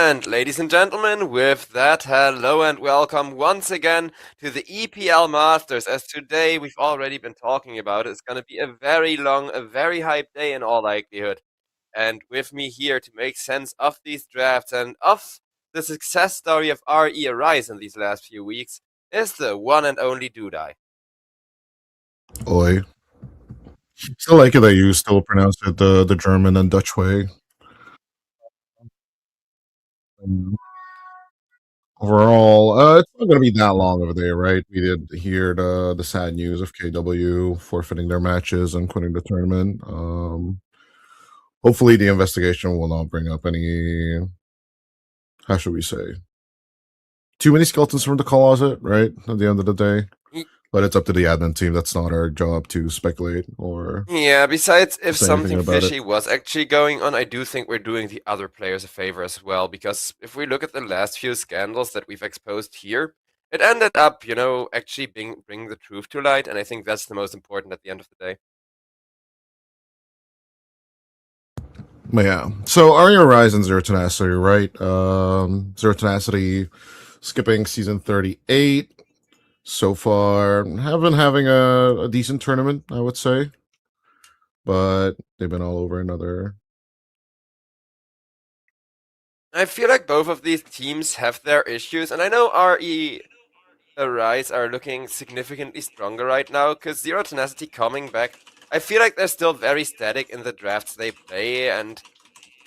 And ladies and gentlemen, with that, hello and welcome once again to the EPL Masters. As today we've already been talking about, it's going to be a very long, a very hype day in all likelihood. And with me here to make sense of these drafts and of the success story of RE Arise in these last few weeks is the one and only Dudai. Oi. Still like it that you still pronounce it the German and Dutch way. Um, Overall, it's not going to be that long over there, right? We did hear the sad news of KW forfeiting their matches and quitting the tournament. Hopefully, the investigation will not bring up any. How should we say? Too many skeletons from the closet, right? At the end of the day, but it's up to the admin team. That's not our job to speculate or Yeah, besides if say anything something about it. fishy was actually going on, I do think we're doing the other players a favor as well, because if we look at the last few scandals that we've exposed here, it ended up, actually bringing the truth to light, and I think that's the most important at the end of the day. But yeah. So Aria Horizon Zero Tenacity, right? Zero Tenacity skipping season 38 so far. Have been having a decent tournament, I would say. But they've been all over another. I feel like both of these teams have their issues, and I know RE Arise are looking significantly stronger right now, because Zero Tenacity coming back, I feel like they're still very static in the drafts they play, and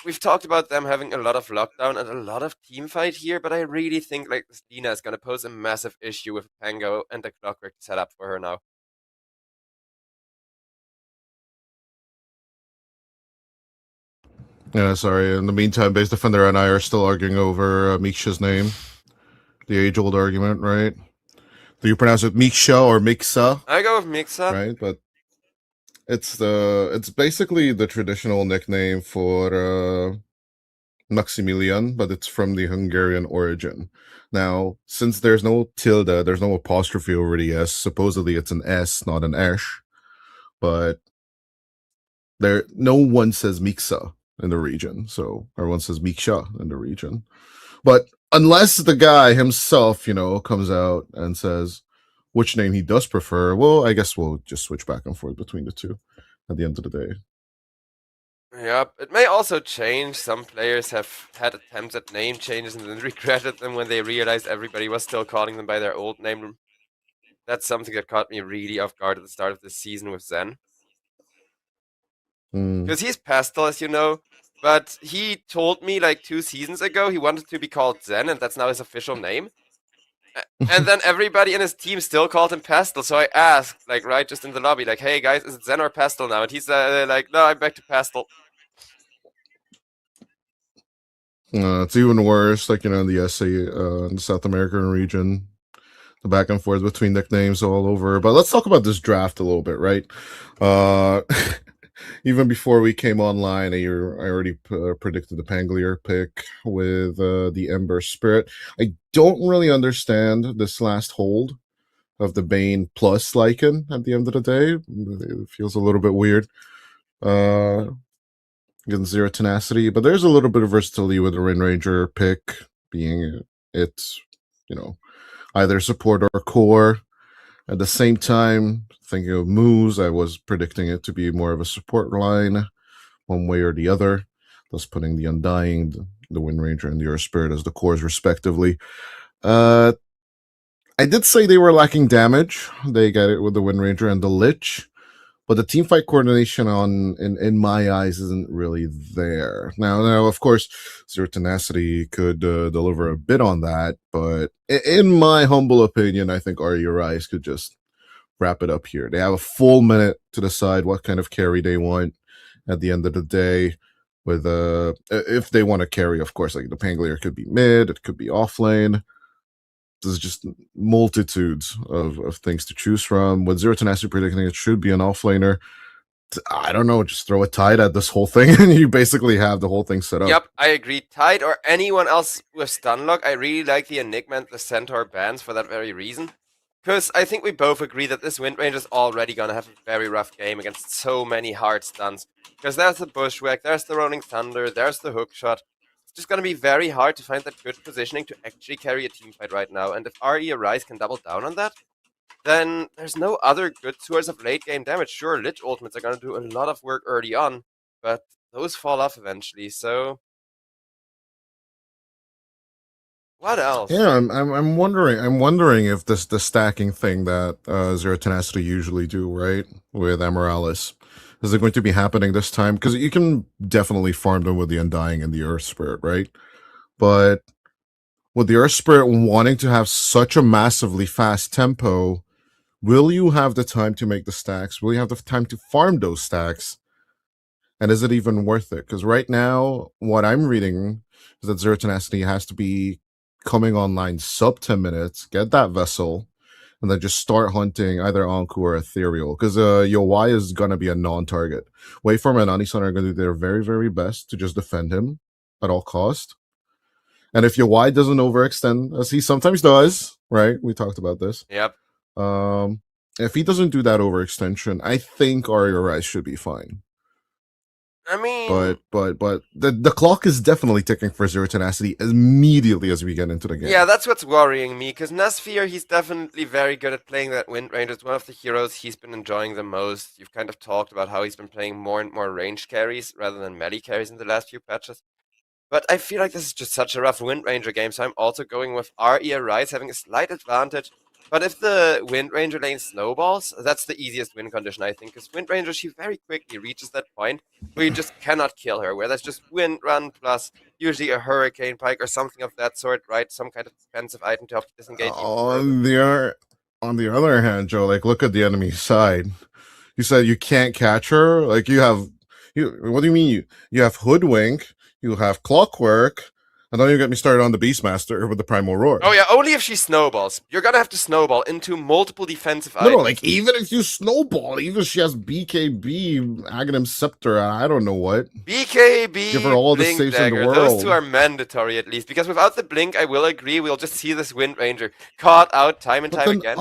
we've talked about them having a lot of lockdown and a lot of team fight here, but I really think like this Dina is going to pose a massive issue with Pango and the Clockwork setup for her now. Yeah, sorry. In the meantime, Base Defender and I are still arguing over Miksha's name. The age-old argument, right? Do you pronounce it Miksha or Miksa? I go with Mixa. Right? But it's basically the traditional nickname for Maximilian, but it's from the Hungarian origin. Now, since there's no tilde, there's no apostrophe over the S. Supposedly, it's an S, not an esh. But no one says Miksa in the region, so everyone says Miksha in the region. But unless the guy himself, comes out and says which name he does prefer, well, I guess we'll just switch back and forth between the two at the end of the day. Yep, it may also change. Some players have had attempts at name changes and then regretted them when they realized everybody was still calling them by their old name. That's something that caught me really off guard at the start of the season with Zen. Because he's Pastel, as you know, but he told me like 2 seasons ago he wanted to be called Zen, and that's now his official name. And then everybody in his team still called him Pastel, so I asked, like, right, just in the lobby, like, hey guys, is it Zen or Pastel now? And he's like, no, I'm back to Pastel. It's even worse, like, in the SA, in the South American region, the back and forth between nicknames all over. But let's talk about this draft a little bit, right? Even before we came online, I already predicted the Panglier pick with the Ember Spirit. I don't really understand this last hold of the Bane plus Lycan at the end of the day. It feels a little bit weird. Against Zero Tenacity, but there's a little bit of versatility with the Rain Ranger pick being it's, either support or core. At the same time, thinking of moves, I was predicting it to be more of a support line, one way or the other, thus putting the Undying, the Wind Ranger, and the Earth Spirit as the cores, respectively. I did say they were lacking damage. They got it with the Wind Ranger and the Lich, but the team fight coordination in my eyes isn't really there. Now, of course, Zero Tenacity could deliver a bit on that, but in my humble opinion, I think RE Rise could just wrap it up here. They have a full minute to decide what kind of carry they want at the end of the day. With if they want to carry, of course, like the Panglier could be mid, it could be offlane. There's just multitudes of things to choose from. With Zero Tenacity predicting it should be an offlaner, I don't know, just throw a Tide at this whole thing and you basically have the whole thing set up. Yep, I agree. Tide or anyone else with Stunlock, I really like the Enigma and the Centaur bans for that very reason. Because I think we both agree that this Wind Ranger is already going to have a very rough game against so many hard stuns. Because there's the Bushwhack, there's the Rolling Thunder, there's the Hookshot. It's just gonna be very hard to find that good positioning to actually carry a team fight right now. And if RE or Ryze can double down on that, then there's no other good source of late game damage. Sure, Lich ultimates are gonna do a lot of work early on, but those fall off eventually. So what else? Yeah, I'm wondering if the stacking thing that Zero Tenacity usually do, right, with Amaralis, is it going to be happening this time? Because you can definitely farm them with the Undying and the Earth Spirit, right? But with the Earth Spirit wanting to have such a massively fast tempo, will you have the time to make the stacks? Will you have the time to farm those stacks? And is it even worth it? Because right now, what I'm reading is that Zero Tenacity has to be coming online sub 10 minutes, get that vessel, and then just start hunting either Anku or Ethereal. Because your Y is going to be a non target. Waveform and Anisan are going to do their very, very best to just defend him at all cost. And if your Y doesn't overextend, as he sometimes does, right? We talked about this. Yep. If he doesn't do that overextension, I think Rise should be fine. I mean, but the clock is definitely ticking for Zero Tenacity immediately as we get into the game. yeah, that's what's worrying me, because Nesfear, he's definitely very good at playing that Wind Ranger. It's one of the heroes he's been enjoying the most. You've kind of talked about how he's been playing more and more range carries rather than melee carries in the last few patches. But I feel like this is just such a rough Wind Ranger game, so I'm also going with RE or Ryze having a slight advantage. But if the Wind Ranger lane snowballs, that's the easiest win condition, I think, because Wind Ranger, she very quickly reaches that point where you just cannot kill her, where there's just Wind Run plus usually a Hurricane Pike or something of that sort, right? Some kind of defensive item to help you disengage even further. On the other hand, Joe, like look at the enemy side. You said you can't catch her. Like what do you mean you have Hoodwink, you have Clockwork, and then you get me started on the Beastmaster with the Primal Roar. Oh yeah, only if she snowballs. You're gonna have to snowball into multiple defensive items. No, like even if you snowball, even if she has BKB, Aghanim Scepter, I don't know what. BKB, Give her all the Blink saves Dagger. in the world. Those two are mandatory at least, because without the Blink, I will agree, we'll just see this Wind Ranger caught out time and time again.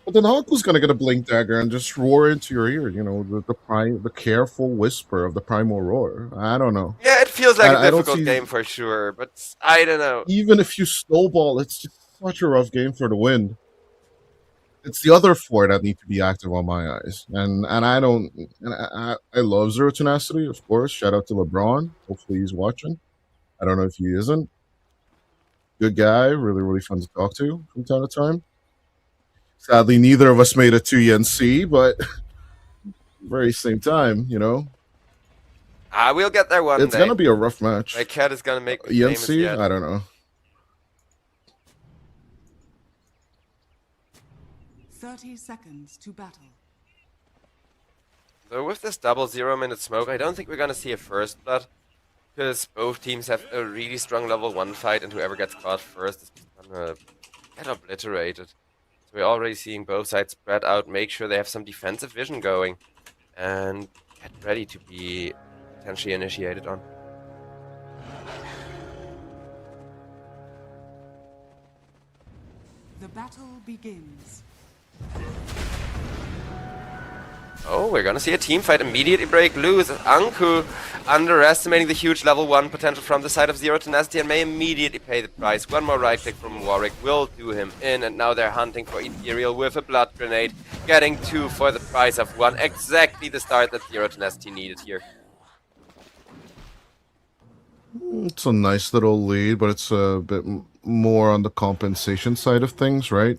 But then Anku's gonna get a Blink Dagger and just roar into your ear, you know, the careful whisper of the Primal Roar. I don't know. Yeah, it feels like a difficult game for sure, but I don't know. Even if you snowball, it's just such a rough game for the Wind. It's the other four that need to be active on my eyes, and I don't. And I love Zero Tenacity, of course. Shout out to LeBron. Hopefully he's watching. I don't know if he isn't. Good guy, really fun to talk to from time to time. Sadly, neither of us made it to ENC, but very same time, you know. We'll get there one day. It's gonna be a rough match. My cat is gonna make me ENC. famous yet. I don't know. 30 seconds to battle. So with this double 0-minute smoke, I don't think we're gonna see a first blood, because both teams have a really strong level 1 fight, and whoever gets caught first is gonna get obliterated. So we're already seeing both sides spread out, make sure they have some defensive vision going, and get ready to be potentially initiated on. The battle begins. Oh, we're gonna see a team fight immediately break loose. Anku underestimating the huge level 1 potential from the side of Zero Tenacity and may immediately pay the price. One more right click from Warwick will do him in, and now they're hunting for Ethereal with a Blood Grenade, getting 2 for the price of 1. Exactly the start that Zero Tenacity needed here. It's a nice little lead, but it's a bit more on the compensation side of things, right?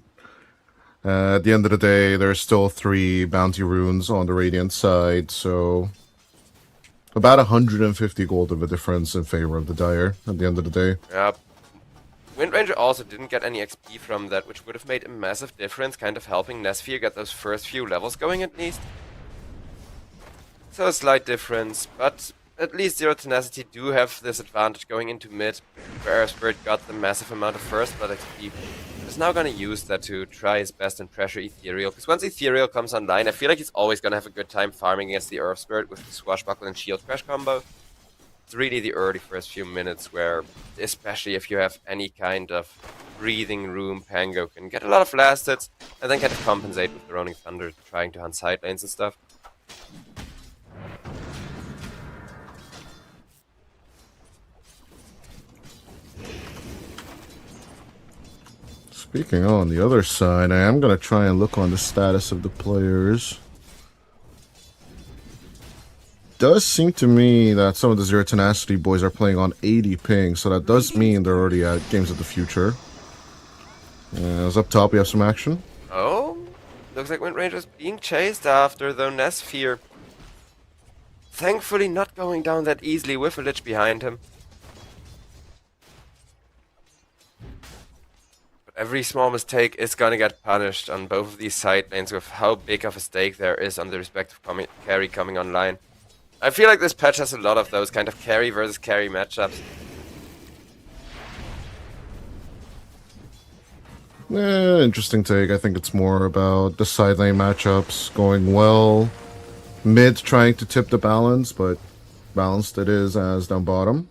At the end of the day, there's still 3 bounty runes on the Radiant side, so about 150 gold of a difference in favor of the Dire at the end of the day. Yep. Wind Ranger also didn't get any XP from that, which would have made a massive difference, kind of helping Nesfear get those first few levels going at least. So a slight difference, but at least Zero Tenacity do have this advantage going into mid, where Spirit got the massive amount of first blood XP. He's now gonna use that to try his best and pressure Ethereal, because once Ethereal comes online, I feel like he's always gonna have a good time farming against the Earth Spirit with the Swashbuckle and Shield Crash combo. It's really the early first few minutes where, especially if you have any kind of breathing room, Pango can get a lot of last hits, and then kind of compensate with the Ronin Thunder, trying to hunt side lanes and stuff. Speaking on the other side, I am going to try and look on the status of the players. Does seem to me that some of the Zero Tenacity boys are playing on 80 ping, so that does mean they're already at Games of the Future. As up top, we have some action. Oh, looks like Wind Ranger's being chased after, though Nesfear thankfully not going down that easily with a Lich behind him. But every small mistake is gonna get punished on both of these side lanes with how big of a stake there is on the respective carry coming online. I feel like this patch has a lot of those kind of carry versus carry matchups. Interesting take. I think it's more about the side lane matchups going well. Mid trying to tip the balance, but balanced it is as down bottom.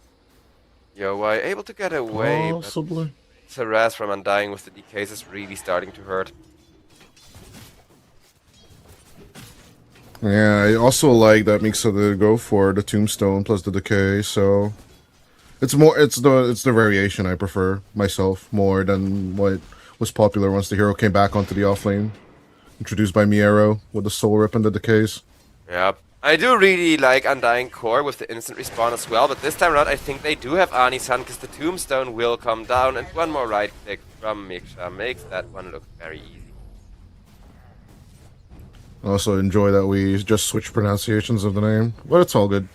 Yo, why able to get away, Possibly. but harass from Undying with the decays is really starting to hurt. Yeah, I also like that Mixa did go for the Tombstone plus the decay, so it's the variation I prefer myself more than what was popular once the hero came back onto the offlane. Introduced by Miero with the soul rip and the decays. Yep. I do really like Undying Core with the instant respawn as well, but this time around I think they do have Anisan because the Tombstone will come down and one more right click from Miksha makes that one look very easy. I also enjoy that we just switch pronunciations of the name, but it's all good.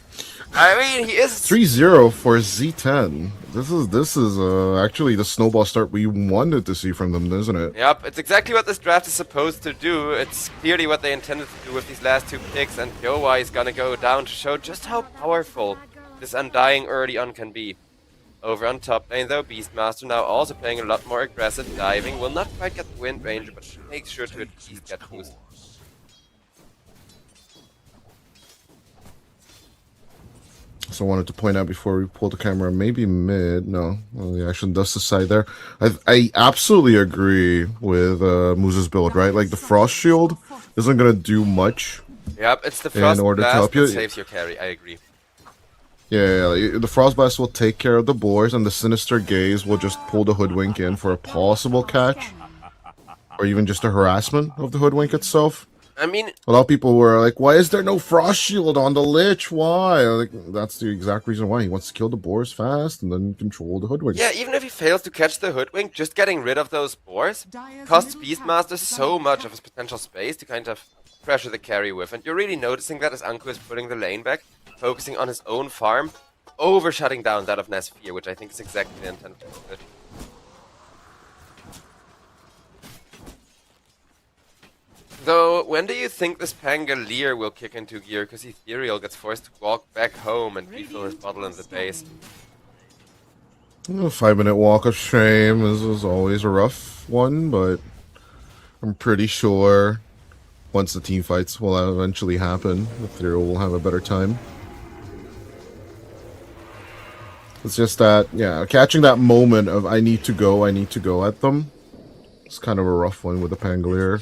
I mean, he is 3-0 for Z10. This is actually the snowball start we wanted to see from them, isn't it? Yep, it's exactly what this draft is supposed to do. It's clearly what they intended to do with these last two picks, and Yowai is gonna go down to show just how powerful this Undying early on can be. Over on top lane though, Beastmaster now also playing a lot more aggressive diving. Will not quite get the Wind Ranger, but makes sure to at least get boost. So I wanted to point out before we pull the camera, maybe mid. No, well, the action does decide there. I absolutely agree with Moose's build, right? Like the Frost Shield isn't gonna do much. Yep, it's the Frost order to Blast help that you. saves your carry, I agree. Yeah, like, the Frost Blast will take care of the boars, and the Sinister Gaze will just pull the Hoodwink in for a possible catch, or even just a harassment of the Hoodwink itself. I mean, A lot of people were like, why is there no Frost Shield on the Lich? Why? Like, that's the exact reason why. He wants to kill the boars fast and then control the Hoodwink. yeah, even if he fails to catch the Hoodwink, just getting rid of those boars costs Beastmaster so much of his potential space to kind of pressure the carry with. And you're really noticing that as Anku is pulling the lane back, focusing on his own farm, over shutting down that of Nesfear, which I think is exactly the intent of it. Though, when do you think this Pangolier will kick into gear? Because Ethereal gets forced to walk back home and refill his bottle in the base. A 5-minute walk of shame is always a rough one, but I'm pretty sure once the team fights will eventually happen, Ethereal will have a better time. It's just that, yeah, catching that moment of I need to go at them. It's kind of a rough one with the Pangolier.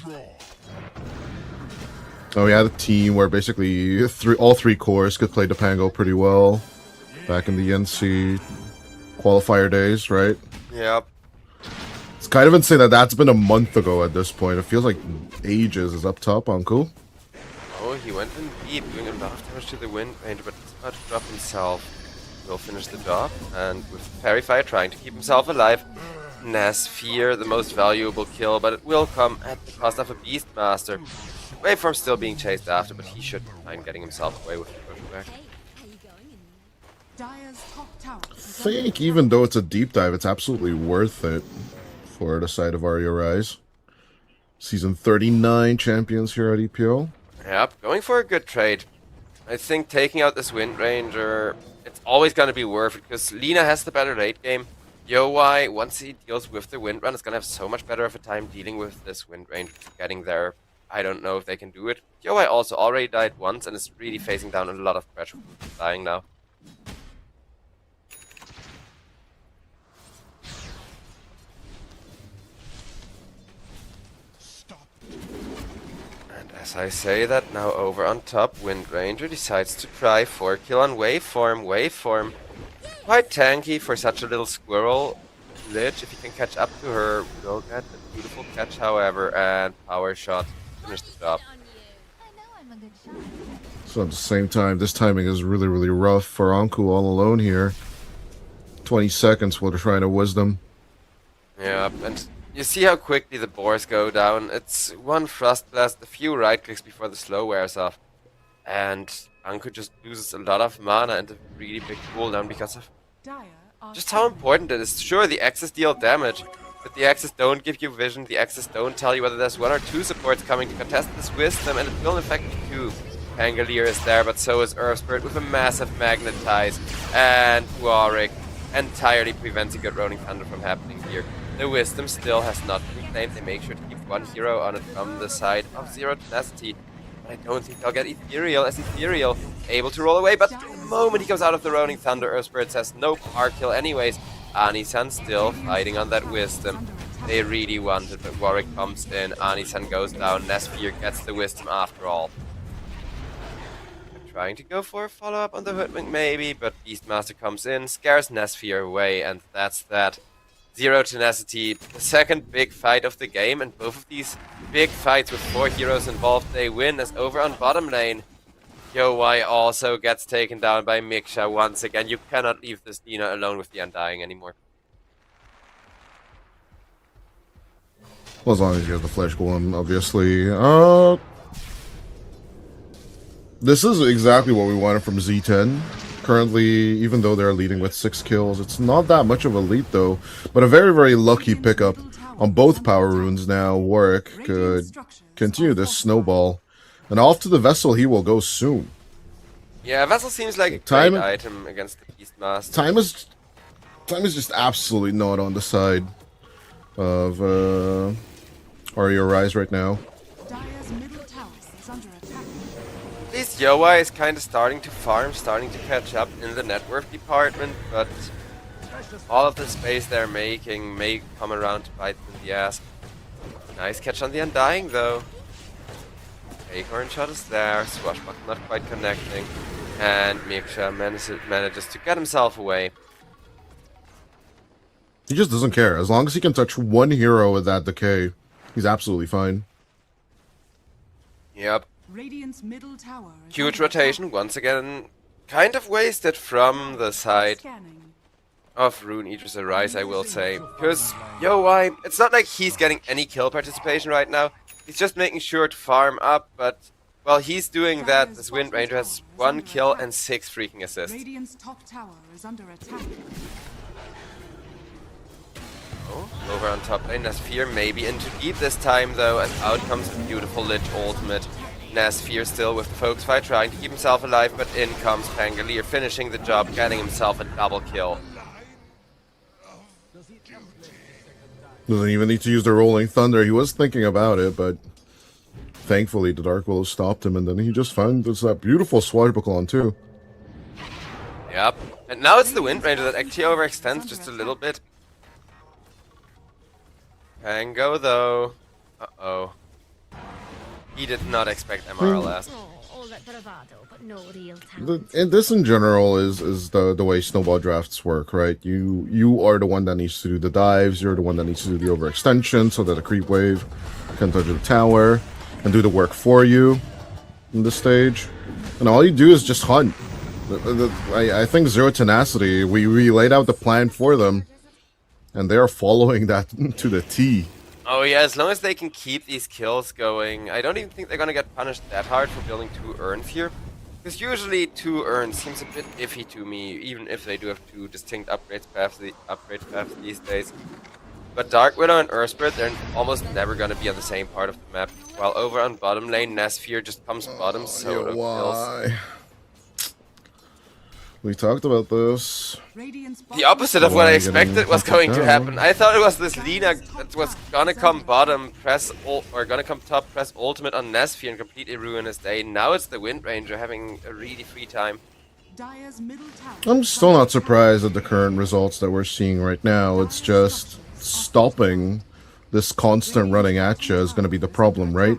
Oh, we had a team where basically all three cores could play the Pango pretty well back in the NC qualifier days, right? Yep. It's kind of insane that that's been a month ago at this point. It feels like ages is up top, Uncle. Oh, he went in deep, doing a lot of damage to the Wind Ranger, but it's about to drop himself. Will finish the job, and with Fairy Fire trying to keep himself alive, Nesfear, the most valuable kill, but it will come at the cost of a Beastmaster. Waveform still being chased after, but he should mind getting himself away with the pushback. Dire's top tower I think even though it's a deep dive, it's absolutely worth it for the side of Aria Rise. Season 39 champions here at EPL. Yep, going for a good trade. I think taking out this Wind Ranger, it's always going to be worth it, because Lina has the better late game. Yowai, once he deals with the Wind Run, is going to have so much better of a time dealing with this Wind Ranger, getting there. I don't know if they can do it. Yowai also already died once and is really facing down a lot of pressure from dying now. And as I say that, now over on top, Wind Ranger decides to try 4-kill on Waveform. Waveform, quite tanky for such a little squirrel. Lich, if you can catch up to her, will get catch, however, and power shot finish the job. So at the same time, this timing is really, really rough for Anku all alone here. 20 seconds while they're trying to wisdom. Yeah, and you see how quickly the boars go down. It's one thrust blast, a few right clicks before the slow wears off. And Anku just loses a lot of mana and a really big cooldown because of just how important it is. Sure, the X's deal damage, but the X's don't give you vision, the X's don't tell you whether there's 1 or 2 supports coming to contest this wisdom, and it will in fact be 2. Pangolier is there, but so is Earthspirit with a massive magnetize, and Warwick entirely prevents a good Rolling Thunder from happening here. The wisdom still has not been claimed. They make sure to keep 1 hero on it from the side of Zero Tenacity. I don't think they'll get Ethereal, as Ethereal able to roll away, but the moment he goes out of the Rolling Thunder, Earthspirit says no power kill anyways. Anisan still fighting on that wisdom. They really want it, but Warwick comes in, Anisan goes down, Nesfear gets the wisdom after all. They're trying to go for a follow-up on the Hoodwink maybe, but Beastmaster comes in, scares Nesfear away, and that's that. Zero Tenacity, the second big fight of the game, and both of these big fights with 4 heroes involved, they win, as over on bottom lane, YoY also gets taken down by Miksha once again. You cannot leave this Dina alone with the Undying anymore. Well, as long as you have the Flesh Golem, obviously. This is exactly what we wanted from Z10. Currently, even though they're leading with 6 kills, it's not that much of a lead though. But a very, very lucky pickup on both power runes now. Warwick could continue this snowball. And off to the Vessel he will go soon. Yeah, Vessel seems like a Time- great item against the Beastmaster. Time is just absolutely not on the side of Aria Rise right now. Dire's middle tower is under attack. At least YoY is kind of starting to farm, starting to catch up in the net worth department, but all of the space they're making may come around to bite them in the ass. Nice catch on the Undying though. Acorn shot is there, Swashbuckle not quite connecting, and Miksha manages to get himself away. He just doesn't care. As long as he can touch 1 hero with that decay, he's absolutely fine. Yep. Radiant's middle tower is Huge under rotation, once again, kind of wasted from the attack. side Scanning. of Rune Eater's Arise, I will say. Because, YoY, it's not like he's getting any kill participation right now. He's just making sure to farm up, but while he's doing that, this Wind Ranger has 1 kill and 6 freaking assists. Radiant's top tower is under attack. Oh, over on top lane, Nesfear maybe into deep this time though, as out comes the beautiful Lich ultimate. Nesfear still with the Focus Fight, trying to keep himself alive, but in comes Pangolier, finishing the job, getting himself a double kill. Doesn't even need to use the Rolling Thunder. He was thinking about it, but thankfully the Dark Willow stopped him, and then he just found this beautiful Swashbuckle on too. Yep. And now it's the Wind Ranger that actually overextends just a little bit. Pango though. Uh-oh. He did not expect MRLS. All that bravado, but no real And this in general is the way snowball drafts work, right? You are the one that needs to do the dives, you're the one that needs to do the overextension so that the creep wave can touch the tower and do the work for you in this stage. And all you do is just hunt. I think Zero Tenacity, we laid out the plan for them, and they are following that to the T. Oh yeah, as long as they can keep these kills going, I don't even think they're gonna get punished that hard for building 2 urns here. Because usually 2 urns seems a bit iffy to me, even if they do have 2 distinct upgrade paths these days. But Dark Widow and Earthspirit, they're almost never gonna be on the same part of the map. While over on bottom lane, Nesfear just comes bottom solo kills. Why? We talked about this. Radiant's The opposite of what I Why expected getting was going to down? happen. I thought it was this Lina that was gonna come bottom, or gonna come top, press ultimate on Nesfear and completely ruin his day. Now it's the Wind Ranger having a really free time. Dire's middle tower. I'm still not surprised at the current results that we're seeing right now. It's just stopping this constant running at you is going to be the problem, right?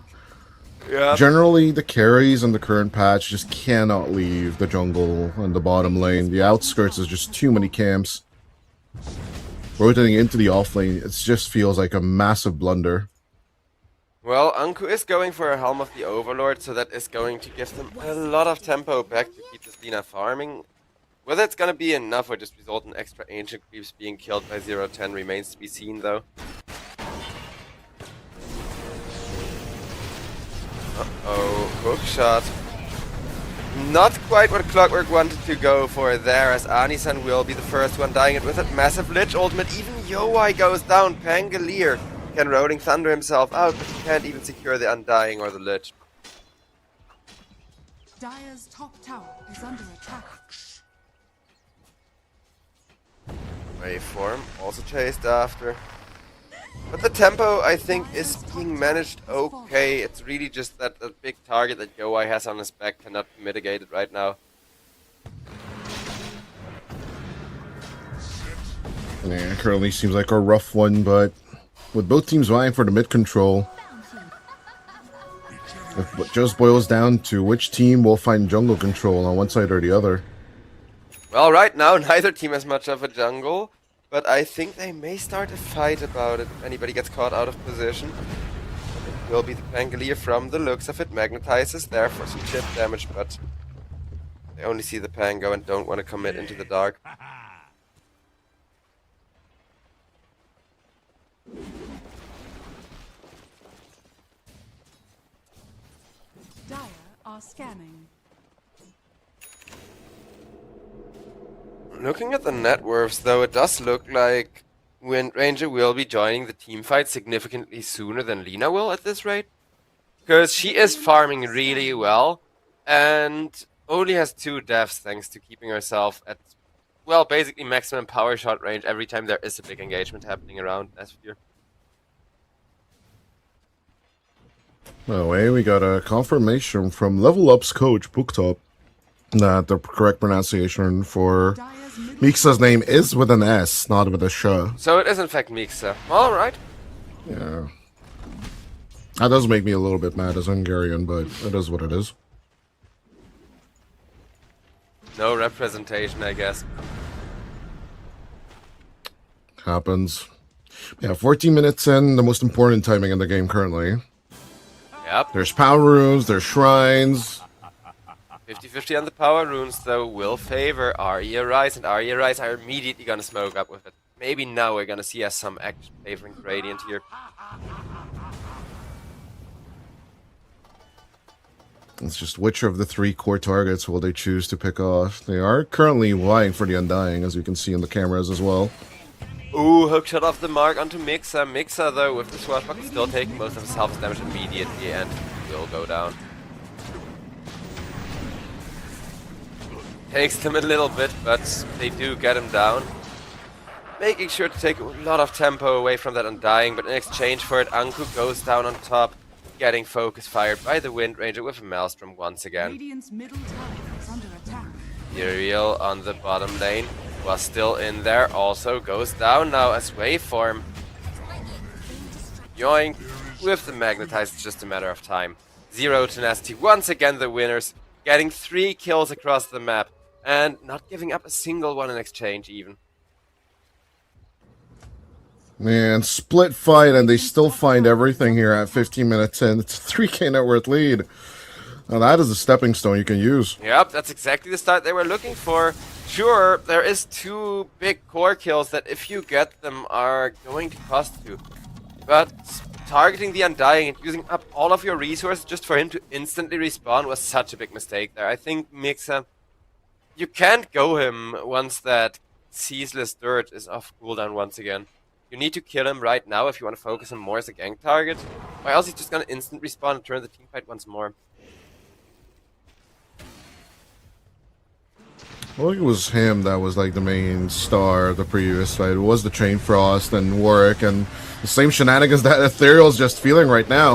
Yeah. Generally, the carries in the current patch just cannot leave the jungle and the bottom lane. The outskirts is just too many camps. Rotating into the off lane, it just feels like a massive blunder. Well, Anku is going for a Helm of the Overlord, so that is going to give them a lot of tempo back to keep this Lina farming. Whether it's gonna be enough or just result in extra ancient creeps being killed by 0-10 remains to be seen, though. Uh-oh, hook shot. Not quite what Clockwork wanted to go for there, as Anisan will be the first one dying it with that massive Lich ultimate. Even Yowai goes down. Pangolier can Rolling Thunder himself out, but he can't even secure the Undying or the Lich. Dire's top tower is under attack. Waveform also chased after. But the tempo, I think, is being managed okay. It's really just that the big target that Yowai has on his back cannot be mitigated right now. Yeah, currently seems like a rough one, but with both teams vying for the mid control, it just boils down to which team will find jungle control on one side or the other. Well, right now, neither team has much of a jungle, but I think they may start a fight about it if anybody gets caught out of position. It will be the Pangolier from the looks of it. Magnetizes there for some chip damage, but they only see the Pango and don't want to commit into the dark. Dire are scanning. Looking at the net worths, though, it does look like Wind Ranger will be joining the team fight significantly sooner than Lina will at this rate. Because she is farming really well, and only has 2 deaths thanks to keeping herself at, well, basically maximum power shot range every time there is a big engagement happening around S-Sphere. By the way, we got a confirmation from Level Up's coach, Booktop, that the correct pronunciation for Dire's middle Mixa's name is with an S, not with a sh. So it is in fact Mixa. Alright. Yeah. That does make me a little bit mad as Hungarian, but it is what it is. No representation, I guess. Happens. Yeah, 14 minutes in, the most important timing in the game currently. Yep. There's power runes, there's shrines. 50-50 on the power runes, though, will favor RE Arise, and RE Arise are immediately gonna smoke up with it. Maybe now we're gonna see some action favoring Gradient here. It's just which of the 3 core targets will they choose to pick off. They are currently vying for the Undying, as you can see in the cameras as well. Ooh, hookshot off the mark onto Mixa. Mixa, though, with the swashbuckle still taking most of his health damage immediately and will go down. Takes them a little bit, but they do get him down. Making sure to take a lot of tempo away from that Undying, but in exchange for it, Anku goes down on top, getting focus fired by the Wind Ranger with a Maelstrom once again. Radiant's middle tower is under attack. Uriel on the bottom lane was still in there, also goes down now as Waveform. Yoink! With the Magnetize, it's just a matter of time. Zero Tenacity, once again the winners, getting 3 kills across the map, and not giving up a single one in exchange even. Man, split fight, and they still find everything here at 15 minutes in. It's a 3k net worth lead. Now that is a stepping stone you can use. Yep, that's exactly the start they were looking for. Sure, there is 2 big core kills that if you get them are going to cost you. But targeting the Undying and using up all of your resources just for him to instantly respawn was such a big mistake there. I think Mixa, you can't go him once that Ceaseless Dirt is off cooldown once again. You need to kill him right now if you want to focus him more as a gank target, or else he's just gonna instant respawn and turn the team fight once more. Well, it was him that was like the main star of the previous fight. It was the Chain Frost and Warwick, and the same shenanigans that Ethereal's just feeling right now.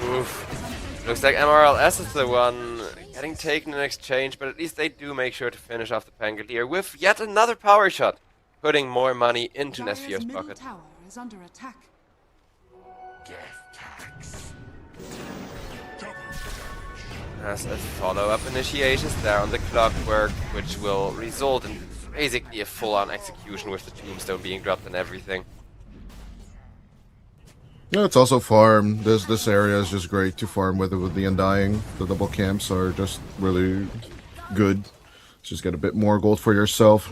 Oof. Looks like MRLS is the one getting taken in exchange, but at least they do make sure to finish off the Pangolier with yet another power shot, putting more money into Dire's Nesfio's middle pocket. tower is under attack. As a follow-up initiations there on the Clockwork, which will result in basically a full-on execution with the Tombstone being dropped and everything. Yeah, it's also farm. This area is just great to farm with the Undying. The double camps are just really good. Just get a bit more gold for yourself.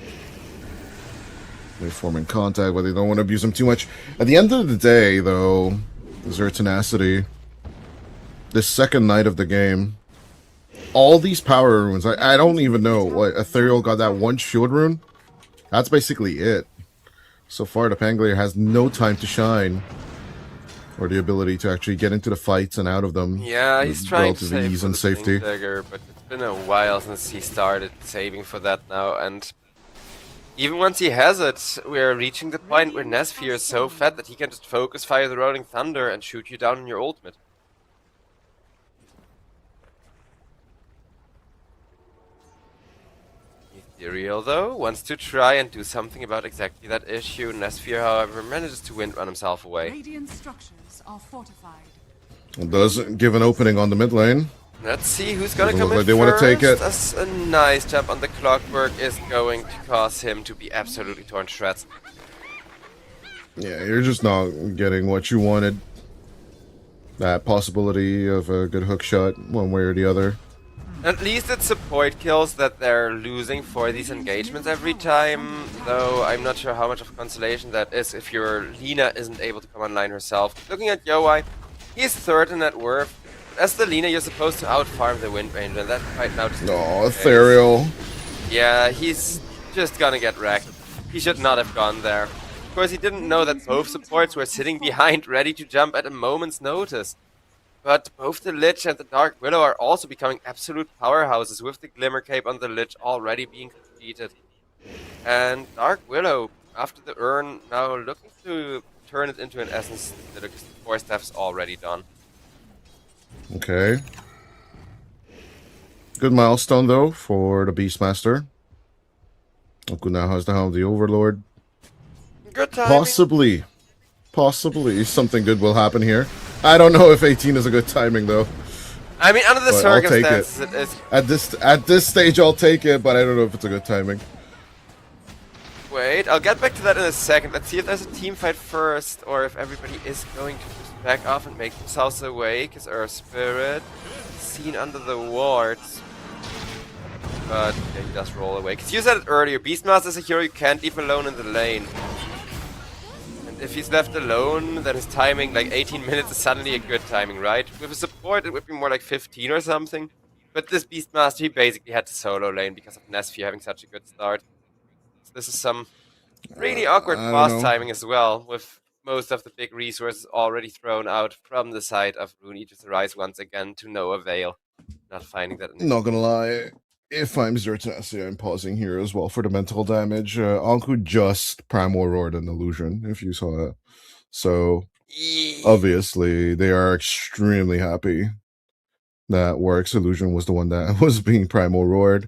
They form in contact, but they don't want to abuse them too much. At the end of the day, though, Zero Tenacity, this second night of the game, all these power runes, I don't even know. What, Ethereal got that one shield rune? That's basically it. So far, the Pangolier has no time to shine, or the ability to actually get into the fights and out of them Yeah, he's with trying to relative save ease for and the Blink safety. Dagger, but it's been a while since he started saving for that now, and even once he has it, we're reaching the point where Nesfear is so fat that he can just focus fire the Rolling Thunder and shoot you down in your ultimate. Ethereal, though, wants to try and do something about exactly that issue. Nesfear, however, manages to wind run himself away. Radiant structures are fortified. It does give an opening on the mid lane. Let's see who's gonna Doesn't come look in like they want to take it. first, as a nice jump on the clockwork is going to cause him to be absolutely torn to shreds. Yeah, you're just not getting what you wanted. That possibility of a good hook shot, one way or the other. At least it's support kills that they're losing for these engagements every time, though I'm not sure how much of a consolation that is if your Lina isn't able to come online herself. Looking at Yowai, he's third in net worth. As the Lina, you're supposed to outfarm the Wind Ranger, and that right now just Oh, Ethereal. Yeah, he's just gonna get wrecked. He should not have gone there. Of course, he didn't know that both supports were sitting behind, ready to jump at a moment's notice. But both the Lich and the Dark Willow are also becoming absolute powerhouses, with the Glimmer Cape on the Lich already being completed. And Dark Willow, after the urn, now looking to turn it into an essence because the Force Staff's already done. Okay. Good milestone, though, for the Beastmaster. Oku now has the Helm of the Overlord. Good timing. Possibly something good will happen here. I don't know if 18 is a good timing, though. I mean, under the But I'll take it. circumstances, it is. At this stage, I'll take it, but I don't know if it's a good timing. Wait, I'll get back to that in a second. Let's see if there's a team fight first, or if everybody is going to just back off and make themselves away, because Earth Spirit is seen under the wards. But yeah, he does roll away. Because you said it earlier, Beastmaster is a hero you can't leave alone in the lane. And if he's left alone, then his timing, like 18 minutes, is suddenly a good timing, right? With a support, it would be more like 15 or something. But this Beastmaster, he basically had to solo lane because of Nesfear having such a good start. So this is some really awkward I don't boss know. timing as well, with most of the big resources already thrown out from the side of Rune Aegis Arise once again to no avail. Not finding that initial. Not gonna lie. If I'm Zertanasi, I'm pausing here as well for the mental damage. Anku just Primal Roared an illusion, if you saw that. So, obviously, they are extremely happy that Warwick's illusion was the one that was being Primal Roared.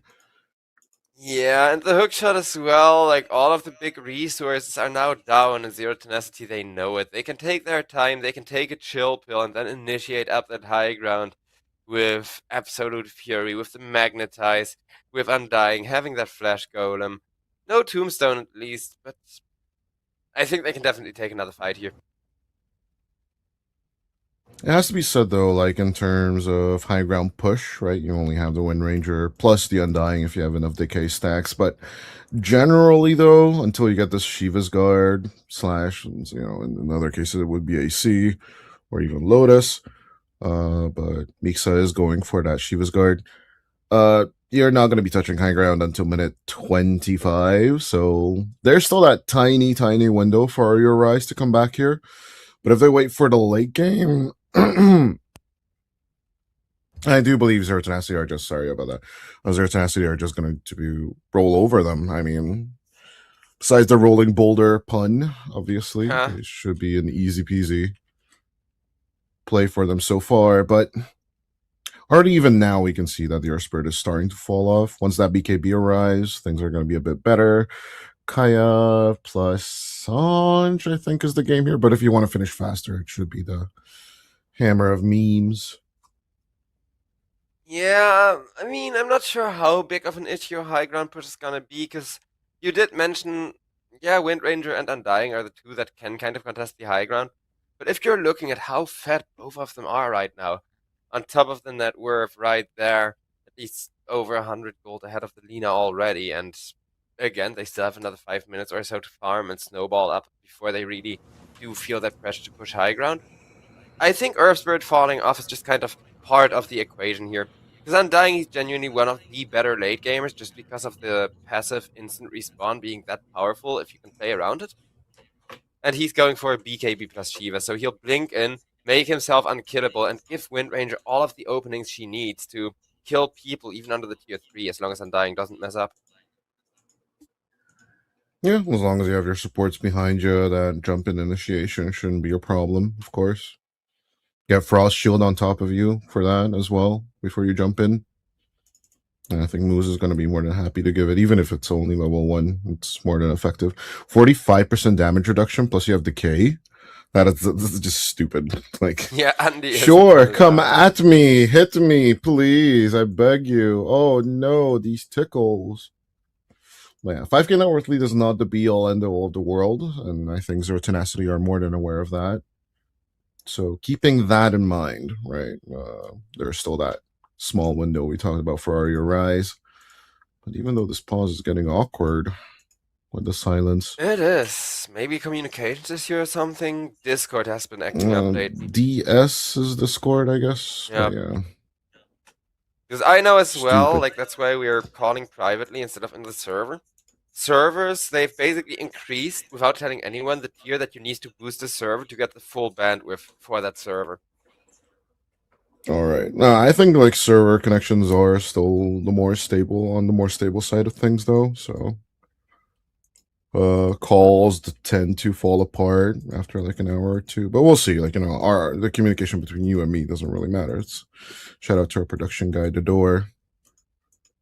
Yeah, and the hookshot as well, like all of the big resources are now down in Zero Tenacity, they know it. They can take their time, they can take a chill pill and then initiate up that high ground with Absolute Fury, with the Magnetize, with Undying, having that Flash Golem. No Tombstone at least, but I think they can definitely take another fight here. It has to be said, though, like in terms of high ground push, right? You only have the Wind Ranger plus the Undying if you have enough decay stacks. But generally, though, until you get this Shiva's Guard slash, in other cases, it would be AC or even Lotus. But Miksa is going for that Shiva's Guard. You're not going to be touching high ground until minute 25. So there's still that tiny, tiny window for your Rise to come back here. But if they wait for the late game, I do believe Zero Tenacity are just sorry about that. Zero Tenacity are just going to be roll over them. I mean, besides the rolling boulder pun, obviously, it should be an easy peasy play for them so far. But already even now, we can see that the Earth Spirit is starting to fall off. Once that BKB arrives, things are going to be a bit better. Kaya plus Sanj, I think, is the game here. But if you want to finish faster, it should be the Hammer of Memes. Yeah, I mean, I'm not sure how big of an issue high ground push is gonna be, because you did mention, yeah, Wind Ranger and Undying are the two that can kind of contest the high ground. But if you're looking at how fat both of them are right now, on top of the net worth right there, at least over 100 gold ahead of the Lina already, and again, they still have another 5 minutes or so to farm and snowball up before they really do feel that pressure to push high ground. I think Earth Spirit falling off is just kind of part of the equation here. Because Undying, he's genuinely one of the better late gamers just because of the passive instant respawn being that powerful if you can play around it. And he's going for a BKB plus Shiva, so he'll blink in, make himself unkillable, and give Wind Ranger all of the openings she needs to kill people even under the tier 3 as long as Undying doesn't mess up. Yeah, as long as you have your supports behind you, that jump in initiation shouldn't be a problem, of course. Get Frost Shield on top of you for that as well before you jump in. And I think Moose is going to be more than happy to give it, even if it's only level 1. It's more than effective. 45% damage reduction, plus you have Decay. This is just stupid. Like, yeah, Andy sure, come at me. Hit me, please. I beg you. Oh, no, these tickles. But yeah, 5k net worth lead is not the be-all, end-all of the world, and I think Zero Tenacity are more than aware of that. So keeping that in mind, right, there's still that small window we talked about for Aria Rise. But even though this pause is getting awkward with the silence. It is. Maybe communications issue or something. Discord has been acting up lately. DS is Discord, I guess. Yeah. Yeah. Because I know as well, Stupid. like that's why we are calling privately instead of in the server. Servers, they've basically increased, without telling anyone, the tier that you need to boost the server to get the full bandwidth for that server. All right. I think like server connections are still the more stable side of things, though. So calls tend to fall apart after like an hour or two, but we'll see. Like, the communication between you and me doesn't really matter. It's shout out to our production guy, Dador,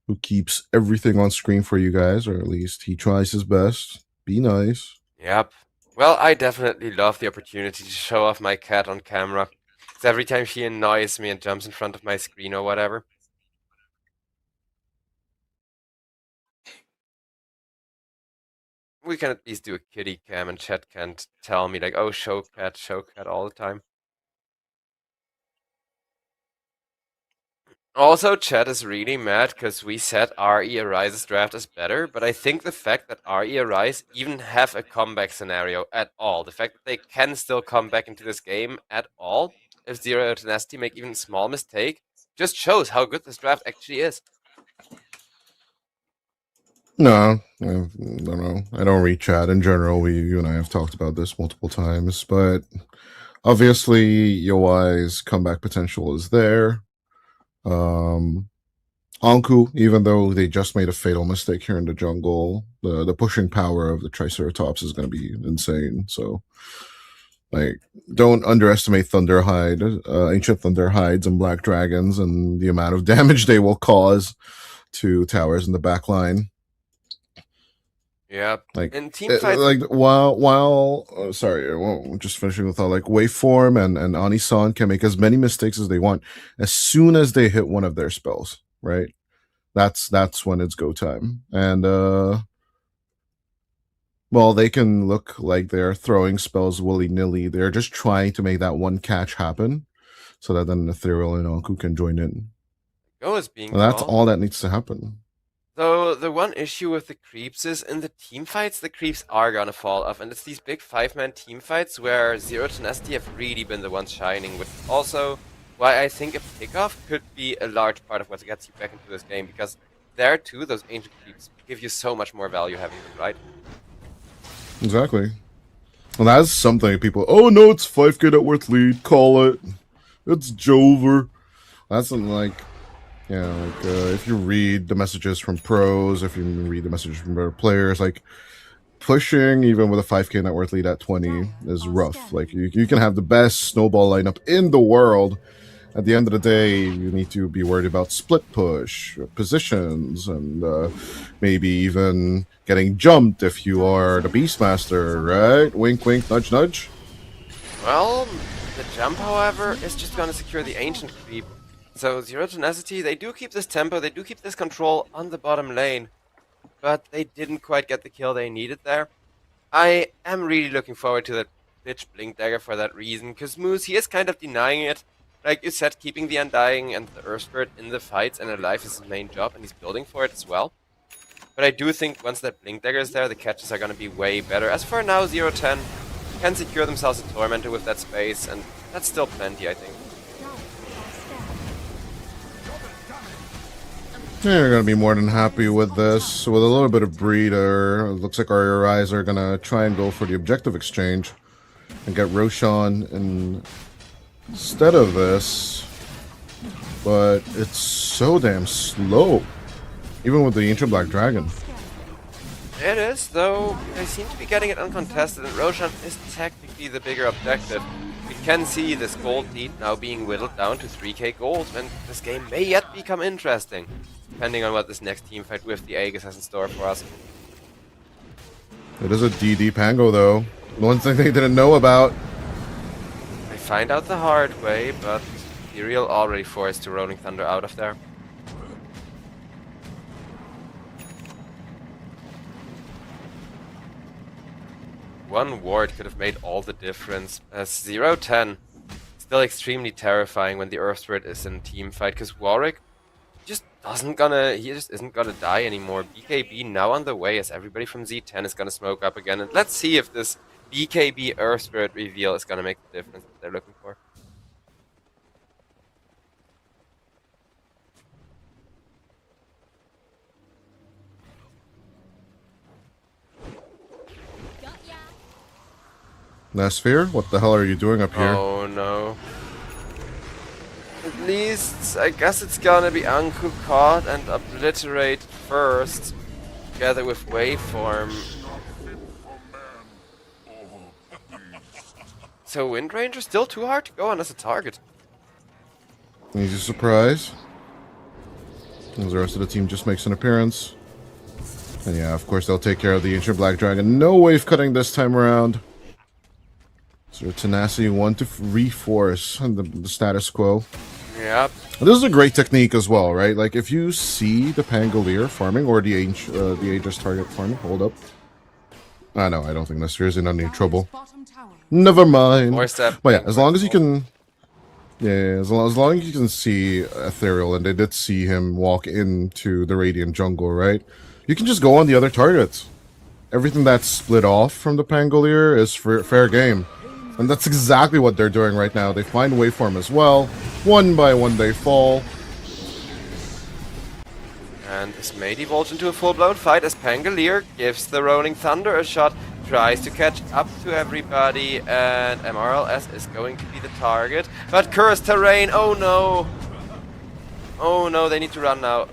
who keeps everything on screen for you guys, or at least he tries his best. Be nice. Yep. Well, I definitely love the opportunity to show off my cat on camera. Because every time she annoys me and jumps in front of my screen or whatever. We can at least do a kitty cam and chat can't tell me like, oh, show cat all the time. Also, chat is really mad because we said RE Arise's draft is better, but I think the fact that RE Arise even have a comeback scenario at all, the fact that they can still come back into this game at all, if Zero Tenacity make even a small mistake, just shows how good this draft actually is. No, I don't know. I don't read chat in general. You and I have talked about this multiple times, but obviously Yoai's comeback potential is there. Anku, even though they just made a fatal mistake here in the jungle, the pushing power of the Triceratops is going to be insane. So, like, don't underestimate Thunderhide, Ancient Thunderhides and Black Dragons, and the amount of damage they will cause to towers in the back line. Yeah, like in team fights, like just finishing with that, like Waveform and Anisan can make as many mistakes as they want as soon as they hit one of their spells, right? That's when it's go time. And well, they can look like they're throwing spells willy-nilly. They're just trying to make that one catch happen so that then Ethereal and Anku can join in. Go is being And that's called. all that needs to happen. So the one issue with the creeps is in the team fights, the creeps are gonna fall off, and it's these big 5-man team fights where Zero Tenacity have really been the ones shining, which is also why I think a pickoff could be a large part of what gets you back into this game, because there too, those ancient creeps give you so much more value having them, right? Exactly. Well, that's something people, oh no, it's 5k net worth lead, call it. It's Jover. That's something like, if you read the messages from pros, if you read the messages from better players, like pushing even with a 5k net worth lead at 20 is rough. Like you can have the best snowball lineup in the world. At the end of the day, you need to be worried about split push, positions, and maybe even getting jumped if you are the Beastmaster, right? Wink, wink, nudge, nudge. Well, the jump, however, is just gonna secure the ancient creep. So Zero Tenacity, they do keep this tempo, they do keep this control on the bottom lane, but they didn't quite get the kill they needed there. I am really looking forward to pitch Blink Dagger for that reason, because Moose, he is kind of denying it. Like you said, keeping the Undying and the Earth Spirit in the fights and alive is his main job, and he's building for it as well. But I do think once that Blink Dagger is there, the catches are going to be way better. As for now, 0-10 can secure themselves a Tormentor with that space, and that's still plenty, I think. Yeah, you're going to be more than happy with this. With a little bit of breeder, it looks like our eyes are going to try and go for the objective exchange and get Roshan instead of this. But it's so damn slow, even with the Ancient Black Dragon. It is, though they seem to be getting it uncontested, and Roshan is technically the bigger objective. We can see this gold lead now being whittled down to 3k gold, and this game may yet become interesting, depending on what this next team fight with the Aegis has in store for us. It is a DD Pango, though. One thing they didn't know about. I find out the hard way, but Ethereal already forced the Rolling Thunder out of there. One ward could have made all the difference. As 0-10, still extremely terrifying when the Earth Spirit is in a team fight, because Warwick just isn't gonna die anymore. BKB now on the way, as everybody from Z10 is gonna smoke up again, and let's see if this BKB Earth Spirit reveal is gonna make the difference that they're looking for. Nasphere, what the hell are you doing up here? Oh no. At least, I guess it's gonna be Anku caught and obliterated first, together with Waveform. So Wind Ranger still too hard to go on as a target. Easy surprise. As the rest of the team just makes an appearance. And yeah, of course they'll take care of the Ancient Black Dragon. No wave cutting this time around. So Tenacity want to reforce the status quo. Yep. This is a great technique as well, right? Like if you see the Pangolier farming or the Aegis target farming, hold up. No, I don't think Nasphere is in any trouble. Never mind. But yeah, as long as you can, as long as you can see Ethereal, and they did see him walk into the Radiant jungle, right? You can just go on the other targets. Everything that's split off from the Pangolier is fair game. And that's exactly what they're doing right now. They find Waveform as well. One by one they fall. And this may divulge into a full-blown fight as Pangolier gives the Rolling Thunder a shot, tries to catch up to everybody, and MRLS is going to be the target. But Cursed Terrain, oh no! Oh no, they need to run now.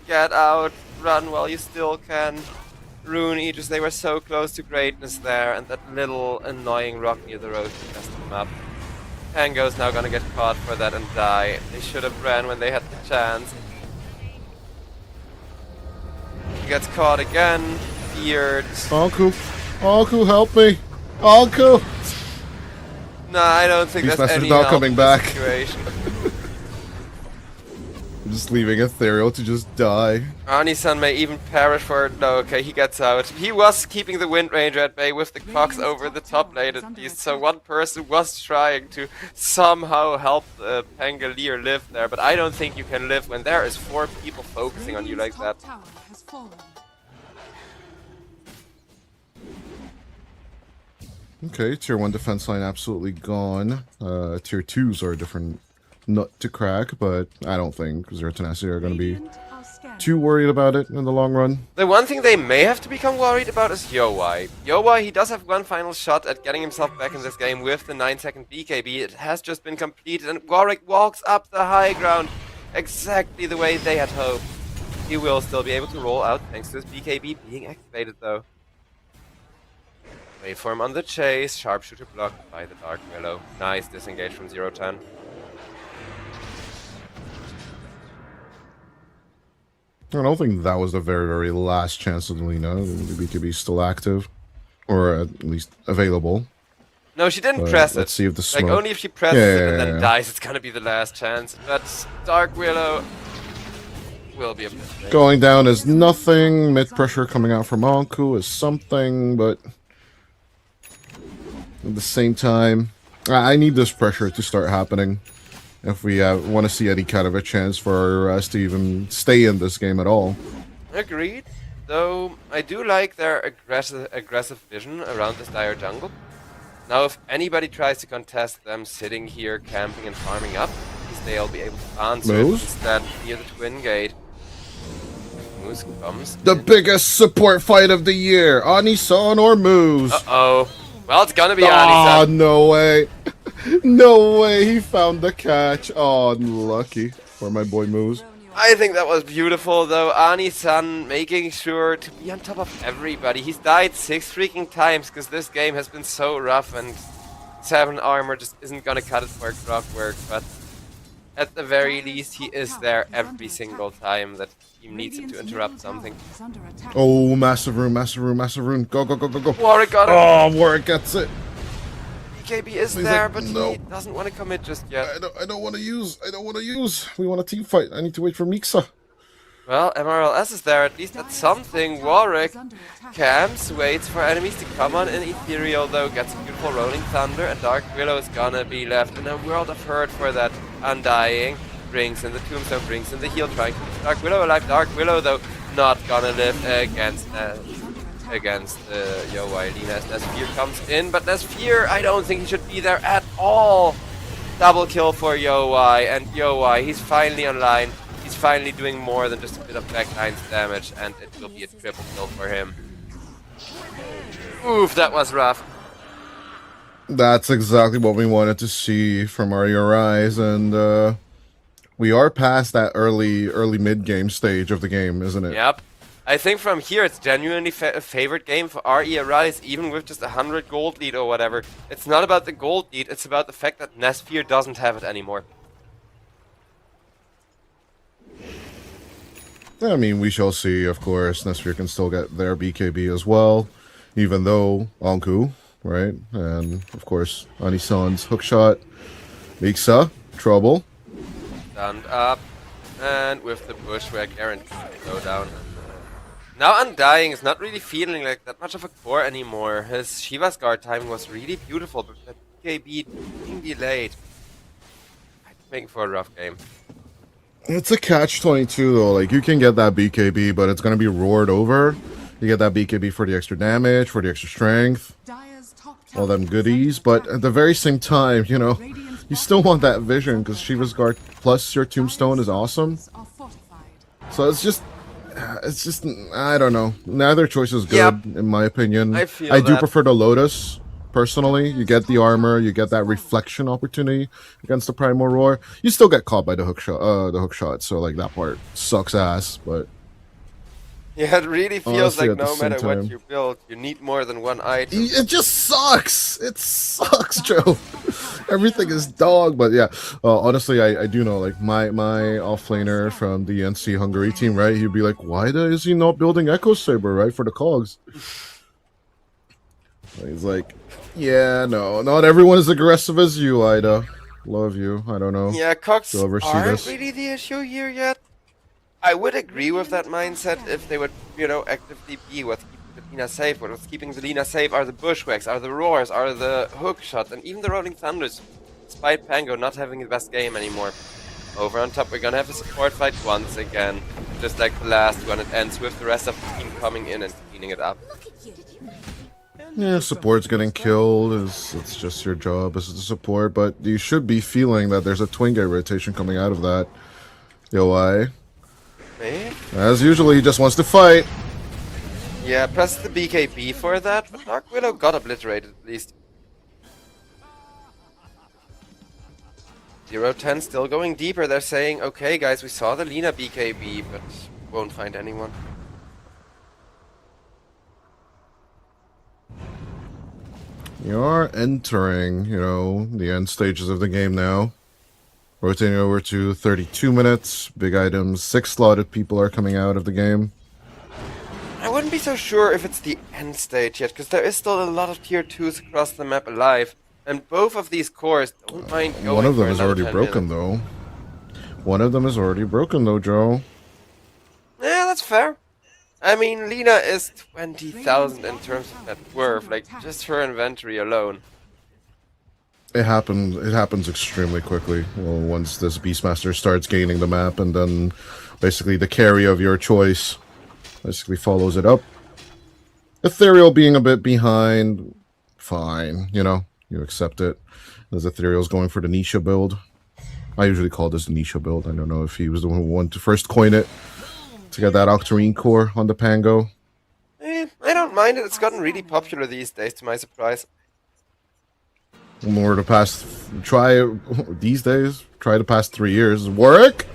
Get out, run while you still can. Rune Aegis, they were so close to greatness there, and that little annoying rock near the road messed them up. Pango's now gonna get caught for that and die. They should have ran when they had the chance. He gets caught again, feared. Anku, help me! Anku! Nah, I don't think These there's any not help coming in back. this situation. I'm just leaving Ethereal to just die. Ani-san may even perish for it. No, okay, he gets out. He was keeping the Wind Ranger at bay with the Cox over the top lane at least, so one person was trying to somehow help the Pangolier live there, but I don't think you can live when there is 4 people focusing on you like that. Okay, tier 1 defense line absolutely gone. Tier 2s are a different nut to crack, but I don't think Zero Tenacity are going to be too worried about it in the long run. The one thing they may have to become worried about is Yowai. Yowai, he does have one final shot at getting himself back in this game with the 9-second BKB. It has just been completed, and Warwick walks up the high ground exactly the way they had hoped. He will still be able to roll out thanks to his BKB being activated though. Waveform on the chase, sharpshooter blocked by the Dark Willow. Nice disengage from 0-10. I don't think that was the very, very last chance of Lena. The BKB is still active, or at least available. No, she didn't press it. Let's see if the smoke... Like, only if she presses it and then dies, it's gonna be the last chance. But Dark Willow will be a mistake. Going down is nothing. Mid pressure coming out from Anku is something, but At the same time, I need this pressure to start happening if we want to see any kind of a chance for us to even stay in this game at all. Agreed. Though I do like their aggressive vision around this dire jungle. Now, if anybody tries to contest them sitting here, camping and farming up, at least they'll be able to answer it Moose? instead near the Twin Gate. Moose comes The in. biggest support fight of the year, Anisan or Moose? Uh-oh. Well, it's gonna be Ah, Anisan. no way. No way, he found the catch. Oh, unlucky for my boy Moose. I think that was beautiful, though. Anisan making sure to be on top of everybody. He's died 6 freaking times because this game has been so rough and 7 armor just isn't gonna cut it for Clockwork, but at the very least he is there every single time that he needs him to interrupt something. Oh, massive rune, massive rune, massive rune. Go, go, go, go, go. Warwick got it! Oh, Warwick gets it. BKB is He's there, like, but no. he doesn't want to commit just yet. I don't want to use. We want a team fight. I need to wait for Mixa. Well, MRLS is there, at least that's something. Warwick camps, waits for enemies to come on in Ethereal, though, gets a beautiful Rolling Thunder, and Dark Willow is gonna be left in a world of hurt for that Undying. Brings in the Tombstone, brings in the heal, trying to keep Dark Willow alive. Dark Willow, though, not gonna live against Yowai. Lina as Nesfear comes in, but Nesfear, I don't think he should be there at all. Double kill for Yowai, and Yowai, he's finally online. He's finally doing more than just a bit of backlines damage, and it will be a triple kill for him. Oof, that was rough. That's exactly what we wanted to see from our URIs, and we are past that early mid game stage of the game, isn't it? Yep. I think from here it's genuinely a favorite game for RE Arise, even with just 100 gold lead or whatever. It's not about the gold lead, it's about the fact that Nesfear doesn't have it anymore. I mean, we shall see, of course. Nesfear can still get their BKB as well, even though Anku, right? And, of course, Anisan's hookshot. Mixa, trouble. Stand up, and with the bushwhack, guaranteed to go down. Now Undying is not really feeling like that much of a core anymore. His Shiva's guard timing was really beautiful, but that BKB being delayed. Making for a rough game. It's a catch-22, though. Like, you can get that BKB, but it's going to be roared over. You get that BKB for the extra damage, for the extra strength, all them goodies. But at the very same time, you know, you still want that vision, because Shiva's guard plus your tombstone is awesome. So it's just, I don't know. Neither choice is good, in my opinion. I feel I do that. prefer the Lotus, personally. You get the armor, you get that reflection opportunity against the Primal Roar. You still get caught by the hook shot, so like that part sucks ass, but Yeah, it really feels honestly, like at the no same matter what time, you build, you need more than one item. it just sucks. It sucks, Joe. Everything is dog, but yeah. Honestly, I do know, like, my offlaner from the NC Hungary team, right? He'd be like, why is he not building Echo Saber, right, for the cogs? And he's like, yeah, no, not everyone is aggressive as you, Ida. Love you. I don't know. Yeah, cogs You'll ever see aren't this. really the issue here yet. I would agree with that mindset if they would, you know, actively be what's keeping Zelina safe. What's keeping Zelina safe are the bushwhacks, are the roars, are the hook shots, and even the rolling thunders. Despite Pango not having the best game anymore. Over on top, we're gonna have a support fight once again. Just like the last one, it ends with the rest of the team coming in and cleaning it up. Yeah, support's getting killed. It's just your job as a support, but you should be feeling that there's a twin gate rotation coming out of that. Yowai. Maybe? As usual, he just wants to fight. Yeah, press the BKB for that, but Dark Willow got obliterated at least. 0-10 still going deeper. They're saying, okay guys, we saw the Lina BKB, but won't find anyone. You're entering, you know, the end stages of the game now. Rotating over to 32 minutes. Big items. 6 slotted people are coming out of the game. I wouldn't be so sure if it's the end stage yet, because there is still a lot of tier 2s across the map alive. And both of these cores don't mind going One of them for is another already 10 broken, minutes. though. One of them is already broken, though, Joe. Yeah, that's fair. I mean, Lina is 20,000 in terms of net worth, like, just her inventory alone. It happens. It happens extremely quickly. Well, once this Beastmaster starts gaining the map, and then basically the carry of your choice basically follows it up. Ethereal being a bit behind, fine. You know, you accept it. As Ethereal's going for the Nisha build. I usually call this the Nisha build. I don't know if he was the one who wanted to first coin it to get that Octarine core on the Pango. I don't mind it. It's gotten really popular these days, to my surprise. More the past these days. Try the past 3 years. Work.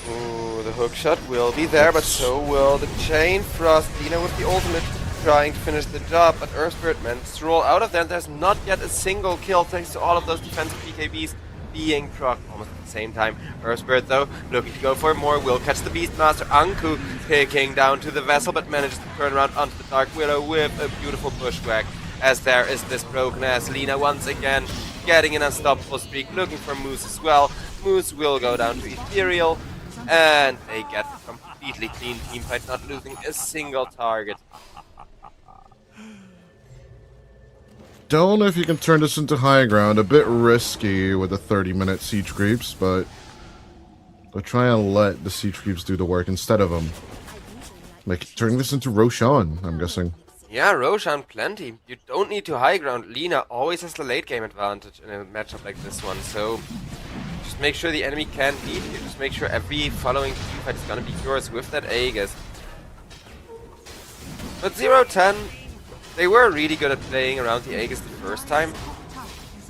Ooh, the hook shot will be there, but so will the chain frost. Lina with the ultimate trying to finish the job, but Earthspirit managed to roll out of there, and there's not yet a single kill thanks to all of those defensive PKBs being proc almost at the same time. Earthspirit, though, looking to go for more, will catch the Beastmaster. Anku picking down to the vessel, but manages to turn around onto the Dark Widow with a beautiful bushwhack. As there is this broken ass Lina once again, getting an unstoppable streak, looking for Moose as well. Moose will go down to Ethereal, and they get a completely clean teamfight, not losing a single target. Don't know if you can turn this into high ground. A bit risky with the 30-minute siege creeps, but they'll try and let the siege creeps do the work instead of them. Like turning this into Roshan, I'm guessing. Yeah, Roshan plenty. You don't need to high ground. Lina always has the late game advantage in a matchup like this one, so just make sure the enemy can't beat you. Just make sure every following teamfight is gonna be yours with that Aegis. But 0-10, they were really good at playing around the Aegis the first time.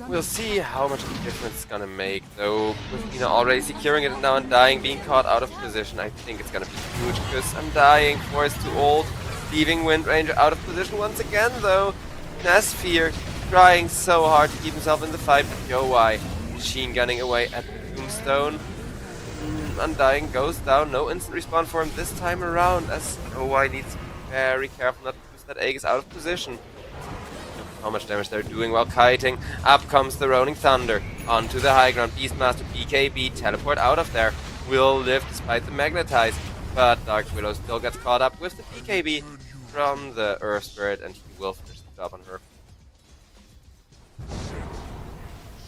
We'll see how much of a difference it's gonna make, though with Lina already securing it and now Undying being caught out of position, I think it's gonna be huge, because Undying forced to ult, leaving Wind Ranger out of position once again, though. Nasfear trying so hard to keep himself in the fight, but Yo-Wai machine gunning away at the Tombstone. Undying goes down, no instant respawn for him this time around, as Yo-Wai needs to be very careful not to lose that Aegis out of position. How much damage they're doing while kiting. Up comes the Rolling Thunder onto the high ground. Beastmaster BKB teleport out of there. Will live despite the magnetize, but Dark Widow still gets caught up with the BKB from the Earth Spirit, and he will finish the job on her.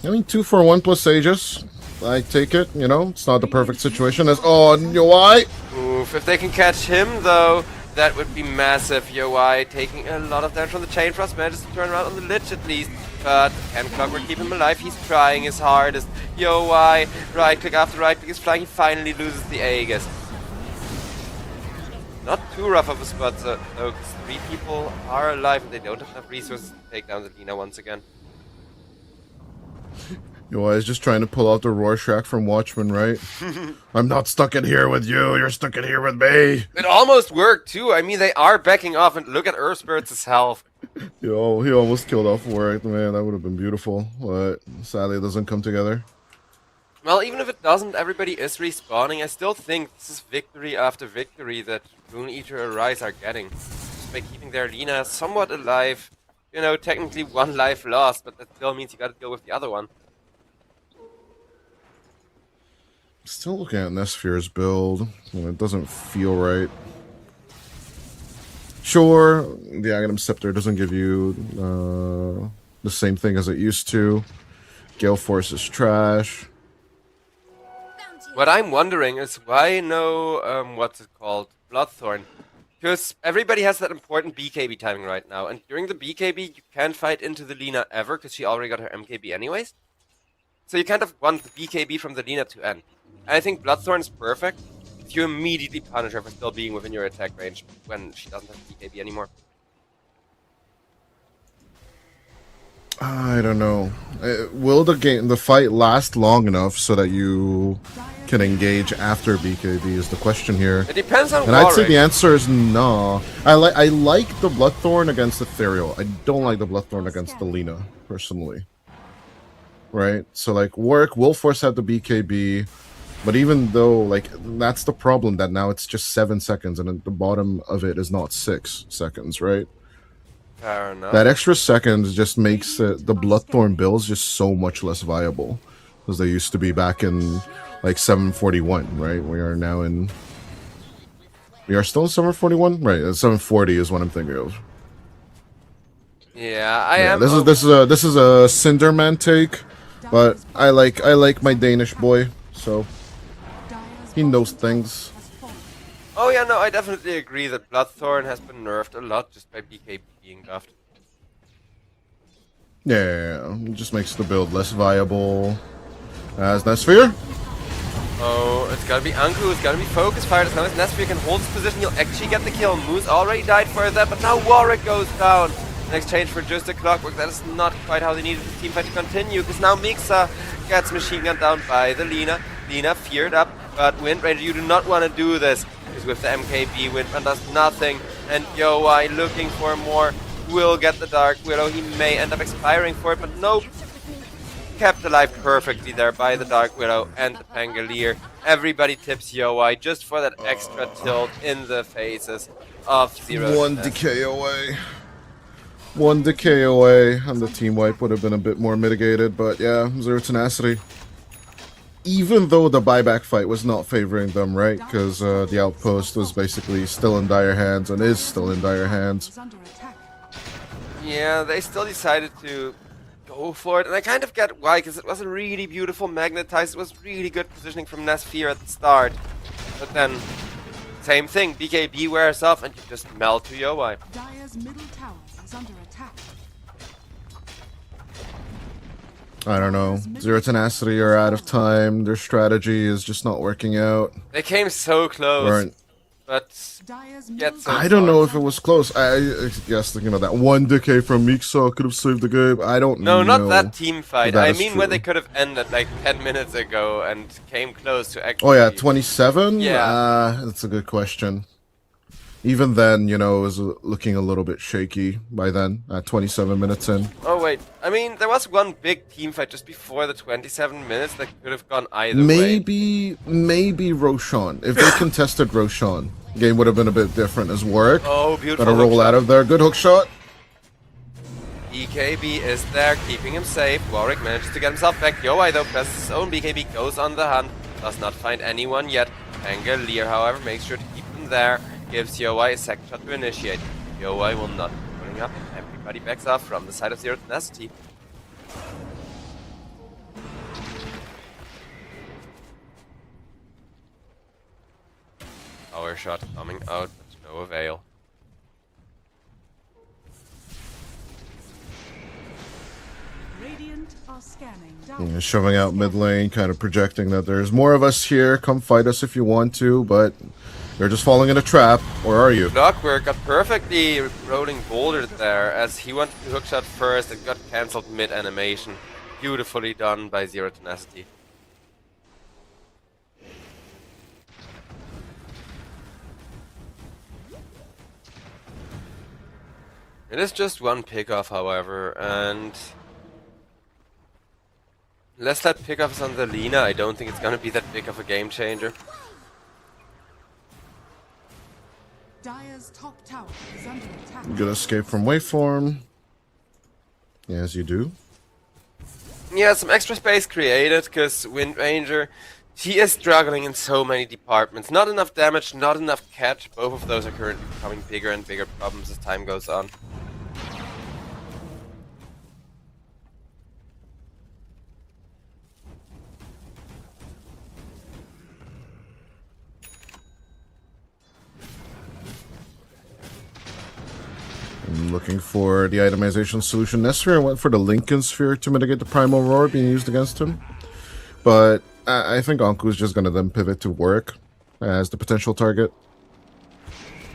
I mean, 2 for 1 plus Aegis. I take it, you know, it's not the perfect situation as Yo-Wai. Oof, if they can catch him though, that would be massive. Yo-Wai taking a lot of damage from the Chain Frost, manages to turn around on the Lich at least, but can Clockwork keep him alive? He's trying his hardest. Yo-Wai, right click after right click is flying, he finally loses the Aegis. Not too rough of a spot though, because 3 people are alive and they don't have enough resources to take down the Lina once again. Yo-Wai is just trying to pull out the Rorschach from Watchmen, right? I'm not stuck in here with you, you're stuck in here with me. It almost worked too. I mean, they are backing off, and look at Earth Spirit's health. Yo, he almost killed off Warwick, man. That would have been beautiful, but sadly it doesn't come together. Well, even if it doesn't, everybody is respawning. I still think this is victory after victory that Rune Eater Arise are getting. Just by keeping their Lina somewhat alive. You know, technically 1 life lost, but that still means you gotta deal with the other one. Still looking at Nesfear's build, and it doesn't feel right. Sure, the Aghanim Scepter doesn't give you the same thing as it used to. Gale Force is trash. What I'm wondering is why no, what's it called, Bloodthorn? Because everybody has that important BKB timing right now, and during the BKB you can't fight into the Lina ever, because she already got her MKB anyways. So you kind of want the BKB from the Lina to end. I think Bloodthorn is perfect. You immediately punish her for still being within your attack range when she doesn't have BKB anymore. I don't know. Will the fight last long enough so that you can engage after BKB is the question here. It depends on and I'd say the answer is no. I like the Bloodthorn against Ethereal. I don't like the Bloodthorn against the Lina, personally. Right? So, like, Warwick will force out the BKB. But even though, like, that's the problem, that now it's just 7 seconds, and at the bottom of it is not 6 seconds, right? Fair enough. That extra second just makes the Bloodthorn builds just so much less viable. As they used to be back in, like, 741, right? We are now in... We are still in 741? Right, 740 is what I'm thinking of. Yeah, I Yeah, am. this is a Cinderman take, but I like my Danish boy, so Dire's he knows bottom tower things. has fallen. Oh yeah, no, I definitely agree that Bloodthorn has been nerfed a lot just by BKB being buffed. Yeah, it just makes the build less viable. As Nesphere? Oh, it's gotta be Anku who's gotta be focus fired. As long as Nesphere can hold his position, he'll actually get the kill. Moose already died for that, but now Warwick goes down. In exchange for just a clockwork, that is not quite how they needed the team fight to continue, because now Mixa gets machine gunned down by the Lina. Lina feared up, but Windranger, you do not want to do this, because with the MKB, Windman does nothing, and Yowai looking for more will get the Dark Widow. He may end up expiring for it, but nope. Kept alive perfectly there by the Dark Widow and the Pangolier. Everybody tips Yowai just for that extra tilt in the faces of Zero. One decay away. One decay away, and the team wipe would have been a bit more mitigated, but yeah, Zero Tenacity. Even though the buyback fight was not favoring them, right? Because the outpost was basically still in dire hands and is still in dire hands. Is under attack. Yeah, they still decided to go for it, and I kind of get why, because it was a really beautiful magnetize. It was really good positioning from Nesphere at the start. But then, same thing, BKB wears off and you just melt to Yowai. Dire's middle tower is under attack. I don't know. Zero Tenacity are out of time. Their strategy is just not working out. They came so close, Right. but Dire's Get middle some- I don't know if it was close. I guess thinking about that one decay from Mixa could have saved the game. I don't no, know. not that team fight. that I is mean when true. they could have ended like 10 minutes ago and came close to actually... Oh yeah, 27? Yeah. That's a good question. Even then, you know, it was looking a little bit shaky by then, at 27 minutes in. Oh wait, I mean there was one big team fight just before the 27 minutes that could have gone either way. Maybe Roshan. If they contested Roshan, game would have been a bit different as Warwick. Oh, beautiful. Gotta roll hook out shot. of there. Good hook shot. BKB is there, keeping him safe. Warwick manages to get himself back. Yowai though presses his own. BKB goes on the hunt. Does not find anyone yet. Pangolier, however, makes sure to keep him there. Gives Yowai a second shot to initiate. Yowai will not be pulling up. Everybody backs off from the side of Zero Tenacity. Power shot coming out, but to no avail. Radiant are scanning. Yeah, shoving out mid lane, kind of projecting that there's more of us here. Come fight us if you want to, but you're just falling in a trap. Or are you? Clockwork got perfectly rolling bouldered there as he wanted to hookshot first and got cancelled mid-animation. Beautifully done by Zero Tenacity. It is just one pickoff, however, and unless that pickoff is on the Lina, I don't think it's gonna be that big of a game changer. Dire's top tower is under attack. Good escape from waveform. Yes, you do. Yeah, some extra space created, because Windranger, he is struggling in so many departments. Not enough damage, not enough catch. Both of those are currently becoming bigger and bigger problems as time goes on. I'm looking for the itemization solution necessary. I went for the Lincoln Sphere to mitigate the Primal Roar being used against him. But I think Anku is just going to then pivot to Warwick as the potential target.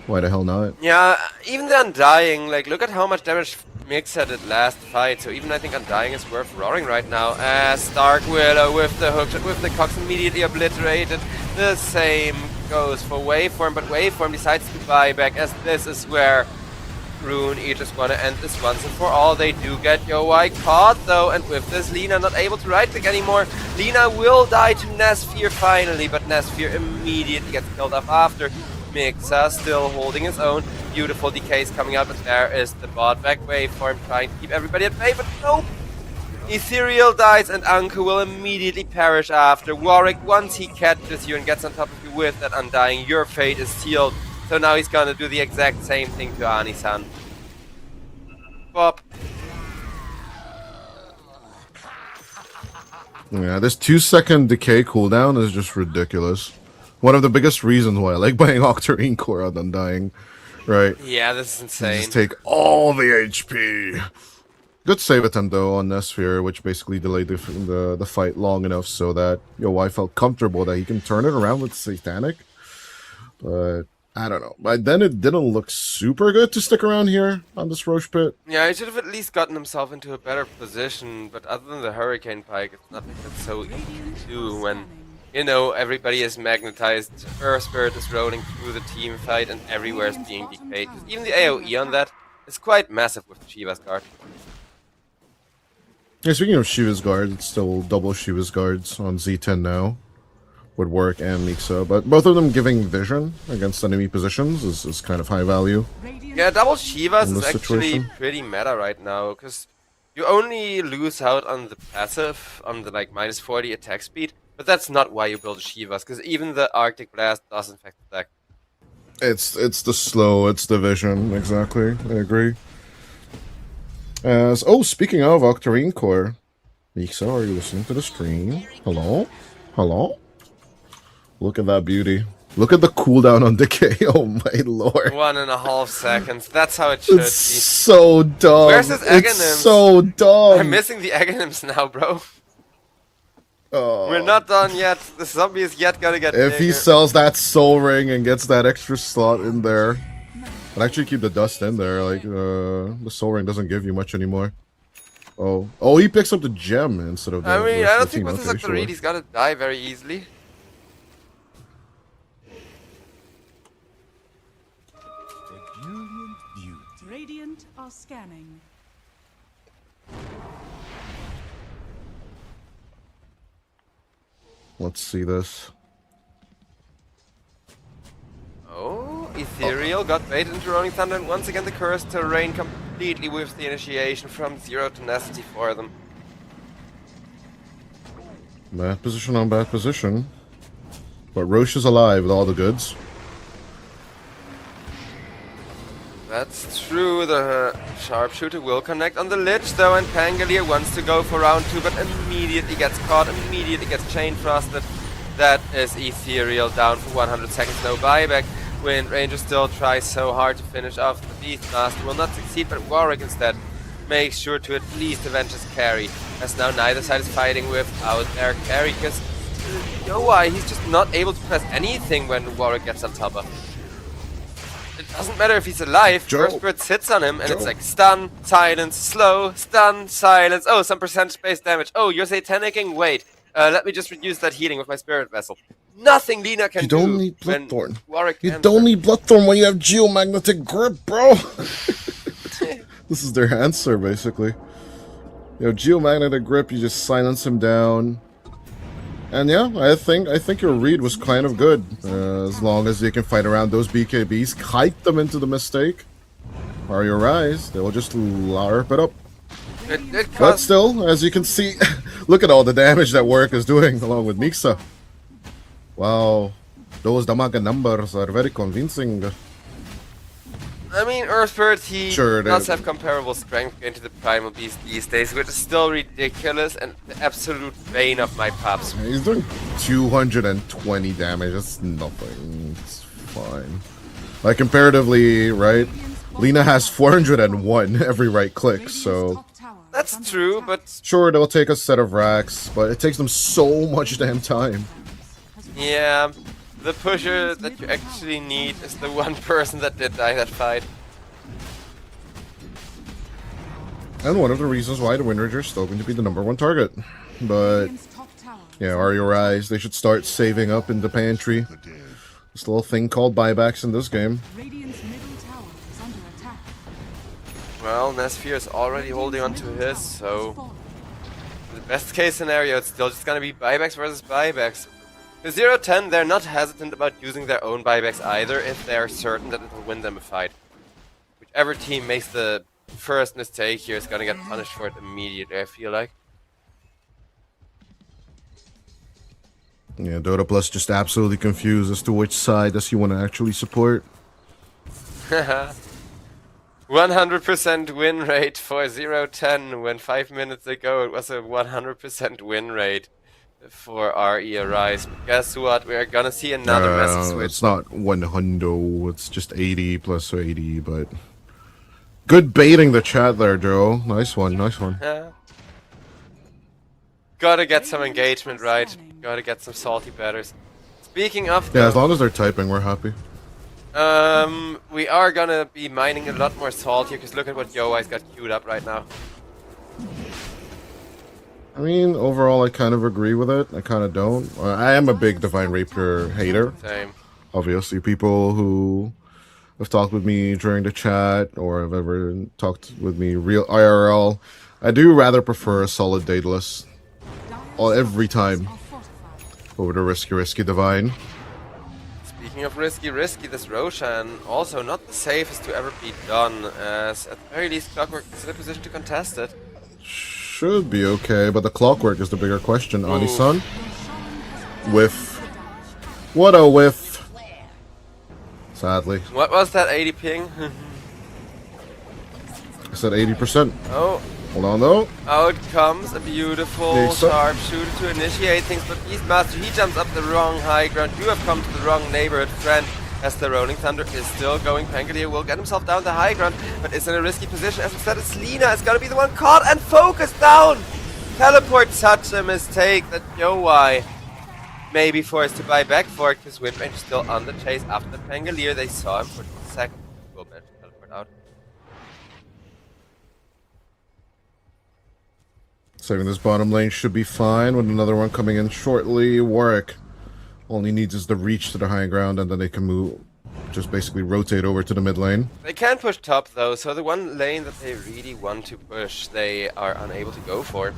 Why the hell not? Yeah, even the Undying, like, look at how much damage Mixa did last fight, so even I think Undying is worth roaring right now. As Dark Widow with the hook, with the Cox immediately obliterated. The same goes for Waveform, but Waveform decides to buy back, as this is where Rune just want to end this once and for all. They do get Yowai caught though, and with this Lina not able to right click anymore. Lina will die to Nesphere finally, but Nesphere immediately gets killed off after. Mixa still holding his own. Beautiful decays coming out, but there is the bot back Waveform trying to keep everybody at bay, but nope! Ethereal dies and Anku will immediately perish after. Warwick, once he catches you and gets on top of you with that Undying, your fate is sealed. So now he's gonna do the exact same thing to Ani-san. Bop. Yeah, this 2-second decay cooldown is just ridiculous. One of the biggest reasons why I like buying Octarine Core on Undying. Right. Yeah, this is You insane. just take all the HP. Good save attempt though on Nesphere, which basically delayed the fight long enough so that Yo-Wai felt comfortable that he can turn it around with Satanic. But I don't know. By then it didn't look super good to stick around here on this Roche pit. Yeah, he should have at least gotten himself into a better position, but other than the Hurricane Pike, it's nothing that's so easy to do when, you know, everybody is magnetized, Earth Spirit is rolling through the team fight, and everywhere is being decayed. 'Cause even the AoE on that is quite massive with Shiva's guard. Yeah, speaking of Shiva's guard, it's still double Shiva's guards on Z10 now. Would work and Mixa, but both of them giving vision against enemy positions is kind of high value. Yeah, double Shivas In is this actually situation. pretty meta right now, because you only lose out on the passive, on the like minus 40 attack speed, but that's not why you build Shivas, because even the Arctic Blast does infect the deck. It's the slow, it's the vision, exactly. I agree. Speaking of Octarine Core, Mixa, are you listening to the stream? Hello? Hello? Look at that beauty. Look at the cooldown on decay. Oh my lord. 1.5 seconds, that's how it should It's be. so dumb. Where's his It's Aghanims? so dumb. I'm missing the Aghanims now, bro. Oh. We're not done yet. The zombie is yet gonna get If he bigger. sells that soul ring and gets that extra slot in there, I'd actually keep the dust in there. Like, the soul ring doesn't give you much anymore. Oh, he picks up the gem instead of the. I mean, the I don't 15. think with his Okay, Octarine sure. he's gonna die very easily. Radiant are scanning. Let's see this. Oh, Ethereal got baited into Rolling Thunder, and once again the cursed terrain completely with the initiation from zero tenacity for them. Bad position on bad position. But Roche is alive with all the goods. That's true, the sharpshooter will connect on the Lich though, and Pangolier wants to go for round 2, but immediately gets caught, immediately gets chain frosted. That is Ethereal down for 100 seconds, no buyback. Wind Ranger still tries so hard to finish off the Beastmaster, will not succeed, but Warwick instead makes sure to at least avenge his carry, as now neither side is fighting without their carry, because you know why, he's just not able to press anything when Warwick gets on top of him. It doesn't matter if he's alive, Joe. First Bird sits on him, and it's Joe. like stun, silence, slow, stun, silence, oh, some percentage-based damage, oh, you're satanicking, wait, let me just reduce that healing with my Spirit Vessel. Nothing Lina can You do don't need when Bloodthorn. Warwick You ends don't her. need Bloodthorn when you have Geomagnetic Grip, bro! This is their answer, basically. You know, Geomagnetic Grip, you just silence him down. And yeah, I think your read was kind of good. As long as you can fight around those BKBs, kite them into the mistake. Or your rise, they will just larp it up. It But costs still, as you can see, look at all the damage that Warwick is doing along with Mixa. Wow, those damage numbers are very convincing. I mean, Earthbird, he Sure, does they- have comparable strength into the Primal Beast these days, which is still ridiculous and the absolute bane of my pups. He's doing 220 damage. That's nothing. It's fine. Like comparatively, right? Lina has 401 every right click, Radiant's so top tower is That's under true, attack. but sure they'll take a set of racks, but it takes them so much damn time. yeah, the pusher that you actually need is the one person that did die that fight. And one of the reasons why the Windranger is still going to be the #1 target. But Radiant's top tower is yeah, under are your eyes? They should start saving up in the pantry. This little thing called buybacks in this game. Radiant's middle tower is under attack. Well, Nesphere is already holding on to his, so the best case scenario, it's still just gonna be buybacks versus buybacks. The 0-10, they're not hesitant about using their own buybacks either if they're certain that it will win them a fight. Whichever team makes the first mistake here is gonna get punished for it immediately, I feel like. Yeah, Dota Plus just absolutely confused as to which side does he want to actually support. 100% win rate for 0-10 when 5 minutes ago it was a 100% win rate. for RE Arise. But guess what? We are gonna see another massive switch. It's not 100, it's just 80 plus 80, but good baiting the chat there, Joe. Nice one, nice one. Gotta get some engagement right. Gotta get some salty batters. Speaking of Yeah, as though, long as they're typing, we're happy. we are gonna be mining a lot more salt here, because look at what Yoi's got queued up right now. I mean, overall, I kind of agree with it. I kind of don't. I am a big Divine Rapier hater. Same. Obviously, people who have talked with me during the chat or have ever talked with me real IRL, I do rather prefer a solid Daedalus every time over the risky Divine. Speaking of risky, this Roshan also not the safest to ever be done, as at the very least Clockwork is in a position to contest it. Should be okay, but the clockwork is the bigger question. Ani-san? Whiff. What a whiff. Sadly. What was that 80 ping? I said 80%. Oh. Hold on though. Out comes a beautiful sharpshooter to initiate things, but Beastmaster, he jumps up the wrong high ground. You have come to the wrong neighborhood, friend. As the Rolling Thunder is still going, Pangolier will get himself down the high ground, but is in a risky position, as instead it's Lina is gonna be the one caught and focused down! Teleport such a mistake that Yoi may be forced to buy back for it, because Windrange is still on the chase after the Pangolier. They saw him for a second. Will manage to teleport out. Saving this bottom lane should be fine, with another one coming in shortly. Warwick only needs is the reach to the high ground, and then they can move, just basically rotate over to the mid lane. They can push top though, so the one lane that they really want to push, they are unable to go for.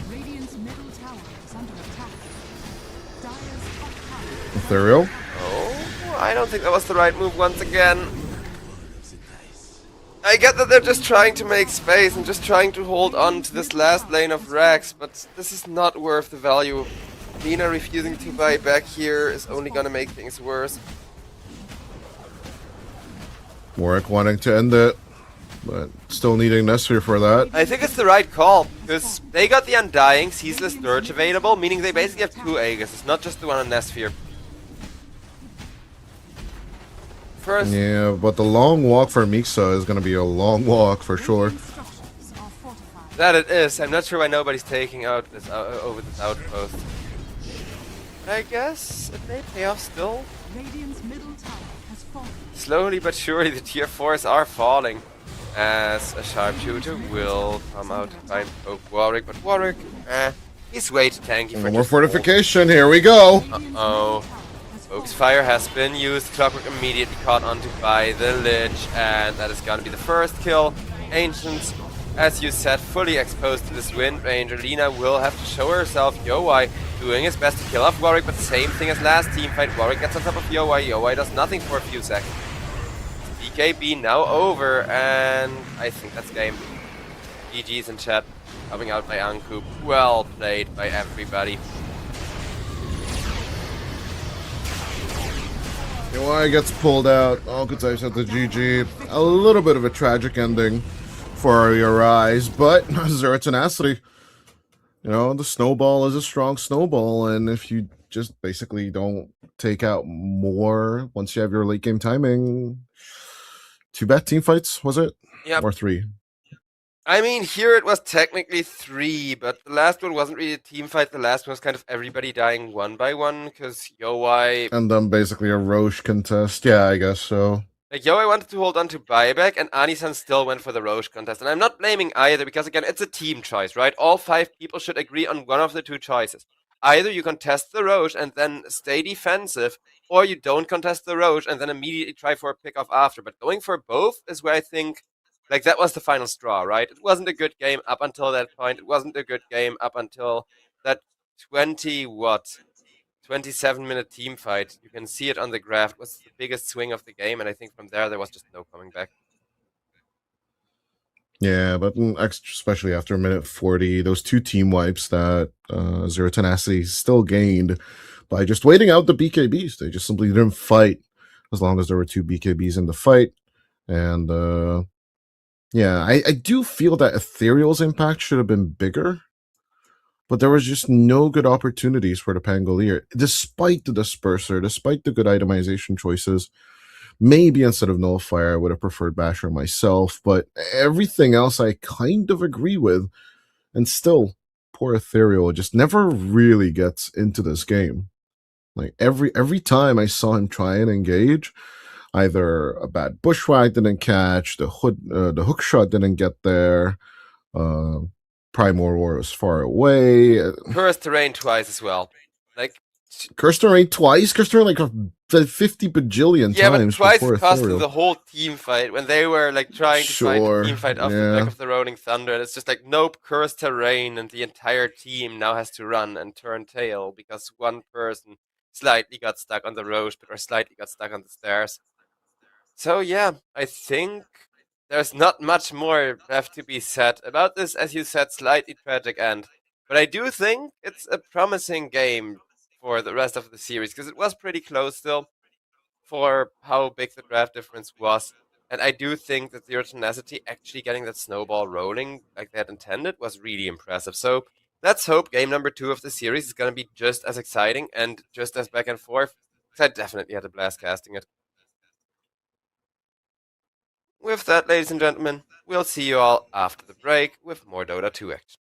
Radiant's middle tower is under attack. Dire's top tower. Ethereal. Oh, I don't think that was the right move once again. I get that they're just trying to make space and just trying to hold on to this last lane of Rax, but this is not worth the value. Lina refusing to buy back here is only gonna make things worse. Warwick wanting to end it, but still needing Nesphir for that. I think it's the right call, because they got the Undying, Ceaseless Dirge available, meaning they basically have two Aegis, it's not just the one on Nesphir. First, Yeah, but the long walk for Mixa is going to be a long walk for sure. Structures are fortified. that it is. I'm not sure why nobody's taking out this over this outpost. I guess it may pay off still. Radiant's middle tower has fallen. Slowly but surely the tier 4s are falling, as a sharpshooter will come out and try and poke Warwick, but Warwick, he's way too tanky for No more just fortification, here we go! Uh-oh. Oak's Fire has been used, Clockwork immediately caught onto by the Lich, and that is gonna be the first kill. Ancients, as you said, fully exposed to this Wind Ranger. Lina will have to show herself. Yoi doing his best to kill off Warwick, but same thing as last teamfight. Warwick gets on top of Yoi. Yoi does nothing for a few seconds. BKB now over, and I think that's game. GG's in chat. Coming out by Anku. Well played by everybody. Why gets pulled out. Alcatraz at the GG. A little bit of a tragic ending for your eyes, but Zero Tenacity. You know, the snowball is a strong snowball, and if you just basically don't take out more once you have your late game timing, 2 bad team fights, was it? Yep. Or 3? I mean, here it was technically 3, but the last one wasn't really a team fight. The last one was kind of everybody dying one by one, because Yoi... And then basically a Roche contest. Yeah, I guess so. Like, Yoi wanted to hold on to buyback, and Anisan still went for the Roche contest. And I'm not blaming either, because again, it's a team choice, right? All 5 people should agree on one of the 2 choices. Either you contest the Roche and then stay defensive, or you don't contest the Roche and then immediately try for a pick-off after. But going for both is where I think... Like, that was the final straw, right? It wasn't a good game up until that point. It wasn't a good game up until that 27-minute team fight. You can see it on the graph. It was the biggest swing of the game, and I think from there was just no coming back. Yeah, but especially after minute 40, those 2 team wipes that Zero Tenacity still gained by just waiting out the BKBs. They just simply didn't fight as long as there were 2 BKBs in the fight. And yeah, I do feel that Ethereal's impact should have been bigger. but there was just no good opportunities for the Pangolier, despite the disperser, despite the good itemization choices. Maybe instead of Nullifier, I would have preferred Basher myself, but everything else I kind of agree with. And still, poor Ethereal just never really gets into this game. Like every time I saw him try and engage, either a bad bushwhack didn't catch, the hook shot didn't get there, uh, Primordial War was far away. Cursed terrain twice as well. Like, Cursed Terrain twice? Cursed Terrain like 50 bajillion yeah, but times for twice poor it cost them Ethereal. the whole team fight when they were like trying to fight the Sure, team fight off the back yeah. of the Rolling Thunder. And it's just like, nope, cursed terrain, and the entire team now has to run and turn tail because one person slightly got stuck on the road, or slightly got stuck on the stairs. So yeah, I think there's not much more left to be said about this, as you said, slightly tragic end. But I do think it's a promising game for the rest of the series, because it was pretty close still for how big the draft difference was. And I do think that Zero Tenacity actually getting that snowball rolling like they had intended was really impressive. So let's hope game number 2 of the series is going to be just as exciting and just as back and forth, because I definitely had a blast casting it. With that, ladies and gentlemen, we'll see you all after the break with more Dota 2 action.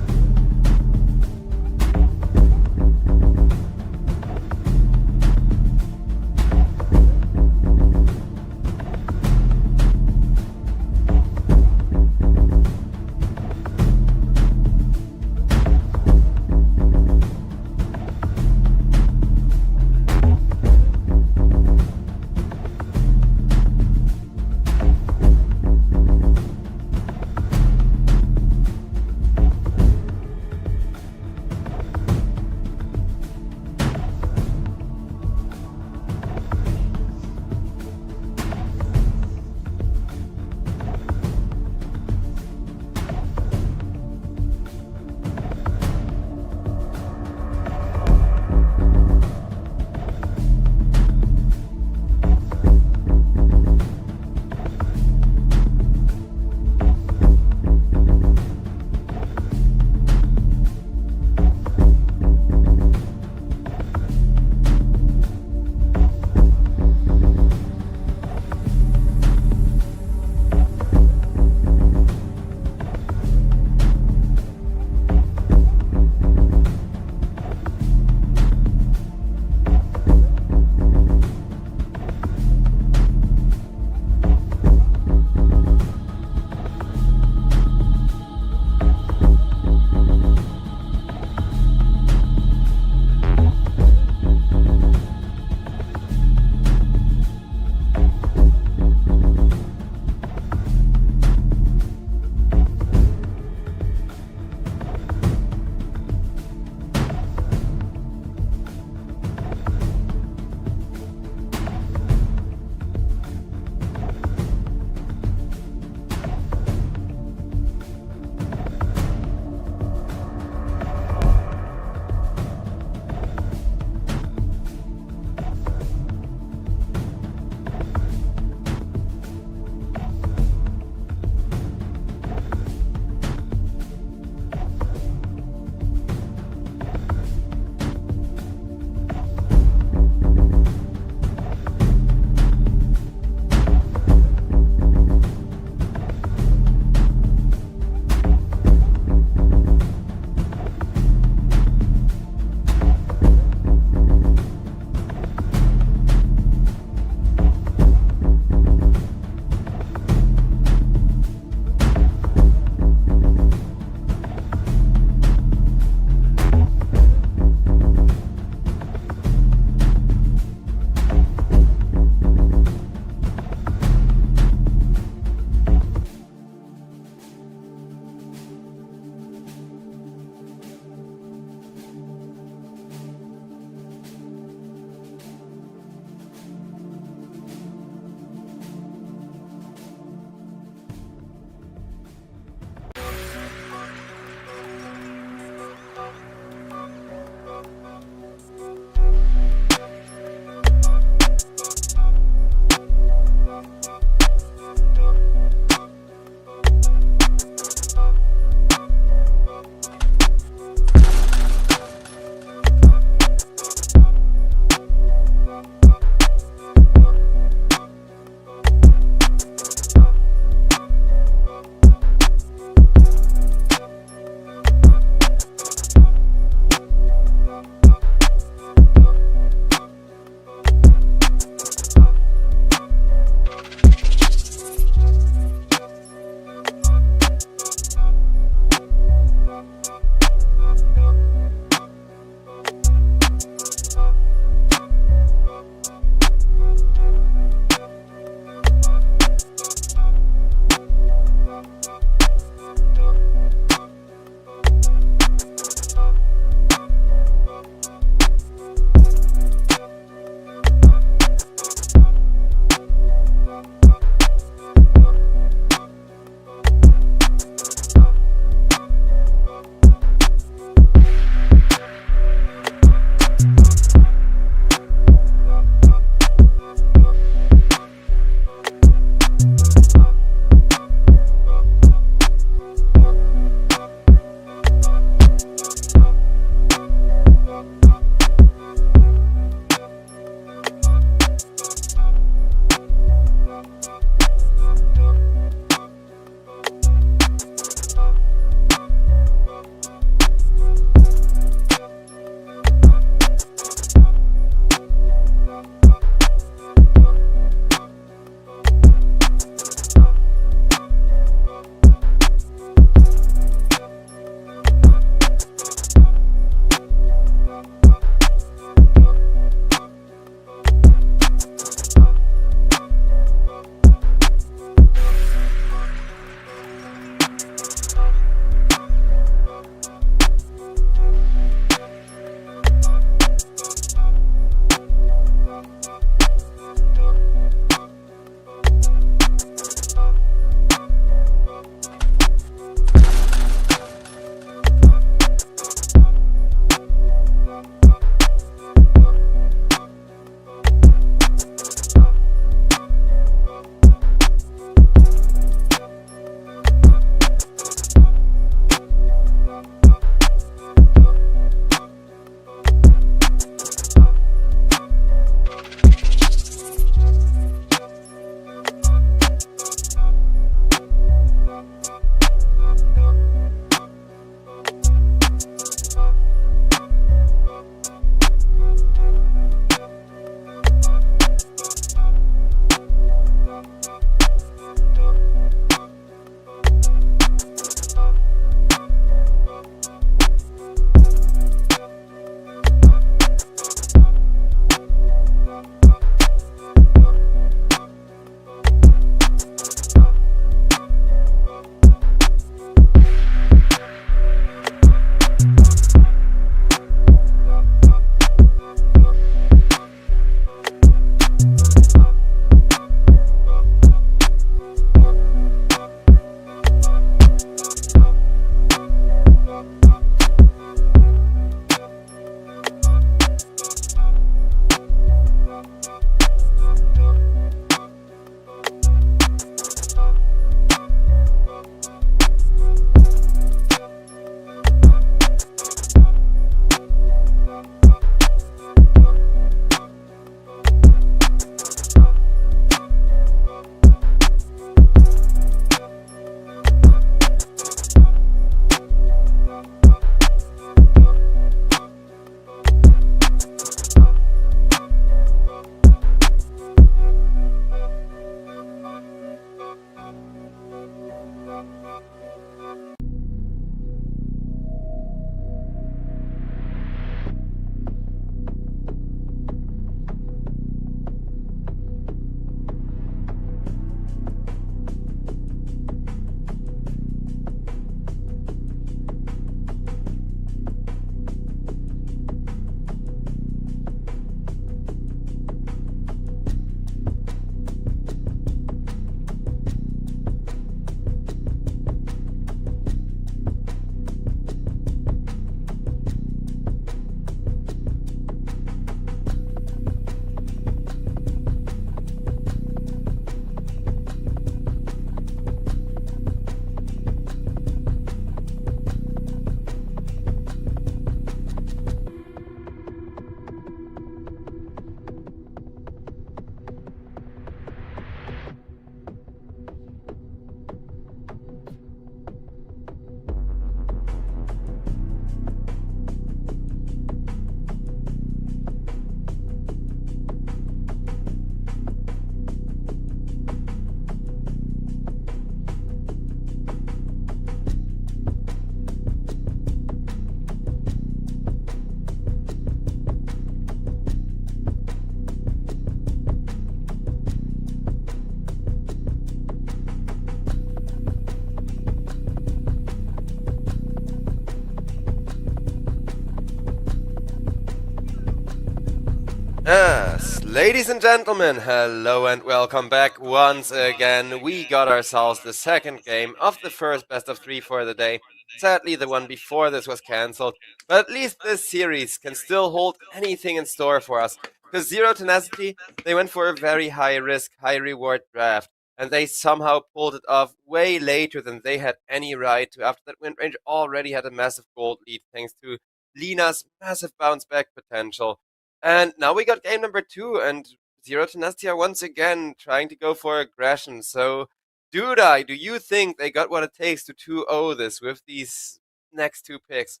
Yes, ladies and gentlemen, hello and welcome back once again. We got ourselves the second game of the first best of three for the day. Sadly, the one before this was cancelled, but at least this series can still hold anything in store for us. Because Zero Tenacity, they went for a very high risk, high reward draft, and they somehow pulled it off way later than they had any right to, after that Wind Ranger already had a massive gold lead thanks to Lina's massive bounce back potential. And now we got game number 2, and Zero Tenacity are once again trying to go for aggression. So, Dudai, do you think they got what it takes to 2-0 this with these next two picks?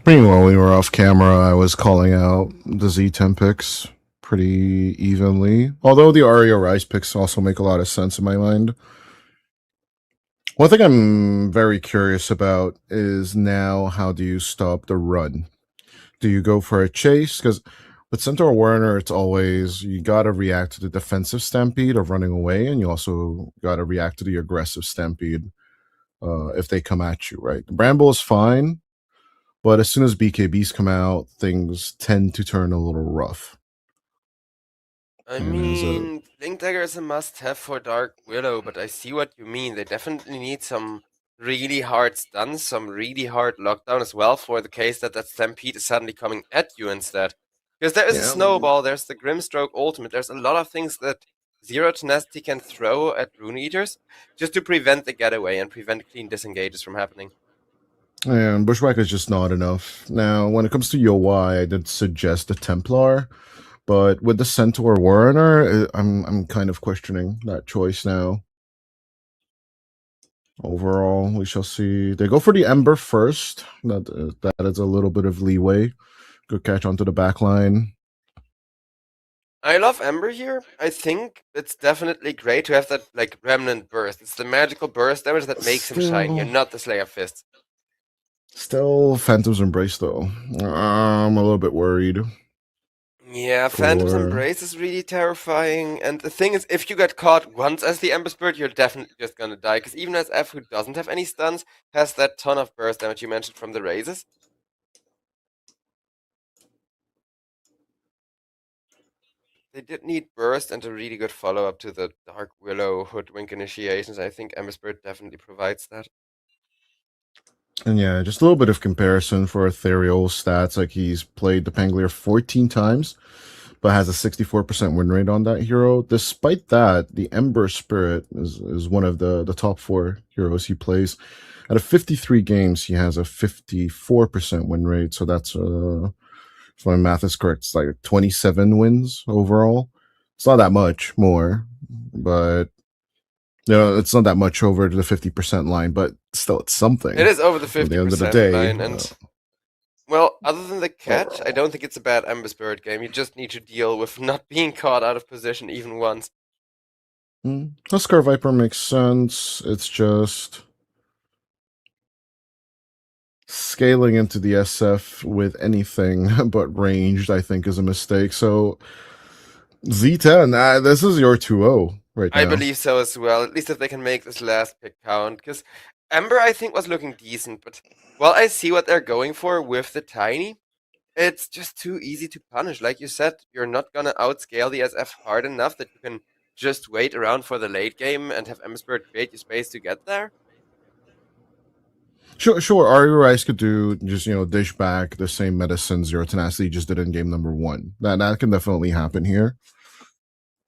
Meanwhile, we were off camera. I was calling out the Z10 picks pretty evenly. Although the Aria Rise picks also make a lot of sense in my mind. One thing I'm very curious about is now how do you stop the run? Do you go for a chase? Because with Centaur Warner, it's always you got to react to the defensive stampede of running away, and you also got to react to the aggressive stampede if they come at you, right? The Bramble is fine, but as soon as BKBs come out, things tend to turn a little rough. I And mean, Blink Dagger is a must-have for Dark Willow, but I see what you mean. They definitely need some really hard stuns, some really hard lockdown as well for the case that Stampede is suddenly coming at you instead. Because there is a Yeah. Snowball, there's the Grimstroke ultimate, there's a lot of things that Zero Tenacity can throw at Rune Eaters just to prevent the getaway and prevent clean disengages from happening. And Bushwhack is just not enough. Now, when it comes to Yowai, I did suggest a Templar, but with the Centaur Warner, I'm kind of questioning that choice now. Overall, we shall see. They go for the Ember first. That is a little bit of leeway. Good catch onto the back line. I love Ember here. I think it's definitely great to have that like remnant burst. It's the magical burst damage that makes him shiny and not the Slayer Fists. Still Phantom's Embrace though. I'm a little bit worried. Yeah, Phantom's Embrace is really terrifying. And the thing is, if you get caught once as the Ember Spirit, you're definitely just gonna die. Because even as F, who doesn't have any stuns, has that ton of burst damage you mentioned from the raises. They did need burst and a really good follow-up to the Dark Willow Hoodwink initiations. I think Ember Spirit definitely provides that. And yeah, just a little bit of comparison for Ethereal stats. Like he's played the Pangolier 14 times, but has a 64% win rate on that hero. Despite that, the Ember Spirit is one of the top 4 heroes he plays. Out of 53 games, he has a 54% win rate. So that's, if my math is correct, it's like 27 wins overall. It's not that much more, but it's not that much over the 50% line, but still, it's something. It is over the 50% at the end of the day, line, and well, other than the catch, I don't think it's a bad Ember Spirit game. You just need to deal with not being caught out of position even once. Huskar Viper makes sense. It's just scaling into the SF with anything but ranged, I think, is a mistake. So Z10, this is your 2-0 right now. I believe so as well, at least if they can make this last pick count. Because Ember, I think, was looking decent, but while I see what they're going for with the Tiny, it's just too easy to punish. Like you said, you're not gonna outscale the SF hard enough that you can just wait around for the late game and have Ember Spirit create you space to get there. Sure. Aria Rice could do just dish back the same medicine Zero Tenacity just did in game number 1. That can definitely happen here.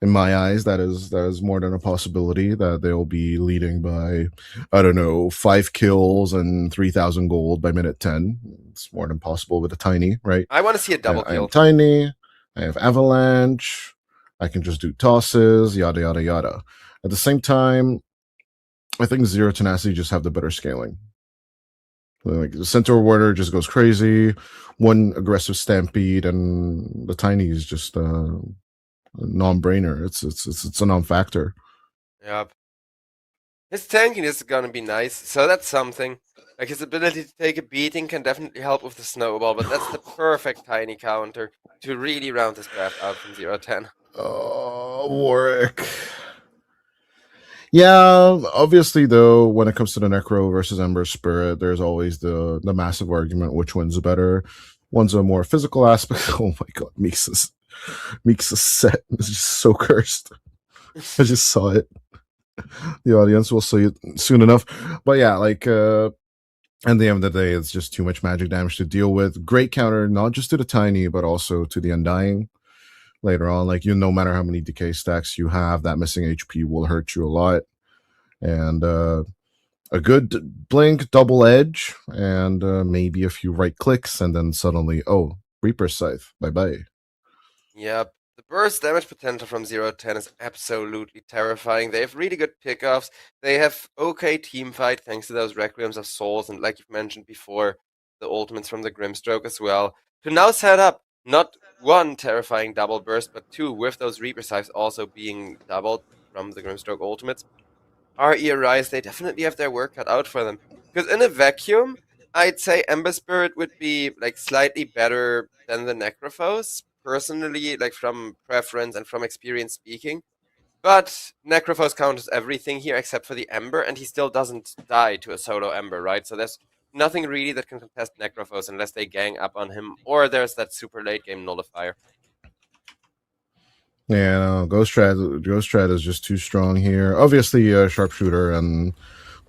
In my eyes, that is more than a possibility that they'll be leading by, I don't know, 5 kills and 3,000 gold by minute 10. It's more than possible with a Tiny, right? I want to see a double kill. I am Tiny. I have Avalanche. I can just do tosses, yada yada yada. At the same time, I think Zero Tenacity just have the better scaling. Like the Centaur Warder just goes crazy, one aggressive stampede, and the Tiny is just a non-brainer. It's a non-factor. Yep. His tanking is gonna be nice, so that's something. Like his ability to take a beating can definitely help with the snowball, but that's the perfect Tiny counter to really round this draft out from 0-10. Oh, Warwick. Yeah, obviously though, when it comes to the Necro versus Ember Spirit, there's always the massive argument which one's better. One's a more physical aspect. Oh my god, Meek's set is just so cursed. I just saw it. The audience will see it soon enough. But yeah, like at the end of the day, it's just too much magic damage to deal with. Great counter, not just to the Tiny, but also to the Undying later on. Like, no matter how many decay stacks you have, that missing HP will hurt you a lot. And a good blink, double edge, and maybe a few right clicks, and then suddenly, oh, Reaper Scythe, bye-bye. Yep. The burst damage potential from 0 to 10 is absolutely terrifying. They have really good pickoffs. They have okay teamfight thanks to those Requiems of Souls, and like you've mentioned before, the ultimates from the Grimstroke as well. To now set up not one terrifying double burst, but two with those Reaper Scythes also being doubled from the Grimstroke ultimates. RE Arise, they definitely have their work cut out for them. Because in a vacuum, I'd say Ember Spirit would be like slightly better than the Necrophos, personally, like from preference and from experience speaking. But Necrophos counters everything here except for the Ember, and he still doesn't die to a solo Ember, right? So there's nothing really that can contest Necrophos unless they gang up on him, or there's that super late game nullifier. Yeah, no, Ghost Strat is just too strong here. Obviously, Sharpshooter and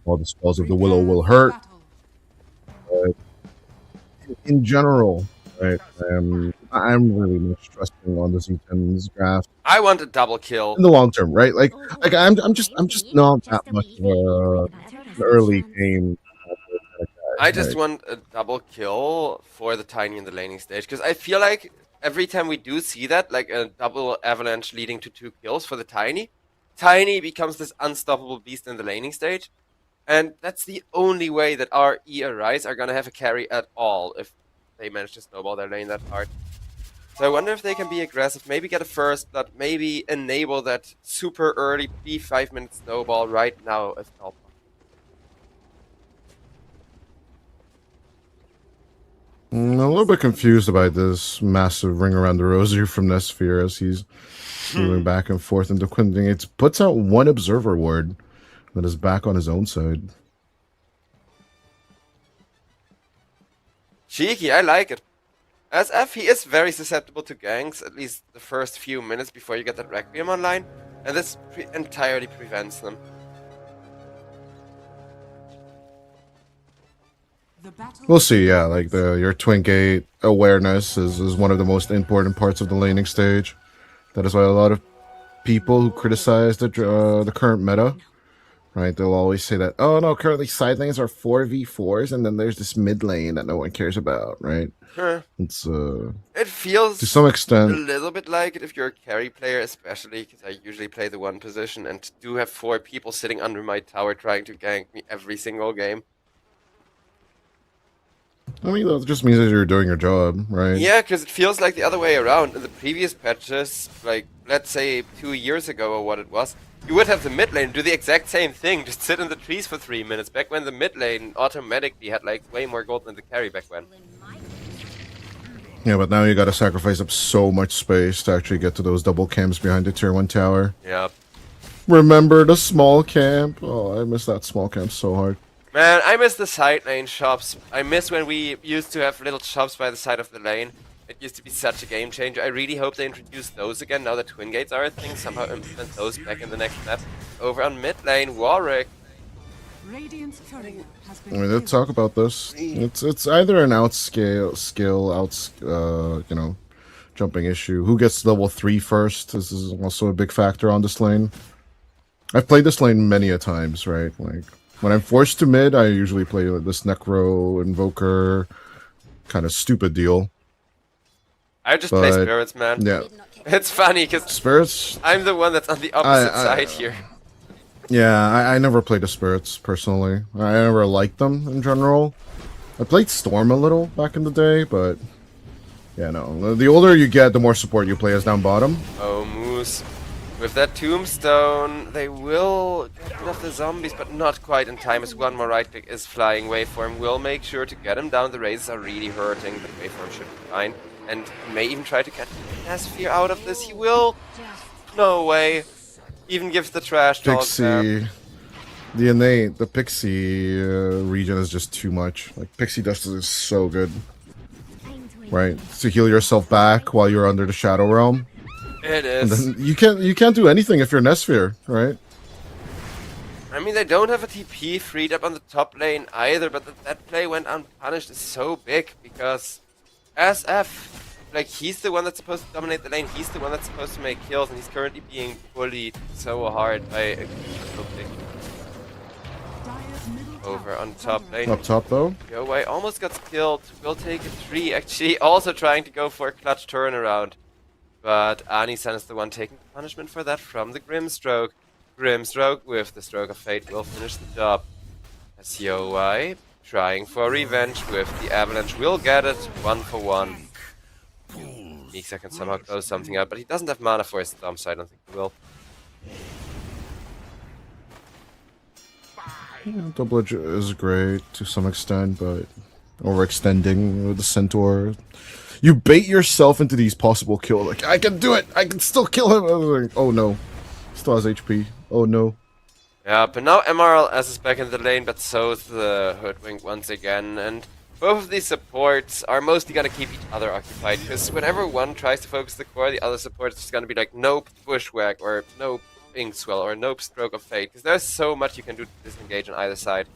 all the spells of the Willow will hurt. In general, right, I'm really much trusting on the Z10's draft. I want a double kill. In the long term, right? Like I'm just not that much of an early game. I just want a double kill for the Tiny in the laning stage, because I feel like every time we do see that, like a double avalanche leading to 2 kills for the Tiny, Tiny becomes this unstoppable beast in the laning stage, and that's the only way that our Arise are gonna have a carry at all if they manage to snowball their lane that hard. So I wonder if they can be aggressive, maybe get a first blood, maybe enable that super early B5 minute snowball right now if all possible. I'm a little bit confused about this massive ring around the rosary from Nesphere as he's moving back and forth into Quinting. It puts out one observer ward that is back on his own side. Cheeky, I like it. As F, he is very susceptible to ganks, at least the first few minutes before you get that Requiem online, and this entirely prevents them. We'll see, yeah, like your Twin Gate awareness is one of the most important parts of the laning stage. That is why a lot of people who criticize the current meta, right, they'll always say that, oh no, currently side lanes are 4v4s, and then there's this mid lane that no one cares about, right? Huh. It's it feels to some extent a little bit like it if you're a carry player, especially because I usually play the one position and do have 4 people sitting under my tower trying to gank me every single game. I mean, that just means that you're doing your job, right? Yeah, because it feels like the other way around. In the previous patches, like, let's say 2 years ago or what it was, you would have the mid lane do the exact same thing, just sit in the trees for 3 minutes, back when the mid lane automatically had, like, way more gold than the carry back when. Yeah, but now you gotta sacrifice up so much space to actually get to those double camps behind the tier 1 tower. Yeah. Remember the small camp? Oh, I miss that small camp so hard. Man, I miss the side lane shops. I miss when we used to have little shops by the side of the lane. It used to be such a game changer. I really hope they introduce those again now that Twin Gates are a thing. Somehow implement those back in the next map. Over on mid lane, Warwick. I mean, let's talk about this. It's either an jumping issue. Who gets level 3 first? This is also a big factor on this lane. I've played this lane many a times, right? Like, when I'm forced to mid, I usually play this Necro Invoker kind of stupid deal. I just play Spirits, man. Yeah. It's funny, because Spirits, I'm the one that's on the opposite side here. Yeah, I never played the Spirits, personally. I never liked them, in general. I played Storm a little back in the day, but... yeah, no. The older you get, the more support you play as down bottom. Oh, Moose. With that Tombstone, they will get rid of the zombies, but not quite in time, as one more right click is flying. Waveform will make sure to get him down. The razes are really hurting, but Waveform should be fine. And he may even try to get Asphere out of this. He will. No way. Even gives the trash talk. Pixie. The Pixie region is just too much. Like, Pixie Dust is so good. right? To heal yourself back while you're under the Shadow Realm. It And is. then you can't do anything if you're Nesphere, right? I mean, they don't have a TP freed up on the top lane either, but that play went unpunished is so big because SF, like, he's the one that's supposed to dominate the lane, he's the one that's supposed to make kills, and he's currently being bullied so hard by a pick Dire's middle tower over on is top under lane. Up top though. Yo, I almost got killed. Will take a 3, actually, also trying to go for a clutch turnaround. But Anisan is the one taking the punishment for that from the Grimstroke. Grimstroke, with the Stroke of Fate, will finish the job. As YoY, trying for revenge with the Avalanche, will get it 1 for 1. Meeksa can somehow close something out, but he doesn't have mana for his Storm, so I don't think he will. Yeah, double edge is great to some extent, but overextending with the Centaur. You bait yourself into these possible kills. Like, I can do it! I can still kill him! I was like, oh no. Still has HP. Oh no. Yeah, but now MRLS is back in the lane, but so is the Hoodwink once again, and both of these supports are mostly gonna keep each other occupied, because whenever one tries to focus the core, the other support is just gonna be like, nope, Bushwhack, or nope, Inkswell, or nope, Stroke of Fate, because there's so much you can do to disengage on either side.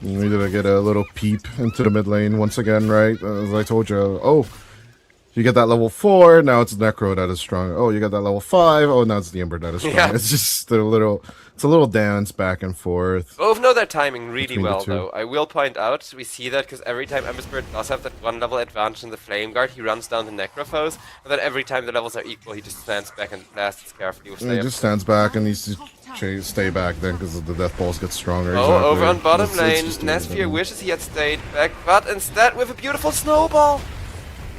We did get a little peep into the mid lane once again, right? As I told you, oh, you get that level 4, now it's Necro that is strong. Oh, you got that level 5, oh, now it's the Ember that is strong. Yeah. It's just a little dance back and forth. Both know their timing really Between the well, two. though. I will point out, we see that because every time Ember Spirit does have that 1 level advantage in the Flame Guard, he runs down the Necrophos, and then every time the levels are equal, he just stands back and blasts carefully with And he Slayer. just stands back and needs to stay back then because the death balls get stronger. Oh, exactly. over on bottom It's lane, just Nesphere wishes he had stayed back, but instead with a beautiful snowball!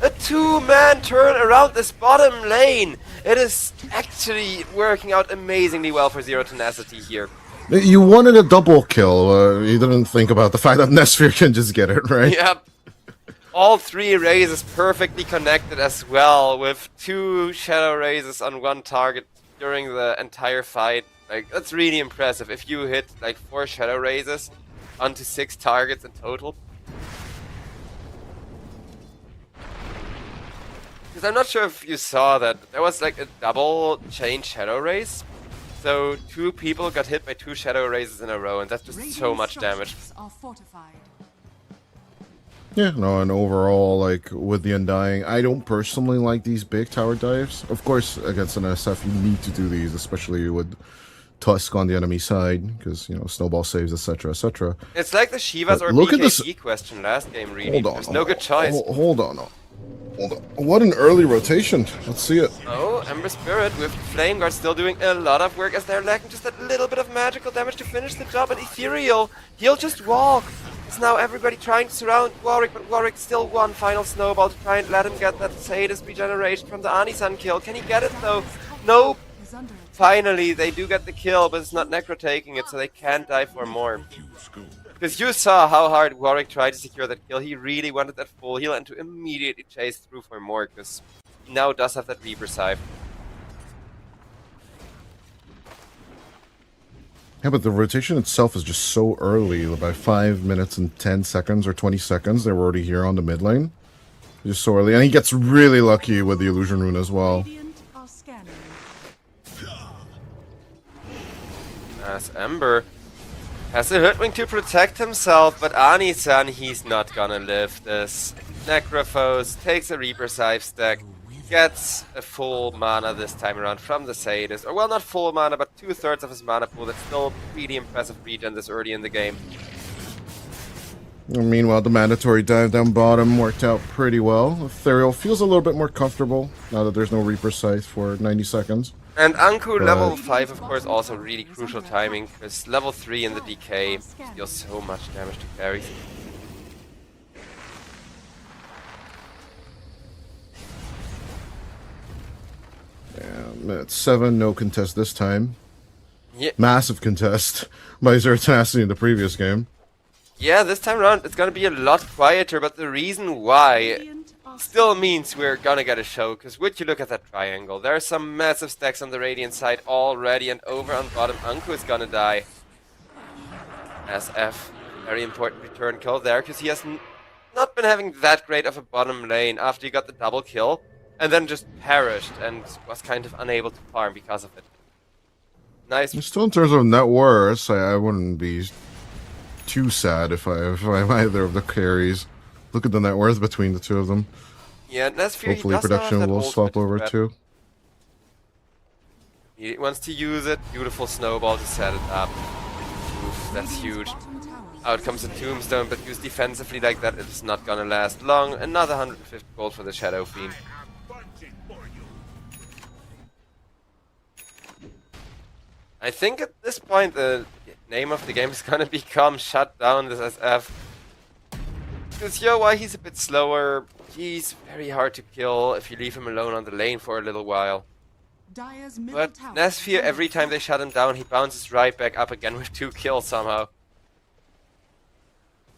A 2-man turn around this bottom lane! It is actually working out amazingly well for Zero Tenacity here. You wanted a double kill. You didn't think about the fact that Nesphere can just get it, right? Yep. All 3 raises perfectly connected as well, with 2 shadow raises on 1 target during the entire fight. Like, that's really impressive. If you hit like 4 shadow raises onto 6 targets in total. Because I'm not sure if you saw that there was like a double chain shadow raise. So 2 people got hit by 2 shadow raises in a row, and that's just so Radiant much damage. structures are fortified. Yeah, no, and overall, like, with the Undying, I don't personally like these big tower dives. Of course, against an SF, you need to do these, especially with Tusk on the enemy side, because, you know, snowball saves, etc., etc. It's like the Shivas But or look at BKB this- question last game, really. Hold on. There's no good choice. Hold on. Hold on. What an early rotation. Let's see it. Oh, Ember Spirit with Flame Guard still doing a lot of work as they're lacking just that little bit of magical damage to finish the job. And Ethereal, he'll just walk. It's now everybody trying to surround Warwick, but Warwick still one final snowball to try and let him get that Sadist regeneration from the Anisan kill. Can he get it though? Nope. Is under attack. Finally, they do get the kill, but it's not Necro taking it, so they can't die for more. Because you saw how hard Warwick tried to secure that kill. He really wanted that full heal and to immediately chase through for more, because he now does have that Reaper Scythe. Yeah, but the rotation itself is just so early. By 5 minutes and 10 seconds or 20 seconds, they were already here on the mid lane. Just so early. And he gets really lucky with the Illusion Rune as well. Radiant are scanning. As Ember has a Hoodwink to protect himself, but Anisan, he's not gonna live this. Necrophos takes a Reaper Scythe stack, gets a full mana this time around from the Sadist. Or, well, not full mana, but 2/3 of his mana pool. That's still really impressive regen this early in the game. And meanwhile, the mandatory dive down bottom worked out pretty well. Ethereal feels a little bit more comfortable now that there's no Reaper Scythe for 90 seconds. And Anku But- level 5, of course, also really crucial timing, because level 3 in the DK deals so much damage to carries. At 7, no contest this time. Yeah. Massive contest by Zero Tenacity in the previous game. Yeah, this time around it's gonna be a lot quieter, but the reason why Radiant are still means we're gonna get a show, because would you look at that triangle, there are some massive stacks on the Radiant side already, and over on bottom, Anku is gonna die. SF, very important return kill there, because he has not been having that great of a bottom lane after he got the double kill, and then just perished and was kind of unable to farm because of it. Nice. Still, in terms of net worth, I wouldn't be too sad if I'm either of the carries. Look at the net worth between the two of them. Yeah, Nesfear, Hopefully production will swap over too. He wants to use it. Beautiful snowball to set it up. Oof, that's huge. Bottom tower is Out comes a tombstone, but used defensively like that, it's not gonna last long. Another 150 gold for the Shadow Fiend. I think at this point the name of the game is gonna become Shut Down This SF. Because why he's a bit slower, he's very hard to kill if you leave him alone on the lane for a little while. Dire's middle But tower Nesfear, is every under time they shut him down, he bounces right back up again with 2 kills somehow.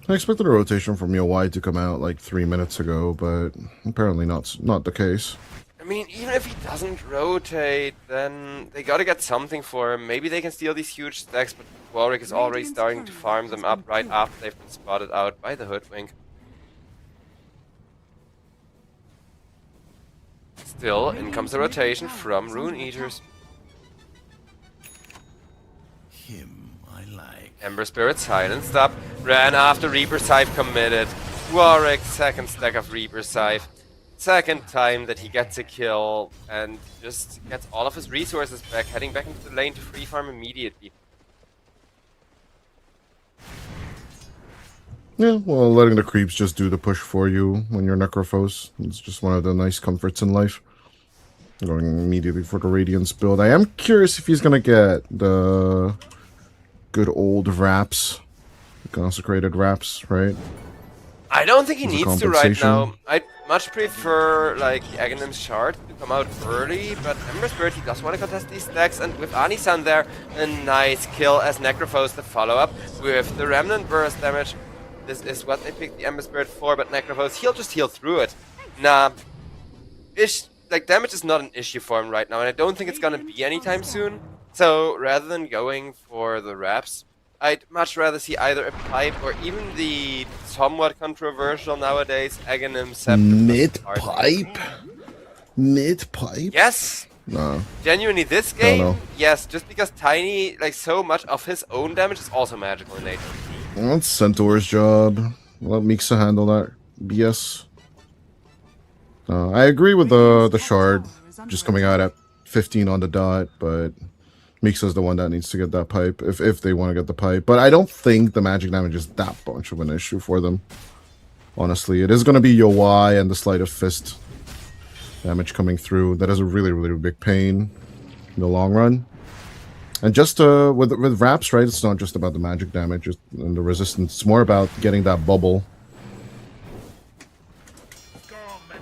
I expected a rotation from Yowai to come out like 3 minutes ago, but apparently not the case. I mean, even if he doesn't rotate, then they gotta get something for him. Maybe they can steal these huge stacks, but Warwick is already Radiant's starting to courier farm has them been up right killed. after they've been spotted out by the Hoodwink. Still, in comes the rotation from Rune Eaters. Him I like. Ember Spirit silenced up, ran after Reaper Scythe committed. Warwick, second stack of Reaper Scythe. Second time that he gets a kill and just gets all of his resources back, heading back into the lane to free farm immediately. Yeah, well, letting the creeps just do the push for you when you're Necrophos. It's just one of the nice comforts in life. Going immediately for the Radiance build. I am curious if he's gonna get the good old wraps. The consecrated wraps, right? I don't think he As a needs to right compensation? now. I'd much prefer like Aghanim's Shard to come out early, but Ember Spirit, he does want to contest these stacks, and with Anisan there, a nice kill as Necrophos the follow-up with the Remnant Burst damage. This is what they picked the Ember Spirit for, but Necrophos, he'll just heal through it. Nah, damage is not an issue for him right now, and I don't think it's gonna be anytime soon. So rather than going for the wraps, I'd much rather see either a pipe or even the somewhat controversial nowadays Aghanim Septum. Mid pipe? Yes, No. genuinely this Hell game, no. yes, just because Tiny, like so much of his own damage is also magical in nature. Well, that's Centaur's job. Let Mixa handle that BS. I agree with the shard just coming out at 15 on the dot, but Mixa's the one that needs to get that pipe if they want to get the pipe. But I don't think the magic damage is that much of an issue for them. Honestly, it is going to be Yowai and the Sleight of Fist damage coming through. That is a really, really big pain in the long run. And just with wraps, right? It's not just about the magic damage and the resistance. It's more about getting that bubble.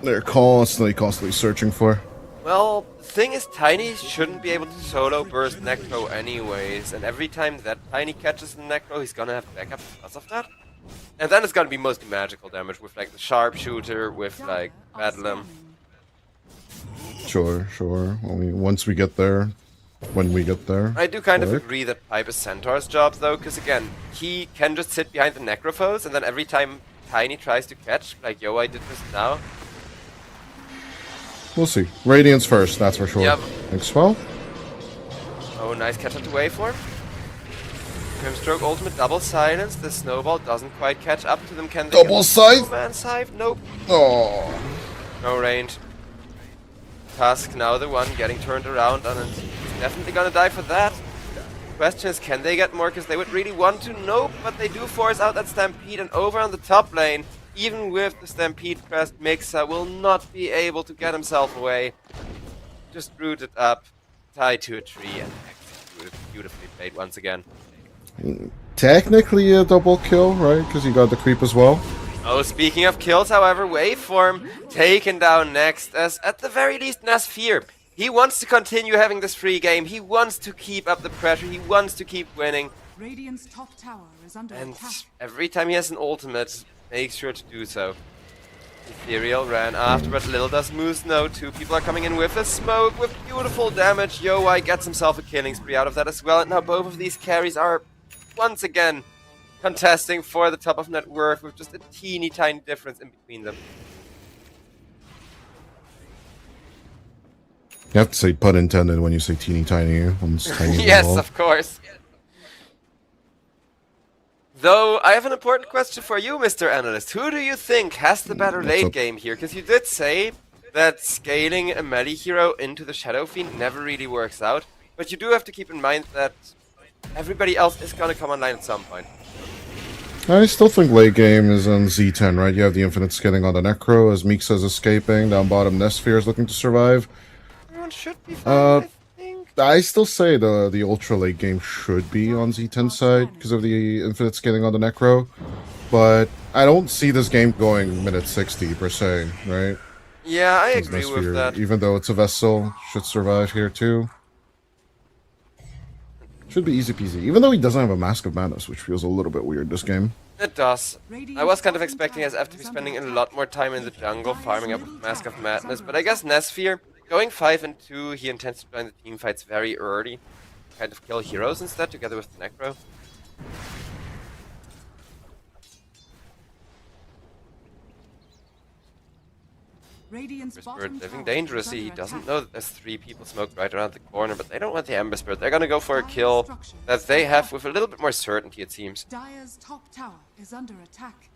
They're constantly searching for. Well, the thing is, Tiny shouldn't be able to solo burst Necro anyways, and every time that Tiny catches the Necro, he's gonna have backup because of that. And then it's gonna be mostly magical damage with like the Sharpshooter, with like Bedlam. Sure. I mean, once we get there, when we get there. I do kind of Correct. agree that Pipe is Centaur's job though, because again, he can just sit behind the Necrophos, and then every time Tiny tries to catch, like Yowai did just now. We'll see. Radiance first, that's for sure. Yep. Thanks, well. Oh, nice catch on the waveform. Grimstroke ultimate double silence. The snowball doesn't quite catch up to them. Can they Double get scythe? Snowman scythe? Nope. Oh. No range. Tusk now the one getting turned around, and he's definitely gonna die for that. Question is, can they get more? Because they would really want to. Nope, but they do force out that Stampede, and over on the top lane, even with the Stampede pressed, Mixa will not be able to get himself away. Just rooted up, tied to a tree, and executed. Beautifully played once again. Technically a double kill, right? Because he got the creep as well. Oh, speaking of kills, however, Waveform taken down next, as at the very least Nesfear. He wants to continue having this free game, he wants to keep up the pressure, he wants to keep winning, Radiant's top tower is under and attack. every time he has an ultimate, makes sure to do so. Ethereal ran after, but little does Moose know. Two people are coming in with a smoke, with beautiful damage. Yowai gets himself a killing spree out of that as well, and now both of these carries are, once again, contesting for the top of net worth with just a teeny tiny difference in between them. You have to say pun intended when you say teeny tiny. One's tiny Yes, little. of course. Though, I have an important question for you, Mr. Analyst. Who do you think has the better What's late up? game here? Because you did say that scaling a melee hero into the Shadow Fiend never really works out. But you do have to keep in mind that everybody else is gonna come online at some point. I still think late game is on Z10, right? You have the infinite scaling on the Necro, as Meek says escaping. Down bottom, Nesphere is looking to survive. Everyone should be fine, I think. I still say the ultra late game should be on Z10 side because of the infinite scaling on the Necro. But I don't see this game going minute 60 per se, right? Yeah, I 'Cause agree Nesphere, with that. even though it's a vessel, should survive here too. Should be easy peasy. Even though he doesn't have a Mask of Madness, which feels a little bit weird this game. It does. I was kind of expecting SF to be spending a lot more time in the jungle farming up with Mask of Madness, but I guess Nesphere, going 5 and 2, he intends to join the team fights very early. Kind of kill heroes instead, together with the Necro. Radiant's Ember bottom Spirit living tower is dangerously. He under doesn't attack. know that there's 3 people smoked right around the corner, but they don't want the Ember Spirit. They're gonna go for a kill that they have with a little bit more certainty, it seems. Dire's top tower is under attack.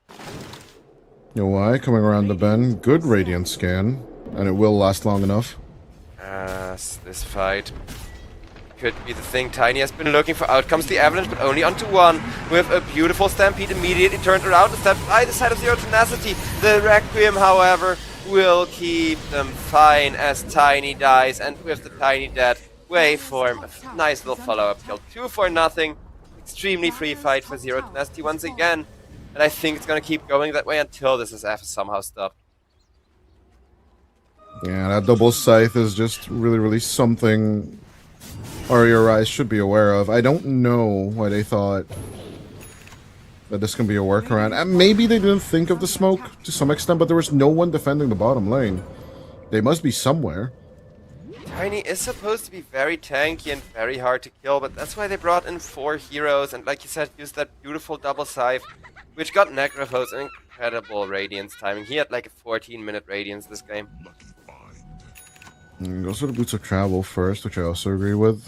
You know why? Coming around the bend. Good Radiant scan. And it will last long enough. This fight could be the thing Tiny has been looking for. Out comes the Avalanche, but only onto one. With a beautiful Stampede immediately turned around and stepped by the side of Zero Tenacity. The Requiem, however, will keep them fine as Tiny dies. And with the Tiny dead, waveform, a nice little follow-up kill. 2 for nothing. Extremely free fight for Zero Tenacity once again. And I think it's gonna keep going that way until this is somehow stopped. Yeah, that double scythe is just really something RERIs should be aware of. I don't know why they thought that this can be a workaround. And maybe they didn't think of the smoke to some extent, but there was no one defending the bottom lane. They must be somewhere. Tiny is supposed to be very tanky and very hard to kill, but that's why they brought in 4 heroes and, like you said, used that beautiful double scythe, which got Necrophos an incredible Radiance timing. He had like a 14-minute Radiance this game. Goes for the Boots of Travel first, which I also agree with.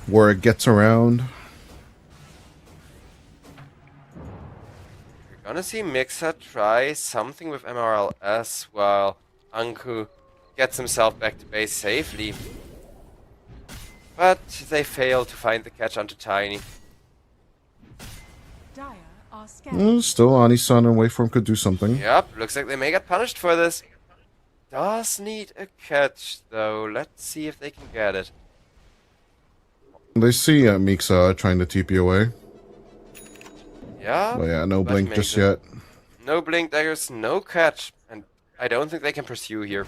Where it gets around. We're gonna see Mixa try something with MRLS while Anku gets himself back to base safely. But they fail to find the catch onto Tiny. Dire are scanning. Still, Anisan and Waveform could do something. Yep, looks like they may get punished for this. Does need a catch though. Let's see if they can get it. They see Mixa trying to TP away. Yeah. But yeah, no but blink just maybe. yet. No blink daggers, no catch, and I don't think they can pursue here.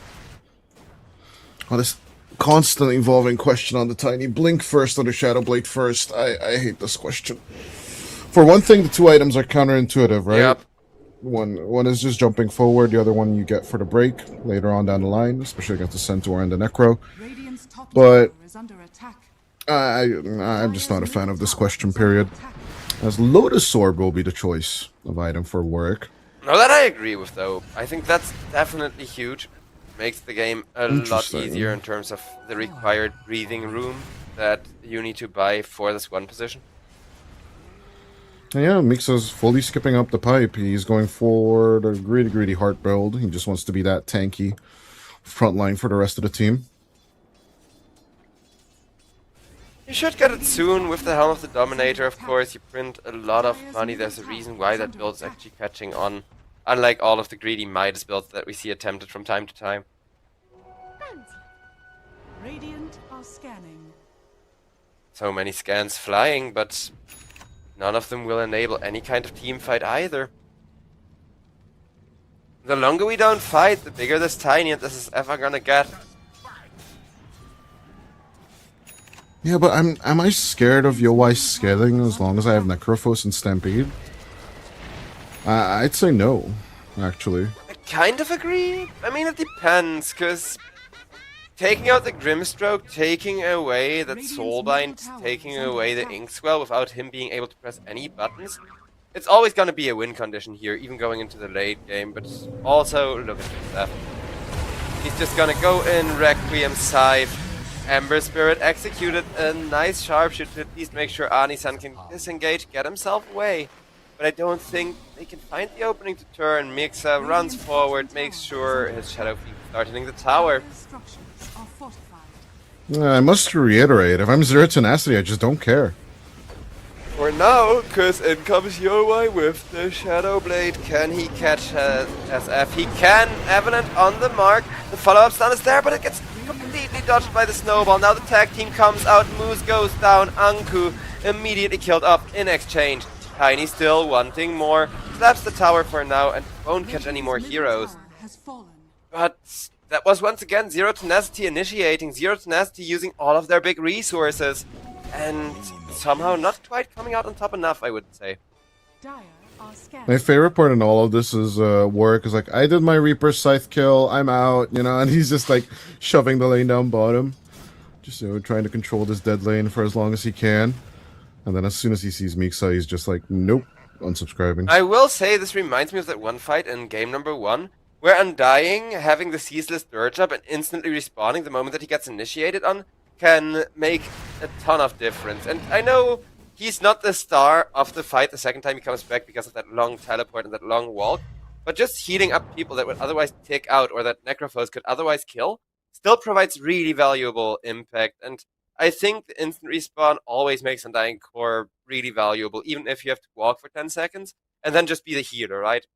Oh, this constantly evolving question on the Tiny. Blink first or the Shadow Blade first? I hate this question. For one thing, the 2 items are counterintuitive, right? Yep. One is just jumping forward, the other one you get for the break later on down the line, especially against the Centaur and the Necro. Radiant's top But- tower is under attack. I'm just not a fan of this question, period. As Lotus Orb will be the choice of item for Warwick. No, that I agree with though. I think that's definitely huge. Makes the game a lot Interesting. easier in terms of the required breathing room that you need to buy for this one position. And yeah, Mixa's fully skipping up the pipe. He's going for the greedy heart build. He just wants to be that tanky front line for the rest of the team. You should get it soon with the Helm of the Dominator, of course. You print a lot of money. There's a reason why that build is actually catching on. Unlike all of the greedy Midas builds that we see attempted from time to time. Radiant are scanning. So many scans flying, but none of them will enable any kind of team fight either. The longer we don't fight, the bigger this Tiny and this is ever gonna get. Yeah, but am I scared of Yowai scaling as long as I have Necrophos and Stampede? I'd say no, actually. I kind of agree. I mean, it depends, because taking out the Grimstroke, taking away that Soulbind, taking away the Inkswell without him being able to press any buttons, it's always going to be a win condition here, even going into the late game. But also, look at this stuff. He's just gonna go in, Requiem, Scythe, Ember Spirit, executed a nice sharpshoot to at least make sure Ani-san can disengage, get himself away. But I don't think they can find the opening to turn. Mixa runs forward, makes sure his Shadow Fiend starts hitting the tower. Dire's structures are fortified. I must reiterate, if I'm Zero Tenacity, I just don't care. For now, cause in comes Yowai with the Shadow Blade. Can he catch SF? He can. Evident on the mark. The follow-up stun is there, but it gets completely dodged by the snowball. Now the tag team comes out. Moose goes down. Anku immediately killed up in exchange. Tiny still wanting more. Slaps the tower for now and won't catch any more heroes. Tower has fallen. But that was once again Zero Tenacity initiating. Zero Tenacity using all of their big resources. And somehow not quite coming out on top enough, I would say. Dire are scared. My favorite part in all of this is Warwick is like, I did my Reaper Scythe kill, I'm out, you know, and he's just like shoving the lane down bottom. Just, you know, trying to control this dead lane for as long as he can. And then as soon as he sees Mixa, he's just like, nope, unsubscribing. I will say this reminds me of that one fight in game number 1, where Undying, having the ceaseless dirge up and instantly respawning the moment that he gets initiated on, can make a ton of difference. And I know he's not the star of the fight the second time he comes back because of that long teleport and that long walk, but just healing up people that would otherwise tick out or that Necrophos could otherwise kill still provides really valuable impact. And I think the instant respawn always makes Undying Core really valuable, even if you have to walk for 10 seconds and then just be the healer, right?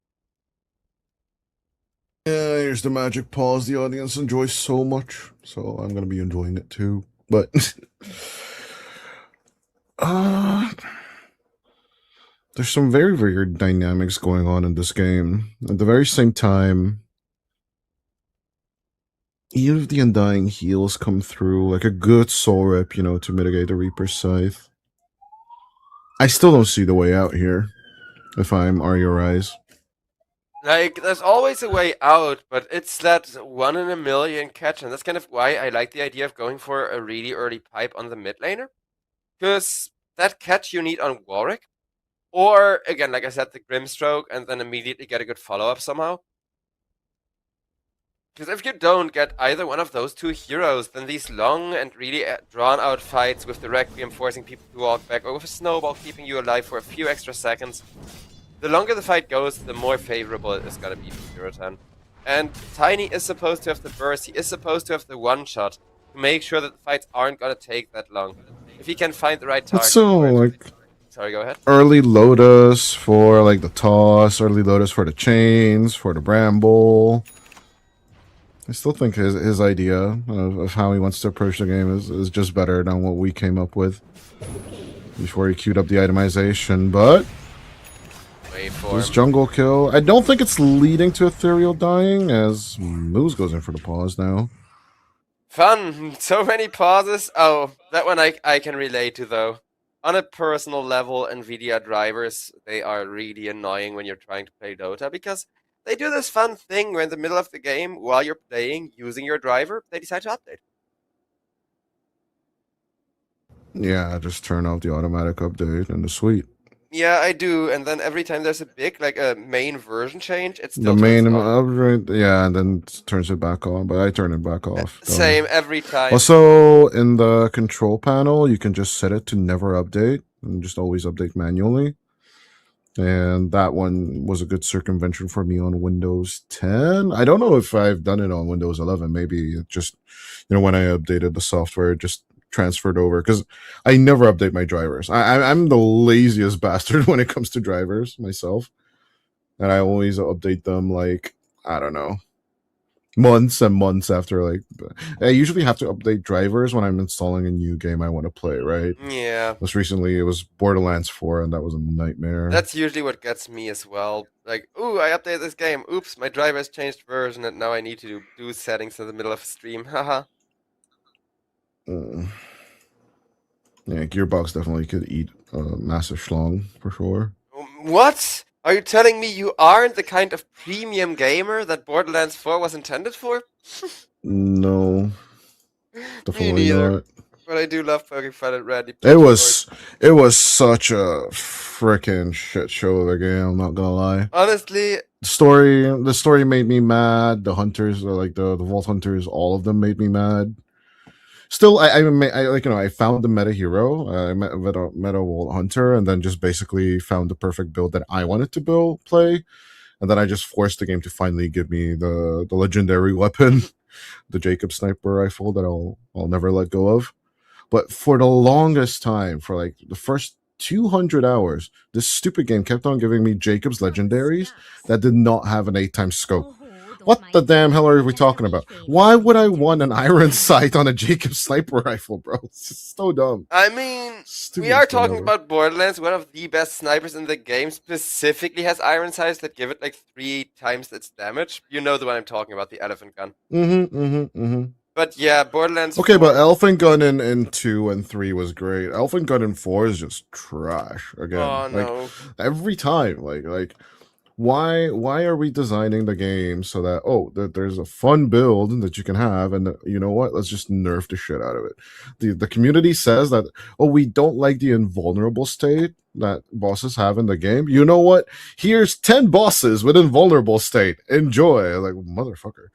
Yeah, here's the magic pause the audience enjoys so much, so I'm gonna be enjoying it too. But there's some very weird dynamics going on in this game. At the very same time, even if the Undying heals come through, like a good soul rip, you know, to mitigate the Reaper Scythe, I still don't see the way out here, if I'm Rise. Like, there's always a way out, but it's that 1 in a million catch, and that's kind of why I like the idea of going for a really early pipe on the mid laner. Because that catch you need on Warwick, or, again, like I said, the Grimstroke, and then immediately get a good follow-up somehow. Because if you don't get either one of those two heroes, then these long and really drawn-out fights with the Requiem forcing people to walk back, or with a Snowball keeping you alive for a few extra seconds, the longer the fight goes, the more favorable it is going to be for Zero10. And Tiny is supposed to have the burst, he is supposed to have the one-shot, to make sure that the fights aren't going to take that long. If he can find the right target... It's so, like... Sorry, go ahead. Early Lotus for, like, the toss, early Lotus for the chains, for the bramble. I still think his idea of how he wants to approach the game is just better than what we came up with before he queued up the itemization, but... This jungle kill, I don't think it's leading to Ethereal dying, as Moose goes in for the pause now. Fun! So many pauses. Oh, that one I can relate to, though. On a personal level, NVIDIA drivers, they are really annoying when you're trying to play Dota, because they do this fun thing where in the middle of the game, while you're playing, using your driver, they decide to update. Yeah, just turn off the automatic update in the suite. Yeah, I do, and then every time there's a big, like a main version change, it's still the main turns on. upgrade, yeah, and then turns it back on, but I turn it back off. Same every time. Also, in the control panel, you can just set it to never update and just always update manually. And that one was a good circumvention for me on Windows 10. I don't know if I've done it on Windows 11. Maybe it just, you know, when I updated the software, it just transferred over, because I never update my drivers. I'm the laziest bastard when it comes to drivers myself, and I always update them, like, I don't know, months and months after. Like, I usually have to update drivers when I'm installing a new game I want to play, right? Yeah. Most recently it was Borderlands 4, and that was a nightmare. That's usually what gets me as well. Like, ooh, I updated this game. Oops, my driver has changed version, and now I need to do settings in the middle of stream. Haha. Yeah, Gearbox definitely could eat a massive schlong for sure. What? Are you telling me you aren't the kind of premium gamer that Borderlands 4 was intended for? No. Me Definitely neither. not. But I do love poking fun at Randy It Pitchford. was such a freaking shit show of a game. I'm not gonna lie. Honestly, The story made me mad. The hunters, like the vault hunters, all of them made me mad. Still, I like I found the meta hero. I met meta vault hunter, and then just basically found the perfect build that I wanted to play, and then I just forced the game to finally give me the legendary weapon, the Jacob sniper rifle that I'll never let go of. But for the longest time, for like the first 200 hours, this stupid game kept on giving me Jacob's legendaries that did not have an 8 times scope. Oh, don't What the mind damn me. hell are we I just talking a wee about? favour Why for would you I to do. want an iron sight on a Jacob sniper rifle, bro? It's just so dumb. I mean, we are Stupidest thing talking ever. about Borderlands. One of the best snipers in the game specifically has iron sights that give it like 3 times its damage. You know the one I'm talking about, the elephant gun. But yeah, Borderlands Okay, but 4. Elephant Gun in 2 and 3 was great. Elephant Gun in 4 is just trash again. Oh Like no. every time. Like why are we designing the game so that there's a fun build that you can have, and you know what, let's just nerf the shit out of it. The community says that, we don't like the invulnerable state that bosses have in the game. You know what, here's 10 bosses with invulnerable state, enjoy. Like, motherfucker.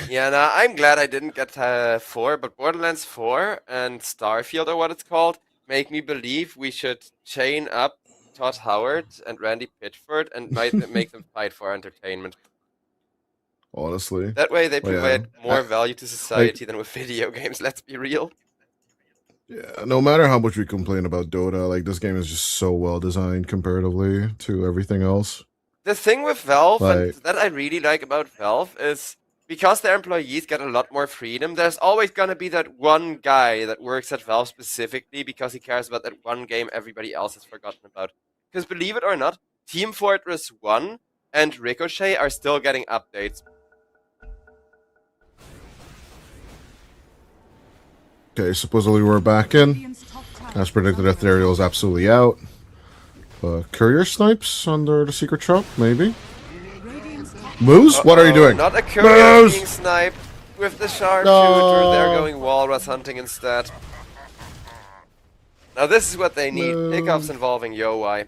Yeah, nah, I'm glad I didn't get 4, but Borderlands 4 and Starfield, or what it's called, make me believe we should chain up Todd Howard and Randy Pitchford and might make them fight for entertainment. Honestly, That way they well, yeah. provide more value to Like, society than with video games, let's be real. yeah, no matter how much we complain about Dota, like, this game is just so well designed comparatively to everything else. The thing with Valve, and Like, that I really like about Valve, is because their employees get a lot more freedom, there's always gonna be that one guy that works at Valve specifically because he cares about that one game everybody else has forgotten about. Because believe it or not, Team Fortress 1 and Ricochet are still getting updates. okay, supposedly we're back in. Radiant's top tower As is predicted, under Ethereal is attack. absolutely out. Courier snipes under the secret shop, maybe. Radiant's top Moose, what are you doing? Not a courier Moose! being sniped with the sharpshooter. No. They're going walrus hunting instead. Now this is what they need. Pickups involving Yo-Wai.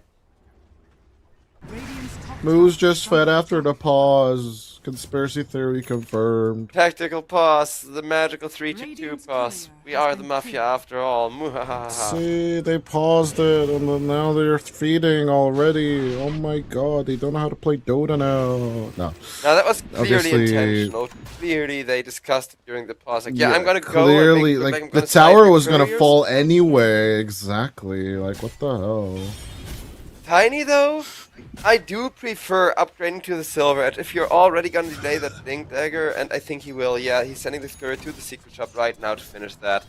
Radiant's top Moose tower just is fed under after the attack. pause. Conspiracy theory confirmed. Tactical pause, the magical 3-2 Radiant's pause. courier We has are the been Mafia killed. after all. Muhahaha. See, they paused it, and then now they're feeding already. Oh my god, they don't know how to play Dota now. No, Now that was clearly obviously, intentional. Clearly they discussed it during the pause. Like, yeah, I'm gonna go and make clearly, it look like like, I'm the gonna snipe tower your was gonna couriers. fall anyway. Exactly. Like, what the hell? Tiny though, I do prefer upgrading to the Silver Edge if you're already gonna delay that Blink Dagger, and I think he will. Yeah, he's sending this courier to the secret shop right now to finish that.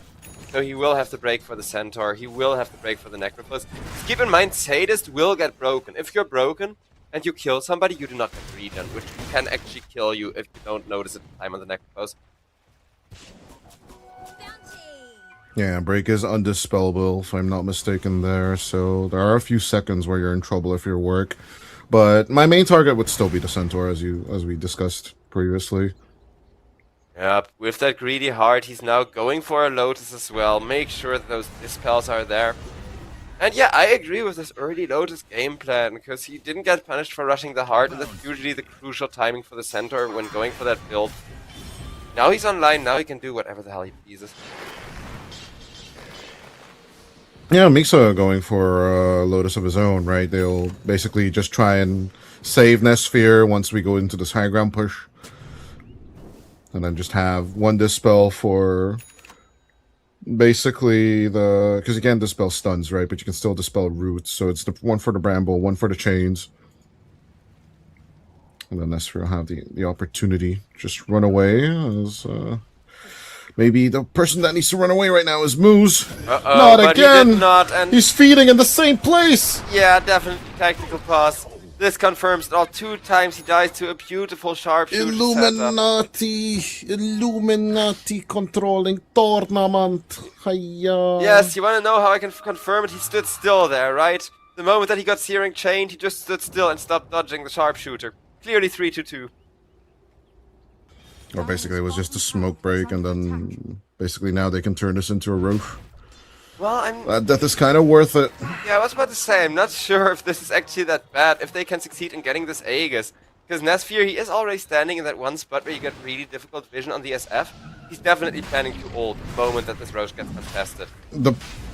So he will have to break for the Centaur, he will have to break for the Necrophos. Keep in mind, Sadist will get broken. If you're broken and you kill somebody, you do not get regen, which can actually kill you if you don't notice at the time on the Necrophos. Yeah, break is undispellable, if I'm not mistaken there, so there are a few seconds where you're in trouble if you work. But my main target would still be the Centaur, as we discussed previously. Yep, with that greedy heart, he's now going for a Lotus as well. Make sure that those dispels are there. And yeah, I agree with this early Lotus game plan, because he didn't get punished for rushing the heart, and that's usually the crucial timing for the Centaur when going for that build. Now he's online, now he can do whatever the hell he pleases. Yeah, Misa going for Lotus of his own, right? They'll basically just try and save Nesphere once we go into this high ground push. And then just have one Dispel for basically the... Because you can't Dispel stuns, right? But you can still Dispel roots. So it's the one for the Bramble, one for the Chains. And then Nesphere will have the opportunity to just run away as... Maybe the person that needs to run away right now is Moose. Uh-oh, Not but again! he did not, and He's feeding in the same place! yeah, definitely tactical pause. This confirms that all 2 times he dies to a beautiful sharpshooter setup. Illuminati controlling tournament. Hiya. Yes, you wanna know how I can confirm it? He stood still there, right? The moment that he got Searing Chained, he just stood still and stopped dodging the sharpshooter. Clearly 3-2-2. Or basically, it was just a smoke break, and then basically now they can turn this into a roof. Well, That is kind of worth it. yeah, I was about to say, I'm not sure if this is actually that bad, if they can succeed in getting this Aegis. Because Nesfear, he is already standing in that one spot where you get really difficult vision on the SF. He's definitely planning to ult the moment that this Roche gets contested. The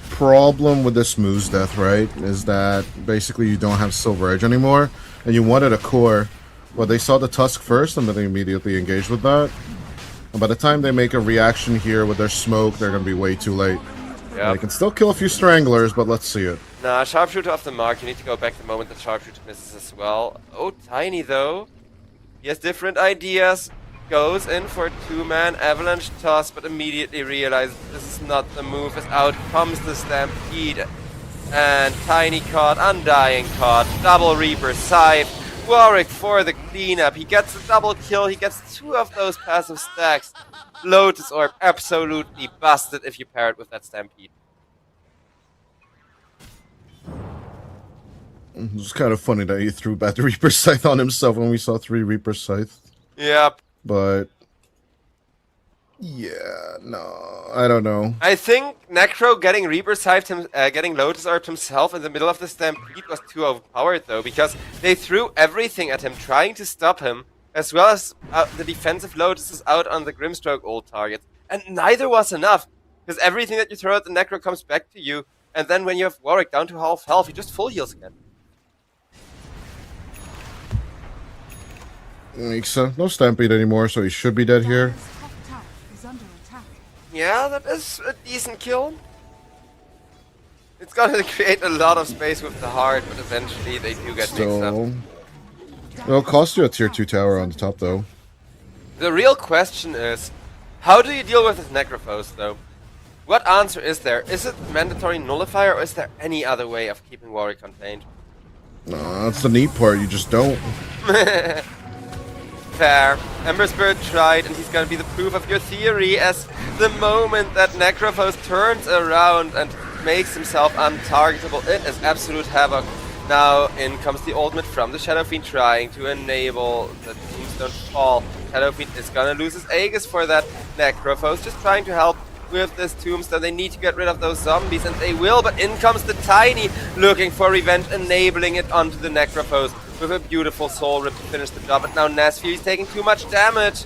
problem with this Moose Death, right, is that basically you don't have Silver Edge anymore, and you wanted a core. Well, they saw the Tusk first, and then they immediately engaged with that. And by the time they make a reaction here with their smoke, they're going to be way too late. Yeah. They can still kill a few Stranglers, but let's see it. Nah, Sharpshooter off the mark. You need to go back the moment that Sharpshooter misses as well. Oh, Tiny though. He has different ideas. Goes in for a 2-man Avalanche toss, but immediately realizes this is not the move, as out comes the Stampede. And Tiny caught, Undying caught, double Reaper Scythe. Warwick for the cleanup. He gets a double kill, he gets 2 of those passive stacks. Lotus Orb absolutely busted if you pair it with that Stampede. It's kind of funny that he threw back the Reaper Scythe on himself when we saw 3 Reaper Scythe. Yep. But yeah, no, I don't know. I think Necro getting Reaper Scythe, getting Lotus Orb himself in the middle of the Stampede was too overpowered though, because they threw everything at him, trying to stop him, as well as the defensive Lotuses out on the Grimstroke ult targets, and neither was enough, because everything that you throw at the Necro comes back to you, and then when you have Warwick down to half health, he just full heals again. No Stampede anymore, so he should be dead here. Dire's top tower is under attack. Yeah, that is a decent kill. It's gonna create a lot of space with the heart, but eventually they do get mixed up. Still, it'll cost you a tier 2 tower on the top, though. The real question is, how do you deal with this Necrophos, though? What answer is there? Is it mandatory nullifier, or is there any other way of keeping Warwick contained? No, that's the neat part, you just don't. Fair. Ember Spirit tried, and he's gonna be the proof of your theory, as the moment that Necrophos turns around and makes himself untargetable, it is absolute havoc. Now in comes the ultimate from the Shadow Fiend, trying to enable the Tombstone fall. Shadow Fiend is gonna lose his Aegis for that. Necrophos just trying to help with this Tombstone. They need to get rid of those zombies, and they will, but in comes the Tiny, looking for revenge, enabling it onto the Necrophos with a beautiful Soul Rip to finish the job. But now Nesfear is taking too much damage.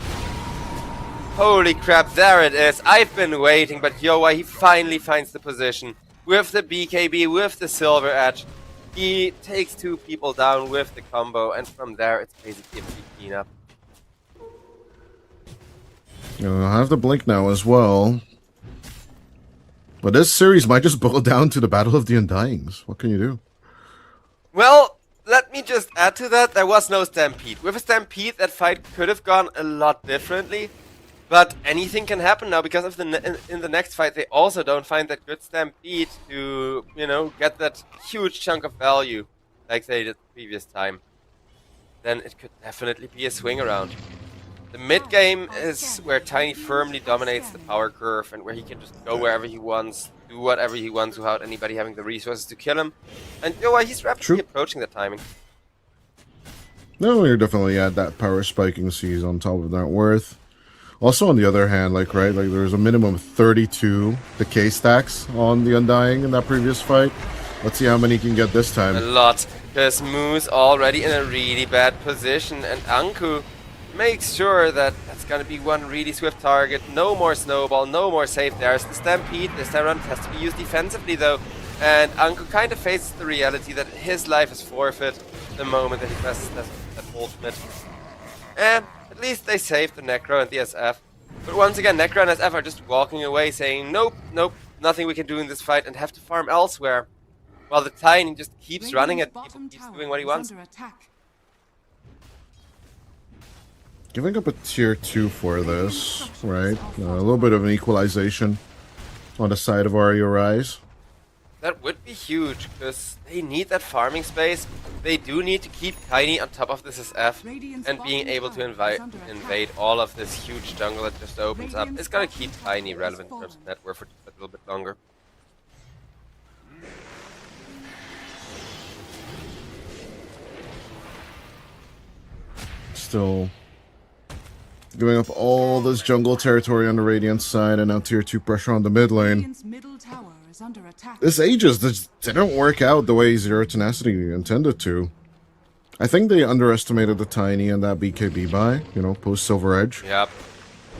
Holy crap, there it is. I've been waiting, but Yoa, he finally finds the position. With the BKB, with the Silver Edge, he takes 2 people down with the combo, and from there it's basically a free cleanup. I have the Blink now as well. But this series might just boil down to the Battle of the Undyings. What can you do? Well, let me just add to that, there was no Stampede. With a Stampede, that fight could have gone a lot differently. But anything can happen now, because of in the next fight they also don't find that good Stampede to, you know, get that huge chunk of value like they did the previous time. Then it could definitely be a swing around. The mid game is where Tiny firmly dominates the power curve, and where he can just go wherever he wants, do whatever he wants without anybody having the resources to kill him. And you know what, he's rapidly approaching the timing. No, you're definitely at that power spiking seas on top of net worth. Also, on the other hand, like there's a minimum of 32 decay stacks on the Undying in that previous fight. Let's see how many he can get this time. A lot, because Moose already in a really bad position, and Anku makes sure that that's gonna be one really swift target. No more snowball, no more save. There's the Stampede. This time around has to be used defensively though, and Anku kind of faces the reality that his life is forfeit the moment that he presses that ultimate. And at least they saved the Necro and the SF. But once again, Necro and SF are just walking away, saying nope, nope, nothing we can do in this fight, and have to farm elsewhere. While the Tiny just keeps running at people, keeps doing what he wants. Giving up a tier 2 for this, right? A little bit of an equalization on the side of Ario Rise. That would be huge, because they need that farming space. They do need to keep Tiny on top of this SF, and being able to invade all of this huge jungle that just opens up is going to keep Tiny relevant in terms of net worth for a little bit longer. Still Giving up all this jungle territory on the Radiant side and now tier 2 pressure on the mid lane. Radiant's middle tower is under attack. This Aegis just didn't work out the way Zero Tenacity intended to. I think they underestimated the Tiny and that BKB buy, you know, post Silver Edge. Yep.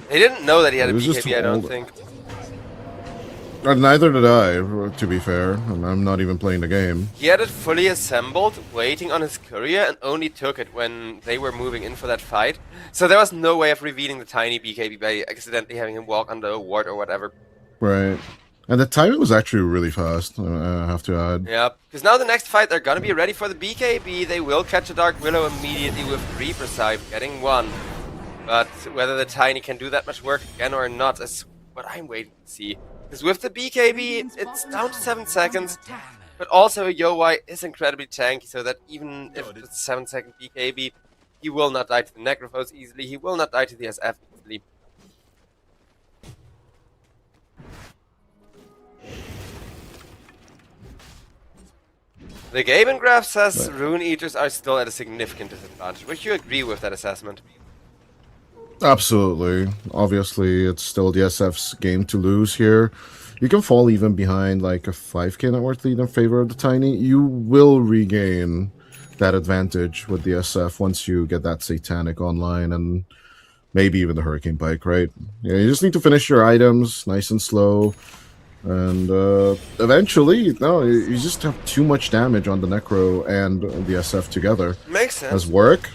They didn't know that he had a It was just BKB, I don't all- think. Neither did I, to be fair, and I'm not even playing the game. He had it fully assembled, waiting on his courier, and only took it when they were moving in for that fight. So there was no way of revealing the tiny BKB by accidentally having him walk under a ward or whatever. Right. And the timing was actually really fast, I have to add. Yep. Because now the next fight, they're gonna be ready for the BKB. They will catch a Dark Willow immediately with Reaper Scythe, getting one. But whether the Tiny can do that much work again or not is what I'm waiting to see. Because with the BKB, it's down to 7 seconds. But also, Yowai is incredibly tanky, so that even if it's a 7-second BKB, he will not die to the Necrophos easily, he will not die to the SF easily. The Gaben graph says Rune Eaters are still at a significant disadvantage. Would you agree with that assessment? Absolutely. Obviously, it's still the SF's game to lose here. You can fall even behind like a 5k net worth lead in favor of the Tiny. You will regain that advantage with the SF once you get that Satanic online and maybe even the Hurricane Bike, right? Yeah, you just need to finish your items nice and slow. And eventually, no, you just have too much damage on the Necro and the SF together. Makes sense. As work.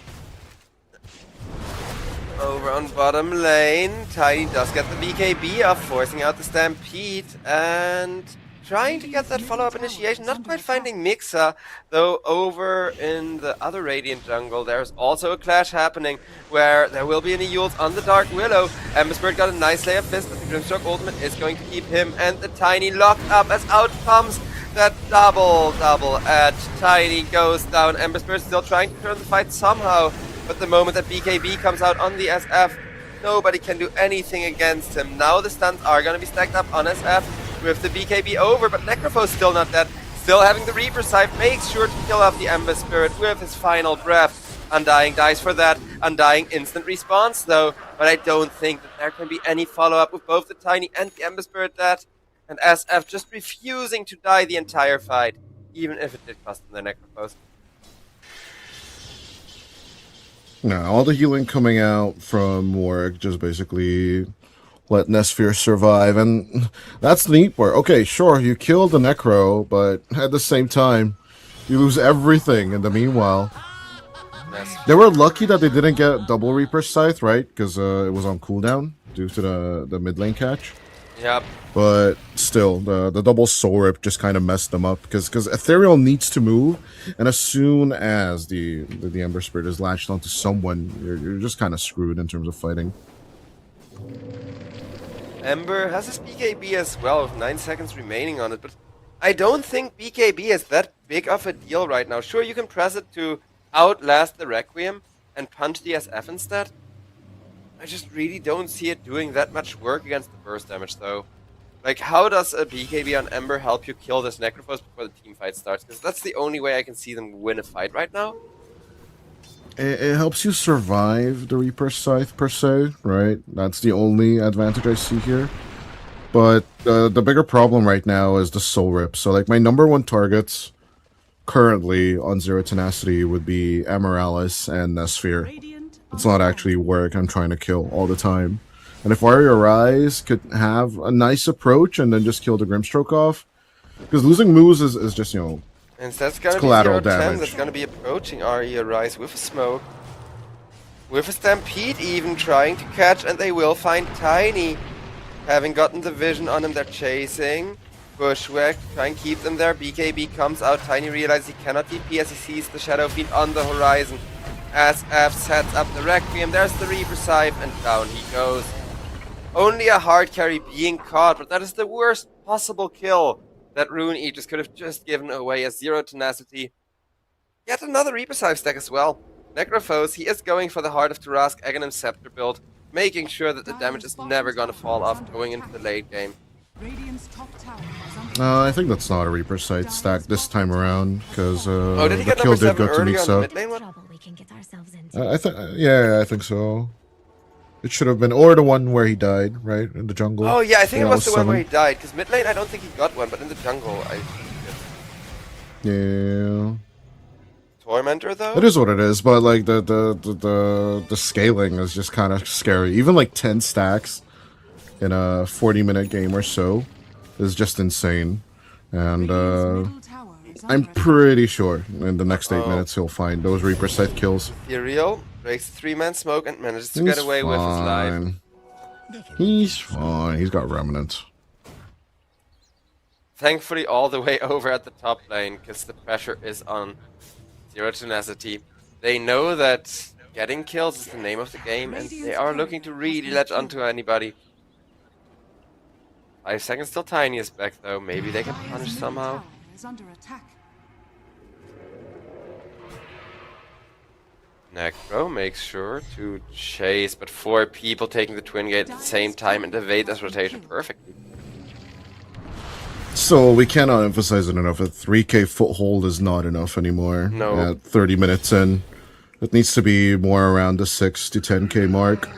Over on bottom lane, Tiny does get the BKB off, forcing out the Stampede, and trying to get that follow-up initiation. Not quite finding Mixa, though over in the other Radiant jungle, there's also a clash happening, where there will be an Eul's on the Dark Willow. Emberspirit got a nice layer of fist, but the Grimstroke ultimate is going to keep him and the Tiny locked up, as out comes that double edge. Tiny goes down, Emberspirit still trying to turn the fight somehow. But the moment that BKB comes out on the SF, nobody can do anything against him. Now the stuns are going to be stacked up on SF with the BKB over, but Necropho's still not dead. Still having the Reaper Scythe, makes sure to kill off the Ember Spirit with his final breath. Undying dies for that. Undying instant response though, but I don't think that there can be any follow-up with both the Tiny and the Ember Spirit dead. And SF just refusing to die the entire fight, even if it did cost him the Necrophos. Now, all the healing coming out from work just basically let Nesphere survive, and that's the neat part. Okay, sure, you killed the Necro, but at the same time, you lose everything in the meanwhile. They were lucky that they didn't get double Reaper Scythe, right? Because it was on cooldown due to the mid lane catch. Yep. But still, the double Soul Rip just kind of messed them up because Ethereal needs to move, and as soon as the Ember Spirit is latched onto someone, you're just kind of screwed in terms of fighting. Ember has his BKB as well, with 9 seconds remaining on it, but I don't think BKB is that big of a deal right now. Sure, you can press it to outlast the Requiem and punch the SF instead. I just really don't see it doing that much work against the burst damage, though. Like, how does a BKB on Ember help you kill this Necrophos before the team fight starts? Because that's the only way I can see them win a fight right now. It helps you survive the Reaper Scythe, per se, right? That's the only advantage I see here. But the bigger problem right now is the Soul Rip. So, like, my number one targets currently on Zero Tenacity would be Amaryllis and Nesphere. It's not actually work I'm trying to kill all the time. And if Warrior Rise could have a nice approach and then just kill the Grimstroke off, because losing moves is just, you know, And that's gonna be collateral 0-10, damage. that's gonna be approaching RE Rise with a smoke. With a Stampede even trying to catch, and they will find Tiny. Having gotten the vision on him, they're chasing. Bushwhack, try and keep them there. BKB comes out, Tiny realizes he cannot TP as he sees the Shadow Fiend on the horizon. As F sets up the Requiem, there's the Reaper Scythe, and down he goes. Only a hard carry being caught, but that is the worst possible kill that Rune Eaters could have just given away as Zero Tenacity. Yet another Reaper Scythe stack as well. Necrophos, he is going for the Heart of Tarask Aghanim Scepter build, making sure that the damage is never gonna fall off going into the late game. Radiant's top tower is under I think that's not a Reaper Scythe stack this time around, because Oh, did he the get kill number did 7 go to earlier on the Mixa. mid lane one? Trouble we can get ourselves into. Yeah, I think so. It should have been, or the one where he died, right? In the jungle. Oh yeah, I think it That was the one where he summoned. died. Because mid lane, I don't think he got one, but in the jungle, I think he did. Yeah. Tormentor though. It is what it is, but like the scaling is just kind of scary. Even like 10 stacks in a 40-minute game or so is just insane. And Radiant's middle tower is I'm under attack. pretty sure in the next 8 Uh-oh. minutes he'll find those Reaper scythe kills. Ethereal breaks the 3-man smoke and manages to He's get away with his life. fine. He's fine. He's got remnants. Thankfully, all the way over at the top lane, because the pressure is on Zero Tenacity. They know that getting kills is the name of the game, and they are looking to really latch onto anybody. 5 seconds till Tiny is back, though. Maybe they can Dire's punish middle somehow. tower is under attack. Necro makes sure to chase, but 4 people taking the twin gate at the same time and evade this rotation perfectly. So we cannot emphasize it enough. A 3k foothold is not enough anymore. No. At 30 minutes in, it needs to be more around the 6 to 10k mark.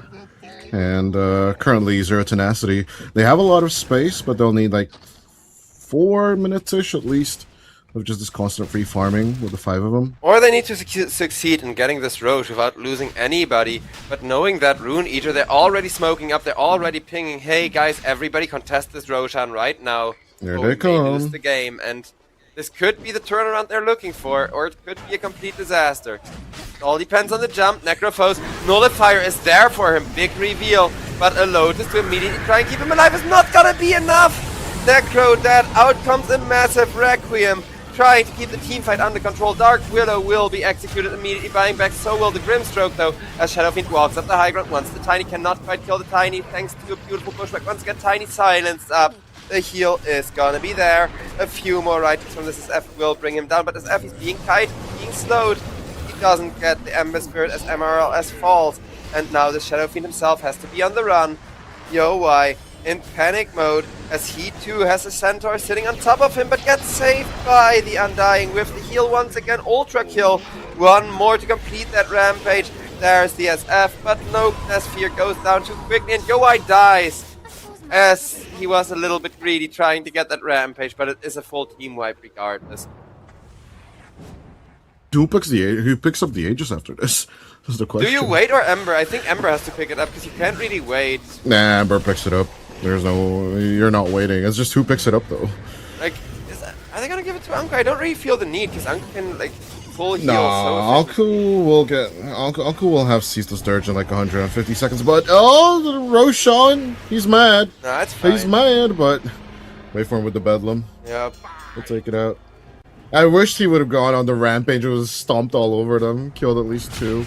And currently Zero Tenacity, they have a lot of space, but they'll need like 4 minutes-ish at least of just this constant free farming with the 5 of them. Or they need to succeed in getting this roach without losing anybody, but knowing that Rune Eater, they're already smoking up, they're already pinging, hey guys, everybody contest this Roshan right now. There or they we may lose come. the game, and this could be the turnaround they're looking for, or it could be a complete disaster. It all depends on the jump. Necrophos Nullifier is there for him, big reveal, but a Lotus to immediately try and keep him alive is not gonna be enough! Necro dead, out comes a massive Requiem, trying to keep the teamfight under control. Dark Willow will be executed immediately, buying back, so will the Grimstroke though, as Shadow Fiend walks up the high ground once the Tiny cannot quite kill the Tiny, thanks to a beautiful pushback. Once again, Tiny silenced up. The heal is gonna be there. A few more righteous from this SF will bring him down, but as F is being kited, being slowed, he doesn't get the Ember Spirit as MRLS falls. And now the Shadow Fiend himself has to be on the run. YoY in panic mode, as he too has a Centaur sitting on top of him, but gets saved by the Undying with the heal once again. Ultra kill. One more to complete that rampage. There's the SF, but no, Sphere goes down too quickly, and YoY dies. As he was a little bit greedy trying to get that rampage, but it is a full team wipe regardless. Who picks up the Aegis after this? Is the question. Do you wait or Ember? I think Ember has to pick it up because you can't really wait. Nah, Amber picks it up. There's no... You're not waiting. It's just who picks it up, though. Like, are they gonna give it to Anko? I don't really feel the need because Anko can like full heal. No, So Alku will have Ceaseless Dirge in like 150 seconds, but oh, Roshan, he's mad. no, it's fine. He's mad, but wait for him with the Bedlam. Yep. We'll take it out. I wished he would have gone on the rampage and was stomped all over them, killed at least 2.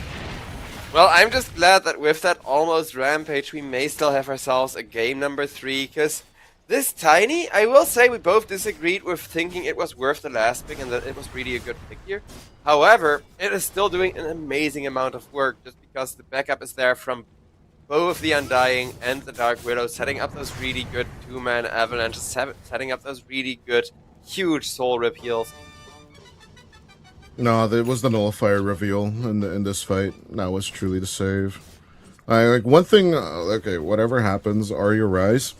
Well, I'm just glad that with that almost rampage, we may still have ourselves a game number 3, because this Tiny, I will say we both disagreed with thinking it was worth the last pick and that it was really a good pick here. However, it is still doing an amazing amount of work just because the backup is there from both the Undying and the Dark Widow, setting up those really good 2-man avalanches, setting up those really good, huge soul rip heals. No, it was the Nullifier reveal in this fight. That was truly the save. Like one thing, okay, whatever happens, Arya Rise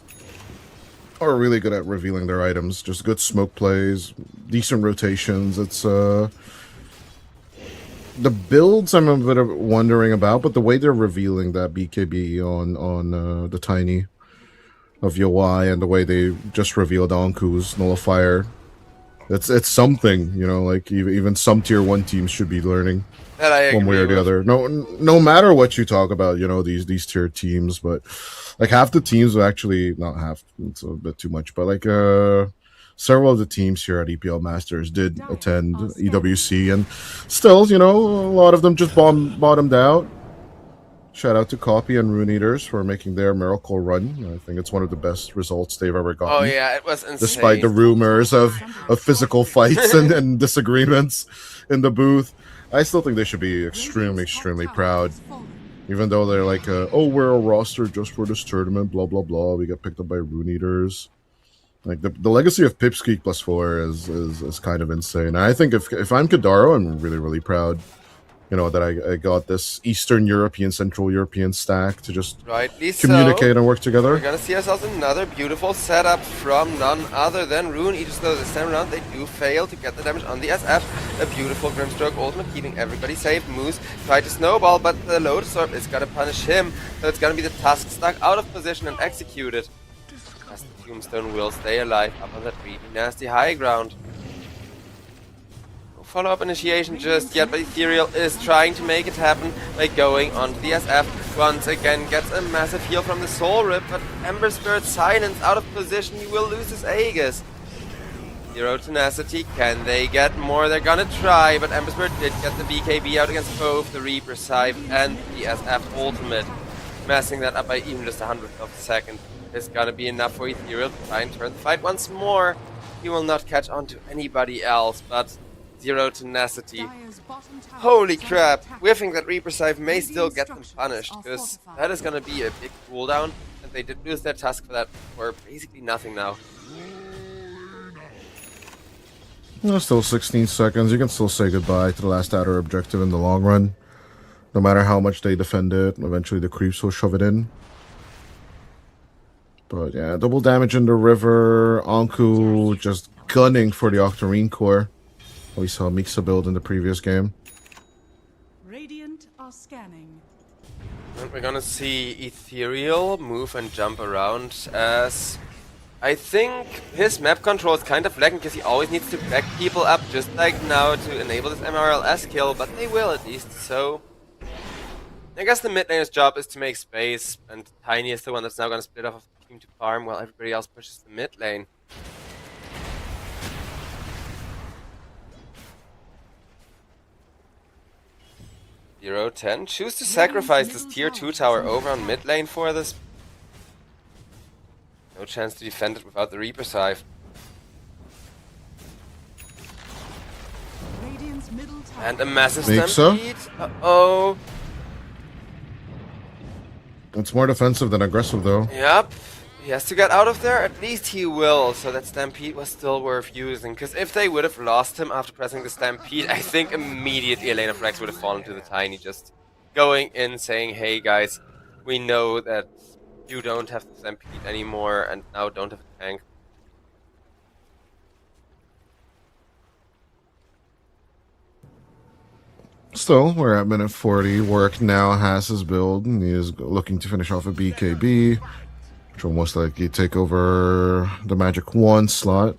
are really good at revealing their items. Just good smoke plays, decent rotations. It's the builds I'm a bit of wondering about, but the way they're revealing that BKB on the Tiny of YoY and the way they just revealed Anku's Nullifier, it's something, you know, like even some tier 1 teams should be learning. That I agree One way or the with. other. No matter what you talk about, you know, these tier teams, but like half the teams actually, not half, it's a bit too much, but like several of the teams here at EPL Masters did attend EWC, and still, you know, a lot of them just bottomed out. Shout out to Copy and Rune Eaters for making their miracle run. I think it's one of the best results they've ever gotten. Oh yeah, it was insane. Despite the rumors of physical fights and disagreements in the booth, I still think they should be extremely proud. Even though they're like, oh, we're a roster just for this tournament, blah, blah, blah. We get picked up by Rune Eaters. Like, the legacy of Pipsqueak +4 is kind of insane. And I think if I'm Kadaro, I'm really proud you know, that I got this Eastern European, Central European stack to just Rightly communicate so. and work We're together. gonna see ourselves another beautiful setup from none other than Rune Eaters, though this time around they do fail to get the damage on the SF. A beautiful Grimstroke ultimate, keeping everybody safe. Moose tried to snowball, but the Lotus Orb is gonna punish him, so it's gonna be the Tusk stuck out of position and executed. As the Tombstone will stay alive up on that really nasty high ground. Follow-up initiation just yet, but Ethereal is trying to make it happen by going onto the SF. Once again gets a massive heal from the Soul Rip, but Ember Spirit silence out of position, he will lose his Aegis. Zero Tenacity, can they get more? They're gonna try, but Ember Spirit did get the BKB out against both the Reaper Scythe and the SF Ultimate. Messing that up by even just a 100th of a second is gonna be enough for Ethereal to try and turn the fight once more. He will not catch on to anybody else, but Zero Tenacity. Holy crap! Whiffing that Reaper Scythe may still get them punished, because that is gonna be a big cooldown, and they did lose their Tusk for that for basically nothing now. Still 16 seconds. You can still say goodbye to the last outer objective in the long run. No matter how much they defend it, eventually the creeps will shove it in. But yeah, double damage in the river. Anku just gunning for the Octarine core. We saw Mixa build in the previous game. Radiant are scanning. And we're gonna see Ethereal move and jump around, as I think his map control is kind of lacking because he always needs to back people up just like now to enable this MRLS kill, but they will at least, so I guess the mid laner's job is to make space, and Tiny is the one that's now gonna split off of the team to farm while everybody else pushes the mid lane. Zero-10 choose to sacrifice this tier 2 tower over on mid lane for this. No chance to defend it without the Reaper Scythe. Radiant's middle tower. And a massive Mixa? stampede. Uh-oh. It's more defensive than aggressive, though. Yep. He has to get out of there. At least he will. So that stampede was still worth using. Because if they would have lost him after pressing the stampede, I think immediately Elena Flex would have fallen to the Tiny. Just going in saying, hey guys, we know that you don't have the stampede anymore and now don't have a tank. Still, we're at minute 40. Work now has his build, and he is looking to finish off a BKB, which will most likely take over the Magic 1 slot.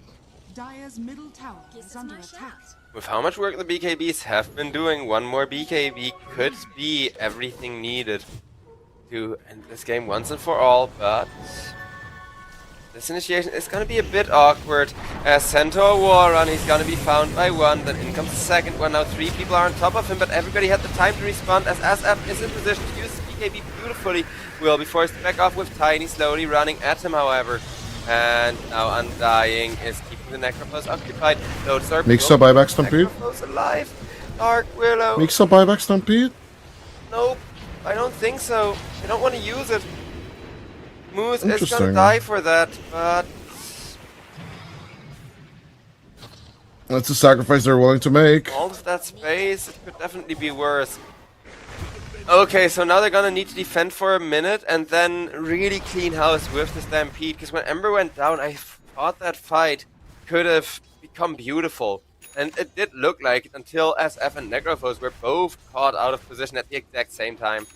Dire's middle tower is under attack. With how much work the BKBs have been doing, one more BKB could be everything needed to end this game once and for all, but this initiation is going to be a bit awkward. As Centaur War Run, he's going to be found by one, then in comes the second one. Now 3 people are on top of him, but everybody had the time to respond as SF is in position to use the BKB beautifully. Will be forced to back off with Tiny slowly running at him, however. And now Undying is keeping the Necrophos occupied. Loadstar Makes a buyback stampede. Necrophos alive. Dark Willow. Makes a buyback stampede. Nope, I don't think so. I don't want to use it. Moose is gonna Interesting. die for that, but That's a sacrifice they're willing to make. all of that space, it could definitely be worse. Okay, so now they're gonna need to defend for a minute and then really clean house with the Stampede, because when Ember went down, I thought that fight could have become beautiful. And it did look like it until SF and Necrophos were both caught out of position at the exact same time.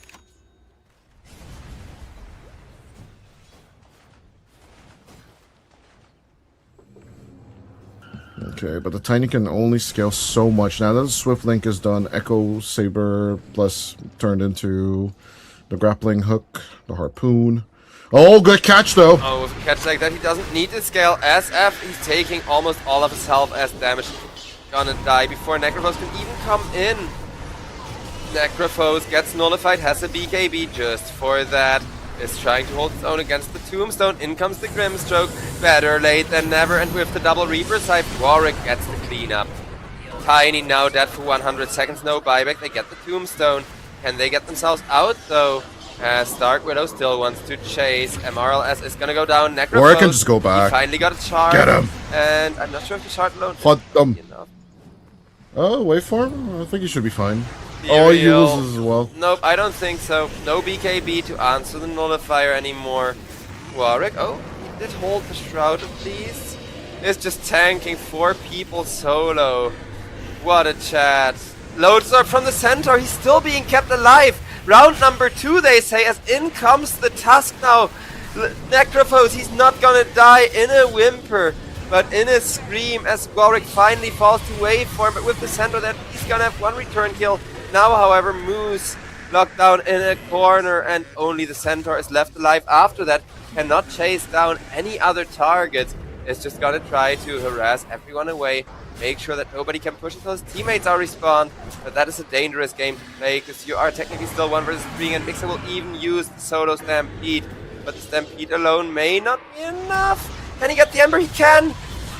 Okay, but the Tiny can only scale so much. Now that the Swift Link is done, Echo Saber plus turned into the grappling hook, the harpoon. Oh, good catch though! Oh, with a catch like that, he doesn't need to scale. SF, he's taking almost all of his health as damage. Gonna die before Necrophos can even come in. Necrophos gets nullified, has a BKB just for that. Is trying to hold its own against the Tombstone. In comes the Grimstroke. Better late than never, and with the double Reaper Scythe, Warwick gets the cleanup. Tiny now dead for 100 seconds, no buyback. They get the Tombstone. Can they get themselves out though? As Dark Widow still wants to chase. MRLS is gonna go down. Necrophos. Or I can just go back. He finally got a shard. Get him! And I'm not sure if the shard alone Hot them. enough. Oh, wait for him? I think he should be fine. Oh, you Ethereal. lose as well. Nope, I don't think so. No BKB to answer the nullifier anymore. Warwick, oh, he did hold the Shroud at least. Is just tanking 4 people solo. What a chat. Loadstorm from the center, he's still being kept alive. Round number 2, they say, as in comes the Tusk now. Necrophos, he's not gonna die in a whimper, but in a scream as Warwick finally falls to waveform, but with the center that he's gonna have 1 return kill. Now, however, Moose locked down in a corner, and only the centaur is left alive after that. Cannot chase down any other targets. Is just gonna try to harass everyone away. Make sure that nobody can push until his teammates are respawned. But that is a dangerous game to play, because you are technically still 1 versus 3, and Mixer will even use the solo Stampede. But the Stampede alone may not be enough. Can he get the Ember? He can!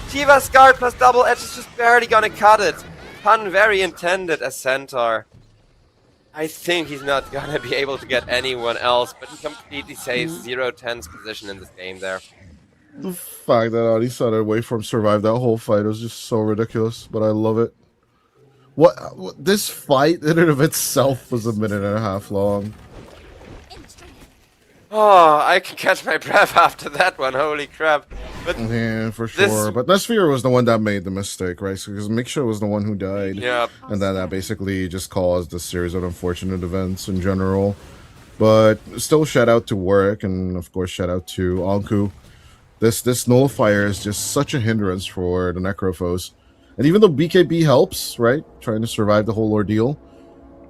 Shiva's guard plus double edge is just barely gonna cut it. Pun very intended as Centaur. I think he's not gonna be able to get anyone else, but he completely saves 0-10's position in this game there. The fact that Adi saw that waveform survived that whole fight was just so ridiculous, but I love it. What this fight in and of itself was 1.5 minutes long. Oh, I can catch my breath after that one, holy crap. But Yeah, for sure. But Nesphere was the one that made the mistake, right? So, because Miksha was the one who died. yeah, And then that basically just caused a series of unfortunate events in general. But still, shout out to Warwick, and of course, shout out to Anku. This nullifier is just such a hindrance for the Necrophos. And even though BKB helps, right, trying to survive the whole ordeal,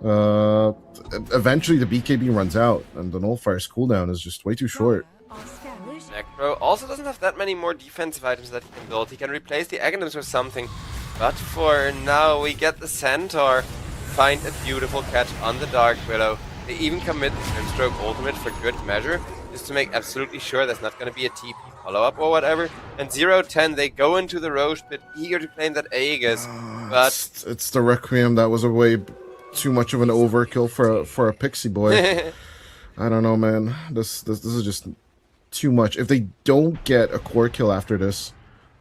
eventually the BKB runs out, and the nullifier's cooldown is just way too short. Necro also doesn't have that many more defensive items that he can build. He can replace the Aghanims or something. But for now, we get the Centaur. Find a beautiful catch on the Dark Widow. They even commit the Grimstroke ultimate for good measure, just to make absolutely sure there's not going to be a TP follow-up or whatever. And 0-10, they go into the Roche pit, eager to claim that Aegis. But It's the Requiem that was a way too much of an overkill for a Pixie boy. I don't know, man. This is just too much. If they don't get a core kill after this,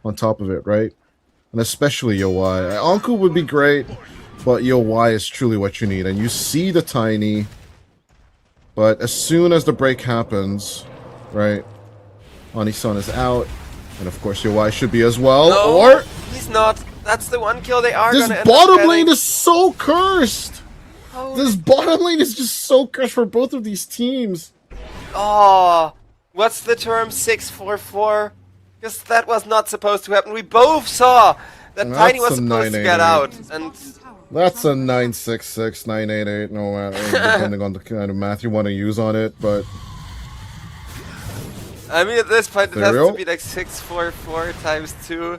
on top of it, right? And especially Yowai. Anku would be great, but Yowai is truly what you need. And you see the Tiny, but as soon as the break happens, right? Onisun is out, and of course Yowai should be as well. no, Or he's not. That's the one kill they are this gonna end bottom up lane getting. is so cursed. This bottom lane is just so cursed for both of these teams. Oh, what's the term 644? Because that was not supposed to happen. We both saw that And Tiny that's was a supposed to 988. get out. And That's a 966, 988, no matter, depending on the kind of math you want to use on it, but I mean, at this point, it has Ethereal? to be like 644 times 2,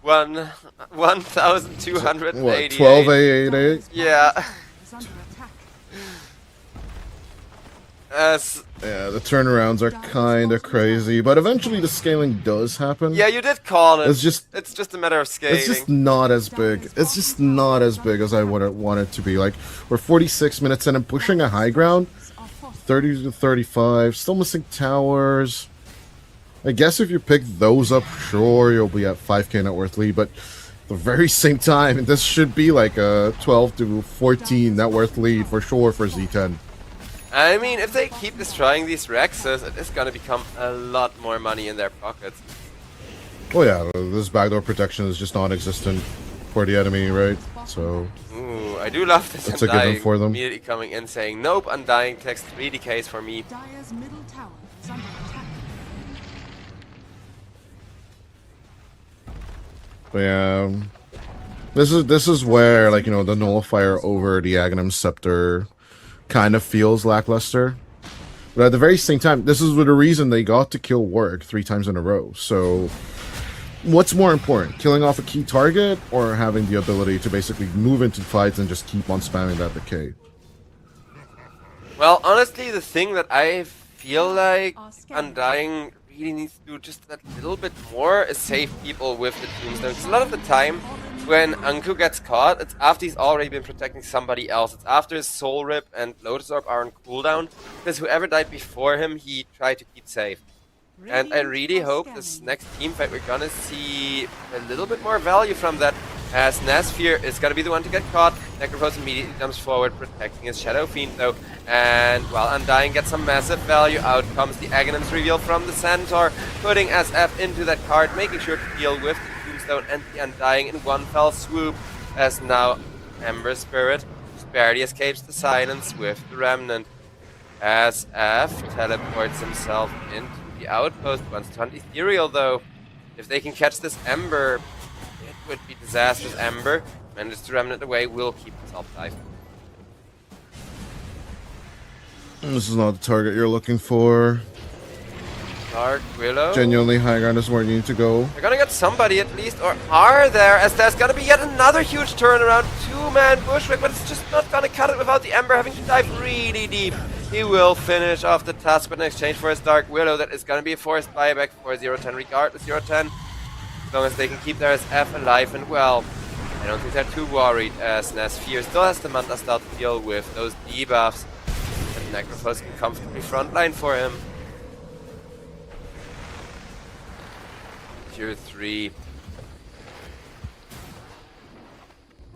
1,288. what, 12888? Yeah. Is under attack. As Yeah, the turnarounds are kind of crazy, but eventually the scaling does happen. yeah, you did call it. It's just a matter of scaling. It's just not as big. It's just not as big as I would want it to be. Like, we're 46 minutes in and pushing a high ground, 30 to 35, still missing towers. I guess if you pick those up, sure, you'll be at 5k net worth lead, but at the very same time, this should be like a 12 to 14 net worth lead for sure for Z10. I mean, if they keep destroying these Rexes, it is gonna become a lot more money in their pockets. Oh yeah, this backdoor protection is just non-existent for the enemy, right? So Ooh, I do love this That's a given Undying for them. immediately coming in saying, nope, Undying takes 3 decays for me. Dire's middle tower is under attack. But yeah, this is where, like, you know, the nullifier over the Aghanim Scepter kind of feels lackluster. But at the very same time, this is the reason they got to kill Warwick 3 times in a row. So what's more important, killing off a key target or having the ability to basically move into fights and just keep on spamming that decay? Well, honestly, the thing that I feel like Undying really needs to do just that little bit more is save people with the tombstone. Because a lot of the time, when Anku gets caught, it's after he's already been protecting somebody else. It's after his Soul Rip and Lotus Orb are on cooldown. Because whoever died before him, he tried to keep safe. And I really hope this next team fight we're gonna see a little bit more value from that. as Nasphere is gonna be the one to get caught. Necrophos immediately jumps forward, protecting his Shadow Fiend though. And while Undying gets some massive value, out comes the Aghanim's reveal from the Centaur, putting SF into that card, making sure to deal with the Tombstone and the Undying in one fell swoop, as now Ember Spirit just barely escapes the silence with the Remnant. As F teleports himself into the outpost, wants to hunt Ethereal though. If they can catch this Ember, it would be disastrous. Ember manages to Remnant away, will keep himself alive. This is not the target you're looking for. Dark Willow. Genuinely, high ground is where you need to go. They're gonna get somebody at least, or are there, as there's gonna be yet another huge turnaround. Two-man Bushwick, but it's just not gonna cut it without the Ember having to dive really deep. He will finish off the task, but in exchange for his Dark Willow, that is gonna be a forced buyback for 0-10 regardless. 0-10, as long as they can keep their SF alive and well. I don't think they're too worried, as Nasphere still has the Manta Star to deal with those debuffs. And Necrophos can comfortably frontline for him. Tier 3.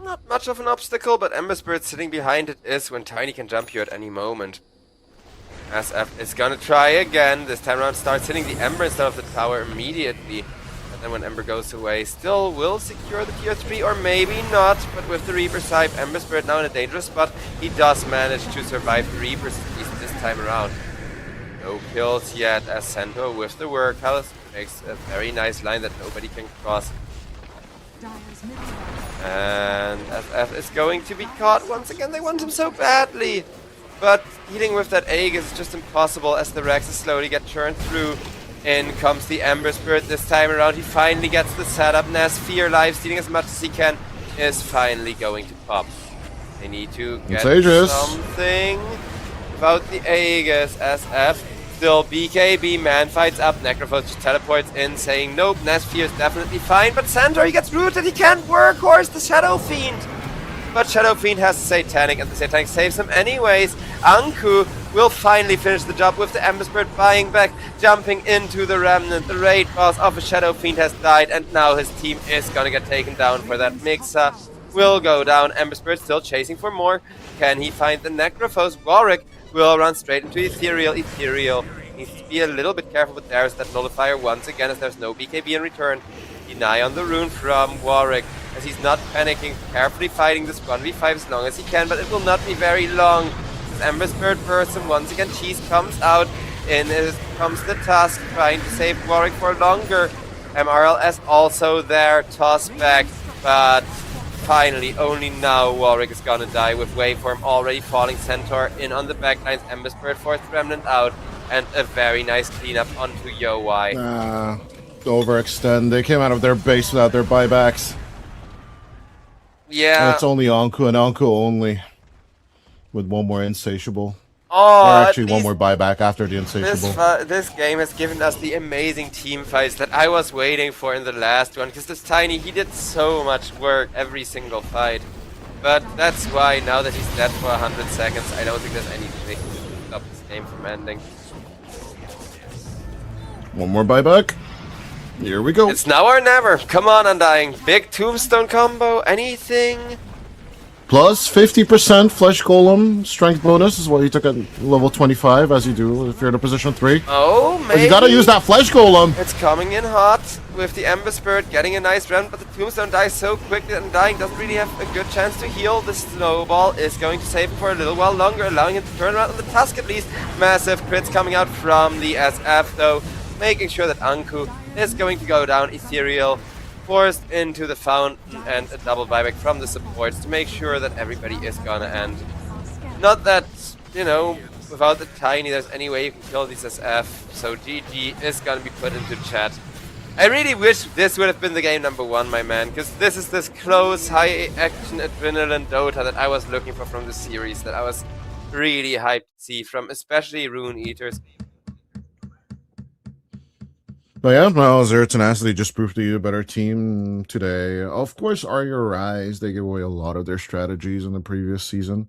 Not much of an obstacle, but Ember Spirit sitting behind it is when Tiny can jump here at any moment. SF is gonna try again. This time around starts hitting the Ember instead of the tower immediately. And then when Ember goes away, still will secure the tier 3, or maybe not. But with the Reaper's Hive, Ember Spirit now in a dangerous spot. He does manage to survive the Reaper's at least this time around. No kills yet, as Centaur with the workhouse makes a very nice line that nobody can cross. And SF is going to be caught once again. They want him so badly. But healing with that Aegis is just impossible as the Rexes slowly get churned through. In comes the Ember Spirit this time around. He finally gets the setup. Nasphere, live stealing as much as he can, is finally going to pop. They need to get something about the Aegis. SF still BKB, man fights up. Necrophos just teleports in saying nope, Nasphere is definitely fine. But Centaur, he gets rooted, he can't workhorse the Shadow Fiend. But Shadow Fiend has Satanic, and the Satanic saves him anyways. Anku will finally finish the job with the Ember Spirit buying back, jumping into the Remnant. The raid boss of a Shadow Fiend has died, and now his team is gonna get taken down for that. Mixa will go down. Ember Spirit still chasing for more. Can he find the Necrophos? Warwick will run straight into Ethereal. Ethereal needs to be a little bit careful, but there's that Nullifier once again, as there's no BKB in return. Deny on the rune from Warwick, as he's not panicking, carefully fighting this 1v5 as long as he can, but it will not be very long. As Ember Spirit bursts him once again, Cheese comes out, in comes the task, trying to save Warwick for longer. MRLS also there, toss back, but finally, only now Warwick is gonna die with Waveform already falling. Centaur in on the backlines, Ember Spirit forced Remnant out, and a very nice cleanup onto Yo-Y. Overextend. They came out of their base without their buybacks. Yeah. And it's only Anku and Anku only. With one more Insatiable. Oh, or actually one more buyback after the Insatiable. This game has given us the amazing team fights that I was waiting for in the last one. Because this Tiny, he did so much work every single fight. But that's why now that he's dead for 100 seconds, I don't think there's anything to stop this game from ending. One more buyback. Here we go. It's now or never. Come on, Undying. Big Tombstone combo. Anything? Plus 50% Flesh Golem strength bonus is what you took at level 25, as you do if you're in a position 3. Oh, maybe. But you gotta use that Flesh Golem. It's coming in hot with the Ember Spirit getting a nice round, but the Tombstone dies so quickly that Undying doesn't really have a good chance to heal. The Snowball is going to save him for a little while longer, allowing him to turn around on the Tusk at least. Massive crits coming out from the SF though, making sure that Anku is going to go down. Ethereal forced into the fountain, and a double buyback from the supports to make sure that everybody is gonna end. Not that, you know, without the Tiny there's any way you can kill these SF, so GG is gonna be put into chat. I really wish this would have been the game number 1, my man, because this is this close, high-action adrenaline Dota that I was looking for from the series, that I was really hyped to see from, especially Rune Eaters. But yeah, well, Zero Tenacity just proved to be a better team today. Of course, Arya Rise, they gave away a lot of their strategies in the previous season,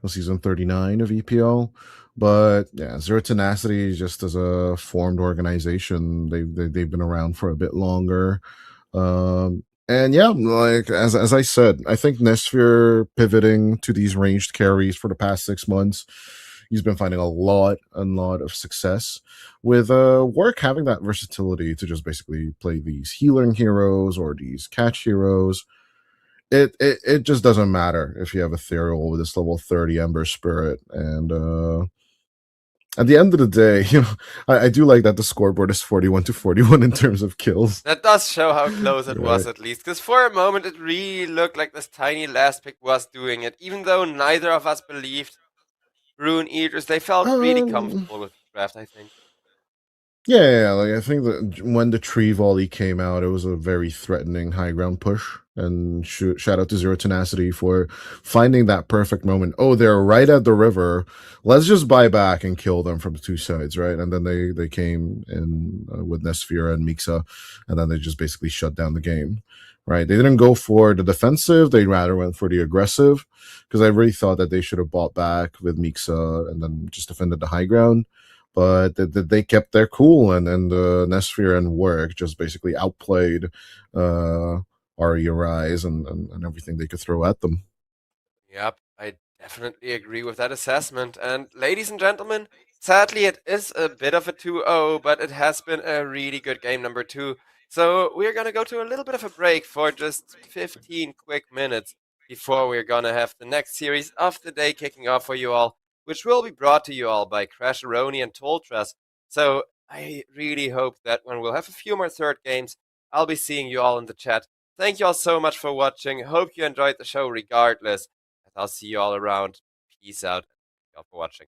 season 39 of EPL. But yeah, Zero Tenacity, just as a formed organization, they've been around for a bit longer. And yeah, like as I said, I think Nesphere pivoting to these ranged carries for the past 6 months, he's been finding a lot of success with work having that versatility to just basically play these healing heroes or these catch heroes. It just doesn't matter if you have Ethereal with this level 30 Ember Spirit. And at the end of the day, I do like that the scoreboard is 41-41 in terms of kills. That does show how close it was, Right. at least, because for a moment it really looked like this tiny last pick was doing it, even though neither of us believed Rune Eaters. They felt really Um, comfortable with the draft, I think. yeah, like I think that when the tree volley came out, it was a very threatening high ground push. And shout out to Zero Tenacity for finding that perfect moment. Oh, they're right at the river. Let's just buy back and kill them from the two sides, right? And then they came in with Nesphere and Mixa, and then they just basically shut down the game, right? They didn't go for the defensive; they rather went for the aggressive, because I really thought that they should have bought back with Mixa and then just defended the high ground, but they kept their cool, and Nesphere and Work just basically outplayed RERIs and everything they could throw at them. Yep, I definitely agree with that assessment. And ladies and gentlemen, sadly it is a bit of a 2-0, but it has been a really good game number 2. So we're gonna go to a little bit of a break for just 15 quick minutes before we're gonna have the next series of the day kicking off for you all, which will be brought to you all by Crasheroni and Toltras. So I really hope that when we'll have a few more third games, I'll be seeing you all in the chat. Thank you all so much for watching. Hope you enjoyed the show regardless. I'll see you all around. Peace out. Thank you all for watching.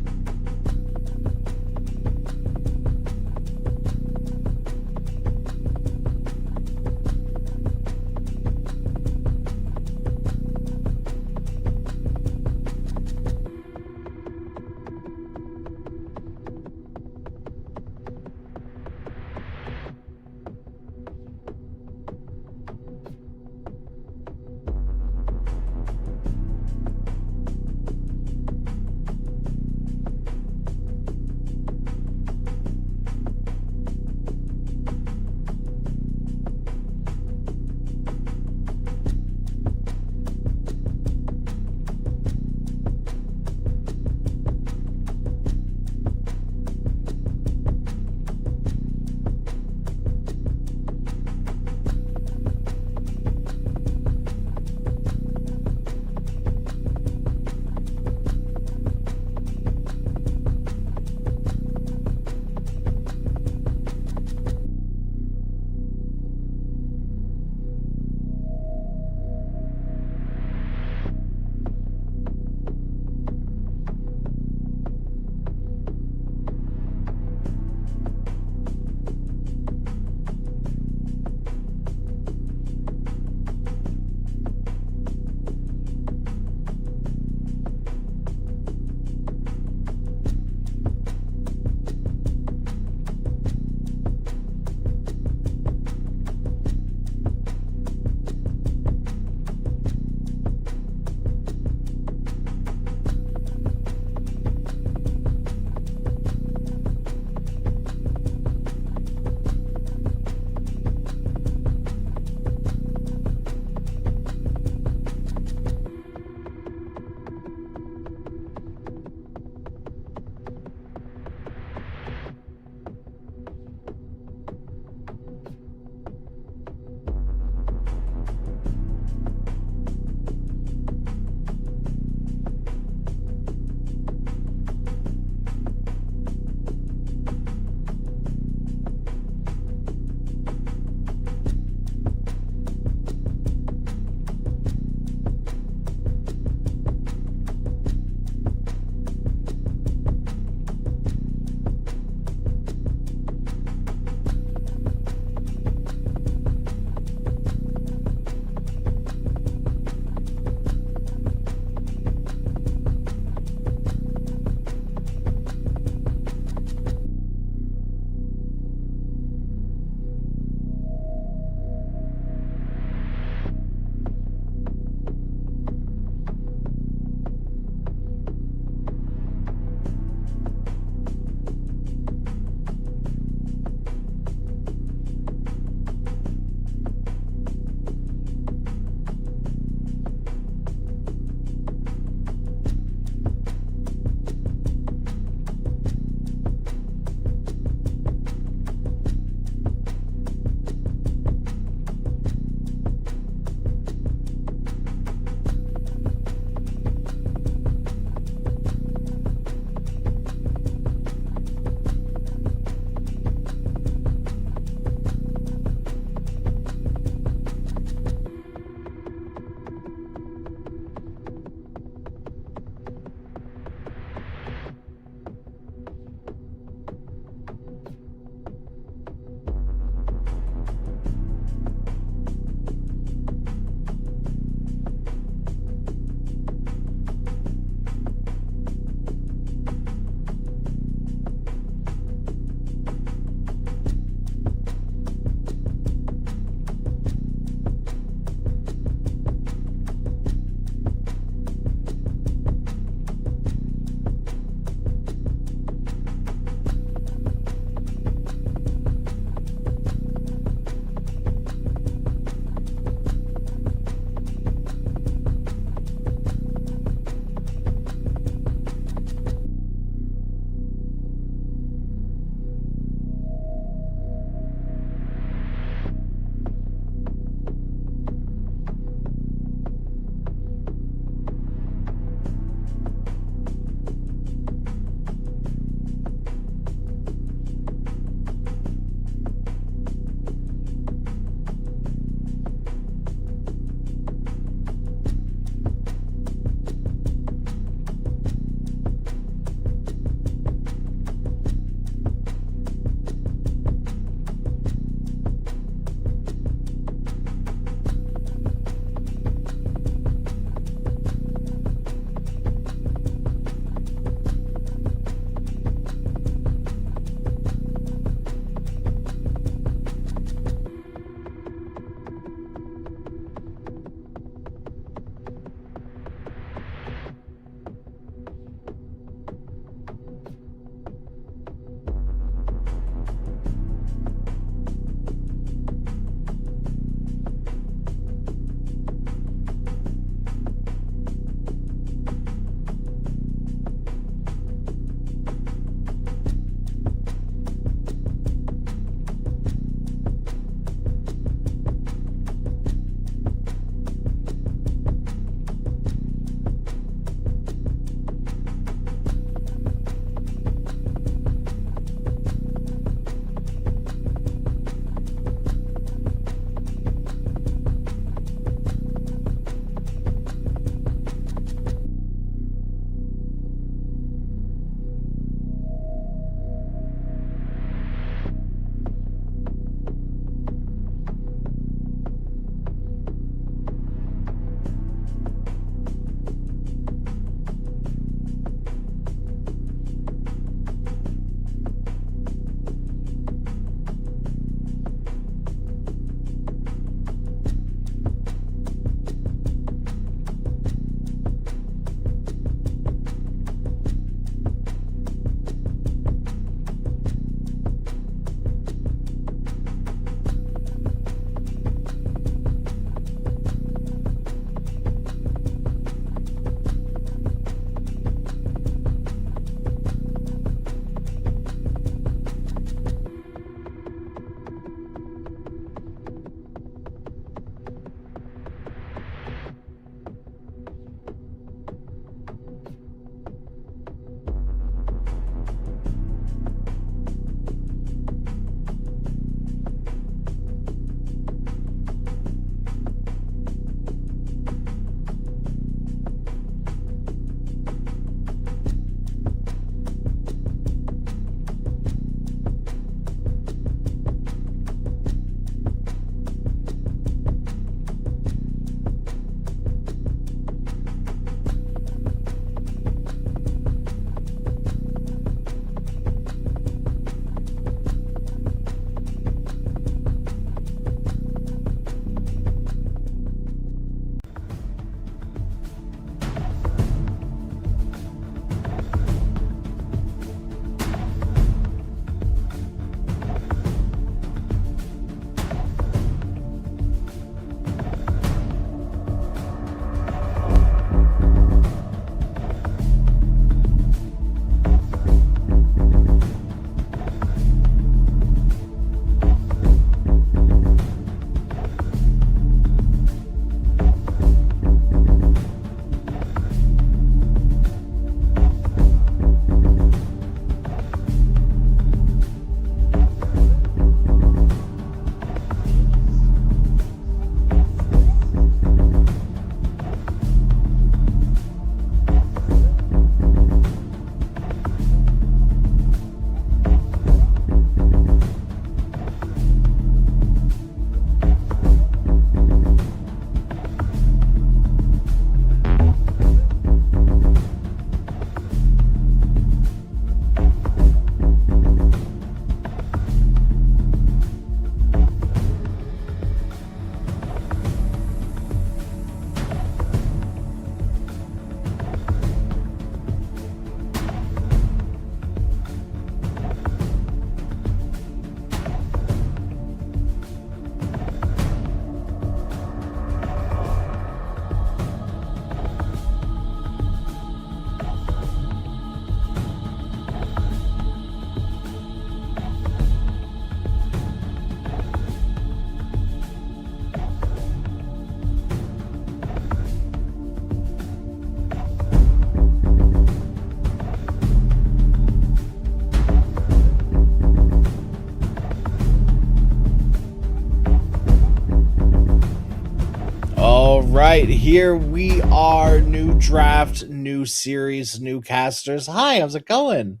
right, here we are. New draft, new series, new casters. Hi, how's it going?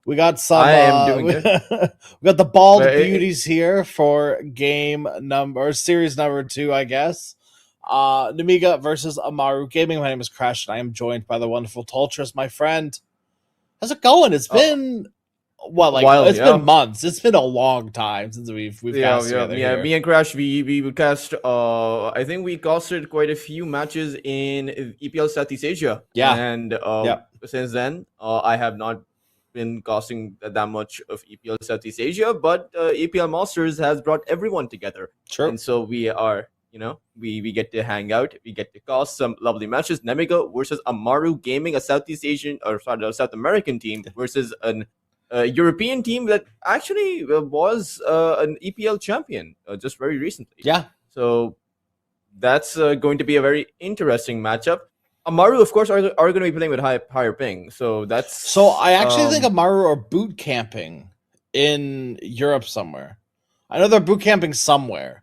We got some. I am doing we good. got the bald But beauties here for series number 2, I guess. NEMIGA versus AMARU Gaming. My name is Crash, and I am joined by the wonderful Toltrus, my friend. How's it going? It's been it's been months. It's been a long time since we've cast together. Yeah. Here. Me and Crash, we would cast. I think we casted quite a few matches in EPL Southeast Asia. Yeah. And since then, I have not been casting that much of EPL Southeast Asia, but EPL Masters has brought everyone together. True. And so we are, we get to hang out, we get to cast some lovely matches. NEMIGA versus AMARU Gaming, a Southeast Asian or sorry, a South American team versus an European team that actually was an EPL champion just very recently. Yeah. So that's going to be a very interesting matchup. AMARU, of course, are going to be playing with higher ping. So that's. So I actually think AMARU are boot camping in Europe somewhere. I know they're boot camping somewhere.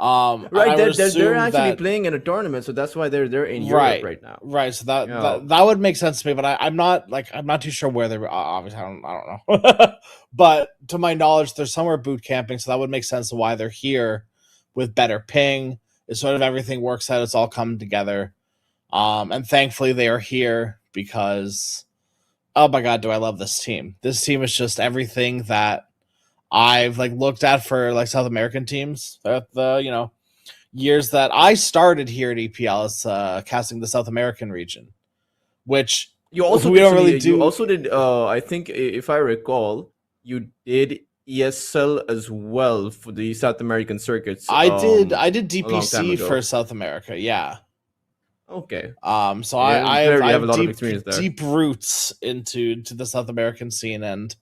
Right, they're actually playing in a tournament, so that's why they're in Europe right now. Right, so that would make sense to me, but I'm not too sure where they're. Obviously, I don't know. But to my knowledge, they're somewhere boot camping, so that would make sense of why they're here with better ping. It's sort of everything works out. It's all come together, and thankfully they are here because, oh my god, do I love this team? This team is just everything that I've looked at for South American teams. The years that I started here at EPL as casting the South American region, which we don't really do. You also did. I think if I recall, you did ESL as well for the South American circuits. I did DPC for South America. Yeah. Okay. So I have deep roots into the South American scene, and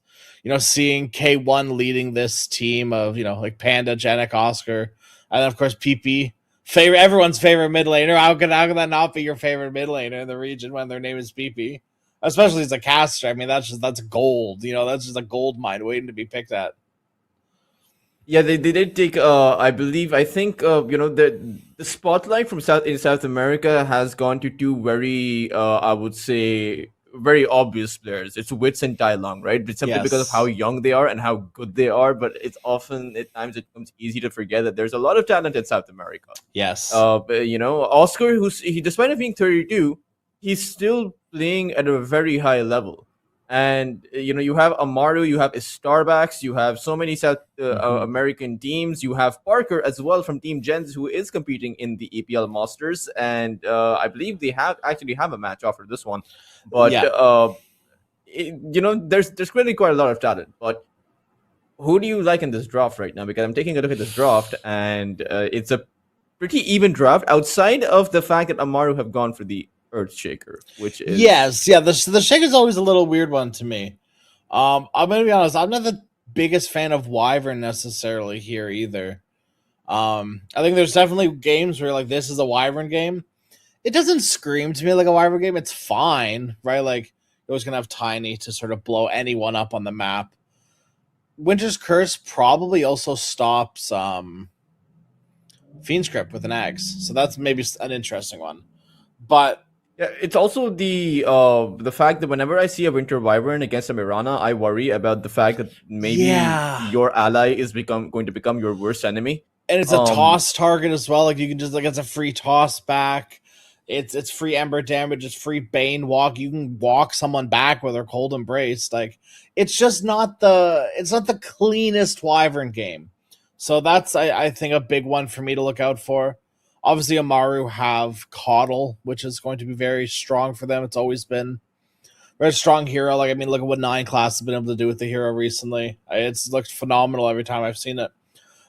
seeing K1 leading this team of Panda, Janik, Oscar, and then of course PP, everyone's favorite mid laner. How could that not be your favorite mid laner in the region when their name is PP? Especially as a caster. I mean, that's gold. That's just a gold mine waiting to be picked at. Yeah, they did take. I think the spotlight from South America has gone to two very I would say very obvious players. It's Wits and Tai Long, right? It's simply because of how young they are and how good they are. But it's often at times it becomes easy to forget that there's a lot of talent in South America. Yes. Oscar, despite of being 32, he's still playing at a very high level. And you have AMARU, you have Starbucks, you have so many South American teams. You have Parker as well from Team Gens, who is competing in the EPL Masters, and I believe they have a match offer this one. But there's clearly quite a lot of talent. But who do you like in this draft right now? Because I'm taking a look at this draft, and it's a pretty even draft outside of the fact that AMARU have gone for the Earthshaker, which is the Shaker's always a little weird one to me. I'm gonna be honest, I'm not the biggest fan of Wyvern necessarily here either. I think there's definitely games where this is a Wyvern game. It doesn't scream to me like a Wyvern game. It's fine, right? You're always gonna have Tiny to sort of blow anyone up on the map. Winter's Curse probably also stops Fiend's Grip with an axe, so that's maybe an interesting one. But yeah, it's also the fact that whenever I see a Winter Wyvern against a Mirana, I worry about the fact that maybe your ally is going to become your worst enemy. And it's a toss target as well. You can just it's a free toss back. It's free ember damage. It's free Bane walk. You can walk someone back with their cold embrace. It's just not the cleanest Wyvern game. So that's I think a big one for me to look out for. Obviously, AMARU have Coddle, which is going to be very strong for them. It's always been a very strong hero. Look at what 9 class has been able to do with the hero recently. It's looked phenomenal every time I've seen it.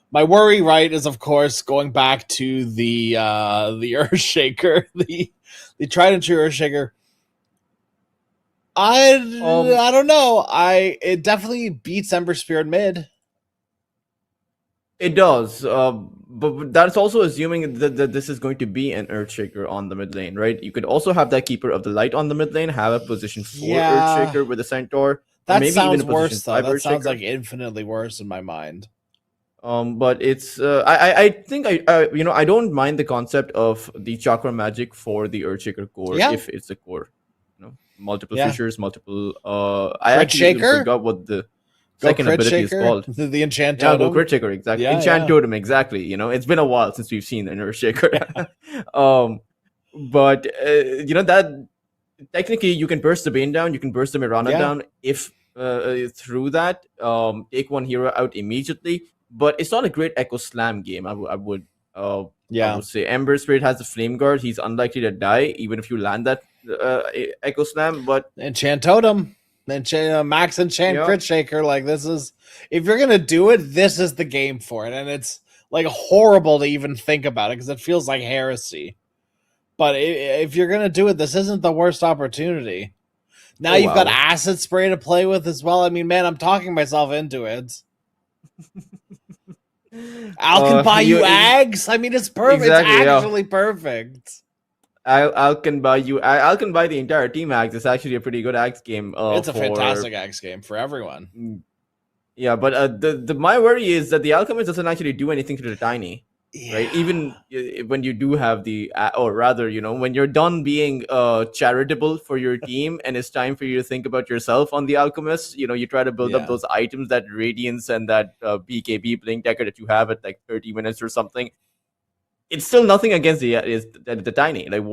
My worry, right, is of course going back to the Earthshaker, the tried and true Earthshaker. I don't know. It definitely beats Ember Spirit mid. It does, but that's also assuming that this is going to be an Earthshaker on the mid lane, right? You could also have that Keeper of the Light on the mid lane, have a position 4 Earthshaker with a Centaur. That maybe sounds even worse, though. That sounds infinitely worse in my mind. But it's I think I don't mind the concept of the chakra magic for the Earthshaker core Yeah. if it's a core. Multiple Yeah. fissures, multiple. I Crit actually even Shaker? forgot what the Go second Crit ability is Shaker? called. The Enchant Yeah, go Totem? Crit Shaker, exactly. Yeah, Enchant yeah. Totem, exactly. It's been a while since we've seen an Earthshaker. But that technically you can burst the Bane down, you can burst the Mirana Yeah. down if through that take one hero out immediately. But it's not a great Echo Slam game. I Yeah. would say Ember Spirit has the Flame Guard. He's unlikely to die even if you land that Echo Slam. But Enchant Totem. Max Enchant yeah, Crit Shaker. Like, this is, if you're gonna do it, this is the game for it. And it's like horrible to even think about it because it feels like heresy. But if you're gonna do it, this isn't the worst opportunity. Now Oh, you've got wow. Acid Spray to play with as well. I mean, man, I'm talking myself into it. Al can buy you Ags. I mean, it's perfect. Exactly, It's yeah. actually perfect. I can buy you. I can buy the entire team Axe. It's actually a pretty good Axe game. It's a fantastic Axe game for everyone. Yeah, but the my worry is that the Alchemist doesn't actually do anything to the Tiny. Right, even when you do have the or rather when you're done being charitable for your team and it's time for you to think about yourself on the Alchemist, you try to build up those items, that Radiance and that BKB Blink Decker that you have at like 30 minutes or something. It's still nothing against the Tiny. Like,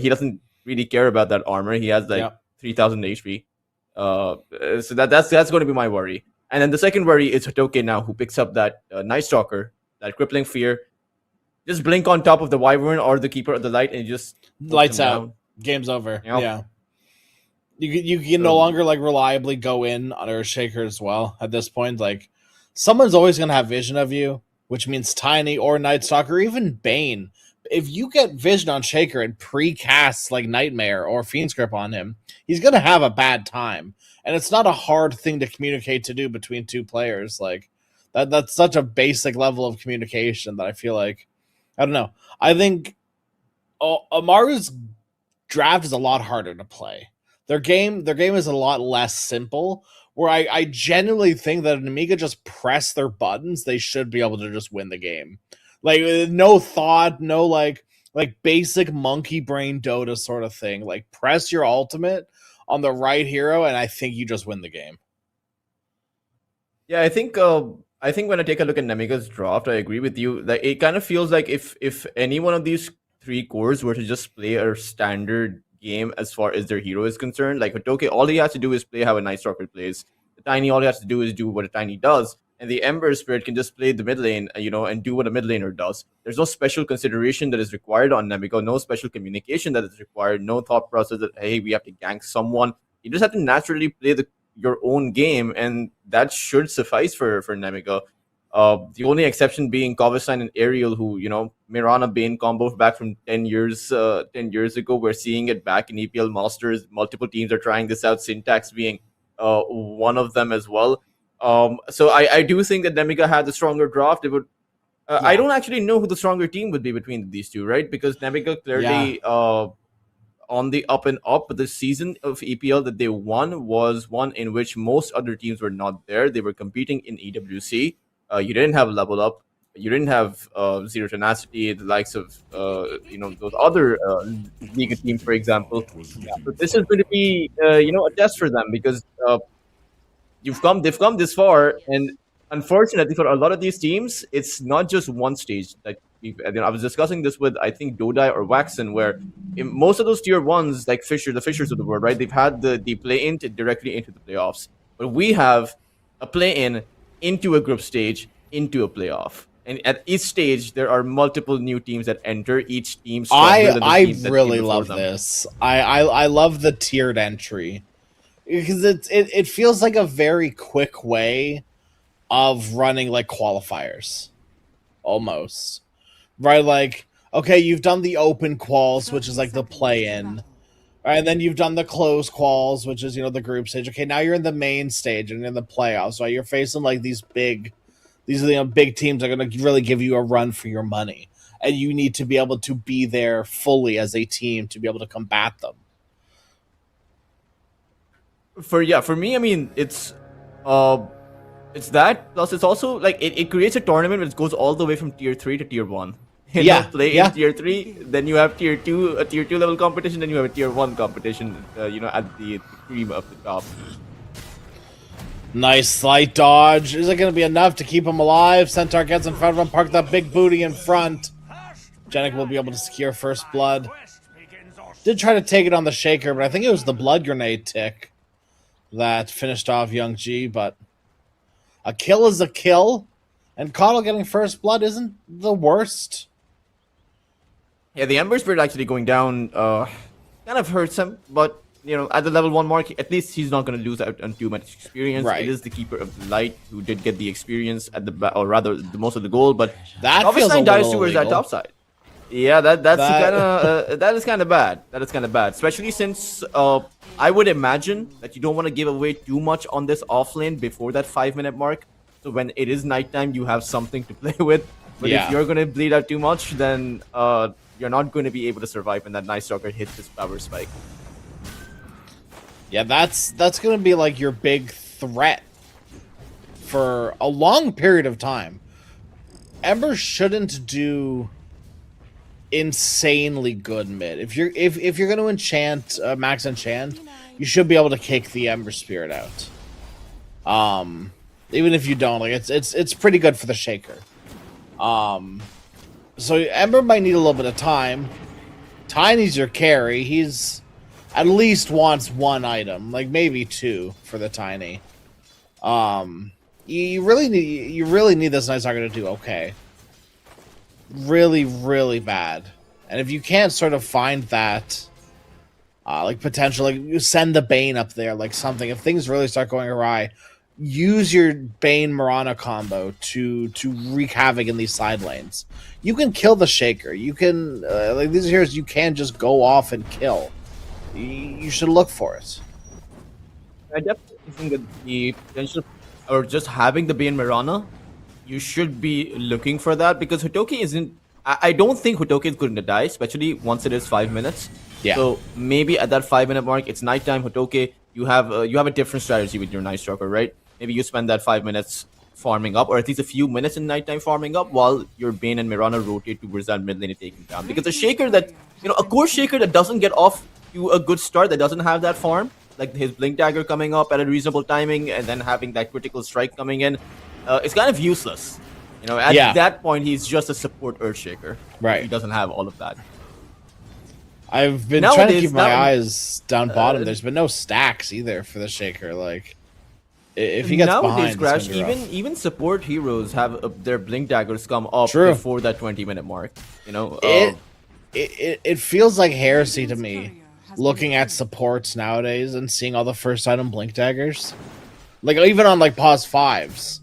he doesn't really care about that armor. He has like 3,000 HP. So that's going to be my worry. And then the second worry is Hitoke now, who picks up that Night Stalker, that Crippling Fear. Just blink on top of the Wyvern or the Keeper of the Light and just lights out. Game's over. Yep. Yeah. You can no longer like reliably go in on Earthshaker as well at this point. Like, someone's always gonna have vision of you, which means Tiny or Night Stalker, even Bane. If you get vision on Shaker and pre-casts like Nightmare or Fiend's Grip on him, he's gonna have a bad time. And it's not a hard thing to communicate to do between two players. Like, that's such a basic level of communication that I feel like, I don't know. I think Amaru's draft is a lot harder to play. Their game is a lot less simple. Where I genuinely think that if NEMIGA just press their buttons, they should be able to just win the game. Like, no thought, no like basic monkey brain Dota sort of thing. Like, press your ultimate on the right hero, and I think you just win the game. Yeah, I think when I take a look at NEMIGA's draft, I agree with you. That it kind of feels like if any one of these three cores were to just play a standard game as far as their hero is concerned, like Hitoke, all he has to do is play how a Night Stalker plays. The Tiny, all he has to do is do what a Tiny does, and the Ember Spirit can just play the mid lane, and do what a mid laner does. There's no special consideration that is required on NEMIGA, no special communication that is required, no thought process that, hey, we have to gank someone. You just have to naturally play your own game, and that should suffice for NEMIGA. The only exception being Kovestein and Ariel, who, Mirana Bane combo back from 10 years ago. We're seeing it back in EPL Masters. Multiple teams are trying this out, Syntax being one of them as well. So I do think that NEMIGA had the stronger draft. It would. I don't actually know who the stronger team would be between these two, right? Because NEMIGA clearly on the up and up. The season of EPL that they won was one in which most other teams were not there. They were competing in EWC. You didn't have Level Up. You didn't have Zero Tenacity, the likes of those other Liga teams, for example. Yeah, so this is going to be a test for them because they've come this far, and unfortunately for a lot of these teams, it's not just one stage. Like, I was discussing this with, I think, Dodai or Waxen, where in most of those tier ones, like the Fishers of the world, right? They've had the play in directly into the playoffs, but we have a play in into a group stage into a playoff. And at each stage, there are multiple new teams that enter. Each team stronger than the I team that really came before love them. this. I love the tiered entry because it feels like a very quick way of running like qualifiers, almost, right? Like, okay, you've done the open quals, which is like the play-in, right? And then you've done the closed quals, which is the group stage. Okay, now you're in the main stage and in the playoffs, right? You're facing like these big teams are going to really give you a run for your money, and you need to be able to be there fully as a team to be able to combat them. For me, I mean, it's It's that. Plus, it's also like it creates a tournament which goes all the way from tier 3 to tier 1. Play in tier 3, then you have tier 2, a tier 2 level competition, then you have a tier 1 competition, at the cream of the top. Nice slight dodge. Is it going to be enough to keep him alive? Centaur gets in front of him, park that big booty in front. Janik will be able to secure first blood. Did try to take it on the Shaker, but I think it was the blood grenade tick that finished off Young G, but a kill is a kill, and Coddle getting first blood isn't the worst. Yeah, the Ember Spirit actually going down kind of hurts him, but at the level 1 mark, at least he's not going to lose out on too much experience. Right. It is the Keeper of the Light who did get the experience at or rather, the most of the gold, but That obviously feels a dies little towards that illegal. top side. Yeah, that is kind of bad. That is kind of bad, especially since I would imagine that you don't want to give away too much on this off lane before that 5-minute mark. So when it is nighttime, you have something to play with. But Yeah. if you're going to bleed out too much, then you're not going to be able to survive when that Night Stalker hits this power spike. Yeah, that's going to be like your big threat for a long period of time. Ember shouldn't do insanely good mid. If you're going to enchant max enchant, you should be able to kick the Ember Spirit out. Even if you don't, like it's pretty good for the Shaker. So Ember might need a little bit of time. Tiny's your carry. He's at least wants 1 item, like maybe 2 for the Tiny. You really need this Night Stalker to do okay. Really, really bad. And if you can't sort of find that, like potential, like you send the Bane up there, like something. If things really start going awry, use your Bane Mirana combo to wreak havoc in these side lanes. You can kill the Shaker. You can like these heroes. You can just go off and kill. You should look for it. I definitely think that the potential, or just having the Bane Mirana, you should be looking for that because Hotoki isn't. I don't think Hotoki is going to die, especially once it is 5 minutes. Yeah. So maybe at that 5-minute mark, it's nighttime. Hotoki, you have a different strategy with your Night Stalker, right? Maybe you spend that 5 minutes farming up, or at least a few minutes in nighttime farming up, while your Bane and Mirana rotate towards that mid lane and take him down. Because a Shaker that a core Shaker that doesn't get off to a good start, that doesn't have that farm, like his Blink Dagger coming up at a reasonable timing, and then having that critical strike coming in, it's kind of useless. At that point, he's just a support Earthshaker. Right. He doesn't have all of that. I've been trying to keep my eyes down bottom. There's been no stacks either for the Shaker. Like, if he gets Nowadays, behind, Crash, it's gonna be rough. even support heroes have their Blink Daggers come up True. before that 20-minute mark. It feels like heresy to me, looking at supports nowadays and seeing all the first item Blink Daggers. Like, even on like pause 5s.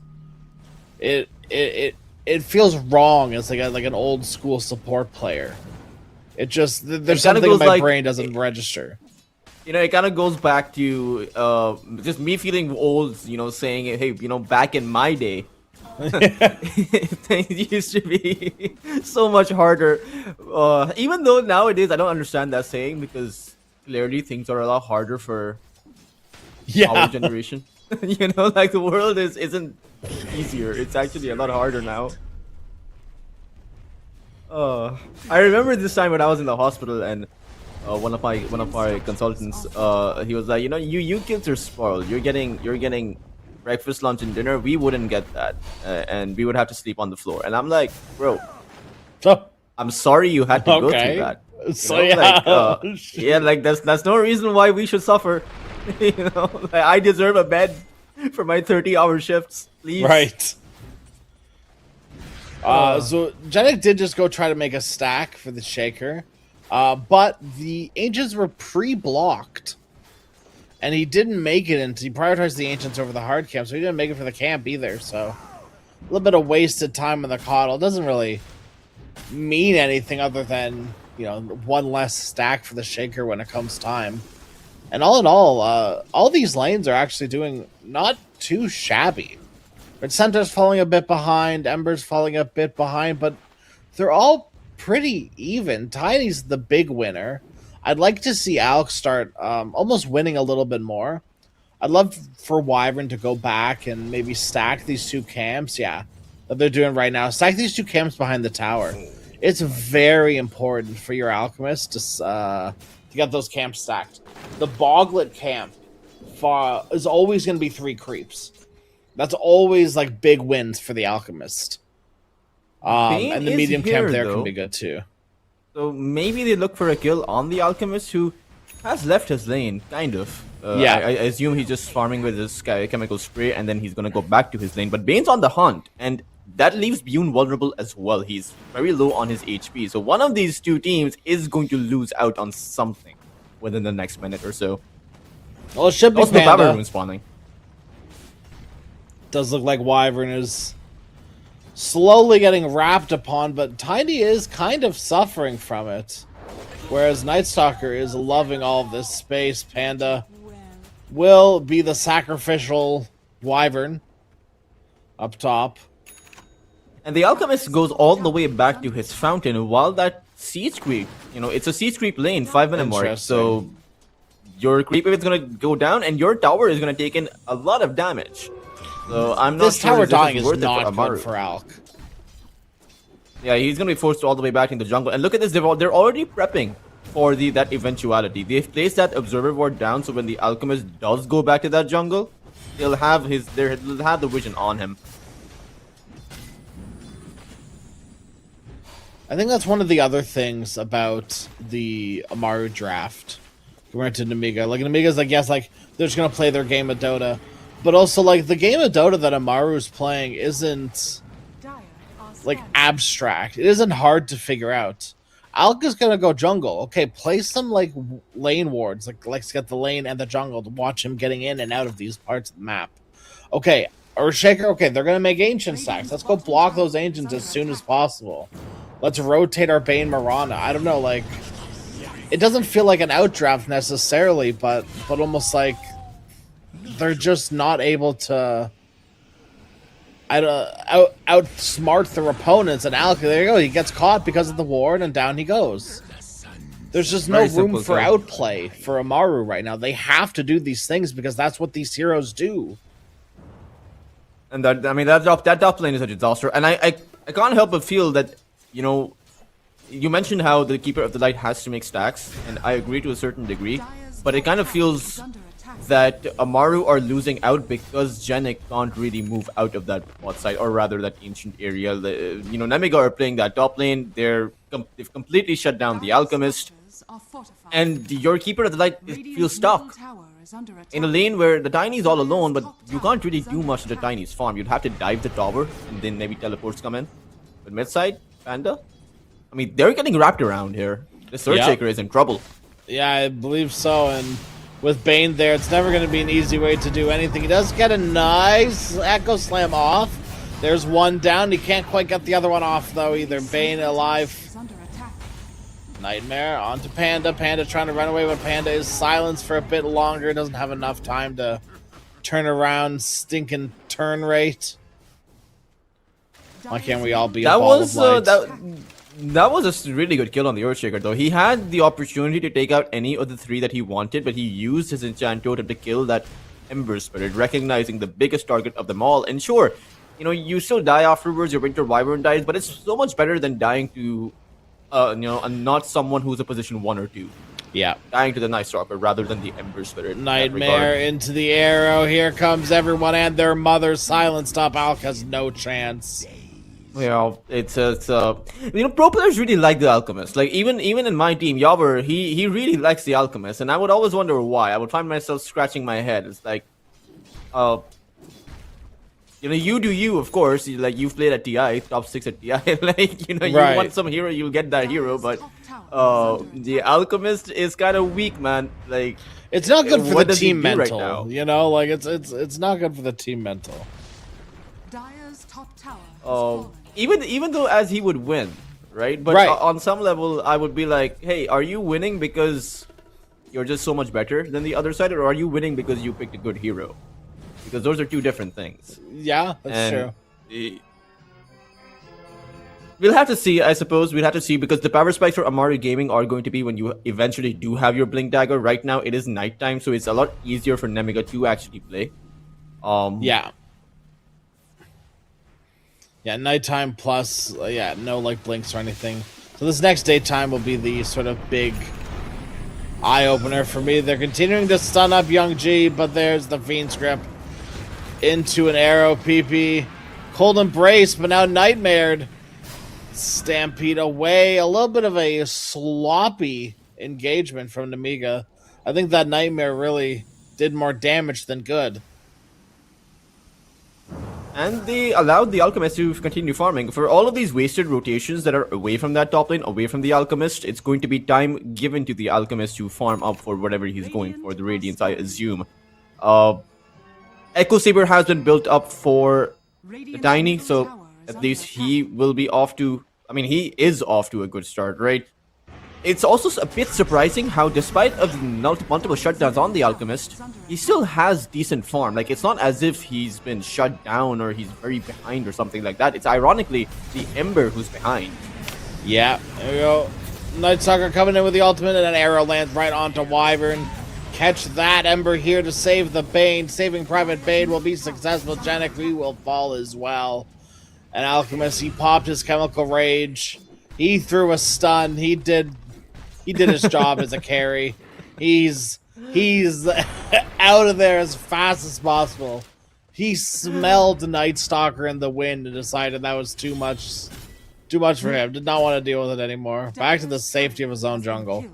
It feels wrong as like an old school support player. It just there's something in my brain doesn't register. It kind of goes back to just me feeling old. Saying, hey, back in my day, things used to be so much harder. Even though nowadays I don't understand that saying because clearly things are a lot harder for our generation. Like the world isn't easier. It's actually a lot harder now. I remember this time when I was in the hospital and one of my consultants, he was like, you kids are spoiled. You're getting breakfast, lunch, and dinner. We wouldn't get that, and we would have to sleep on the floor. And I'm like, bro, I'm sorry you had to go through that. So yeah, that's no reason why we should suffer. I deserve a bed for my 30-hour shifts, please. Right. So Janik did just go try to make a stack for the Shaker, but the Ancients were pre-blocked, and he didn't make it. He prioritized the Ancients over the hard camp, so he didn't make it for the camp either. So a little bit of wasted time on the Coddle. It doesn't really mean anything other than one less stack for the Shaker when it comes time. And all in all these lanes are actually doing not too shabby. Red Center's falling a bit behind, Ember's falling a bit behind, but they're all pretty even. Tiny's the big winner. I'd like to see Alex start almost winning a little bit more. I'd love for Wyvern to go back and maybe stack these two camps. Yeah, that they're doing right now. Stack these two camps behind the tower. It's very important for your alchemist to get those camps stacked. The Boglet camp is always going to be 3 creeps. That's always like big wins for the alchemist. Bane And the is medium here, camp there though. can be good too. So maybe they look for a kill on the alchemist, who has left his lane, kind of. Yeah. I assume he's just farming with his chemical spray, and then he's gonna go back to his lane. But Bane's on the hunt, and that leaves Bune vulnerable as well. He's very low on his HP, so one of these two teams is going to lose out on something within the next minute or so. Well, it should be Also, the Panda. Power Rune spawning. Does look like Wyvern is slowly getting wrapped upon, but Tiny is kind of suffering from it. Whereas Night Stalker is loving all of this space. Panda will be the sacrificial Wyvern up top. And the alchemist goes all the way back to his fountain, while that siege creep, it's a siege creep lane, 5-minute mark. So your creep is gonna go down, and your tower is gonna take in a lot of damage. So I'm not This sure tower if dying is is worth it not for good Amaru. for Alk. Yeah, he's gonna be forced all the way back in the jungle. And look at this, they're already prepping for that eventuality. They've placed that observer ward down, so when the alchemist does go back to that jungle, they'll have the vision on him. I think that's one of the other things about the Amaru draft compared to NEMIGA. Like, NEMIGA's like, yes, like, they're just going to play their game of Dota. But also, like, the game of Dota that Amaru's playing isn't, like, abstract. It isn't hard to figure out. Alk is going to go jungle. Okay, play some, like, lane wards. Like, let's get the lane and the jungle to watch him getting in and out of these parts of the map. Okay, Earthshaker, okay, they're going to make ancient stacks. Let's go block those ancients as soon as possible. Let's rotate our Bane Mirana. I don't know, like, it doesn't feel like an outdraft necessarily, but almost like they're just not able to outsmart their opponents. And Alk, there you go, he gets caught because of the ward, and down he goes. There's just no Very room simple for kill. outplay for Amaru right now. They have to do these things because that's what these heroes do. And that top lane is a disaster. And I can't help but feel that, you mentioned how the Keeper of the Light has to make stacks, and I agree to a certain degree, but it kind of feels that Amaru are losing out because Janik can't really move out of that bot side, or rather that ancient area. NEMIGA are playing that top lane. They've completely shut down the Alchemist, and your Keeper of the Light feels stuck in a lane where the Tiny's all alone, but you can't really do much to the Tiny's farm. You'd have to dive the tower, and then maybe teleports come in. But mid side, Panda, I mean, they're getting wrapped around here. This Earthshaker is in trouble. Yeah, I believe so, and with Bane there, it's never going to be an easy way to do anything. He does get a nice Echo Slam off. There's one down. He can't quite get the other one off, though, either. Bane alive. Nightmare onto Panda. Panda trying to run away, but Panda is silenced for a bit longer. Doesn't have enough time to turn around. Stinking turn rate. Why can't we all be a ball of light? That was a really good kill on the Earthshaker, though. He had the opportunity to take out any of the 3 that he wanted, but he used his enchant totem to kill that Ember Spirit, recognizing the biggest target of them all. And sure, you still die afterwards, your Winter Wyvern dies, but it's so much better than dying to, not someone who's a position 1 or 2. Yeah. Dying to the Night Stalker rather than the Ember Spirit. in that Nightmare regard. into the arrow. Here comes everyone and their mother. Silence top. Alk has no chance. Well, pro players really like the Alchemist. Like even in my team, Yavor, he really likes the Alchemist, and I would always wonder why. I would find myself scratching my head. It's like, you do you, of course. You've played at TI, top 6 at TI. You Right. want some hero, you'll get that hero. But the Alchemist is kind of weak, man. Like, It's not good for what the does he team do right mental. now? It's not good for the team mental. Dire's top tower has fallen. Even though as he would win, right? But Right. on some level, I would be like, hey, are you winning because you're just so much better than the other side, or are you winning because you picked a good hero? Because those are two different things. Yeah, that's And true. We'll have to see, I suppose. We'll have to see because the power spikes for AMARU Gaming are going to be when you eventually do have your Blink Dagger. Right now, it is nighttime, so it's a lot easier for NEMIGA to actually play. Yeah. Yeah, nighttime plus, yeah, no like blinks or anything. So this next daytime will be the sort of big eye-opener for me. They're continuing to stun up Young G, but there's the Fiend's Grip into an arrow PP. Cold Embrace, but now Nightmared. Stampede away. A little bit of a sloppy engagement from NEMIGA. I think that Nightmare really did more damage than good. And they allowed the Alchemist to continue farming. For all of these wasted rotations that are away from that top lane, away from the Alchemist, it's going to be time given to the Alchemist to farm up for whatever he's going for, the Radiance, I assume. Echo Saber has been built up for the Tiny, so at least he will be off to... I mean, he is off to a good start, right? It's also a bit surprising how, despite of the multiple shutdowns on the Alchemist, he still has decent farm. Like, it's not as if he's been shut down or he's very behind or something like that. It's ironically the Ember who's behind. Yeah, there we go. Night Stalker coming in with the ultimate, and an arrow lands right onto Wyvern. Catch that. Ember here to save the Bane. Saving Private Bane will be successful. Janik will fall as well. And Alchemist, he popped his Chemical Rage. He threw a stun. He did his job as a carry. He's out of there as fast as possible. He smelled Night Stalker in the wind and decided that was too much for him. Did not want to deal with it anymore. Back to the safety of his own jungle.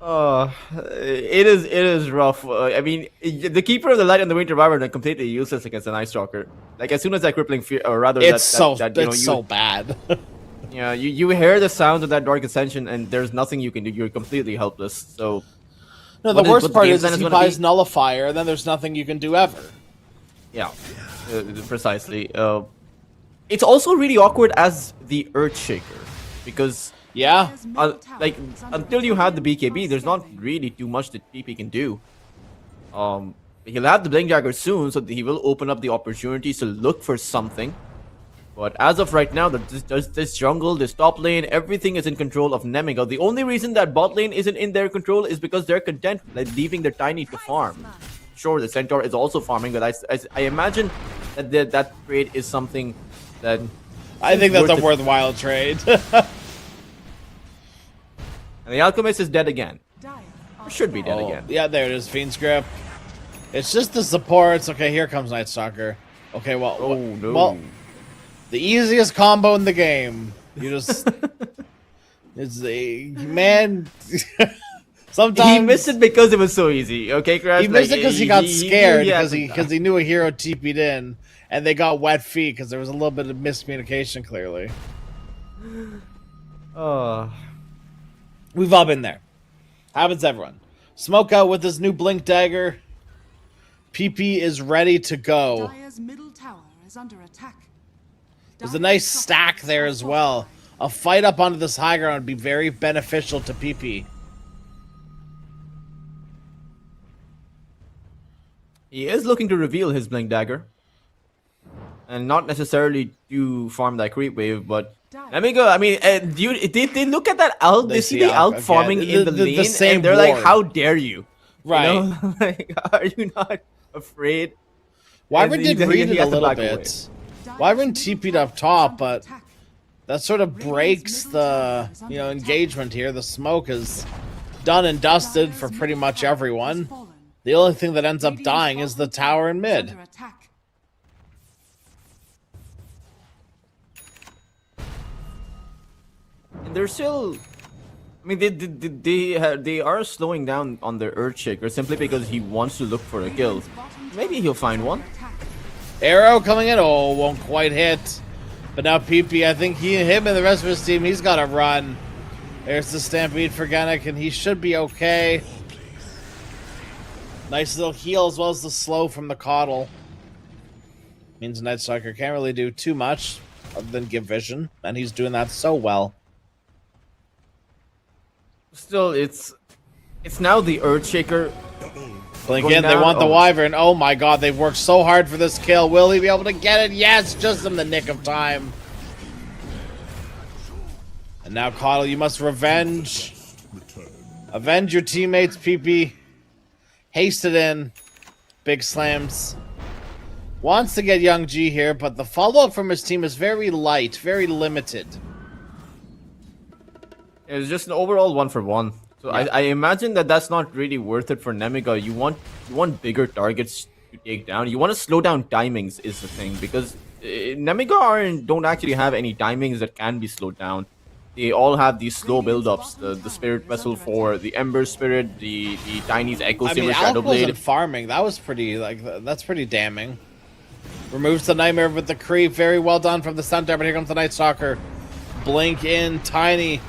It is rough. I mean, the Keeper of the Light and the Winter Wyvern are completely useless against the Night Stalker. Like, as soon as that crippling fear, or rather, it's so bad. Yeah, you hear the sound of that Dark Ascension, and there's nothing you can do. You're completely helpless. So, no, the worst part is he buys Nullifier, and then there's nothing you can do ever. Yeah, precisely. It's also really awkward as the Earthshaker, because yeah, like until you have the BKB, there's not really too much that PP can do. He'll have the Blink Dagger soon, so he will open up the opportunities to look for something. But as of right now, this jungle, this top lane, everything is in control of NEMIGA. The only reason that bot lane isn't in their control is because they're content leaving their Tiny to farm. Sure, the Centaur is also farming, but I imagine that that trade is something that... I think that's a worthwhile trade. And the Alchemist is dead again. Or should be dead again. Yeah, there it is, Fiend's Grip. It's just the supports. Okay, here comes Night Stalker. Okay, well... Oh, no. Well, the easiest combo in the game. You just... it's a... Man... Sometimes... He missed it because it was so easy, okay, Crash? He missed it because he got scared because he knew a hero TP'd in, and they got wet feet because there was a little bit of miscommunication, clearly. We've all been there. Happens to everyone. Smoke out with his new Blink Dagger. PP is ready to go. Dire's middle tower is under attack. There's a nice stack there as well. A fight up onto this high ground would be very beneficial to PP. He is looking to reveal his Blink Dagger. And not necessarily to farm that creep wave, but... NEMIGA, I mean, they look at that Alk, they see the Alk farming in the lane, and they're like, how dare you? Right. You know? Like, are you not afraid? Wyvern did read it a little bit. Wyvern TP'd up top, but that sort of breaks the engagement here. The smoke is done and dusted for pretty much everyone. The only thing that ends up dying is the tower in mid. And they're still... I mean, they are slowing down on their Earthshaker simply because he wants to look for a kill. Maybe he'll find one. Arrow coming in. Oh, won't quite hit. But now PP, I think him and the rest of his team, he's got to run. There's the Stampede for Ganek, and he should be okay. Nice little heal as well as the slow from the Coddle. Means Night Stalker can't really do too much other than give vision, and he's doing that so well. Still, it's now the Earthshaker. Blink in, they want the Wyvern. Oh my god, they've worked so hard for this kill. Will he be able to get it? Yes, just in the nick of time. And now, Coddle, you must avenge your teammates, PP. Haste it in. Big slams. Wants to get Young G here, but the follow-up from his team is very light, very limited. It was just an overall 1-for-1. So Yeah. I imagine that that's not really worth it for NEMIGA. You want bigger targets to take down. You want to slow down timings is the thing, because NEMIGA don't actually have any timings that can be slowed down. They all have these slow build-ups. The Spirit Vessel for the Ember Spirit, the Tiny's Echo I Saber mean, Shadow Alec wasn't Blade. farming. That was pretty, that's pretty damning. Removes the Nightmare with the creep. Very well done from the center, but here comes the Night Stalker. Blink in, Tiny.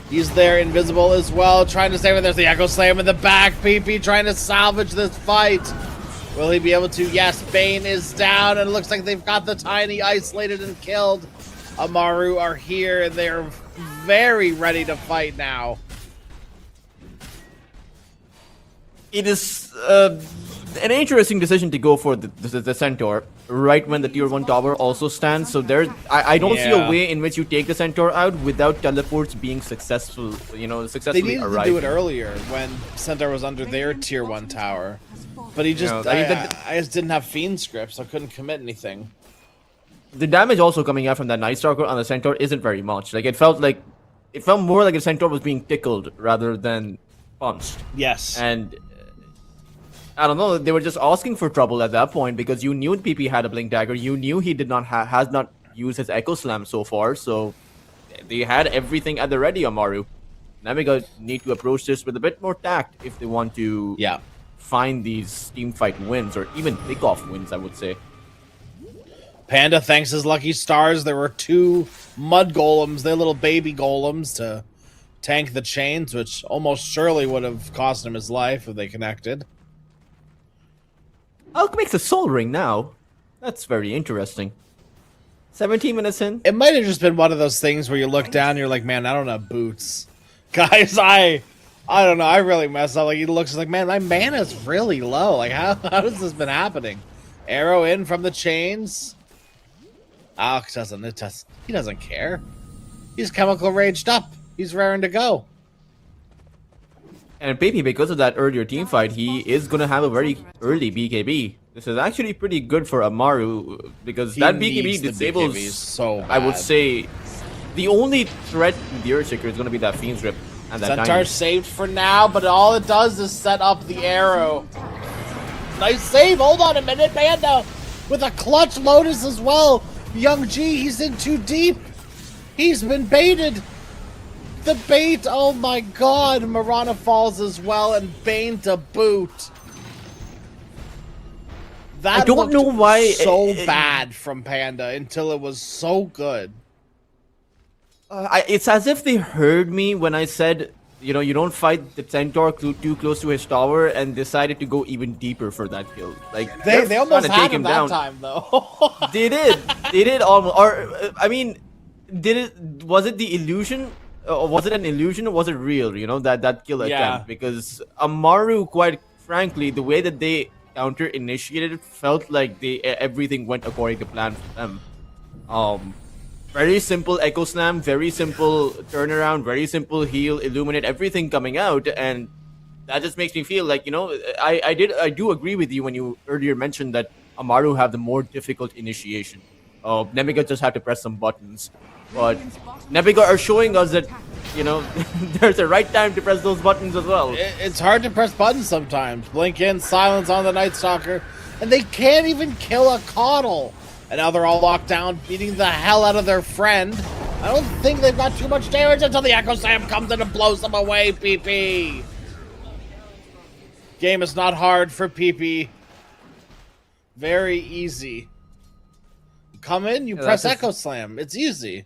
He's there, invisible as well, trying to save it. There's the Echo Slam in the back. PP trying to salvage this fight. Will he be able to? Yes, Bane is down, and it looks like they've got the Tiny isolated and killed. AMARU are here, and they're very ready to fight now. It is an interesting decision to go for the Centaur right when the tier 1 tower also stands. So I don't see Yeah. a way in which you take the Centaur out without teleports being successful. You know, They successfully needed to arriving. do it earlier when Centaur was under their tier 1 tower. But he just, Yeah, I mean, I just didn't have Fiend script, so I couldn't commit anything. The damage also coming out from that Night Stalker on the Centaur isn't very much. Like it felt more like the Centaur was being tickled rather than punched. Yes. And I don't know, they were just asking for trouble at that point because you knew PP had a Blink Dagger. You knew he did not has not used his Echo Slam so far, so they had everything at the ready, AMARU. NEMIGA need to approach this with a bit more tact if they want to find these team fight wins or even pick-off wins, I would say. Panda thanks his lucky stars. There were 2 mud golems, their little baby golems, to tank the chains, which almost surely would have cost him his life if they connected. Alk makes a soul ring now. That's very interesting. 17 minutes in. It might have just been one of those things where you look down and you're like, man, I don't have boots. Guys, I don't know. I really messed up. Like, he looks like, man, my mana's really low. Like, how has this been happening? Arrow in from the chains. Alex he doesn't care. He's chemical raged up. He's raring to go. And Baby, because of that earlier team fight, he is going to have a very early BKB. This is actually pretty good for AMARU because that BKB disables, so I would bad. say, the only threat to the Earthshaker is going to be that Fiend's Grip and that Centaur Tiny. saved for now, but all it does is set up the arrow. Nice save. Hold on a minute, Panda. With a clutch Lotus as well. Young G, he's in too deep. He's been baited. The bait, oh my god. Mirana falls as well, and Bane to boot. That I don't know looked why so bad from Panda until it was so good. It's as if they heard me when I said, you know, you don't fight the Centaur too close to his tower, and decided to go even deeper for that kill. Like They almost trying to had take him that time, though. They did almost. Or I mean, was it the illusion? Was it an illusion or was it real? You know, that kill attempt, because AMARU, quite frankly, the way that they counter initiated it felt like everything went according to plan for them. Very simple Echo Slam, very simple turnaround, very simple heal, illuminate, everything coming out, and that just makes me feel like, you know, I do agree with you when you earlier mentioned that AMARU have the more difficult initiation. NEMIGA just had to press some buttons, but NEMIGA are showing us that, you know, there's a right time to press those buttons as well. It's hard to press buttons sometimes. Blink in, silence on the Night Stalker, and they can't even kill a Coddle. And now they're all locked down, beating the hell out of their friend. I don't think they've got too much damage until the Echo Slam comes in and blows them away, PP. Game is not hard for PP. Very easy. Come in, you press Echo Slam. It's easy.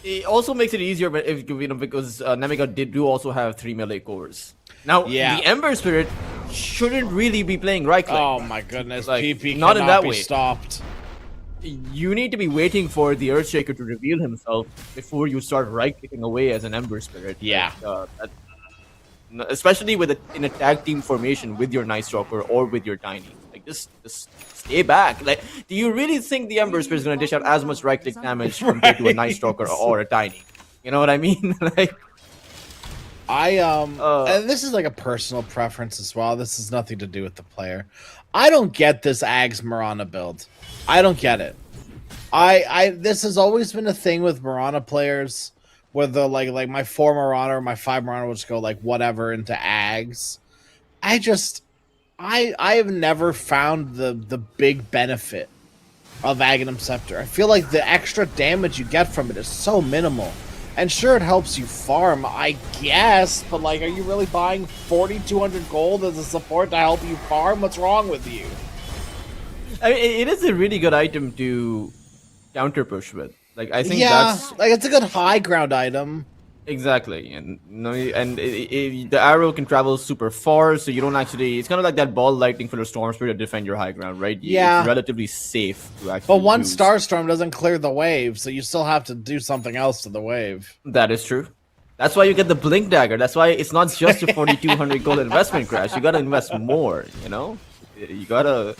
It also makes it easier if you know, because NEMIGA do also have 3 melee cores. Now, the Ember Spirit shouldn't really be playing right click. Oh my goodness, like, PP not in that be way. stopped. You need to be waiting for the Earthshaker to reveal himself before you start right clicking away as an Ember Spirit. Yeah. Especially in a tag team formation with your Night Stalker or with your Tiny. Like, just stay back. Like, do you really think the Ember Spirit is going to dish out as much right click damage compared to a Night Stalker or a Tiny? You know what I mean? Like, And this is like a personal preference as well. This has nothing to do with the player. I don't get this Ags Mirana build. I don't get it. This has always been a thing with Mirana players, where the like my 4 Mirana or my 5 Mirana will just go like whatever into Ags. I have never found the big benefit of Aghanim Scepter. I feel like the extra damage you get from it is so minimal. And sure, it helps you farm, I guess, but like, are you really buying 4,200 gold as a support to help you farm? What's wrong with you? I mean, it is a really good item to counter push with. Like, I think Yeah, that's like it's a good high ground item. exactly, and the arrow can travel super far, so you don't actually. It's kind of like that ball lightning for the storm spirit to defend your high ground, right? Yeah. It's relatively safe to actually. But one use. Starstorm doesn't clear the wave, so you still have to do something else to the wave. That is true. That's why you get the blink dagger. That's why it's not just a 4,200 gold investment, Crash. You gotta invest more. You know, you gotta.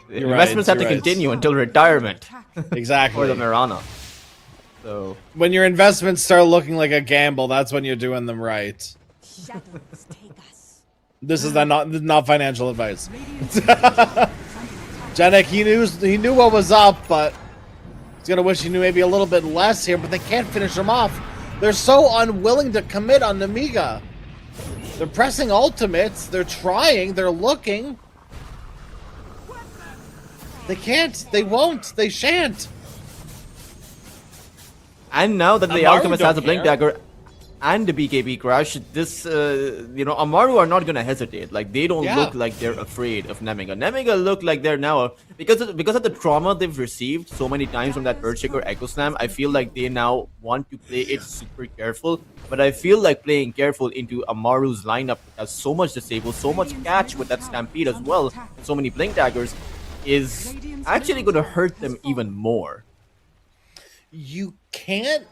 You're Investments right, have to you're right. continue until retirement Exactly. for the Mirana. So When your investments start looking like a gamble, that's when you're doing them right. Shadows take us. This is not financial advice. Radiant's middle tower is under attack. Janek, he knew what was up, but he's gonna wish he knew maybe a little bit less here. But they can't finish him off. They're so unwilling to commit on NEMIGA. They're pressing ultimates. They're trying. They're looking. They can't. They won't. They shan't. and now that the Amaru Alchemist has don't a blink care. dagger and the BKB crash, this Amaru are not gonna hesitate. Like they don't Yeah. look like they're afraid of NEMIGA. NEMIGA look like they're now because of the trauma they've received so many times from that Earthshaker Echo Slam. I feel like they now want to play it super careful. But I feel like playing careful into Amaru's lineup that has so much disable, so much catch with that Stampede as well, and so many blink daggers, is actually gonna hurt them even more. You can't.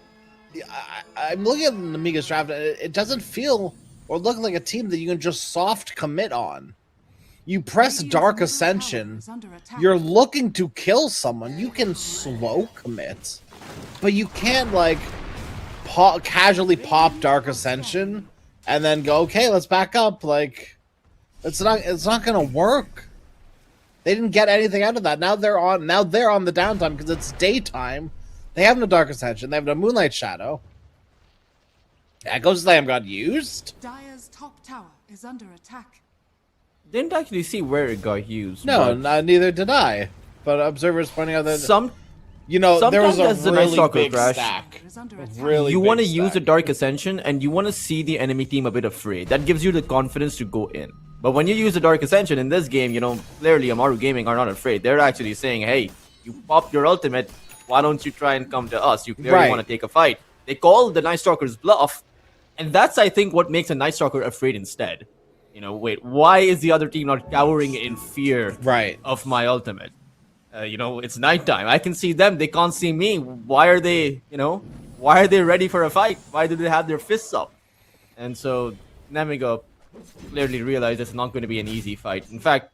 I'm looking at the NEMIGA's draft. And it doesn't feel or look like a team that you can just soft commit on. You press Radiant's Dark middle Ascension. tower is under attack. You're looking to kill someone. You can slow commit, but you can't like casually pop Dark Ascension and then go, okay, let's back up. Like it's not gonna work. They didn't get anything out of that. Now they're on the downtime because it's daytime. They have no Dark Ascension. They have no Moonlight Shadow. Echo Slam got used. Dire's top tower is under attack. Didn't actually see where it got used. No, but neither did I. But observers pointing out that some there was sometimes as a a nice really soccer big crash, stack. Is under attack. Really, you want to big use the stack. Dark Ascension and you want to see the enemy team a bit afraid. That gives you the confidence to go in. But when you use the Dark Ascension in this game, clearly Amaru Gaming are not afraid. They're actually saying, hey, you popped your ultimate, why don't you try and come to us? You clearly Right. want to take a fight. They call the Night Stalker's bluff, and that's, I think, what makes a Night Stalker afraid instead. Wait, why is the other team not cowering in fear Right. of my ultimate? It's nighttime. I can see them. They can't see me. Why are they ready for a fight? Why do they have their fists up? And so NEMIGA clearly realized it's not going to be an easy fight. In fact,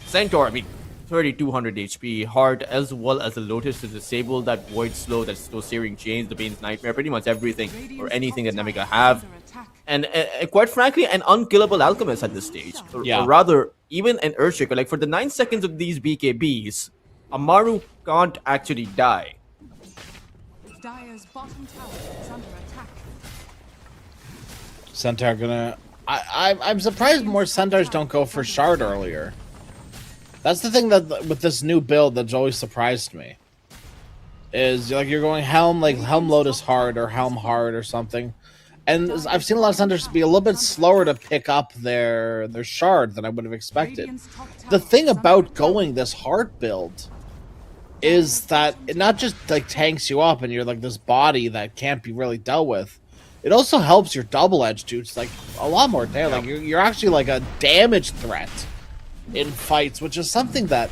Centaur, 3,200 HP, Heart, as well as the Lotus to disable that Void Slow, that's those Searing Chains, the Bane's Nightmare, pretty much everything or Radiant's anything that top NEMIGA tower have. is under attack. And quite frankly, an unkillable Alchemist at this stage. Yeah. Or rather, even an Earthshaker. Like, for the 9 seconds of these BKBs, Amaru can't actually die. Dire's bottom tower is under attack. Centaur gonna. I'm surprised more Centaurs don't go for Shard earlier. That's the thing that with this new build that's always surprised me. Is like you're going Helm Lotus hard or Helm hard or something, and I've seen a lot of Centaurs be a little bit slower to pick up their Shard than I would have expected. Radiant's top tower The thing is under about attack. going this hard build is that it not just like tanks you up and you're like this body that can't be really dealt with. It also helps your double edge dudes like a lot more there. Like you're actually like a damage threat in fights, which is something that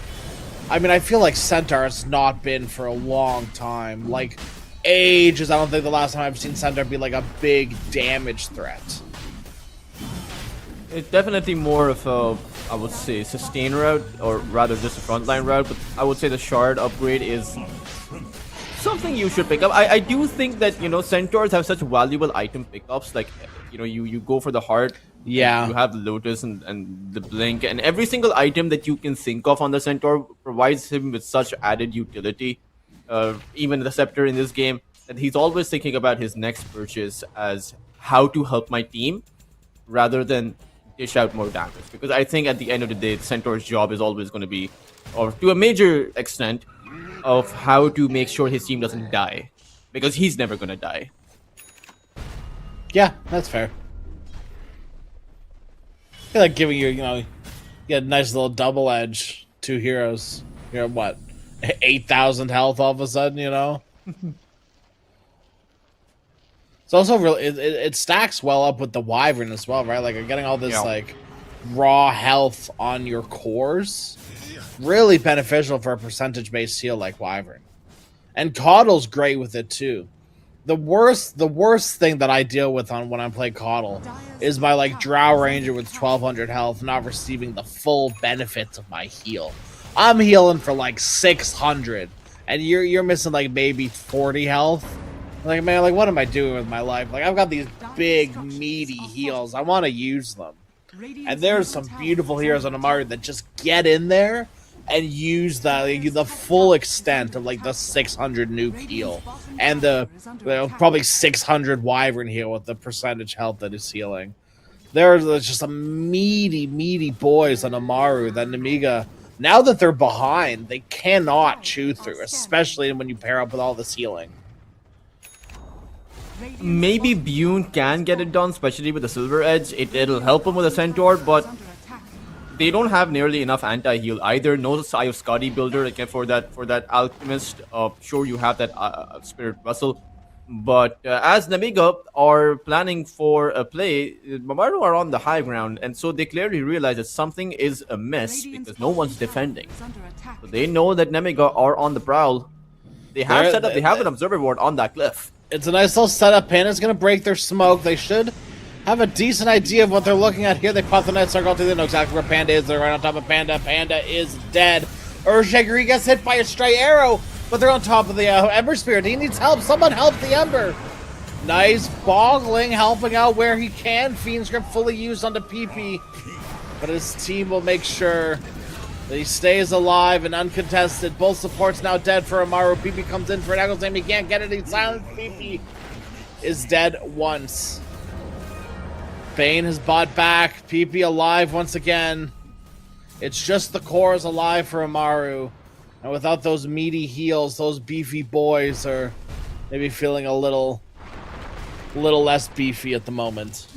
I feel like Centaur has not been for a long time. Like ages. I don't think the last time I've seen Centaur be like a big damage threat. It's definitely more of a, I would say, sustain route, or rather just a frontline route, but I would say the Shard upgrade is something you should pick up. I do think that, centaurs have such valuable item pickups. Like, you go for the heart. Yeah. You have the lotus and the blink, and every single item that you can think of on the centaur provides him with such added utility. Even the scepter in this game, that he's always thinking about his next purchase as how to help my team rather than dish out more damage. Because I think at the end of the day, the centaur's job is always going to be, or to a major extent, of how to make sure his team doesn't die, because he's never going to die. Yeah, that's fair. I feel like giving you, you get a nice little double edge. 2 heroes. You're what? 8,000 health all of a sudden, It's also really it stacks well up with the wyvern as well, right? Like you're getting all this like raw health on your cores. Really beneficial for a percentage based heal like wyvern. And Coddle's great with it too. The worst thing that I deal with when I play Coddle is my like Drow Ranger with 1200 health not receiving the full benefits of my heal. I'm healing for like 600 and you're missing like maybe 40 health. Like, man, like what am I doing with my life? Like I've got these big meaty heals. I want to use them. And there's some beautiful heroes on AMARU that just get in there and use the full extent of like the 600 nuke heal and the probably 600 wyvern heal with the percentage health that is healing. There's just some meaty boys on AMARU that NEMIGA, now that they're behind, they cannot chew through, especially when you pair up with all this healing. Maybe Bune can get it done, especially with the Silver Edge. It'll help him with a Centaur, but they don't have nearly enough anti-heal either. No Eye of Scotty builder again for that Alchemist. Sure, you have that Spirit Vessel, but as NEMIGA are planning for a play, AMARU are on the high ground, and so they clearly realize that something is amiss because no one's defending. So they know that NEMIGA are on the prowl. They have set up. They have an observer ward on that cliff. It's a nice little setup. Panda's going to break their smoke. They should have a decent idea of what they're looking at here. They pop the night circle too. They know exactly where Panda is. They're right on top of Panda. Panda is dead. Earthshaker, he gets hit by a stray arrow, but they're on top of the Ember Spirit. He needs help. Someone help the Ember. Nice boggling, helping out where he can. Fiend Script fully used onto PP, but his team will make sure that he stays alive and uncontested. Both supports now dead for AMARU. PP comes in for an Echo's aim. He can't get it. He's silenced. PP is dead once. Bane has bought back. PP alive once again. It's just the cores alive for AMARU. And without those meaty heals, those beefy boys are maybe feeling a little less beefy at the moment.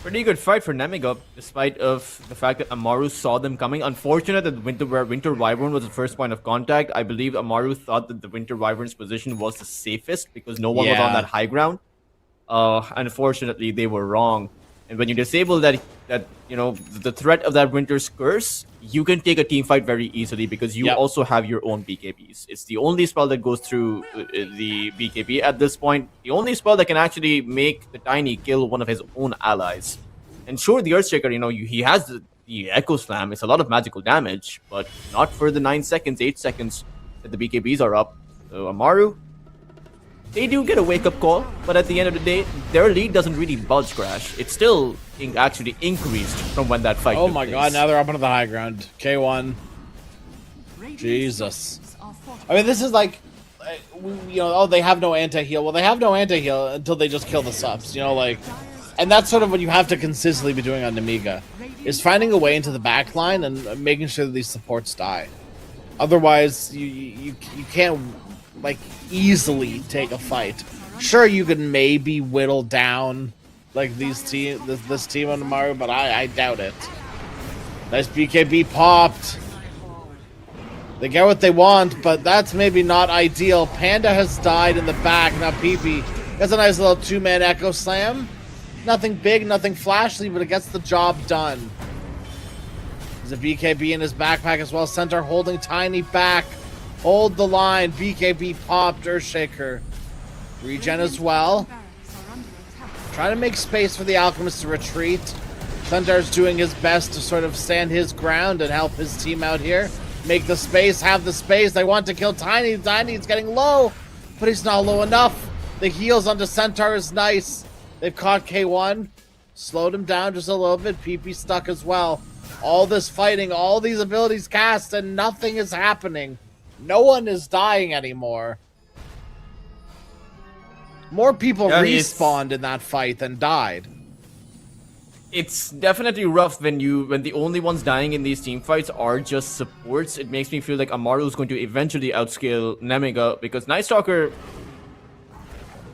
Pretty good fight for NEMIGA, despite of the fact that AMARU saw them coming. Unfortunate that Winter Wyvern was the first point of contact. I believe AMARU thought that the Winter Wyvern's position was the safest because no one was on that high ground. Unfortunately, they were wrong. And when you disable that the threat of that Winter's Curse, you can take a team fight very easily because you also have your own BKBs. It's the only spell that goes through the BKB at this point. The only spell that can actually make the Tiny kill one of his own allies. And sure, the Earthshaker, he has the Echo Slam. It's a lot of magical damage, but not for the 9 seconds, 8 seconds that the BKBs are up. So AMARU, they do get a wake-up call, but at the end of the day, their lead doesn't really budge, Crash. It's still actually increased from when that fight took my place. god, now they're up onto the high ground. K1. Jesus. I mean, this is like, they have no anti-heal. Well, they have no anti-heal until they just kill the subs, and that's sort of what you have to consistently be doing on NEMIGA, is finding a way into the back line and making sure that these supports die. Otherwise, you can't easily take a fight. Sure, you can maybe whittle down this team on AMARU, but I doubt it. Nice BKB popped. They get what they want, but that's maybe not ideal. Panda has died in the back. Now PP gets a nice little 2-man Echo Slam. Nothing big, nothing flashy, but it gets the job done. There's a BKB in his backpack as well. Centaur holding Tiny back. Hold the line. BKB popped. Earthshaker. Regen as well. Trying to make space for the Alchemist to retreat. Centaur's doing his best to sort of stand his ground and help his team out here. Make the space, have the space. They want to kill Tiny. Tiny's getting low, but he's not low enough. The heals onto Centaur is nice. They've caught K1. Slowed him down just a little bit. PP stuck as well. All this fighting, all these abilities cast, and nothing is happening. No one is dying anymore. More people respawned in that fight than died. It's definitely rough when the only ones dying in these team fights are just supports. It makes me feel like AMARU is going to eventually outscale NEMIGA, because Night Stalker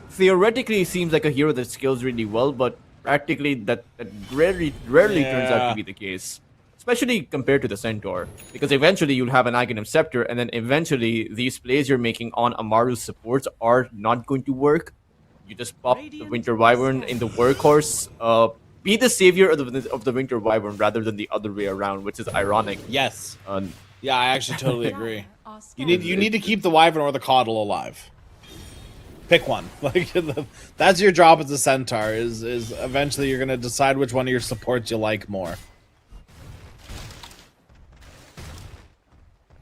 theoretically seems like a hero that scales really well, but practically that rarely turns out to be the case. Especially compared to the Centaur, because eventually you'll have an Aghanim Scepter, and then eventually these plays you're making on AMARU's supports are not going to work. You just pop the Winter Wyvern in the workhorse, be the savior of the Winter Wyvern rather than the other way around, which is ironic. Yes. Yeah, I actually totally agree. You need to keep the Wyvern or the Coddle alive. Pick one. Like that's your job as a Centaur. Is eventually you're gonna decide which one of your supports you like more.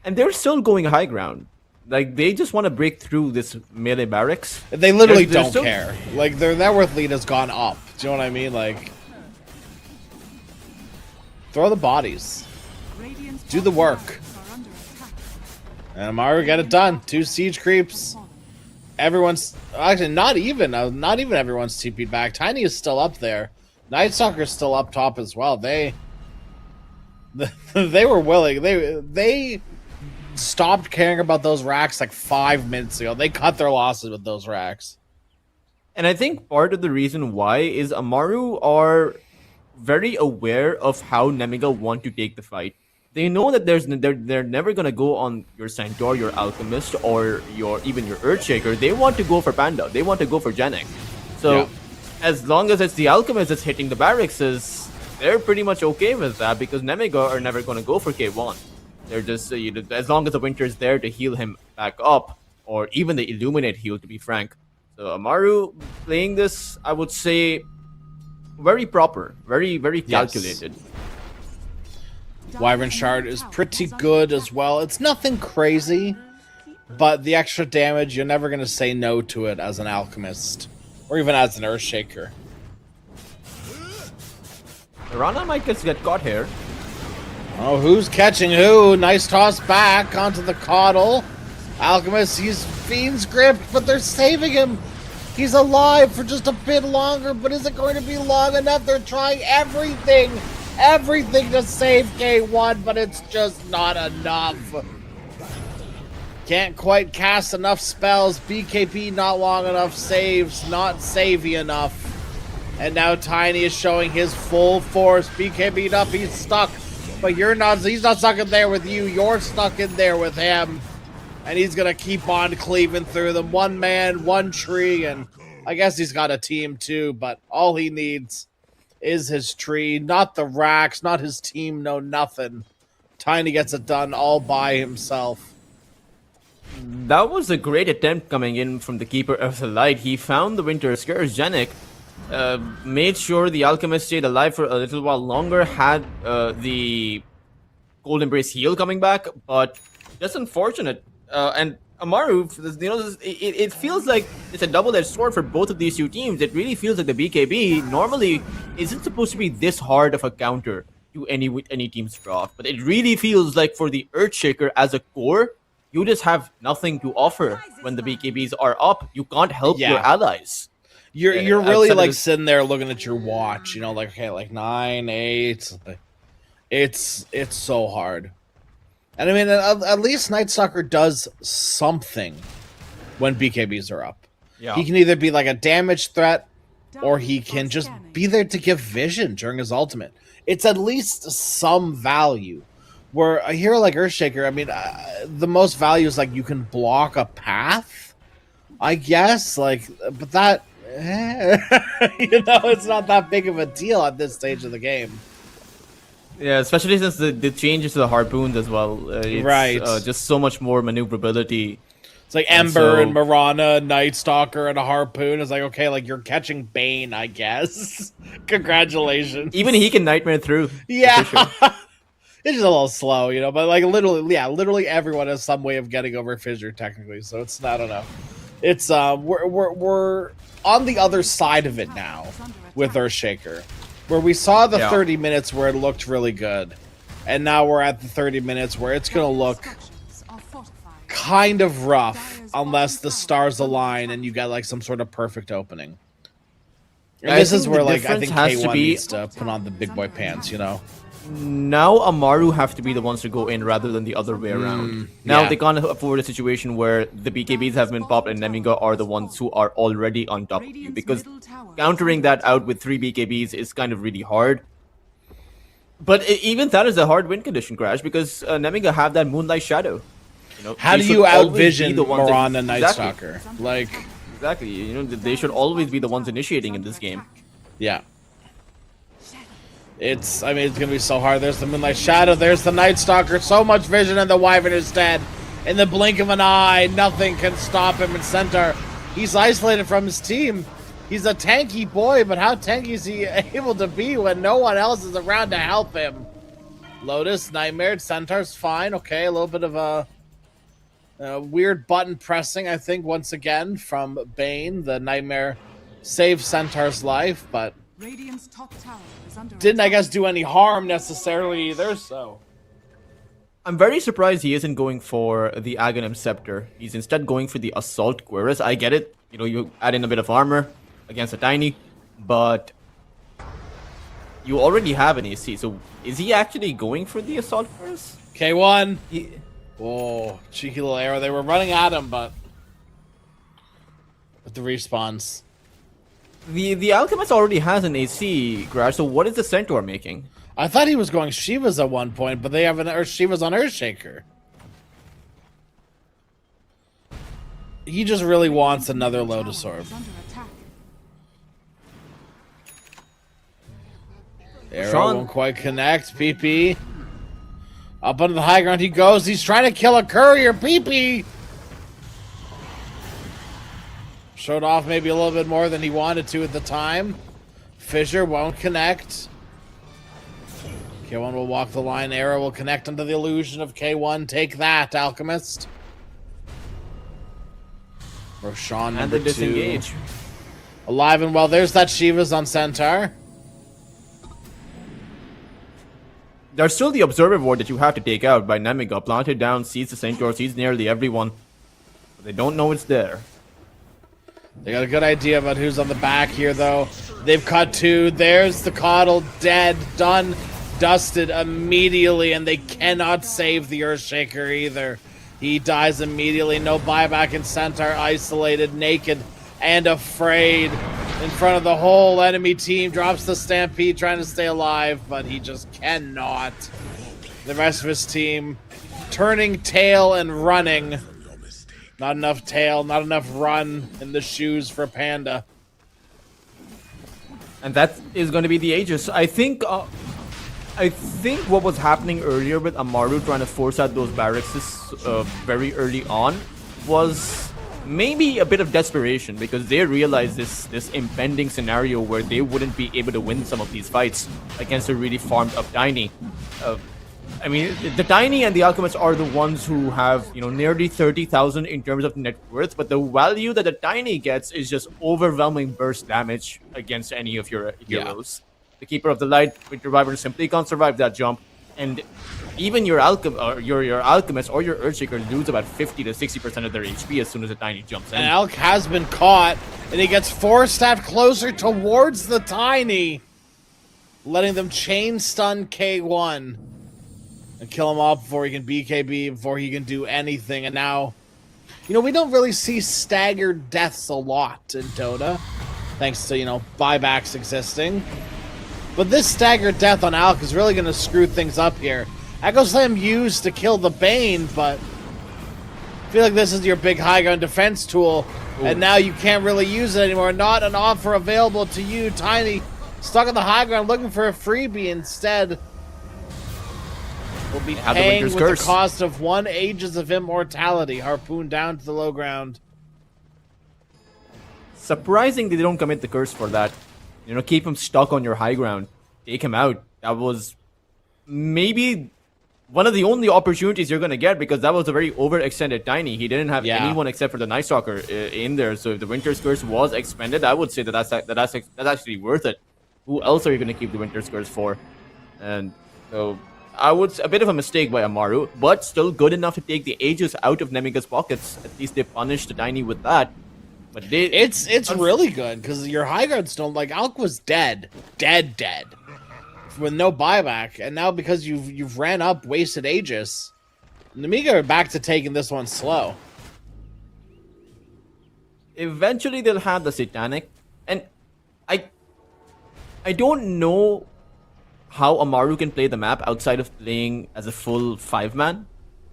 And they're still going high ground. Like, they just want to break through this melee barracks. They literally don't care. Like, their net worth lead has gone up. Do you know what I mean? Like, throw the bodies. Do the work. And AMARU get it done. 2 siege creeps. Everyone's... Actually, not even everyone's TP'd back. Tiny is still up there. Night Stalker's still up top as well. They were willing. They stopped caring about those racks like 5 minutes ago. They cut their losses with those racks. And I think part of the reason why is AMARU are very aware of how NEMIGA want to take the fight. They know that they're never gonna go on your Centaur, your Alchemist, or even your Earthshaker. They want to go for Panda. They want to go for Janek. So as long as it's the Alchemist that's hitting the barracks, they're pretty much okay with that, because NEMIGA are never gonna go for K1. They're just as long as the Winter's there to heal him back up, or even the Illuminate heal, to be frank. So AMARU playing this, I would say, very proper, very calculated. Wyvern Shard is pretty good as well. It's nothing crazy, but the extra damage, you're never going to say no to it as an Alchemist, or even as an Earthshaker. Rana might just get caught here. Oh, who's catching who? Nice toss back onto the Coddle. Alchemist, he's Fiend's gripped, but they're saving him. He's alive for just a bit longer, but is it going to be long enough? They're trying everything to save K1, but it's just not enough. Can't quite cast enough spells. BKB not long enough. Saves not savvy enough. And now Tiny is showing his full force. BKB'd up, he's stuck. But he's not stuck in there with you. You're stuck in there with him. And he's going to keep on cleaving through them. One man, one tree. And I guess he's got a team too. But all he needs is his tree. Not the racks, not his team, no nothing. Tiny gets it done all by himself. That was a great attempt coming in from the Keeper of the Light. He found the Winter Scourge. Janek made sure the Alchemist stayed alive for a little while longer, had the Cold Embrace heal coming back, but just unfortunate. And AMARU, it feels like it's a double-edged sword for both of these two teams. It really feels like the BKB normally isn't supposed to be this hard of a counter to any team's draw, but it really feels like for the Earthshaker as a core, you just have nothing to offer when the BKBs are up. You can't help your allies. You're really like sitting there looking at your watch, you know, like, okay, like 9, 8. It's so hard. And I mean, at least Night Stalker does something when BKBs are up. Yeah. He can either be like a damage threat, or he can just be there to give vision during his ultimate. It's at least some value. Where a hero like Earthshaker, I mean, the most value is like you can block a path, I guess. Like, but that, it's not that big of a deal at this stage of the game. Yeah, especially since the changes to the harpoons as well. It's, just so much more maneuverability. It's like Ember and Mirana, Night Stalker, and a harpoon. It's like, okay, like you're catching Bane, I guess. Congratulations. Even he can nightmare through. Yeah. it's just a little slow, you know. But like literally everyone has some way of getting over Fissure technically. So it's I don't know. It's we're on the other side of it now with Earthshaker, where we saw the 30 minutes where it looked really good, and now we're at the 30 minutes where it's gonna look kind of rough unless the stars align and you get like some sort of perfect opening. And this is where like I think K1 needs to put on the big boy pants, you know. Now Amaru have to be the ones to go in rather than the other way around. Now they can't afford a situation where the BKBs have been popped and NEMIGA are the ones who are already on top of you, because countering that out with 3 BKBs is kind of really hard. But even that is a hard win condition, Crash, because NEMIGA have that Moonlight Shadow. You know, how do you outvision Moran and Night Stalker? Like exactly, you know, they should always be the ones initiating in this game. Yeah. It's gonna be so hard. There's the Moonlight Shadow, there's the Night Stalker, so much vision, and the Wyvern is dead. In the blink of an eye, nothing can stop him in center. He's isolated from his team. He's a tanky boy, but how tanky is he able to be when no one else is around to help him? Lotus, Nightmare, Centaur's fine. Okay, a little bit of a weird button pressing, I think, once again from Bane. The Nightmare saved Centaur's life, but Radiant's top tower is under didn't, I attack. guess, do any harm necessarily either, so. I'm very surprised he isn't going for the Aghanim Scepter. He's instead going for the Assault Cuirass. I get it. You know, you add in a bit of armor against a Tiny, but you already have an AC. So is he actually going for the Assault Cuirass? K1. Whoa, cheeky little arrow. They were running at him, but with the respawns. The Alchemist already has an AC, Crash, so what is the Centaur making? I thought he was going Shivas at one point, but they have an Shivas on Earthshaker. He just really wants another Lotus Orb. Is under attack. Arrow Sean. won't quite connect. PP. Up under the high ground he goes. He's trying to kill a courier. PP. Showed off maybe a little bit more than he wanted to at the time. Fissure won't connect. K1 will walk the line. Arrow will connect under the illusion of K1. Take that, Alchemist. Roshan And number the disengage. 2. Alive and well. There's that Shivas on Centaur. There's still the Observer Ward that you have to take out by NEMIGA. Planted down, sees the Centaur, sees nearly everyone. But they don't know it's there. They got a good idea about who's on the back here, though. They've cut 2. There's the Coddle, dead, done, dusted immediately, and they cannot save the Earthshaker either. He dies immediately. No buyback in Centaur, isolated, naked, and afraid. In front of the whole enemy team, drops the Stampede, trying to stay alive, but he just cannot. The rest of his team turning tail and running. Not enough tail, not enough run in the shoes for Panda. And that is going to be the Aegis. I think what was happening earlier with Amaru trying to force out those barracks very early on was maybe a bit of desperation, because they realized this impending scenario where they wouldn't be able to win some of these fights against a really farmed up Tiny. I mean, the Tiny and the Alchemists are the ones who have, you know, nearly 30,000 in terms of net worth, but the value that the Tiny gets is just overwhelming burst damage against any of your heroes. The Keeper of the Light with your Wyvern simply can't survive that jump, and even your Alchemist or your Earthshaker lose about 50 to 60% of their HP as soon as the Tiny jumps in. And Alk has been caught, and he gets 4-staffed closer towards the Tiny, letting them chain stun K1 and kill him off before he can BKB, before he can do anything. And now, you know, we don't really see staggered deaths a lot in Dota, thanks to, you know, buybacks existing. But this staggered death on Alk is really going to screw things up here. Echo Slam used to kill the Bane, but I feel like this is your big high ground defense tool, and now you can't really use it anymore. Not an offer available to you, Tiny. Stuck on the high ground looking for a freebie instead. Will be paying with the cost of 1 Aegis of Immortality. Harpoon down to the low ground. Surprising they don't commit the curse for that. You know, keep him stuck on your high ground. Take him out. That was maybe one of the only opportunities you're going to get, because that was a very overextended Tiny. He didn't have Yeah. anyone except for the Night Stalker in there. So if the Winter's Curse was expended, I would say that's actually worth it. Who else are you going to keep the Winter's Curse for? And so I would a bit of a mistake by Amaru, but still good enough to take the Aegis out of Nemiga's pockets. At least they punished the Tiny with that. But It's really good because your high guards don't like Alk was dead, with no buyback, and now because you've ran up wasted Aegis, NEMIGA are back to taking this one slow. Eventually they'll have the Satanic, and I don't know how Amaru can play the map outside of playing as a full 5-man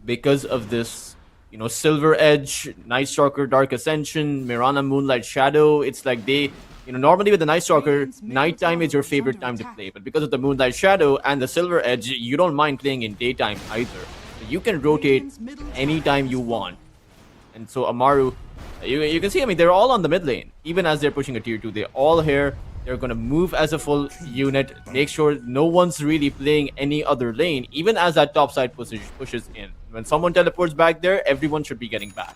because of this, you know, Silver Edge, Night Stalker, Dark Ascension, Mirana, Moonlight Shadow. It's like they, you know, normally with the Night Stalker, nighttime is your favorite time to play, but because of the Moonlight Shadow and the Silver Edge, you don't mind playing in daytime either. So you can rotate anytime you want. And so Amaru, you can see, I mean, they're all on the mid lane, even as they're pushing a tier 2. They're all here. They're going to move as a full unit, make sure no one's really playing any other lane, even as that top side pushes in. When someone teleports back there, everyone should be getting back.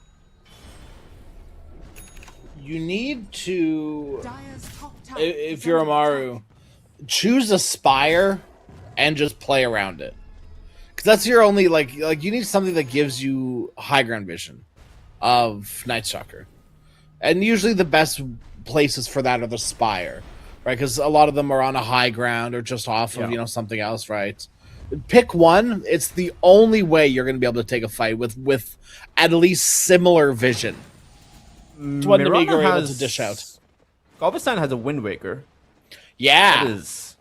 You need to, Dire's top tower if is you're under Amaru, choose a Spire and just play around it. Because that's your only, like you need something that gives you high ground vision of Night Stalker. And usually the best places for that are the Spire, right? Because a lot of them are on a high ground or just off of, you know, something else, right? Pick one. It's the only way you're going to be able to take a fight with at least similar vision. It's what NEMIGA are able to dish out. Galveston has a Wind Waker. Yeah. That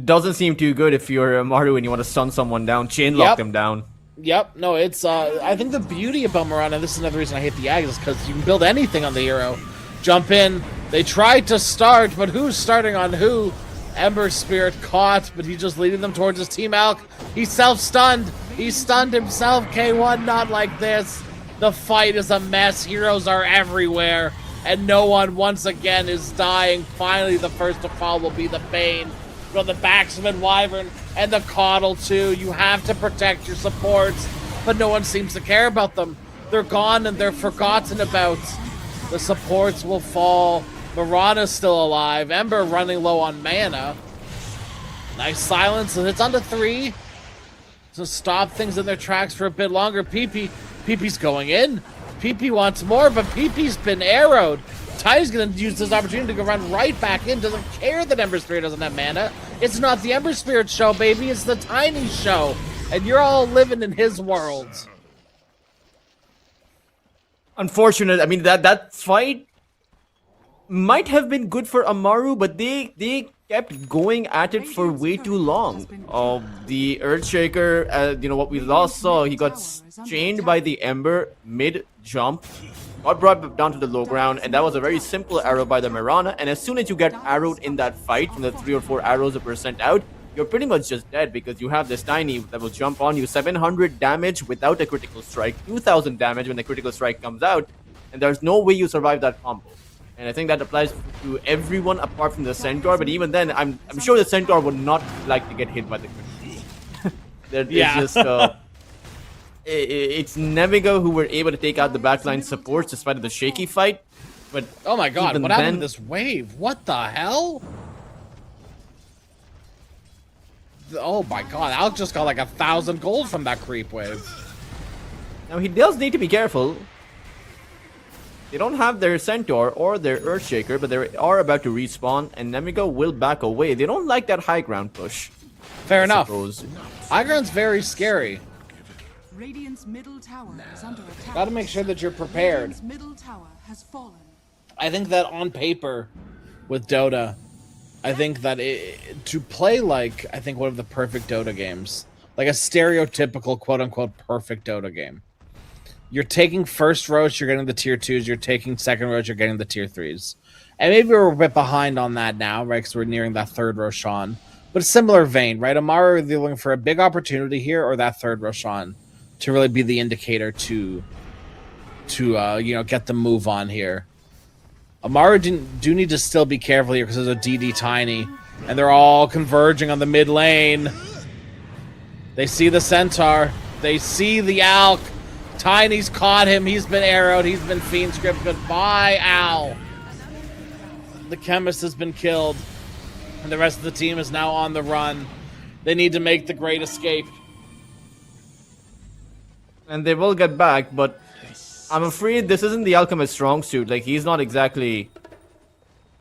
doesn't seem too good if you're Amaru and you want to stun someone down, chain lock them down. Yep, no, it's, I think the beauty about Mirana, this is another reason I hate the Ags, is because you can build anything on the hero. Jump in, they tried to start, but who's starting on who? Ember Spirit caught, but he's just leading them towards his team Alk. He's self-stunned. He stunned himself. K1, not like this. The fight is a mess. Heroes are everywhere, and no one, once again, is dying. Finally, the first to fall will be the Bane. Go the Backsman, Wyvern, and the Coddle, too. You have to protect your supports, but no one seems to care about them. They're gone and they're forgotten about. The supports will fall. Mirana's still alive. Ember running low on mana. Nice silence, and it's on to 3. So stop things in their tracks for a bit longer. PP.'s going in. PP wants more, but PP.'s been arrowed. Tiny's going to use this opportunity to go run right back in. Doesn't care that Ember Spirit doesn't have mana. It's not the Ember Spirit show, baby. It's the Tiny show. And you're all living in his world. Unfortunate. I mean, that fight might have been good for Amaru, but they kept going at it for way too long. The Earthshaker, you know what we last saw, he got chained by the Ember mid-jump, got brought down to the low ground, and that was a very simple arrow by the Mirana. And as soon as you get arrowed in that fight, from the 3 or 4 arrows that were sent out, you're pretty much just dead, because you have this Tiny that will jump on you. 700 damage without a critical strike, 2000 damage when the critical strike comes out, and there's no way you survive that combo. And I think that applies to everyone apart from the Centaur, but even then, I'm sure the Centaur would not like to get hit by the critical. It's just it's NEMIGA who were able to take out the backline supports despite of the shaky fight. But oh my god, what happened to this wave? What the hell? Oh my god, Alk just got like 1,000 gold from that creep wave. Now he does need to be careful. They don't have their Centaur or their Earthshaker, but they are about to respawn, and NEMIGA will back away. They don't like that high ground push. Fair enough. High ground's very scary. Radiant's middle tower is under attack. Gotta make sure that you're prepared. Radiant's middle tower has fallen. I think that on paper, with Dota, I think that to play like, I think one of the perfect Dota games, like a stereotypical quote-unquote perfect Dota game. You're taking first rows, you're getting the tier 2s. You're taking second rows, you're getting the tier 3s. And maybe we're a bit behind on that now, right? Because we're nearing that third Roshan. But a similar vein, right? Amaru either looking for a big opportunity here or that third Roshan to really be the indicator to get the move on here. Amaru do need to still be careful here because there's a DD Tiny. And they're all converging on the mid lane. They see the Centaur. They see the Alk. Tiny's caught him. He's been arrowed. He's been fiend script. Goodbye, Al. The chemist has been killed. And the rest of the team is now on the run. They need to make the great escape. And they will get back, but I'm afraid this isn't the Alchemist's strong suit. Like, he's not exactly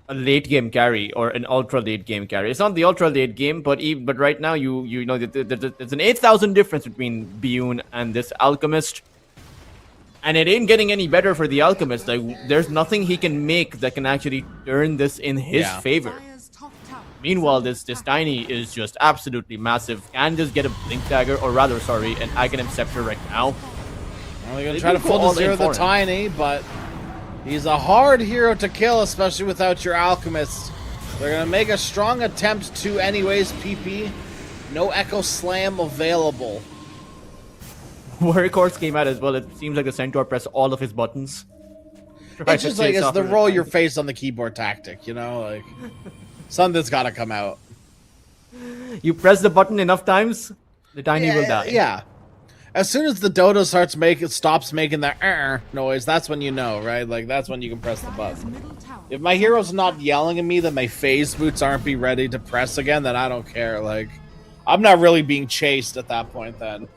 a late game carry or an ultra late game carry. It's not the ultra late game, but right now you know there's an 8,000 difference between Biyun and this Alchemist, and it ain't getting any better for the Alchemist. Like, there's nothing he can make that can actually turn this in his favor. Dire's top tower Meanwhile, this Tiny is just absolutely massive. Can just get a Blink Dagger, or rather, sorry, an Aghanim Scepter right now. Well, they're going They to try to do go full all to zero in the for him. Tiny, but he's a hard hero to kill, especially without your Alchemist. They're going to make a strong attempt to anyways, PP. No Echo Slam available. Workhorse came out as well. It seems like the Centaur pressed all of his buttons. Tried It's to just like, chase it's the after roll Tiny. your face on the keyboard tactic, you know? Like, something's got to come out. You press the button enough times, the Tiny will die. Yeah. As soon as the Dodo stops making that noise, that's when you know, right? Like, that's when you can press the Dire's button. middle tower If my hero's not yelling at me that my phase boots aren't be ready to press again, then I don't care. Like, I'm not really being chased at that point then.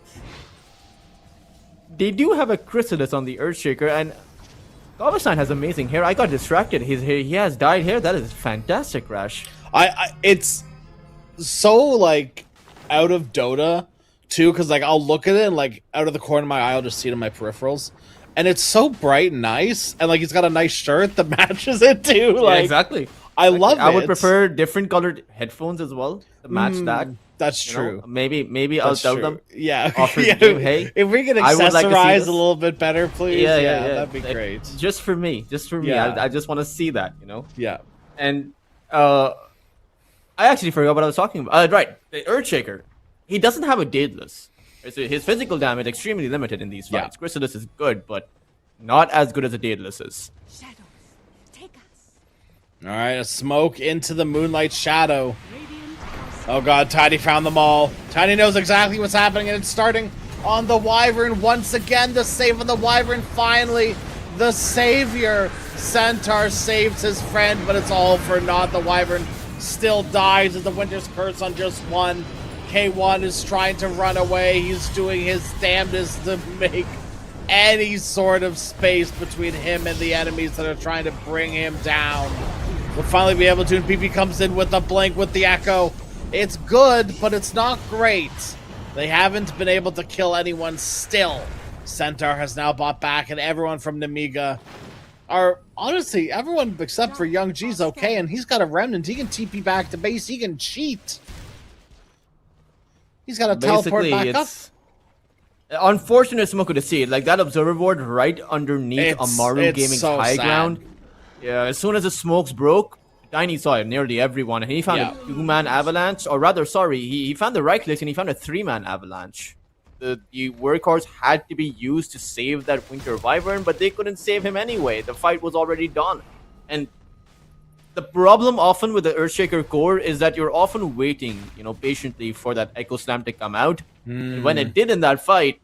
They do have a Chrysalis on the Earthshaker, and Gobberstein has amazing hair. I got distracted. His hair, he has dyed hair. That is fantastic, Rash. It's so, like, out of Dota, too, because, like, I'll look at it and, like, out of the corner of my eye, I'll just see it in my peripherals. And it's so bright and nice, and, like, he's got a nice shirt that matches it, too. Like, Yeah, exactly. I love I it. would prefer different colored headphones as well to match that. That's you know? true. Maybe I'll That's tell true. them. Yeah. After the Yeah. game, hey, if we could I would like to see accessorize this. a little bit better, please. Yeah. That'd be Like, great. Just for me. Yeah. I just want to see that, you know? Yeah. And I actually forgot what I was talking about. Right, the Earthshaker. He doesn't have a Daedalus. So his physical damage extremely limited in these Yeah. fights. Chrysalis is good, but not as good as a Daedalus is. Shadows, take us. All right, a smoke into the moonlight shadow. radiant Oh god, Tiny found them all. Tiny knows exactly what's happening, and it's starting on the Wyvern once again. The save on the Wyvern, finally. The savior. Centaur saves his friend, but it's all for naught. The Wyvern still dies as the Winter's Curse on just one. K1 is trying to run away. He's doing his damnedest to make any sort of space between him and the enemies that are trying to bring him down. We'll finally be able to, and PP comes in with the blink, with the echo. It's good, but it's not great. They haven't been able to kill anyone still. Centaur has now bought back, and everyone from NEMIGA are, honestly, everyone except for Young G's okay, and he's got a remnant. He can TP back to base. He can cheat. He's got to teleport Basically, back up. it's unfortunate Smoko to see it. Like that observer board right underneath Amaru it's Gaming's so high sad. ground. Yeah, as soon as the smokes broke, Tiny saw it, nearly everyone, and he found Yeah. a 2-man avalanche, or rather, sorry, he found the right click and he found a 3-man avalanche. The workhorse had to be used to save that Winter Wyvern, but they couldn't save him anyway. The fight was already done. And the problem often with the Earthshaker core is that you're often waiting, patiently for that Echo Slam to come out. And when it did in that fight,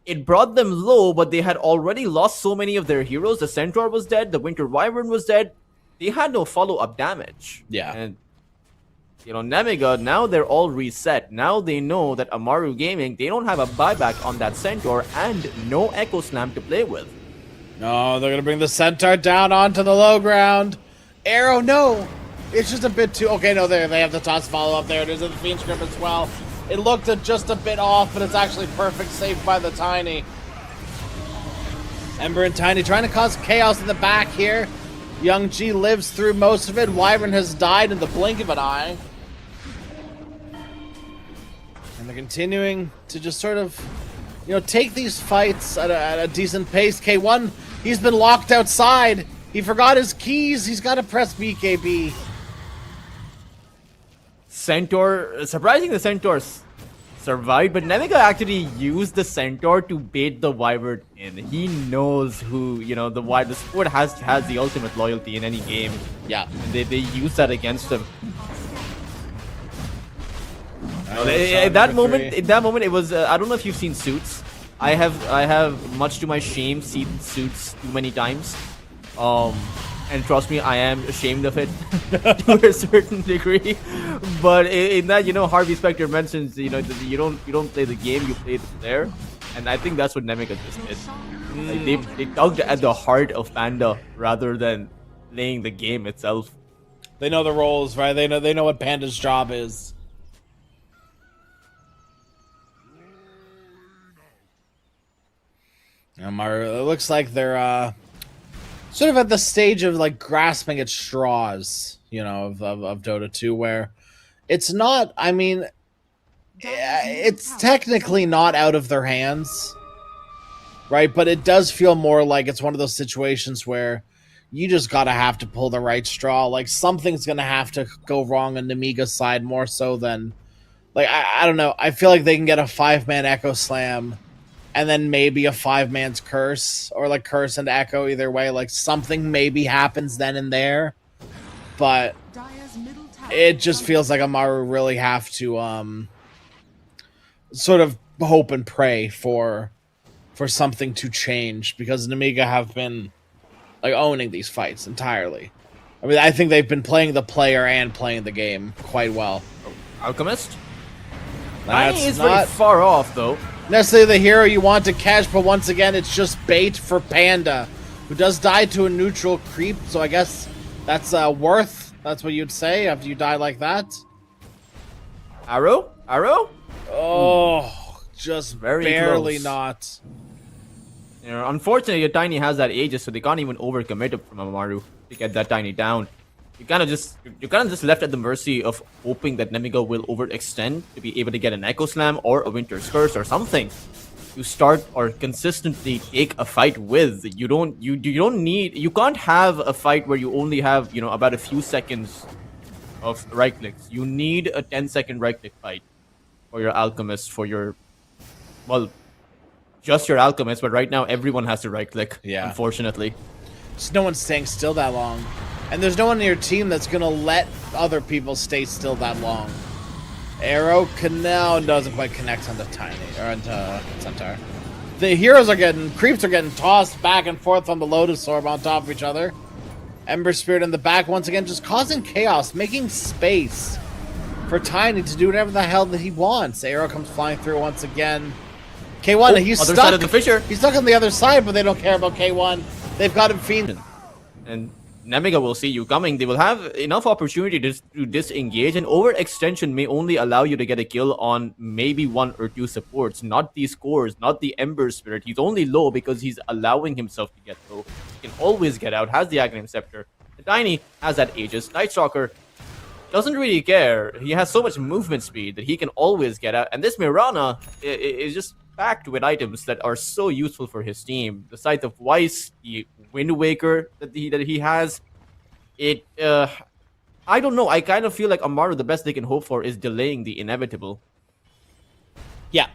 it brought them low, but they had already lost so many of their heroes. The Centaur was dead, the Winter Wyvern was dead. They had no follow-up damage. Yeah. And NEMIGA, now they're all reset. Now they know that Amaru Gaming, they don't have a buyback on that Centaur and no Echo Slam to play with. No, they're going to bring the Centaur down onto the low ground. Arrow, no. It's just a bit too... Okay, no, they have the toss follow-up there. It is in the Fiend Script as well. It looked just a bit off, but it's actually perfect save by the Tiny. Ember and Tiny trying to cause chaos in the back here. Young G lives through most of it. Wyvern has died in the blink of an eye. And they're continuing to just sort of, take these fights at a decent pace. K1, he's been locked outside. He forgot his keys. He's got to press BKB. Centaur, surprising the Centaur survived, but NEMIGA actually used the Centaur to bait the Wyvern in. He knows who, the sport has the ultimate loyalty in any game. Yeah. And they use that against him. At that moment, it was. I don't know if you've seen Suits. I have, much to my shame, seen Suits too many times. And trust me, I am ashamed of it to a certain degree. But in that, Harvey Specter mentions, you don't play the game, you play the player, and I think that's what NEMIGA just did. Like, they tugged at the heart of Panda rather than playing the game itself. They know the roles, right? They know what Panda's job is. It looks like they're sort of at the stage of like grasping at straws, of Dota 2, where it's not. I mean, it's technically not out of their hands, right? But it does feel more like it's one of those situations where you just have to pull the right straw. Like something's gonna have to go wrong on NEMIGA's side more so than like I don't know. I feel like they can get a 5-man Echo Slam. And then maybe a 5-man's curse, or like curse and echo, either way. Like something maybe happens then and there, but it just feels like AMARU really have to sort of hope and pray for something to change, because NEMIGA have been like owning these fights entirely. I mean, I think they've been playing the player and playing the game quite well. Alchemist? That's is not very far off though. Necessarily the hero you want to catch, but once again, it's just bait for Panda, who does die to a neutral creep, so I guess that's worth. That's what you'd say after you die like that. Arrow? Oh, just Very barely close. not. Unfortunately, your Tiny has that Aegis, so they can't even overcommit from AMARU to get that Tiny down. You're kind of just left at the mercy of hoping that NEMIGA will overextend to be able to get an Echo Slam or a Winter's Curse or something to start or consistently take a fight with. You can't have a fight where you only have about a few seconds of right clicks. You need a 10-second right click fight for your Alchemist, just your Alchemist, but right now everyone has to right click. Yeah. Unfortunately. Just no one's staying still that long. And there's no one in your team that's going to let other people stay still that long. Arrow Canal doesn't quite connect onto Tiny, or onto Centaur. The creeps are getting tossed back and forth on the Lotus Orb on top of each other. Ember Spirit in the back once again, just causing chaos, making space for Tiny to do whatever the hell that he wants. Arrow comes flying through once again. K1, he's other stuck. side of the fissure. He's stuck on the other side, but they don't care about K1. They've got him fiended. And NEMIGA will see you coming. They will have enough opportunity to disengage, and overextension may only allow you to get a kill on maybe 1 or 2 supports, not these cores, not the Ember Spirit. He's only low because he's allowing himself to get low. He can always get out, has the Aghanim Scepter. The Tiny has that Aegis. Nightstalker doesn't really care. He has so much movement speed that he can always get out. And this Mirana is just packed with items that are so useful for his team. The Scythe of Weiss, the Wind Waker that he has. I don't know. I kind of feel like AMARU, the best they can hope for is delaying the inevitable. Yeah,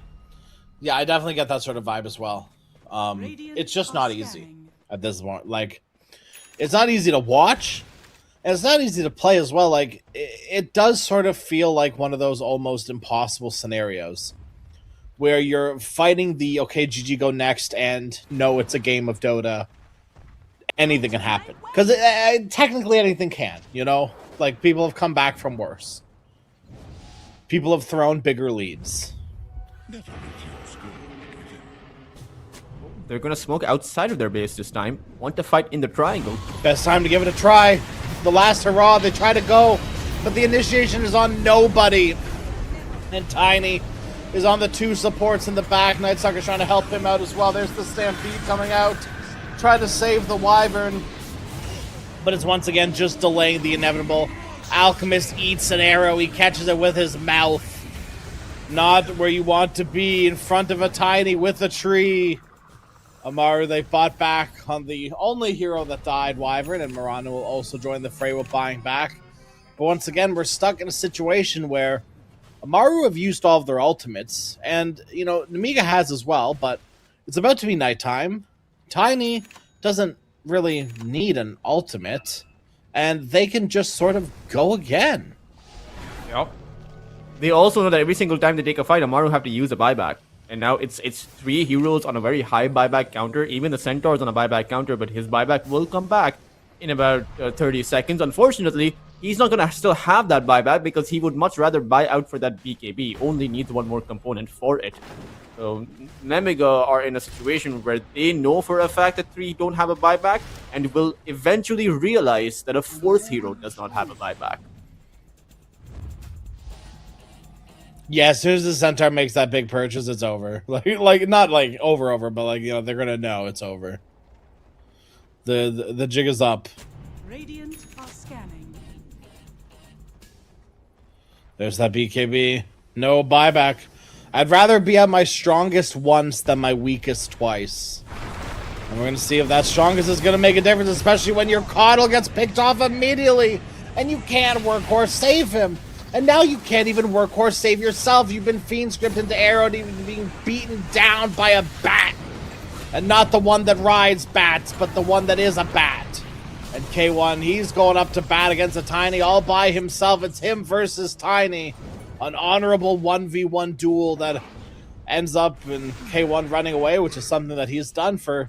I definitely get that sort of vibe as well. It's just not easy at this point. Like, it's not easy to watch, and it's not easy to play as well. Like, it does sort of feel like one of those almost impossible scenarios where you're fighting the, okay, GG go next, and no, it's a game of Dota. Anything can happen. Because technically anything can, Like, people have come back from worse. People have thrown bigger leads. They're going to smoke outside of their base this time. Want to fight in the triangle. Best time to give it a try. The last hurrah, they try to go, but the initiation is on nobody. And Tiny is on the 2 supports in the back. Nightstalker's trying to help him out as well. There's the Stampede coming out. Try to save the Wyvern, but it's once again just delaying the inevitable. Alchemist eats an arrow. He catches it with his mouth. Not where you want to be, in front of a Tiny with a tree. AMARU, they fought back on the only hero that died, Wyvern, and Mirana will also join the fray with buying back. But once again, we're stuck in a situation where AMARU have used all of their ultimates, and, NEMIGA has as well, but it's about to be nighttime. Tiny doesn't really need an ultimate, and they can just sort of go again. Yep. they also know that every single time they take a fight, Amaru have to use a buyback. And now it's 3 heroes on a very high buyback counter. Even the Centaur's on a buyback counter, but his buyback will come back in about 30 seconds. Unfortunately, he's not going to still have that buyback because he would much rather buy out for that BKB. Only needs one more component for it. So NEMIGA are in a situation where they know for a fact that 3 don't have a buyback and will eventually realize that a 4th hero does not have a buyback. Yeah, as soon as the Centaur makes that big purchase, it's over. Like not like over, but like, you know, they're gonna know it's over. The jig is up. Radiant are scanning. There's that BKB. No buyback. I'd rather be at my strongest once than my weakest twice. And we're gonna see if that strongest is gonna make a difference, especially when your Coddle gets picked off immediately and you can't workhorse save him. And now you can't even workhorse save yourself. You've been fiend script into arrow to being beaten down by a bat. And not the one that rides bats, but the one that is a bat. And K1, he's going up to bat against a Tiny all by himself. It's him versus Tiny. An honorable 1v1 duel that ends up in K1 running away, which is something that he's done for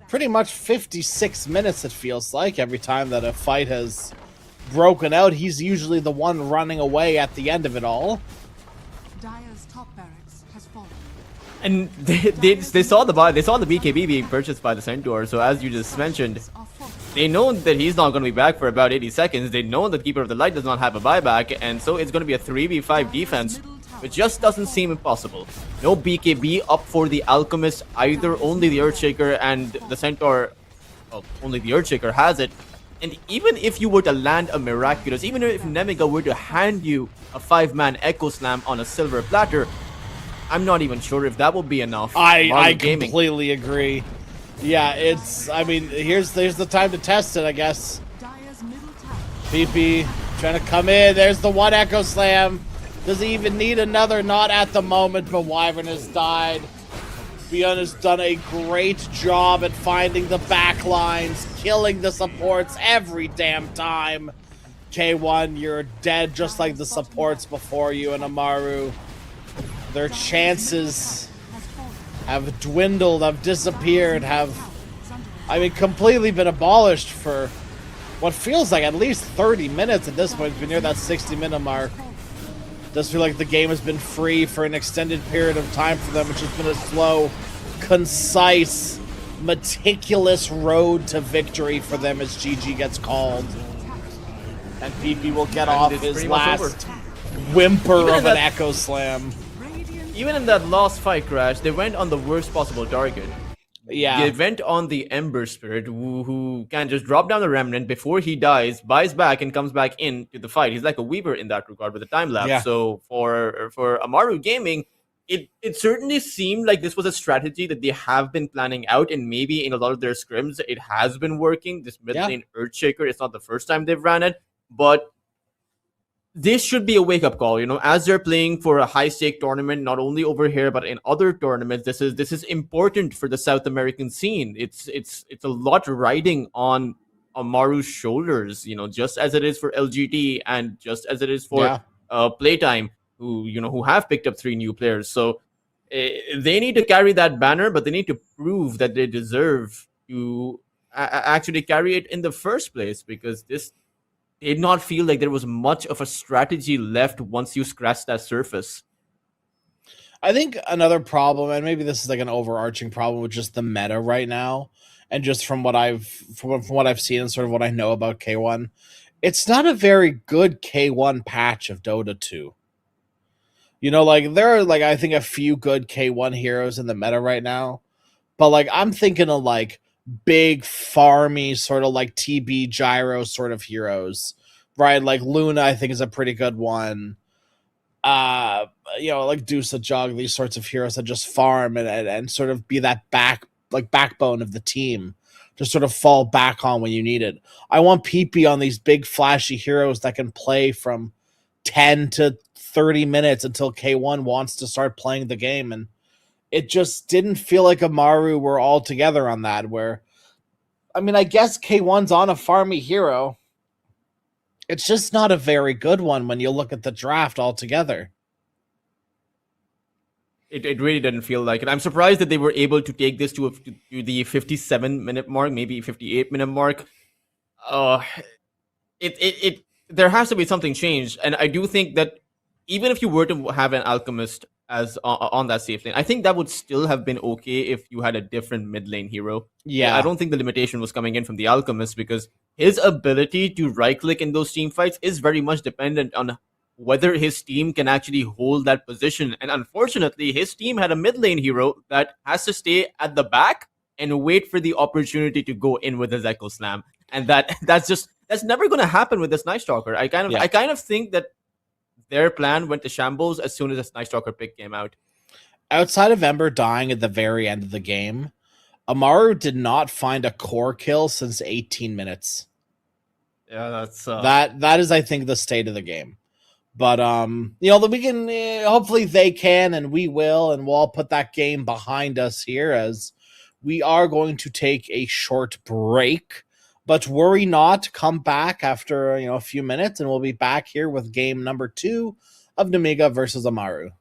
pretty much 56 minutes, it feels like. Every time that a fight has broken out, he's usually the one running away at the end of it all. Dire's top barracks has fallen. And they saw the BKB being purchased by the Centaur. So as you just mentioned, they know that he's not going to be back for about 80 seconds. They know that Keeper of the Light does not have a buyback, and so it's going to be a 3v5 defense, which just doesn't seem impossible. No BKB up for the Alchemist either. Only the Earthshaker and the Centaur. Well, only the Earthshaker has it. And even if you were to land a Miraculous, even if NEMIGA were to hand you a 5-man Echo Slam on a silver platter, I'm not even sure if that will be enough. I completely agree. Yeah, it's, I mean, here's the time to test it, I guess. Dire's middle tower. PP trying to come in. There's the one Echo Slam. Does he even need another? Not at the moment, but Wyvern has died. Beyond has done a great job at finding the backlines, killing the supports every damn time. K1, you're dead just like the supports before you, and Amaru. Their chances have dwindled, have disappeared, have, I mean, completely been abolished for what feels like at least 30 minutes at this point. It's been near that 60-minute mark. Does feel like the game has been free for an extended period of time for them, which has been a slow, concise, meticulous road to victory for them as GG gets called. And PP will get off his last whimper of an Echo Slam. Even in that last fight, Crash, they went on the worst possible target. Yeah. They went on the Ember Spirit, who can just drop down the Remnant before he dies, buys back, and comes back into the fight. He's like a Weaver in that regard with a time lapse. Yeah. So for Amaru Gaming, it certainly seemed like this was a strategy that they have been planning out, and maybe in a lot of their scrims, it has been working. This mid lane Earthshaker, it's not the first time they've ran it, but this should be a wake-up call, you know, as they're playing for a high-stake tournament, not only over here but in other tournaments. This is important for the South American scene. It's a lot riding on Amaru's shoulders, you know, just as it is for LGT and just as it is for Playtime, who have picked up 3 new players. So they need to carry that banner, but they need to prove that they deserve to actually carry it in the first place, because this did not feel like there was much of a strategy left once you scratch that surface. I think another problem, and maybe this is like an overarching problem with just the meta right now, and just from what I've seen and sort of what I know about K1, it's not a very good K1 patch of Dota 2. You know, like there are like I think a few good K1 heroes in the meta right now, but like I'm thinking of like big farmy sort of like TB gyro sort of heroes, right? Like Luna I think is a pretty good one. You know, like Dusa Jog, these sorts of heroes that just farm and sort of be that backbone of the team to sort of fall back on when you need it. I want PP on these big flashy heroes that can play from 10 to 30 minutes until K1 wants to start playing the game, and it just didn't feel like Amaru were all together on that, where, I mean, I guess K1's on a farmy hero. It's just not a very good one when you look at the draft altogether. It really didn't feel like it. I'm surprised that they were able to take this to the 57-minute mark, maybe 58-minute mark. Uh, it there has to be something changed, and I do think that even if you were to have an alchemist as on that safe lane, I think that would still have been okay if you had a different mid lane hero. Yeah. I don't think the limitation was coming in from the alchemist, because his ability to right click in those team fights is very much dependent on whether his team can actually hold that position. And unfortunately, his team had a mid lane hero that has to stay at the back and wait for the opportunity to go in with his Echo Slam. And that's never going to happen with this Night Stalker. I kind of think that their plan went to shambles as soon as this Night Stalker pick came out. Outside of Ember dying at the very end of the game, Amaru did not find a core kill since 18 minutes. Yeah, that's that is, I think, the state of the game. But that we can hopefully they can, and we will, and we'll all put that game behind us here, as we are going to take a short break. But worry not, come back after a few minutes, and we'll be back here with game number 2 of NEMIGA versus AMARU.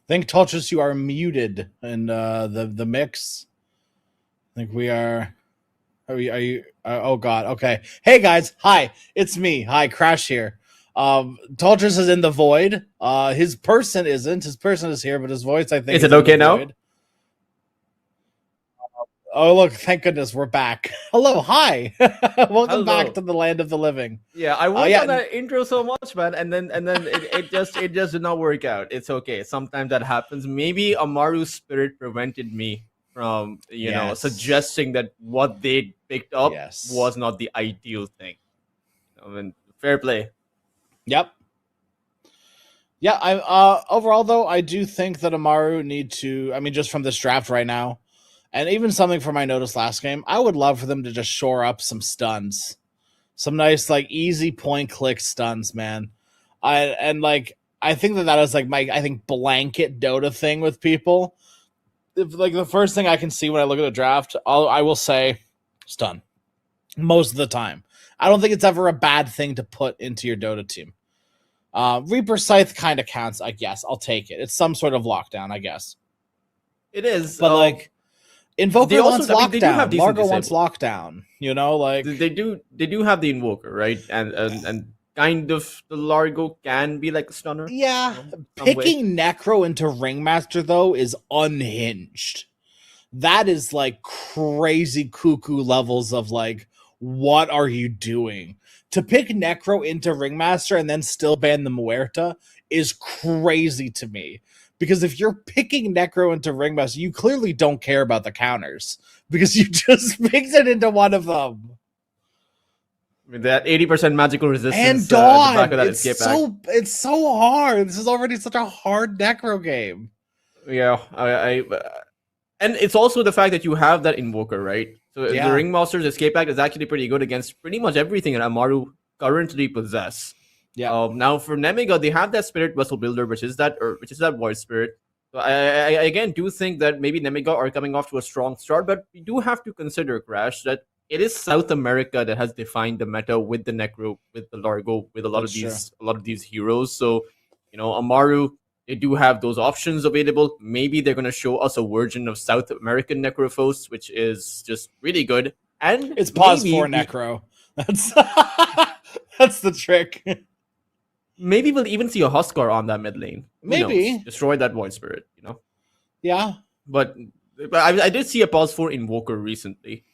think Tulchus, you are muted in the mix. I think we are. Are you? Oh God. Okay. Hey guys. Hi. It's me. Hi. Crash here. Tulchus is in the void. His person isn't. His person is here, but his voice, I think, Is is it in okay the now? void. Oh look! Thank goodness we're back. Hello. Hi. Welcome back Hello. to the land of the living. Yeah, I worked Yeah. on that intro so much, man, and then it just did not work out. It's okay. Sometimes that happens. Maybe Amaru's spirit prevented me from, Yes. suggesting that what they picked up Yes. was not the ideal thing. I mean, fair play. Yep. Yeah, I overall though, I do think that Amaru need to, I mean, just from this draft right now, and even something from my notice last game, I would love for them to just shore up some stuns. Some nice, like, easy point click stuns, man. I think that is like my, I think, blanket Dota thing with people. If, like, the first thing I can see when I look at a draft, I will say stun most of the time. I don't think it's ever a bad thing to put into your Dota team. Reaper Scythe kind of counts, I guess. I'll take it. It's some sort of lockdown, I guess. It is, But like, Invoker they also- wants I mean, they do have lockdown. decent Largo wants disable. lockdown. You know, like they do have the invoker, right? And kind of the Largo can be like a stunner. yeah. Some way. Picking Necro into Ringmaster though is unhinged. That is like crazy cuckoo levels of like, what are you doing? To pick Necro into Ringmaster and then still ban the Muerta is crazy to me. Because if you're picking Necro into Ringmaster, you clearly don't care about the counters. Because you just picked it into one of them. I mean, that 80% magical resistance And at the Dawn! back of that It's escape pack. it's so hard. This is already such a hard Necro game. Yeah, and it's also the fact that you have that invoker, right? So Yeah. the Ringmaster's escape pack is actually pretty good against pretty much everything that Amaru currently possess. Yeah. Now for NEMIGA, they have that Spirit Vessel Builder, which is that Void Spirit. So I again do think that maybe NEMIGA are coming off to a strong start, but we do have to consider, Crash, that it is South America that has defined the meta with the Necro, with the Largo, with a lot of these heroes. So, Amaru, they do have those options available. Maybe they're gonna show us a version of South American Necrophos, which is just really good. And It's pause maybe for Necro. That's that's the trick. maybe we'll even see a Huskar on that mid lane. Who Maybe. knows? Destroy that Void Spirit, Yeah. But I did see a pause for Invoker recently,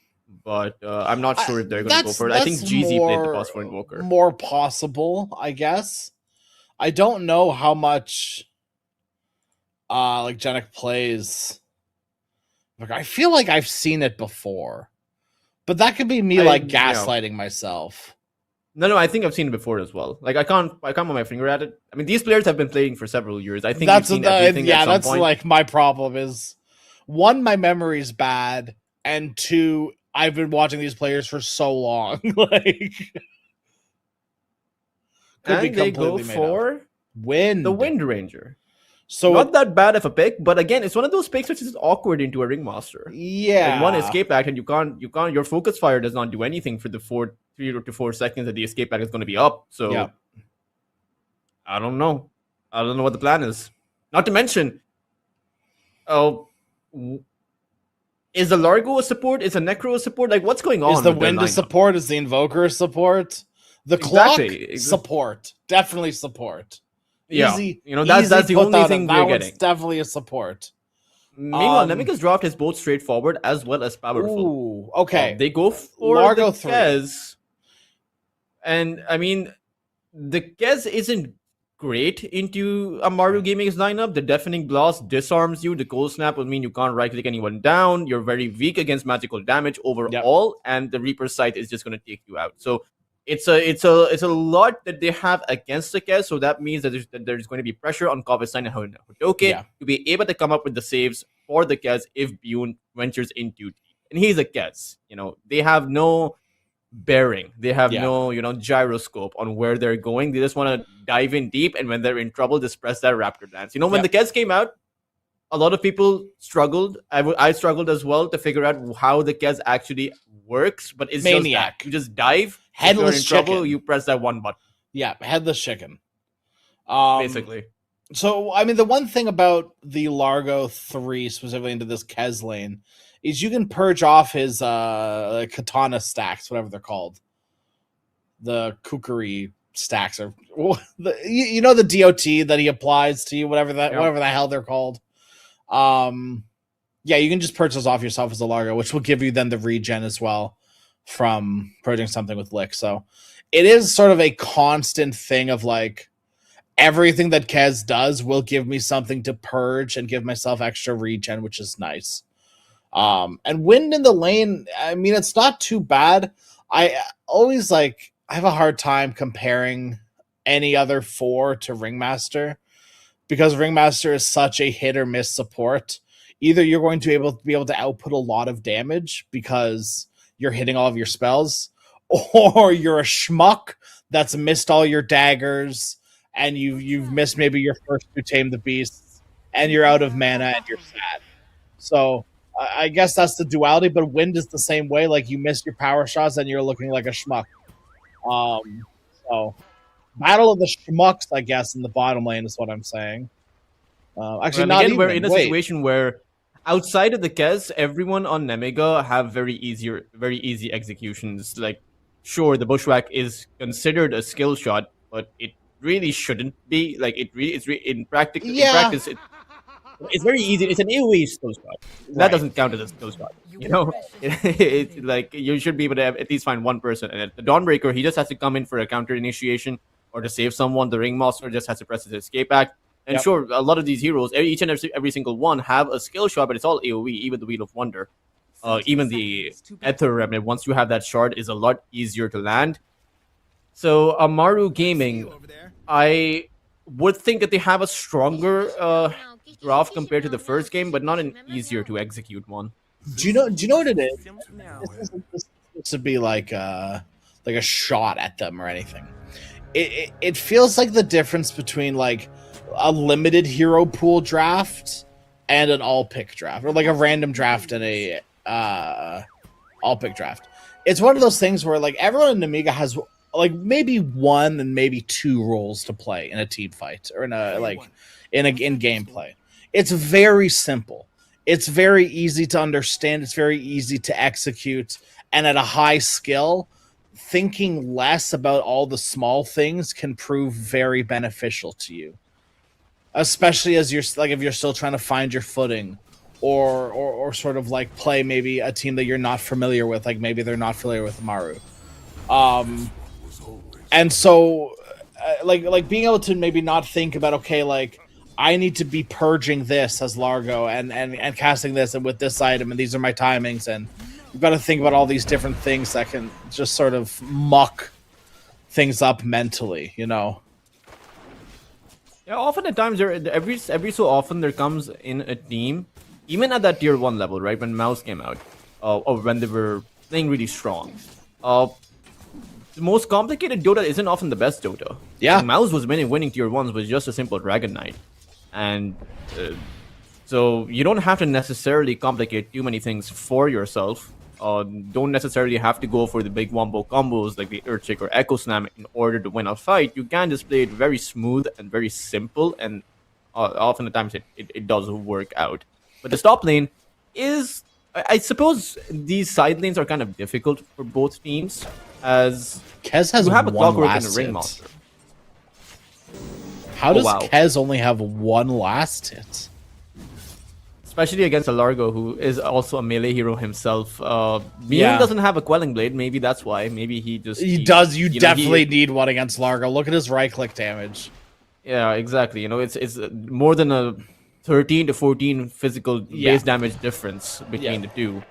but I'm not sure if they're going to go for it. I think That's GZ played the pause for Invoker. more possible, I guess. I don't know how much like Genic plays. Like, I feel like I've seen it before. But that could be me like gaslighting myself. No, I think I've seen it before as well. Like I can't put my finger at it. I mean, these players have been playing for several years. I think That's we've seen everything at some that's point. like my problem is, one, my memory's bad, and two, I've been watching these players for so long. Like, could be and they go completely made up. for Wind. the Wind Ranger. So Not that bad of a pick, but again, it's one of those picks which is awkward into a Ringmaster. yeah, Like one escape pack, and you can't. Your focus fire does not do anything for the 3 to 4 seconds that the escape pack is going to be up. So Yeah. I don't know. I don't know what the plan is. Not to mention, is the Largo a support? Is the Necro a support? Like, what's going on? Is the with their Wind a lineup? support? Is the Invoker a support? The Exactly. Clock support, definitely support. Yeah, Easy, that's easy the put only that thing in. we're That one's getting. definitely a support. Meanwhile, NEMIGA's draft is both straightforward as well as powerful. Ooh, okay. They go for Largo the 3. Kez, and I mean, the Kez isn't great into Amaru Gaming's lineup. The Deafening Blast disarms you. The Cold Snap will mean you can't right-click anyone down. You're very weak against magical damage overall, and the Reaper Sight is just going to take you out. So it's a lot that they have against the Kez. So that means that there's going to be pressure on Kovastein and Hodoke to be able to come up with the saves for the Kez if Bune ventures into deep. And he's a Kez. They have no bearing. They have no, gyroscope on where they're going. They just want to dive in deep, and when they're in trouble, just press that Raptor dance. When the Kez came out, a lot of people struggled. I struggled as well to figure out how the Kez actually works, but it's Maniac. just that. You just dive. Headless if you're in trouble, chicken. you press that one button. Yeah, headless chicken. Basically. So, I mean, the one thing about the Largo 3, specifically into this Kez lane, is you can purge off his katana stacks, whatever they're called. The kukuri stacks, or you know the DOT that he applies to you, whatever the hell they're called. Yeah, you can just purge those off yourself as a Largo, which will give you then the regen as well from purging something with Lick. So it is sort of a constant thing of like, everything that Kez does will give me something to purge and give myself extra regen, which is nice. And Wind in the lane, I mean, it's not too bad. I have a hard time comparing any other 4 to Ringmaster, because Ringmaster is such a hit or miss support. Either you're going to be able to output a lot of damage because you're hitting all of your spells, or you're a schmuck that's missed all your daggers, and you've missed maybe your first 2 Tame the Beasts, and you're out of mana and you're sad. So I guess that's the duality, but Wind is the same way. Like, you missed your power shots and you're looking like a schmuck. So battle of the schmucks, I guess, in the bottom lane is what I'm saying. Actually, And not again, even. we're in a Wait. situation where outside of the Kez, everyone on NEMIGA have very easy executions. Like, sure, the Bushwhack is considered a skill shot, but it really shouldn't be. Like, in practice, it's very easy. It's an AoE skill shot. That Right. doesn't count as a skill shot. You know, it's like you should be able to at least find one person. And at the Dawnbreaker, he just has to come in for a counter initiation or to save someone. The Ringmaster just has to press his escape act. And Yep. sure, a lot of these heroes, each and every single one, have a skill shot, but it's all AoE. Even the Wheel of Wonder, even the Ether Remnant, once you have that shard, is a lot easier to land. So Amaru Gaming, I would think that they have a stronger draft compared to the first game, but not an easier to execute one. Do you know what it is? This would be like a shot at them or anything. It feels like the difference between like a limited hero pool draft and an all pick draft, or like a random draft and a all pick draft. It's one of those things where like everyone in NEMIGA has like maybe 1 and maybe 2 roles to play in a team fight or in gameplay. It's very simple. It's very easy to understand. It's very easy to execute, and at a high skill, thinking less about all the small things can prove very beneficial to you, especially as you're like, if you're still trying to find your footing, or sort of like play maybe a team that you're not familiar with, like maybe they're not familiar with AMARU. And so like being able to maybe not think about, okay, like I need to be purging this as Largo and casting this and with this item, and these are my timings, and you've got to think about all these different things that can just sort of muck things up mentally, you know. Yeah, often at times every so often there comes in a team, even at that tier 1 level, right, when Mouse came out, or when they were playing really strong. The most complicated Dota isn't often the best Dota. Yeah. When Mouse was winning tier 1s was just a simple Dragon Knight. And so you don't have to necessarily complicate too many things for yourself. Don't necessarily have to go for the big wombo combos like the Earthshake or Echo Slam in order to win a fight. You can just play it very smooth and very simple, and often at times it does work out. But the top lane is, I suppose these side lanes are kind of difficult for both teams, as Kez has you have a one Clockwork and a last hit. Ringmaster. How does wow. Kez only have 1 last hit? Especially against a Largo, who is also a melee hero himself. Mion Yeah. doesn't have a Quelling Blade. Maybe that's why. Maybe he just... He does. You know, definitely need one against Largo. Look at his right-click damage. Yeah, exactly. You know, it's more than a 13 to 14 physical base damage difference between the two.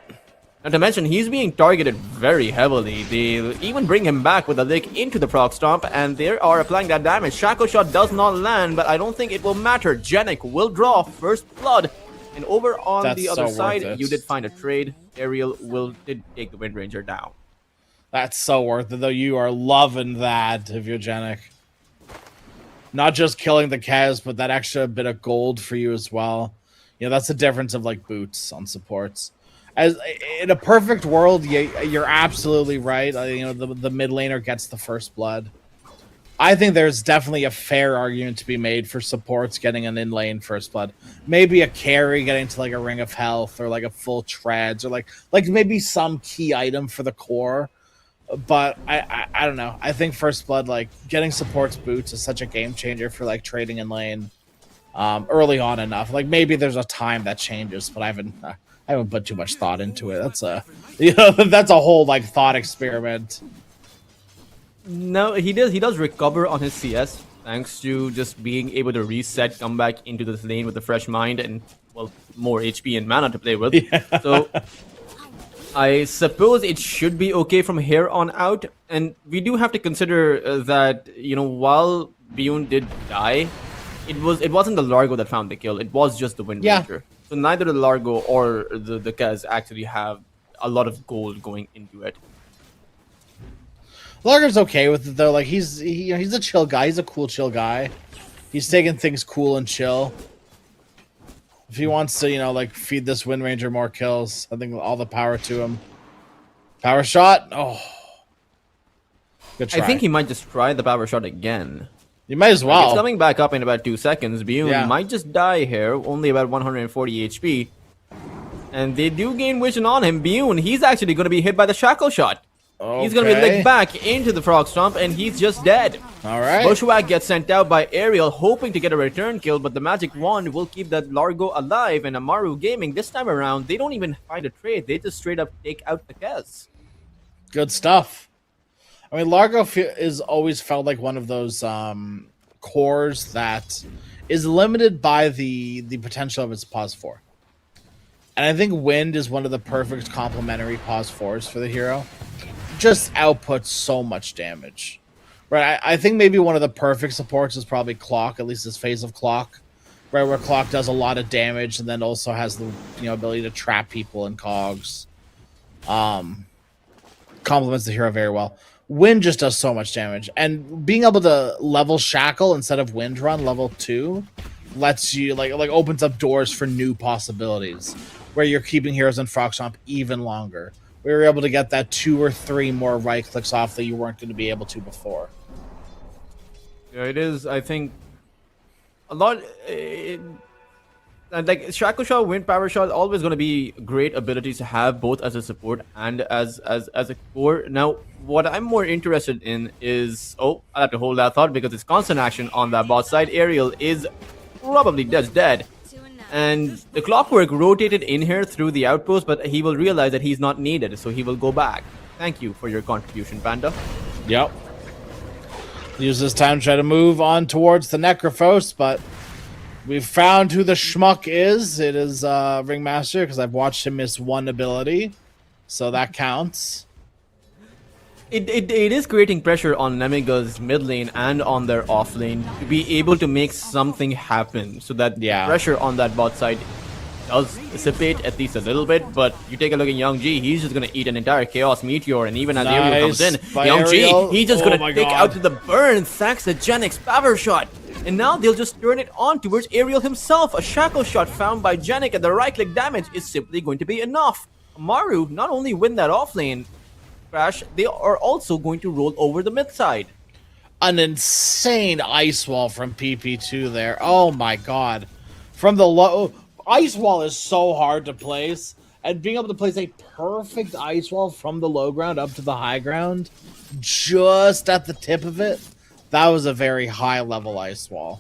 Not to mention, he's being targeted very heavily. They even bring him back with a lick into the proc stomp, and they are applying that damage. Shaco Shot does not land, but I don't think it will matter. Genic will draw first blood. And over on That's the other so side, worth it. you did find a trade. Ariel did take the Wind Ranger down. That's so worth it, though. You are loving that, Eugenic. Not just killing the Kaz, but that extra bit of gold for you as well. You know, that's the difference of like boots on supports. As in a perfect world, you're absolutely right. You know, the mid laner gets the first blood. I think there's definitely a fair argument to be made for supports getting an in-lane first blood. Maybe a carry getting to like a Ring of Health or like a full treads or like maybe some key item for the core. But I don't know. I think first blood, like getting supports boots is such a game changer for like trading in lane early on enough. Like maybe there's a time that changes, but I haven't put too much thought into it. That's a that's a whole like thought experiment. No, he does recover on his CS thanks to just being able to reset, come back into this lane with a fresh mind and well more HP and mana to play with. Yeah. So I suppose it should be okay from here on out, and we do have to consider that while Bune did die, it wasn't the Largo that found the kill. It was just the Wind Yeah. Ranger. So neither the Largo or the Kaz actually have a lot of gold going into it. Largo's okay with it though. Like he's a chill guy. He's a cool chill guy. He's taking things cool and chill. If he wants to, like feed this Wind Ranger more kills, I think all the power to him. Power shot. Oh, good try. I think he might just try the power shot again. You might as Like, it's well. coming back up in about 2 seconds. Bune Yeah. might just die here, only about 140 HP. And they do gain vision on him. Bune, he's actually going to be hit by the shackle shot. He's going to be Okay. licked back into the frog stomp, and he's just dead. All right. Bushwhack gets sent out by Ariel, hoping to get a return kill, but the magic wand will keep that Largo alive. And Amaru Gaming, this time around, they don't even find a trade. They just straight up take out the Kez. Good stuff. I mean, Largo is always felt like one of those cores that is limited by the potential of its pause 4. And I think Wind is one of the perfect complementary pause 4s for the hero. Just outputs so much damage. Right, I think maybe one of the perfect supports is probably Clock, at least this phase of Clock. Right, where Clock does a lot of damage and then also has the ability to trap people in cogs. Complements the hero very well. Wind just does so much damage, and being able to level Shackle instead of Wind Run level 2 lets you like opens up doors for new possibilities where you're keeping heroes in Frog Stomp even longer. We were able to get that 2 or 3 more right clicks off that you weren't going to be able to before. Yeah, it is, I think, a lot. Like Shackle Shot, Wind Power Shot, always going to be great abilities to have both as a support and as a core. Now, what I'm more interested in is I have to hold that thought because it's constant action on that bot side. Ariel is probably dead. And the Clockwork rotated in here through the outpost, but he will realize that he's not needed, so he will go back. Thank you for your contribution, Panda. Yep. Use this time to try to move on towards the Necrophos, but we've found who the schmuck is. It is Ringmaster, because I've watched him miss one ability, so that counts. It is creating pressure on NEMIGA's mid lane and on their off lane to be able to make something happen so that pressure on that bot side does dissipate at least a little bit. But you take a look at Young G, he's just going to eat an entire Chaos Meteor, and even as Ariel comes in, Young G, he's just going to take out to the burn thanks to Genix Power Shot. And now they'll just turn it on towards Ariel himself. A Shackle Shot found by Genic and the right click damage is simply going to be enough. Amaru not only win that off lane crash, they are also going to roll over the mid side. An insane ice wall from PP2 there. Oh my god. From the low, ice wall is so hard to place, and being able to place a perfect ice wall from the low ground up to the high ground, just at the tip of it, that was a very high level ice wall.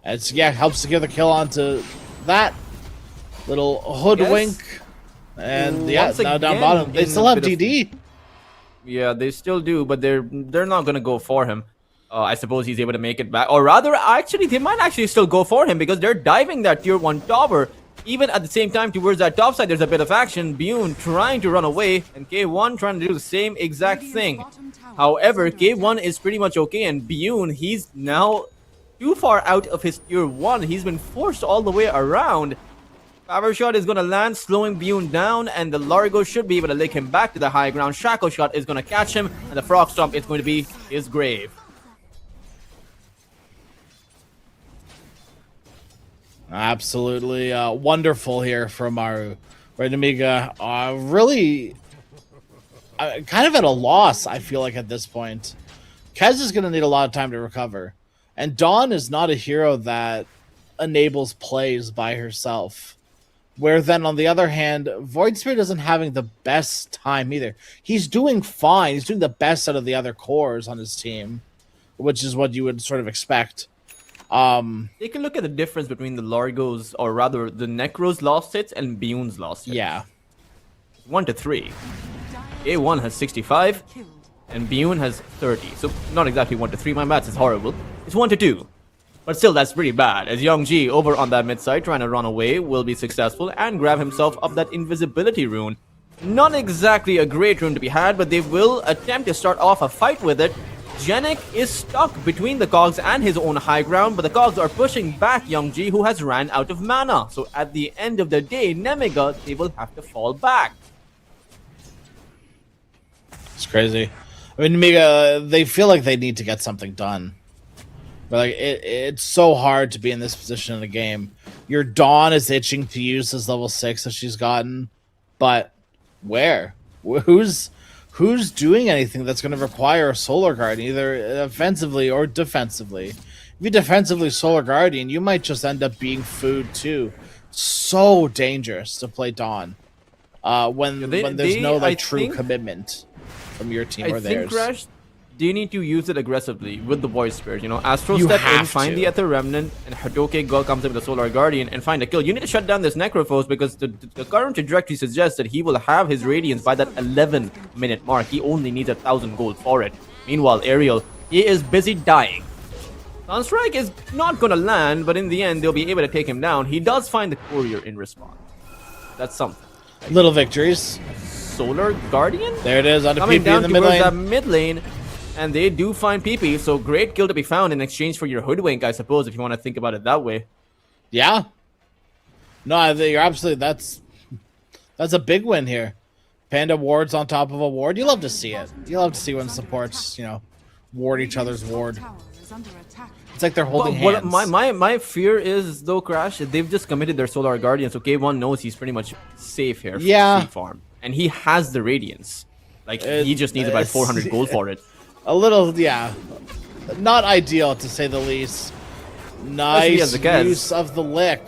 It's helps secure the kill onto that little hoodwink. And now down bottom, they still have DD. Yeah, they still do, but they're not gonna go for him. I suppose he's able to make it back, or rather, actually, they might actually still go for him because they're diving that tier 1 tower. Even at the same time, towards that top side, there's a bit of action. Bune trying to run away, and K1 trying to do the same exact thing. However, K1 is pretty much okay, and Bune, he's now too far out of his tier 1. He's been forced all the way around. Power Shot is going to land, slowing Bune down, and the Largo should be able to lick him back to the high ground. Shackle Shot is going to catch him, and the Frog Stomp is going to be his grave. Absolutely wonderful here for Amaru. Right, NEMIGA, really kind of at a loss, I feel like, at this point. Kez is going to need a lot of time to recover. And Dawn is not a hero that enables plays by herself. Where then, on the other hand, Void Spirit isn't having the best time either. He's doing fine. He's doing the best out of the other cores on his team, which is what you would sort of expect. Take a look at the difference between the Largos, or rather the Necros lost hits and Bion's lost hits. Yeah. 1 to 3. A1 has 65 Killed. and Bion has 30. So not exactly 1 to 3. My maths is horrible. It's 1 to 2. But still, that's pretty bad, as Youngji over on that mid side trying to run away will be successful and grab himself up that invisibility rune. Not exactly a great rune to be had, but they will attempt to start off a fight with it. Genik is stuck between the Cogs and his own high ground, but the Cogs are pushing back Youngji, who has ran out of mana. So at the end of the day, NEMIGA, they will have to fall back. It's crazy. I mean, NEMIGA, they feel like they need to get something done. But like it's so hard to be in this position in the game. Your Dawn is itching to use his level 6 that she's gotten, but where? Who's doing anything that's going to require a Solar Guardian, either offensively or defensively? If you defensively Solar Guardian, you might just end up being food too. So dangerous to play Dawn when there's no like true commitment from your team or theirs. Crash, they need to use it aggressively with the Void Spirit. You know, Astro step in, find the Ether Remnant, and Hadoke go comes in with the Solar Guardian and find a kill. You need to shut down this Necrophos because the current trajectory suggests that he will have his Radiance by that 11-minute mark. He only needs 1,000 gold for it. Meanwhile, Ariel, he is busy dying. Sunstrike is not gonna land, but in the end, they'll be able to take him down. He does find the Courier in response. That's something. Little victories. Solar Guardian? There it is, on the Coming PP down in the mid lane. that mid lane. And they do find PP, so great kill to be found in exchange for your Hoodwink, I suppose, if you want to think about it that way. Yeah. No, I think you're absolutely. That's a big win here. Panda wards on top of a ward. You love to see it. You love to see when supports, ward each other's ward. Tower is under attack. It's like they're holding What hands. my fear is, though, Crash, they've just committed their Solar Guardian, so K1 knows he's pretty much safe here for Yeah. Street Farm. And he has the Radiance. Like, he just needs about 400 gold for it. A little, yeah. Not ideal, to say the least. Nice as a Kez. use of the lick.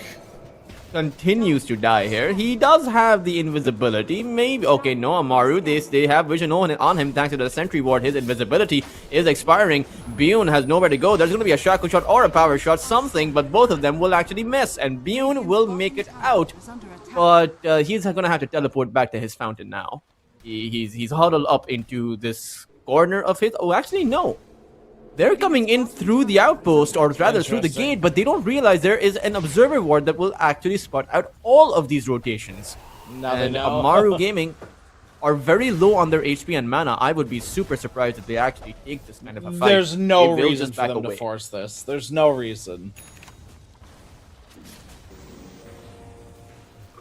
Continues to die here. He does have the invisibility. Maybe okay. No, Amaru. They have vision on him thanks to the sentry ward. His invisibility is expiring. Bion has nowhere to go. There's going to be a shackle shot or a power shot, something, but both of them will actually miss, and Bion will make it out. Is under attack. But he's going to have to teleport back to his fountain now. He's huddled up into this corner of his. Oh, actually, no. They're coming in through the outpost, or rather through the gate, but they don't realize there is an observer ward that will actually spot out all of these rotations. Now they And know. Amaru Gaming are very low on their HP and mana. I would be super surprised if they actually take this kind of a fight. There's no They will reason just for back them away. to force this. There's no reason.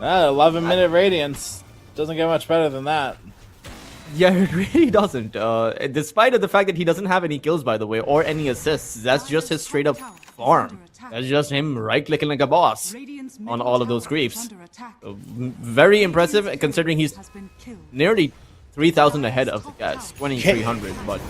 11-minute Radiance. Doesn't get much better than that. Yeah, it really doesn't. Despite of the fact that he doesn't have any kills, by the way, or any assists, that's just his straight up farm. That's just him right-clicking like a boss Radiant's on middle all of those tower creeps. is under attack. Very impressive, considering he's Has been killed. nearly 3,000 ahead of the guys. 2,300, but...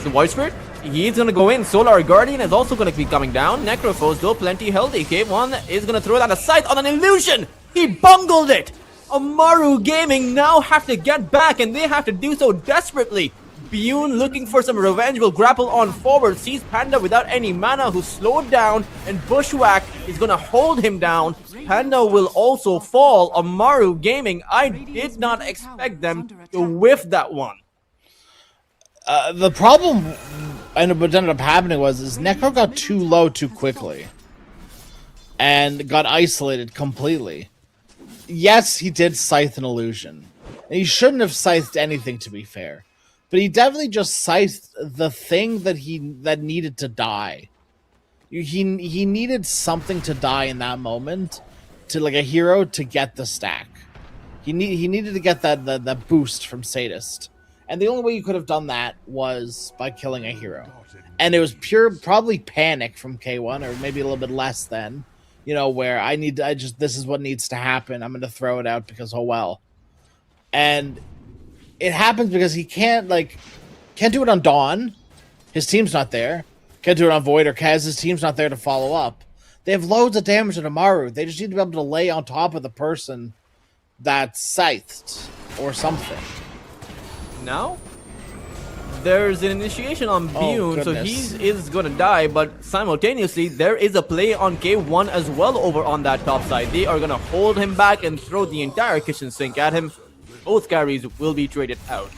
The Void Spirit, he's gonna go in. Solar Guardian is also gonna be coming down. Necrophos, though, plenty healthy. K1 is gonna throw that aside on an illusion! He bungled it! Amaru Gaming now have to get back, and they have to do so desperately. Bion, looking for some revenge, will grapple on forward, sees Panda without any mana, who's slowed down, and Bushwhack is gonna hold him down. Panda will also fall. Amaru Gaming, I did not expect them to whiff that one. The problem, and what ended up happening is Necro got too low too quickly. And got isolated completely. Yes, he did scythe an illusion. And he shouldn't have scythed anything, to be fair. But he definitely just scythed the thing that needed to die. He needed something to die in that moment, to like a hero to get the stack. He needed to get that boost from Sadist. And the only way you could have done that was by killing a hero. And it was probably panic from K1, or maybe a little bit less than. Where this is what needs to happen. I'm going to throw it out because, oh well. And it happens because he can't, Can't do it on Dawn. His team's not there. Can't do it on Void or Kaz. His team's not there to follow up. They have loads of damage at Amaru. They just need to be able to lay on top of the person that's scythed or something. Now, there's an initiation on Bune, so he is going to die, but simultaneously, there is a play on K1 as well over on that top side. They are going to hold him back and throw the entire kitchen sink at him. Both carries will be traded out.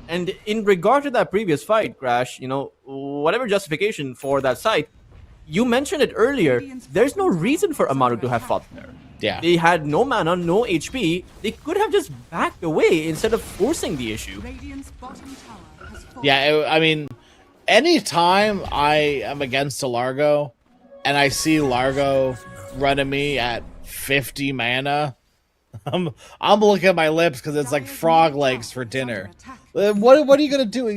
And in regard to that previous fight, Crash, you know, whatever justification for that site, you mentioned it earlier, there's no reason for Amaru to have fought there. Yeah. They had no mana, no HP. They could have just backed away instead of forcing the issue. Radiant's bottom tower has fallen. Yeah, I mean, anytime I am against a Largo and I see Largo running me at 50 mana, I'm looking at my lips because it's like frog legs for dinner. What are you gonna do?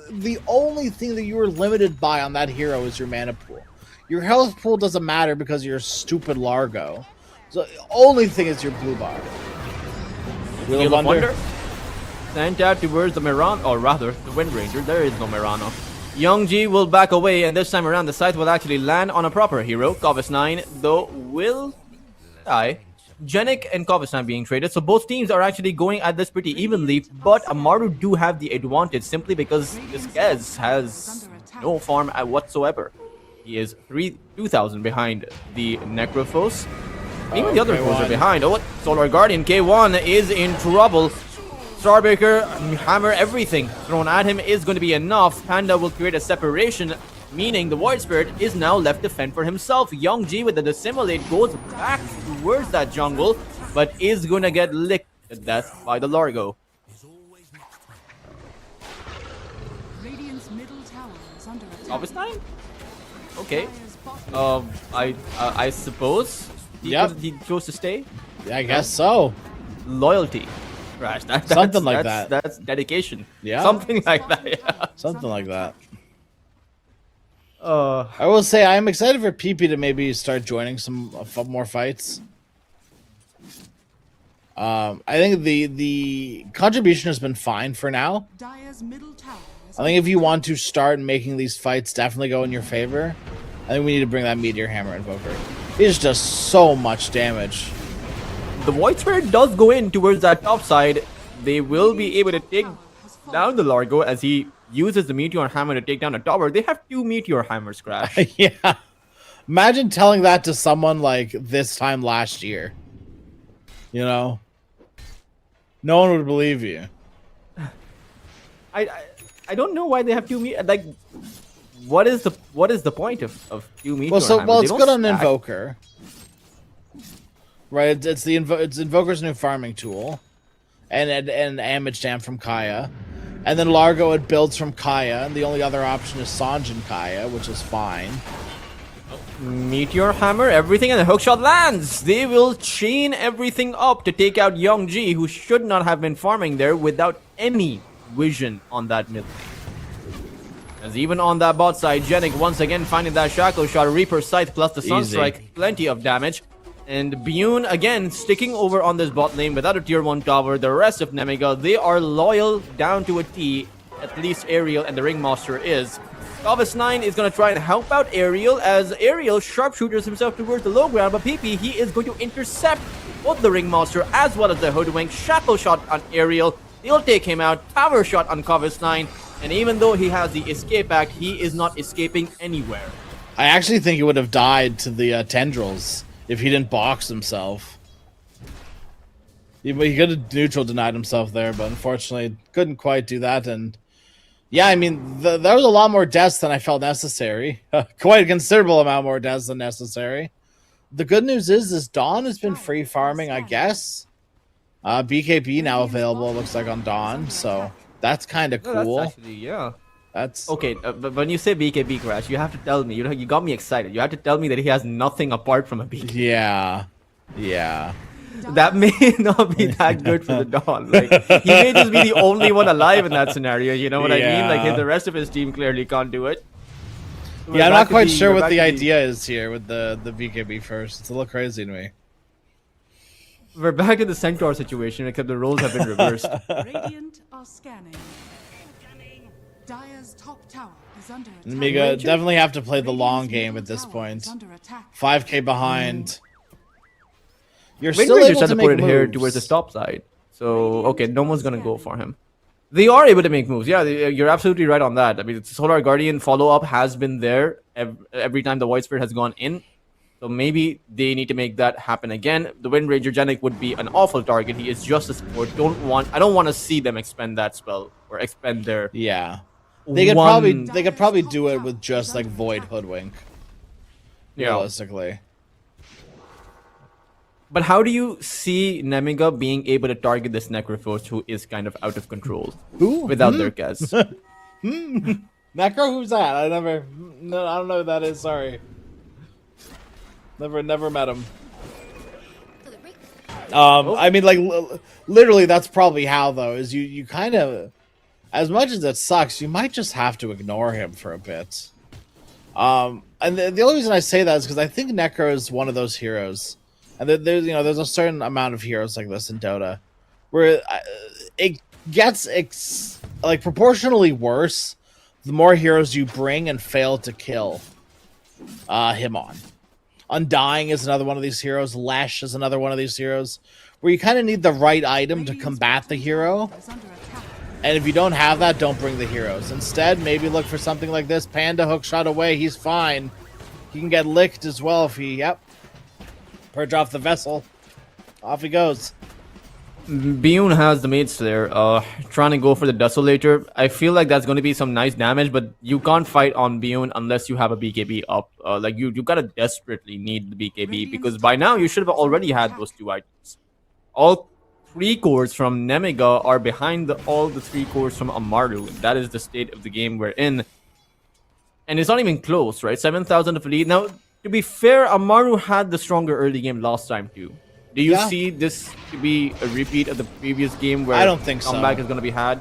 The only thing that you are limited by on that hero is your mana pool. Your health pool doesn't matter because you're a stupid Largo. So the only thing is your blue bar. Wheel of Wonder sent out towards the Mirana, or rather, the Wind Ranger. There is no Mirana. Youngji will back away, and this time around, the scythe will actually land on a proper hero. Corvus 9, though, will die. Genic and Corvus 9 being traded, so both teams are actually going at this pretty evenly, but Amaru do have the advantage simply because this Kez has no farm whatsoever. He is 2,000 behind the Necrophos. Even the other foes are behind. Oh, Solar Guardian K1 is in trouble. Starbreaker, Hammer, everything thrown at him is going to be enough. Panda will create a separation, meaning the Void Spirit is now left to fend for himself. Young G with the Dissimulate goes back towards that jungle, but is going to get licked to death by the Largo. Radiant's middle tower is under attack. Corvus 9? Okay. I suppose he chose to stay. Yeah, I guess so. Loyalty. Crash. Something like that. That's dedication. Yeah. Something like that. Yeah. Something like that. I will say I'm excited for PP to maybe start joining some more fights. I think the contribution has been fine for now. Dire's middle tower is I think if you want to start making these fights definitely go in your favor, I think we need to bring that Meteor Hammer Invoker. He just does so much damage. The Void Spirit does go in towards that top side. They will be able to take down the Largo as he uses the Meteor Hammer to take down a tower. They have 2 Meteor Hammers, Crash. Yeah. Imagine telling that to someone like this time last year. You know? No one would believe you. I don't know why they have 2 Meteor. Like, what is the point of 2 Meteor Hammers? Well, it's They good don't on stack. Invoker. Right, it's Invoker's new farming tool, and damage dam from Kaya, and then Largo it builds from Kaya, and the only other option is Sanjin Kaya, which is fine. Meteor Hammer, everything, and the hookshot lands. They will chain everything up to take out Young G, who should not have been farming there without any vision on that mid lane. As even on that bot side, Genic once again finding that Shackle Shot, Reaper Scythe plus the Sunstrike, plenty of damage. And Bune again sticking over on this bot lane without a tier 1 tower. The rest of Nemiga, they are loyal down to a T. At least Ariel and the Ringmaster is. Corvus 9 is going to try and help out Ariel as Ariel sharpshooters himself towards the low ground. But PP, he is going to intercept both the Ringmaster as well as the Hoodwink. Shackle Shot on Ariel. They'll take him out. Power Shot on Corvus 9. And even though he has the Escape Act, he is not escaping anywhere. I actually think he would have died to the Tendrils if he didn't box himself. He could have neutral denied himself there, but unfortunately couldn't quite do that. And yeah, I mean, there was a lot more deaths than I felt necessary. Quite a considerable amount more deaths than necessary. The good news is Dawn has been free farming, I guess. BKB now available, it looks like, on Dawn, so that's kind of cool. That's actually, yeah. That's okay, but when you say BKB Crash, you have to tell me. You got me excited. You have to tell me that he has nothing apart from a BKB. Yeah. That may not be that good for the Dawn. Like, he may just be the only one alive in that scenario. You know what I mean? Like, the rest of his team clearly can't do it. I'm not quite sure what the idea is here with the BKB first. It's a little crazy to me. We're back to the Centaur situation, except the roles have been reversed. Radiant are scanning. Dire's top tower is under attack. NEMIGA definitely have to play the long game at this point. 5k behind. You're Wind still Ranger able tried to to put make it here moves. towards the top side. So, okay, no one's going to go for him. They are able to make moves. Yeah, you're absolutely right on that. I mean, Solar Guardian follow-up has been there every time the Void Spirit has gone in. So maybe they need to make that happen again. The Wind Ranger Genic would be an awful target. He is just a support. I don't want to see them expend that spell or expend their Yeah. They could probably do it with just like Void Hoodwink. Realistically. But how do you see NEMIGA being able to target this Necrophos who is kind of out of control without their guess? Necro, who's that? I don't know who that is. Sorry. Never met him. I mean, like, literally, that's probably how, though, is you kind of, as much as it sucks, you might just have to ignore him for a bit. And the only reason I say that is because I think Necro is one of those heroes. And there's a certain amount of heroes like this in Dota where it gets, proportionally worse the more heroes you bring and fail to kill him on. Undying is another one of these heroes. Lash is another one of these heroes where you kind of need the right item to combat the hero. And if you don't have that, don't bring the heroes. Instead, maybe look for something like this. Panda hookshot away. He's fine. He can get licked as well if he... Yep. Purge off the vessel. Off he goes. Biyun has the mates there, trying to go for the Desolator. I feel like that's going to be some nice damage, but you can't fight on Biyun unless you have a BKB up. You gotta desperately need the BKB, because by now you should have already had those two items. All 3 cores from NEMIGA are behind all the 3 cores from AMARU. That is the state of the game we're in. And it's not even close, right? 7,000 of lead. Now, to be fair, AMARU had the stronger early game last time too. Do you see this to be a repeat of the previous game where I don't think comeback is going to be had?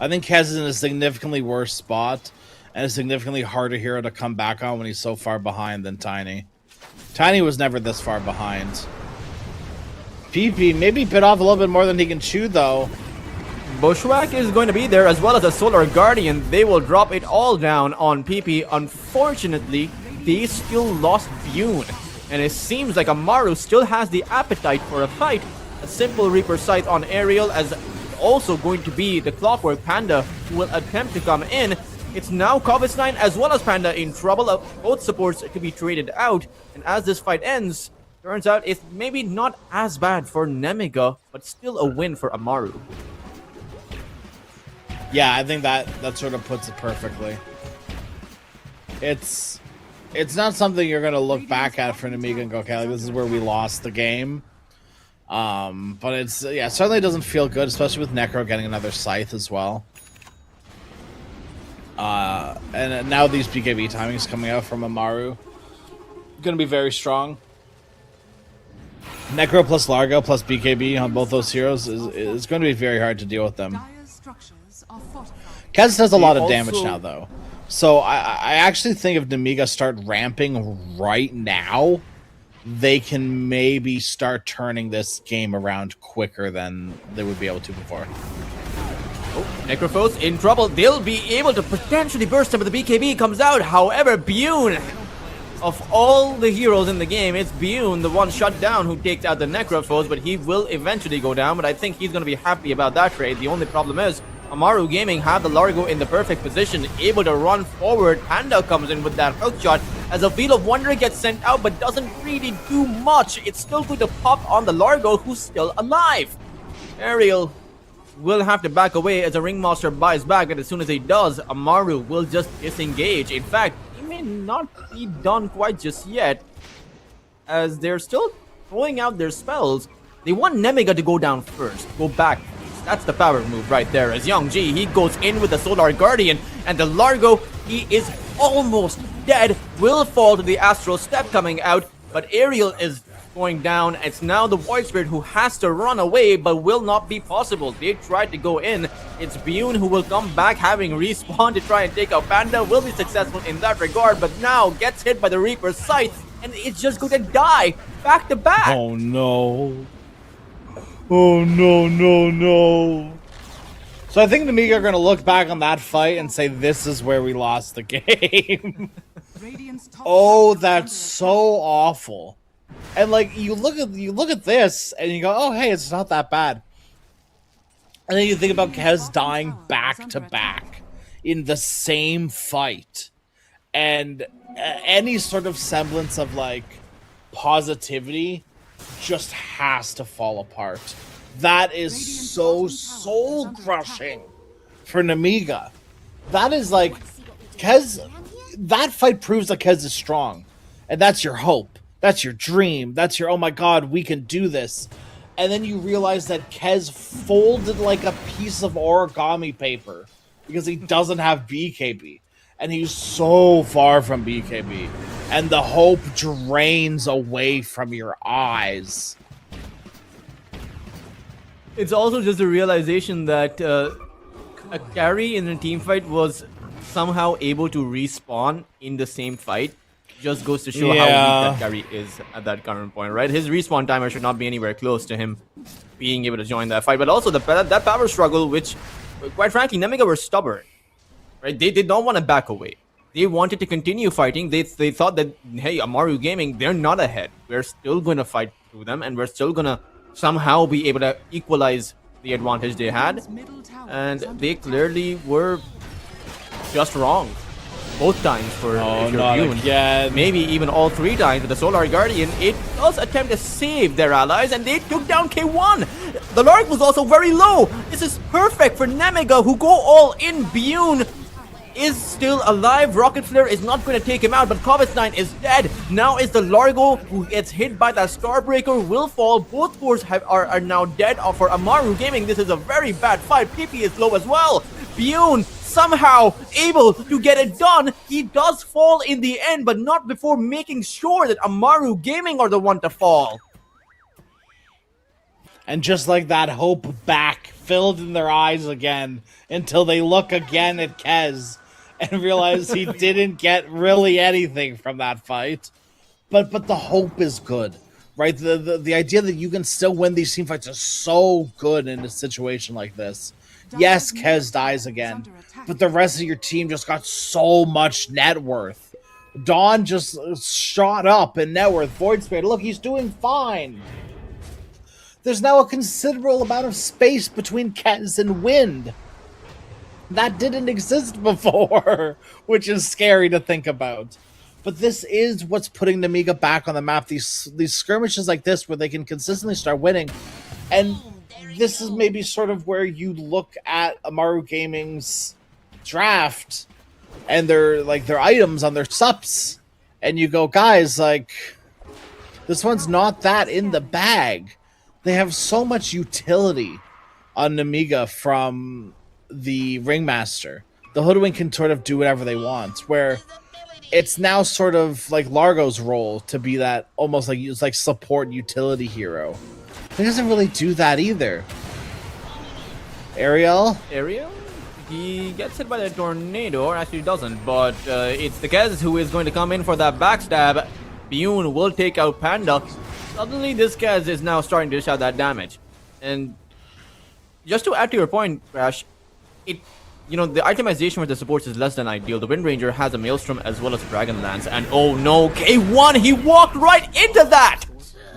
I think Kez is in a significantly worse spot and a significantly harder hero to come back on when he's so far behind than Tiny. Tiny was never this far behind. PP maybe bit off a little bit more than he can chew, though. Bushwhack is going to be there, as well as a Solar Guardian. They will drop it all down on PP. Unfortunately, they still lost Biyun. And it seems like AMARU still has the appetite for a fight. A simple Reaper Scythe on Aerial, as also going to be the Clockwork Panda who will attempt to come in. It's now Kovis9 as well as Panda in trouble. Both supports to be traded out. And as this fight ends, turns out it's maybe not as bad for NEMIGA, but still a win for AMARU. Yeah, I think that sort of puts it perfectly. It's not something you're going to look back at for NEMIGA and go, okay, like, this is where we lost the game. But it certainly doesn't feel good, especially with Necro getting another Scythe as well. And now these BKB timings coming out from AMARU. Going to be very strong. Necro plus Largo plus BKB on both those heroes is going to be very hard to deal with them. Kez does a lot of damage now, though. So I actually think if NEMIGA start ramping right now, they can maybe start turning this game around quicker than they would be able to before. Oh, Necrophos in trouble. They'll be able to potentially burst him, but the BKB comes out. However, Biyun, of all the heroes in the game, it's Biyun, the one shut down, who takes out the Necrophos, but he will eventually go down, but I think he's going to be happy about that trade. The only problem is AMARU Gaming have the Largo in the perfect position, able to run forward. Panda comes in with that hook shot as a Wheel of Wonder gets sent out, but doesn't really do much. It's still going to pop on the Largo, who's still alive. Aerial will have to back away as a Ringmaster buys back, and as soon as he does, AMARU will just disengage. In fact, he may not be done quite just yet, as they're still throwing out their spells. They want NEMIGA to go down first, go back. That's the power move right there, as Young G, he goes in with the Solar Guardian, and the Largo, he is almost dead, will fall to the Astral Step coming out, but Aerial is going down. It's now the Void Spirit who has to run away, but will not be possible. They tried to go in. It's Biyun who will come back, having respawned to try and take out Panda, will be successful in that regard, but now gets hit by the Reaper's Scythe, and it's just going to die back to back. Oh no. Oh no. So I think NEMIGA are going to look back on that fight and say, this is where we lost the game. Radiant's top Oh, tower is that's under so awful. And like you look at this and you go, oh hey, it's not that bad. And then you think about Kez dying back to back in the same fight, and any sort of semblance of like positivity just has to fall apart. That is so soul crushing for NEMIGA. That is like Kez. That fight proves that Kez is strong, and that's your hope. That's your dream. That's your, oh my god, we can do this. And then you realize that Kez folded like a piece of origami paper because he doesn't have BKB. And he's so far from BKB. And the hope drains away from your eyes. It's also just a realization that a carry in a team fight was somehow able to respawn in the same fight. Just goes to show how weak that carry is at that current point, right? His respawn timer should not be anywhere close to him being able to join that fight. But also that power struggle, which, quite frankly, NEMIGA were stubborn, right? They did not want to back away. They wanted to continue fighting. They thought that, hey, AMARU Gaming, they're not ahead. We're still going to fight through them, and we're still going to somehow be able to equalize the advantage they had. And they clearly were just wrong. Both times for again. maybe even all 3 times with the Solar Guardian. It does attempt to save their allies, and they took down K1. The Lark was also very low. This is perfect for NEMIGA, who go all in. Bune is still alive. Rocket Flare is not going to take him out, but Kovacs9 is dead. Now is the Largo, who gets hit by that Starbreaker, will fall. Both cores are now dead for AMARU Gaming. This is a very bad fight. PP is low as well. Bune somehow able to get it done. He does fall in the end, but not before making sure that AMARU Gaming are the one to fall. And just like that, hope back filled in their eyes again until they look again at Kez and realize he didn't get really anything from that fight. But the hope is good, right? The idea that you can still win these team fights is so good in a situation like this. Yes, Kez dies again, but the rest of your team just got so much net worth. Dawn just shot up in net worth. Void Spirit, look, he's doing fine. There's now a considerable amount of space between Kez and Wind. That didn't exist before, which is scary to think about. But this is what's putting NEMIGA back on the map. These skirmishes like this where they can consistently start winning. And this is maybe sort of where you look at AMARU Gaming's draft and their items on their subs, and you go, guys, like, this one's not that in the bag. They have so much utility on NEMIGA from the Ringmaster. The Hoodwink can sort of do whatever they want, where it's now sort of like Largo's role to be that almost like it's like support utility hero. He doesn't really do that either. Ariel? He gets hit by the tornado, or actually doesn't, but it's the Kez who is going to come in for that backstab. Bune will take out Panda. Suddenly this Kez is now starting to dish out that damage. And just to add to your point, Crash, the itemization for the supports is less than ideal. The Wind Ranger has a Maelstrom as well as Dragonlance, and oh no, K1, he walked right into that!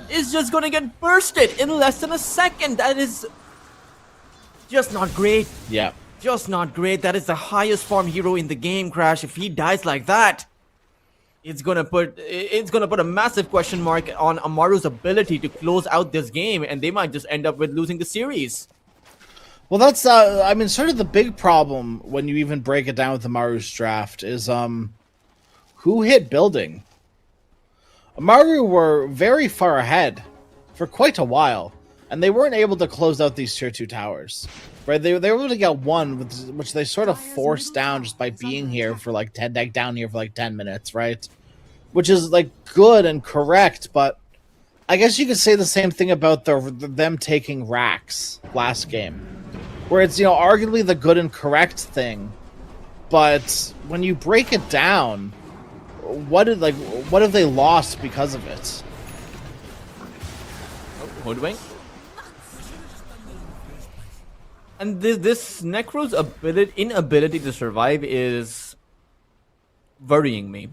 Is just gonna get bursted in less than a second. That is just not great. Yeah. Just not great. That is the highest farm hero in the game, Crash. If he dies like that, it's gonna put a massive question mark on AMARU's ability to close out this game, and they might just end up with losing the series. Well, that's sort of the big problem when you even break it down with AMARU's draft is who hit building. AMARU were very far ahead for quite a while, and they weren't able to close out these tier 2 towers. Right? They were able to get one, which they sort of forced down just by being here for like 10 down here for like 10 minutes, right? Which is like good and correct, but I guess you could say the same thing about them taking racks last game, where it's, arguably the good and correct thing, but when you break it down, what have they lost because of it? Hoodwink? And this Necro's inability to survive is worrying me.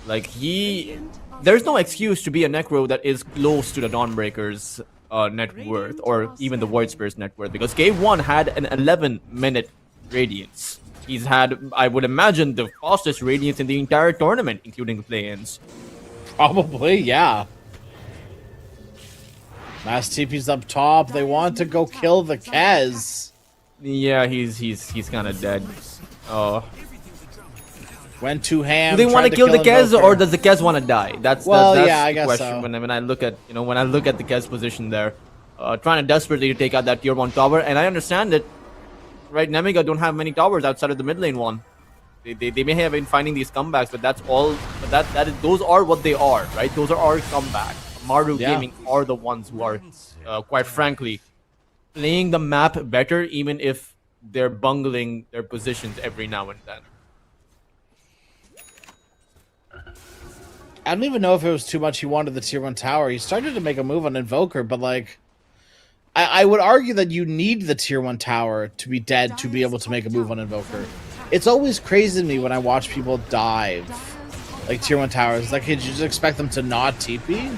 Like there's no excuse to be a Necro that is close to the Dawnbreaker's net worth, or even the Void Spirit's net worth, because Game 1 had an 11-minute Radiance. He's had, I would imagine, the fastest Radiance in the entire tournament, including the play-ins. Probably, yeah. Mass TP's up top. They want to go kill the Kez. Yeah, he's kind of dead. Went too ham. Do they want to kill the Kez, or does the Kez want to die? That's yeah, I the guess question. so. When I look at the Kez position there, trying to desperately to take out that tier 1 tower, and I understand it. Right, NEMIGA don't have many towers outside of the mid lane one. They may have been finding these comebacks, but that's all. But those are what they are, right? Those are our comebacks. AMARU Gaming are the ones who are, quite frankly, playing the map better, even if they're bungling their positions every now and then. I don't even know if it was too much he wanted the tier 1 tower. He started to make a move on Invoker, but like, I would argue that you need the tier 1 tower to be dead to be able to make a move on Invoker. It's always crazy to me when I watch people dive like tier 1 towers. It's like, hey, did you just expect them to not TP?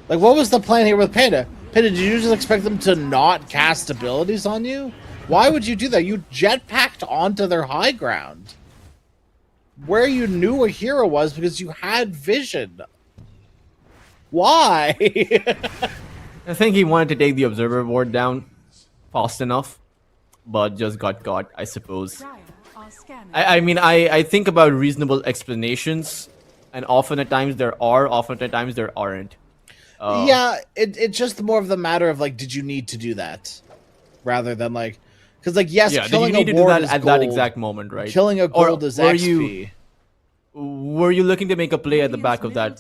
Like, what was the plan here with Panda? Panda, did you just expect them to not cast abilities on you? Why would you do that? You jetpacked onto their high ground, where you knew a hero was because you had vision. Why? I think he wanted to take the Observer ward down fast enough, but just got caught, I suppose. Dire are scanning. I mean, I think about reasonable explanations, and often at times there are, often at times there aren't. Yeah, it's just more of the matter of like, did you need to do that, rather than like, because like, yes, Yeah, did killing you need a to do ward that is at gold. that exact moment, right? Killing a gold is were XP. Were you looking to make a play at the back of that,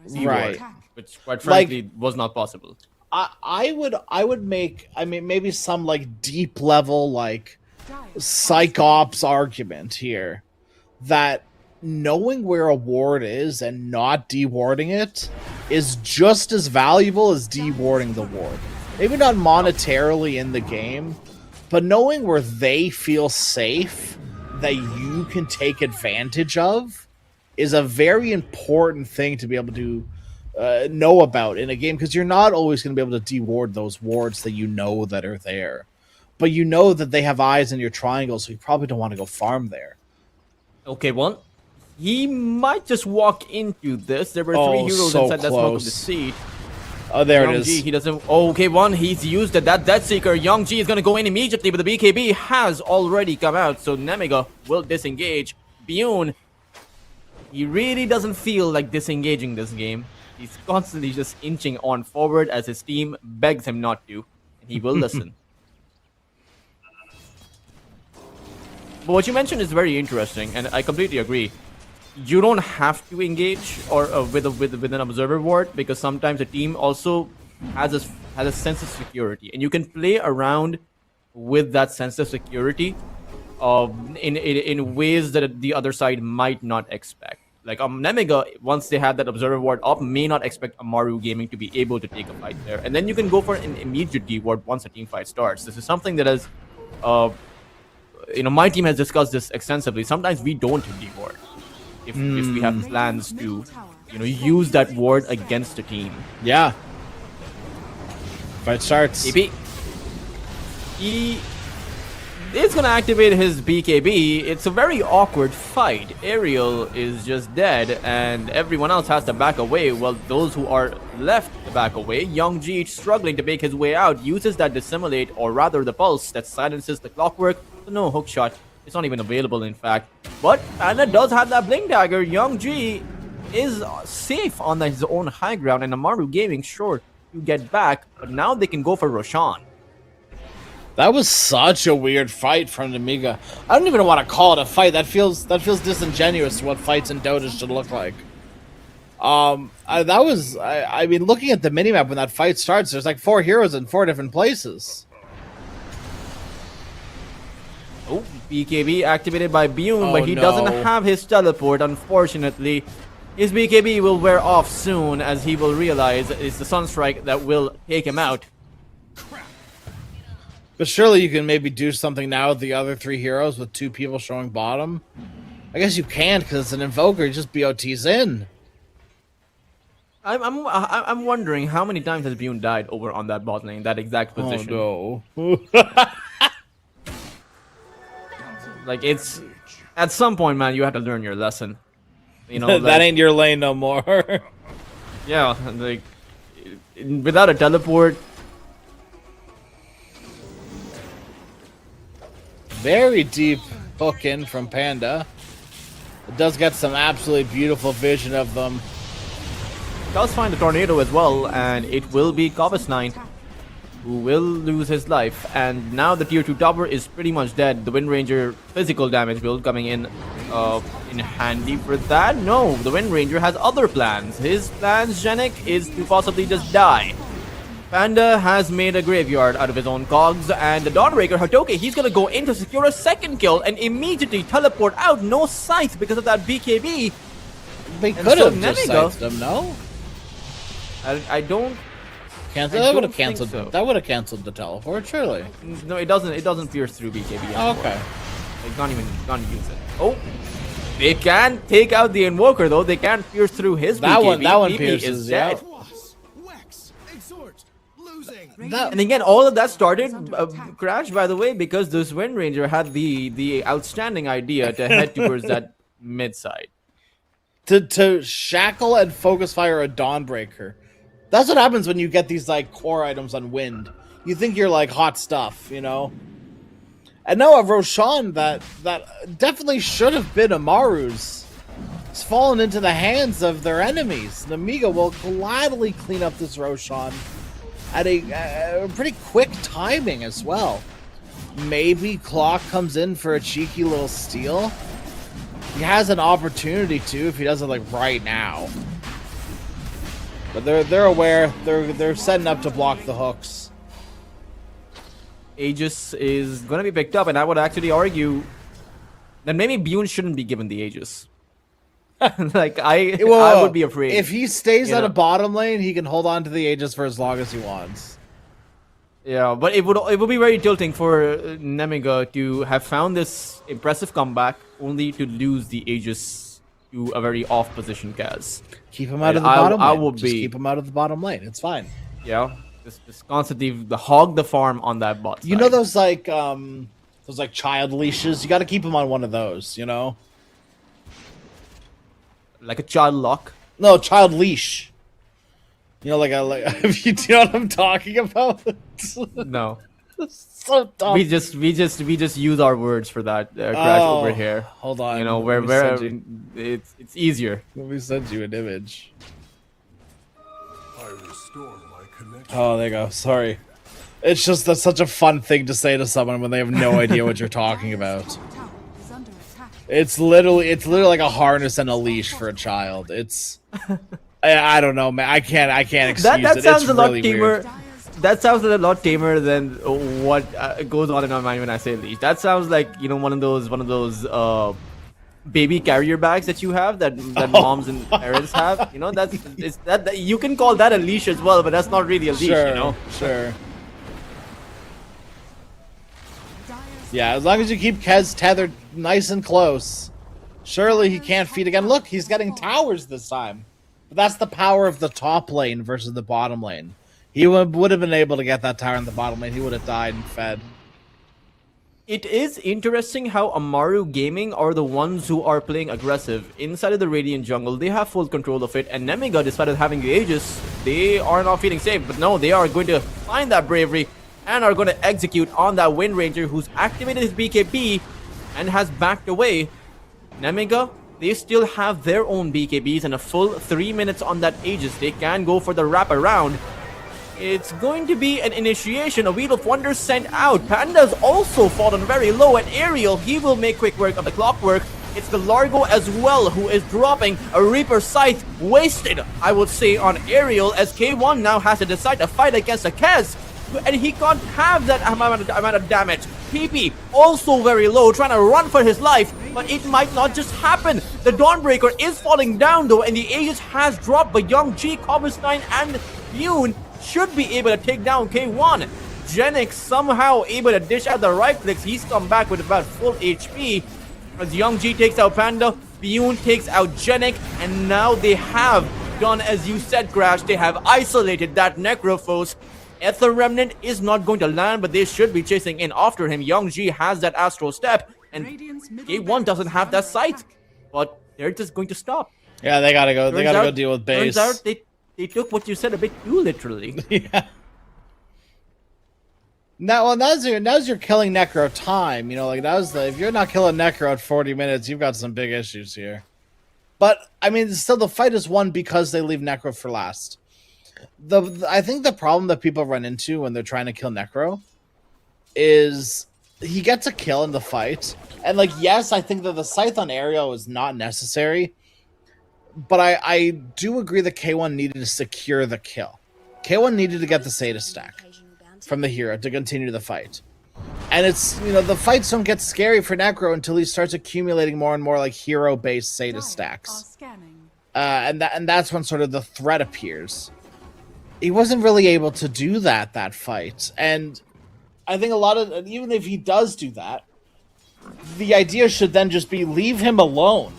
Right. which quite frankly was not possible? I would make, I mean, maybe some like deep level like psychops argument here that knowing where a ward is and not dewarding it is just as valuable as dewarding the ward. Maybe not monetarily in the game, but knowing where they feel safe that you can take advantage of is a very important thing to be able to know about in a game, because you're not always going to be able to deward those wards that you know that are there. But you know that they have eyes in your triangle, so you probably don't want to go farm there. Okay, well, he might just walk into this. There were 3 Oh, heroes so inside that smoke of the close. seat. Oh, there it Young is. G, he doesn't. Oh, okay, one. He's used that Death Seeker. Young G is gonna go in immediately, but the BKB has already come out, so NEMIGA will disengage. Bune, he really doesn't feel like disengaging this game. He's constantly just inching on forward as his team begs him not to, and he will listen. But what you mentioned is very interesting, and I completely agree. You don't have to engage or with an observer ward, because sometimes a team also has a sense of security, and you can play around with that sense of security in ways that the other side might not expect. Like NEMIGA, once they have that observer ward up, may not expect AMARU Gaming to be able to take a fight there, and then you can go for an immediate deward once a team fight starts. This is something that has, my team has discussed this extensively. Sometimes we don't deward if we have plans to, use that ward against the team. Yeah. Fight starts. AP. He is going to activate his BKB. It's a very awkward fight. Ariel is just dead, and everyone else has to back away. Well, those who are left to back away, Young G struggling to make his way out, uses that Dissimulate, or rather the Pulse, that silences the Clockwork. So no hook shot. It's not even available, in fact. But Anna does have that Blink Dagger. Young G is safe on his own high ground, and AMARU Gaming sure to get back, but now they can go for Roshan. That was such a weird fight from NEMIGA. I don't even want to call it a fight. That feels disingenuous to what fights in Dota should look like. I mean, looking at the minimap when that fight starts, there's like 4 heroes in 4 different places. Oh, BKB activated by Bune, but he no. doesn't have his teleport, unfortunately. His BKB will wear off soon, as he will realize it's the Sunstrike that will take him out. But surely you can maybe do something now with the other 3 heroes with 2 people showing bottom. I guess you can't because it's an invoker. You just BOT's in. I'm wondering how many times has Bune died over on that bot lane, that exact position. Oh no. Like, it's at some point, man, you have to learn your lesson. You know, That ain't your lane no more. yeah, like without a teleport. Very deep hook in from Panda. It does get some absolutely beautiful vision of them. Does find the tornado as well, and it will be Cobus9 who will lose his life. And now the tier 2 tower is pretty much dead. The Wind Ranger physical damage build coming in handy for that. No, the Wind Ranger has other plans. His plans, Janik, is to possibly just die. Panda has made a graveyard out of his own cogs, and the Dawnbreaker Hatoke, he's gonna go in to secure a second kill and immediately teleport out. No scythe because of that BKB. They And could so have just NEMIGA- scythed them, no? I don't. Cancel. I That would don't have think canceled. so. That would have canceled the teleport, surely. No, it doesn't. It doesn't pierce through BKB. Oh, anymore. okay. They can't even use it. Oh, they can take out the Invoker though. They can't pierce through his That BKB. one- that one BB pierces, is yeah. dead. Wex, exhort, losing. And again, all of that started Crash, by the way, because this Wind Ranger had the outstanding idea to head towards that mid side. To shackle and focus fire a Dawnbreaker. That's what happens when you get these like core items on Wind. You think you're like hot stuff, you know? And now a Roshan that definitely should have been Amaru's. It's fallen into the hands of their enemies. NEMIGA will gladly clean up this Roshan at a pretty quick timing as well. Maybe Clock comes in for a cheeky little steal. He has an opportunity to if he does it like right now. But they're aware. They're setting up to block the hooks. Aegis is gonna be picked up, and I would actually argue that maybe Bune shouldn't be given the Aegis. Like I would be afraid if he stays you at know. a bottom lane. He can hold on to the Aegis for as long as he wants. Yeah, but it would be very tilting for NEMIGA to have found this impressive comeback only to lose the Aegis to a very off position Kaz. Keep him out of the I- bottom I lane. would Just be- keep him out of the bottom lane. It's fine. Yeah, just constantly hog the farm on that bot. You know those like child leashes. You got to keep him on one of those. You know. like a child lock. No, child leash. You know, do you know what I'm talking about? No, So dumb. we just use our words for that Crash over here. Hold on. You know Let me where send you- it's easier. Let me send you an image. Oh, there you go. Sorry. It's just that's such a fun thing to say to someone when they have no idea what you're talking about. Tower is under attack. It's literally like a harness and a leash for a child. It's I don't know, man. I can't excuse That it. sounds It's a lot really tamer. weird. That sounds a lot tamer than what goes on in my mind when I say leash. That sounds like one of those baby carrier bags that you have that moms and parents have. You know that you can call that a leash as well, but that's not really a leash. Sure, You know. sure. Yeah, as long as you keep Kez tethered nice and close. Surely he can't feed again. Look, he's getting towers this time. But that's the power of the top lane versus the bottom lane. He would have been able to get that tower in the bottom lane. He would have died and fed. It is interesting how Amaru Gaming are the ones who are playing aggressive. Inside of the Radiant jungle, they have full control of it. And NEMIGA, despite having the Aegis, they are not feeling safe. But no, they are going to find that bravery and are going to execute on that Wind Ranger who's activated his BKB and has backed away. NEMIGA, they still have their own BKBs and a full 3 minutes on that Aegis. They can go for the wraparound. It's going to be an initiation, a Wheel of Wonder sent out. Panda's also fallen very low, and Ariel, he will make quick work of the clockwork. It's the Largo as well who is dropping a Reaper Scythe wasted, I would say, on Ariel, as K1 now has to decide to fight against a Kez. And he can't have that amount of damage. PP also very low, trying to run for his life, but it might not just happen. The Dawnbreaker is falling down though, and the Aegis has dropped, but Young G, Cobus9, and Yoon should be able to take down K1. Genik somehow able to dish out the right clicks. He's come back with about full HP. As Youngji takes out Panda, Biyun takes out Genik, and now they have done as you said, Crash. They have isolated that Necrophos. Ether Remnant is not going to land, but they should be chasing in after him. Youngji has that Astral Step, and Radiant's middle K1 barracks doesn't is have that under sight. attack. But they're just going to stop. Yeah, they gotta go. They Turns gotta go out- deal with base. Turns out they took what you said a bit too literally. Yeah. Now, well, now's your killing Necro time. You know, like if you're not killing Necro at 40 minutes, you've got some big issues here. But I mean, still, the fight is won because they leave Necro for last. I think the problem that people run into when they're trying to kill Necro is he gets a kill in the fight, and like, yes, I think that the scythe on Ariel is not necessary, but I do agree that K1 needed to secure the kill. K1 needed to get the Seda stack from the hero to continue the fight. And it's, you know, the fights don't get scary for Necro until he starts accumulating more and more like hero-based Seda Dire are stacks. scanning. And that's when sort of the threat appears. He wasn't really able to do that fight. And I think a lot of, even if he does do that, the idea should then just be leave him alone.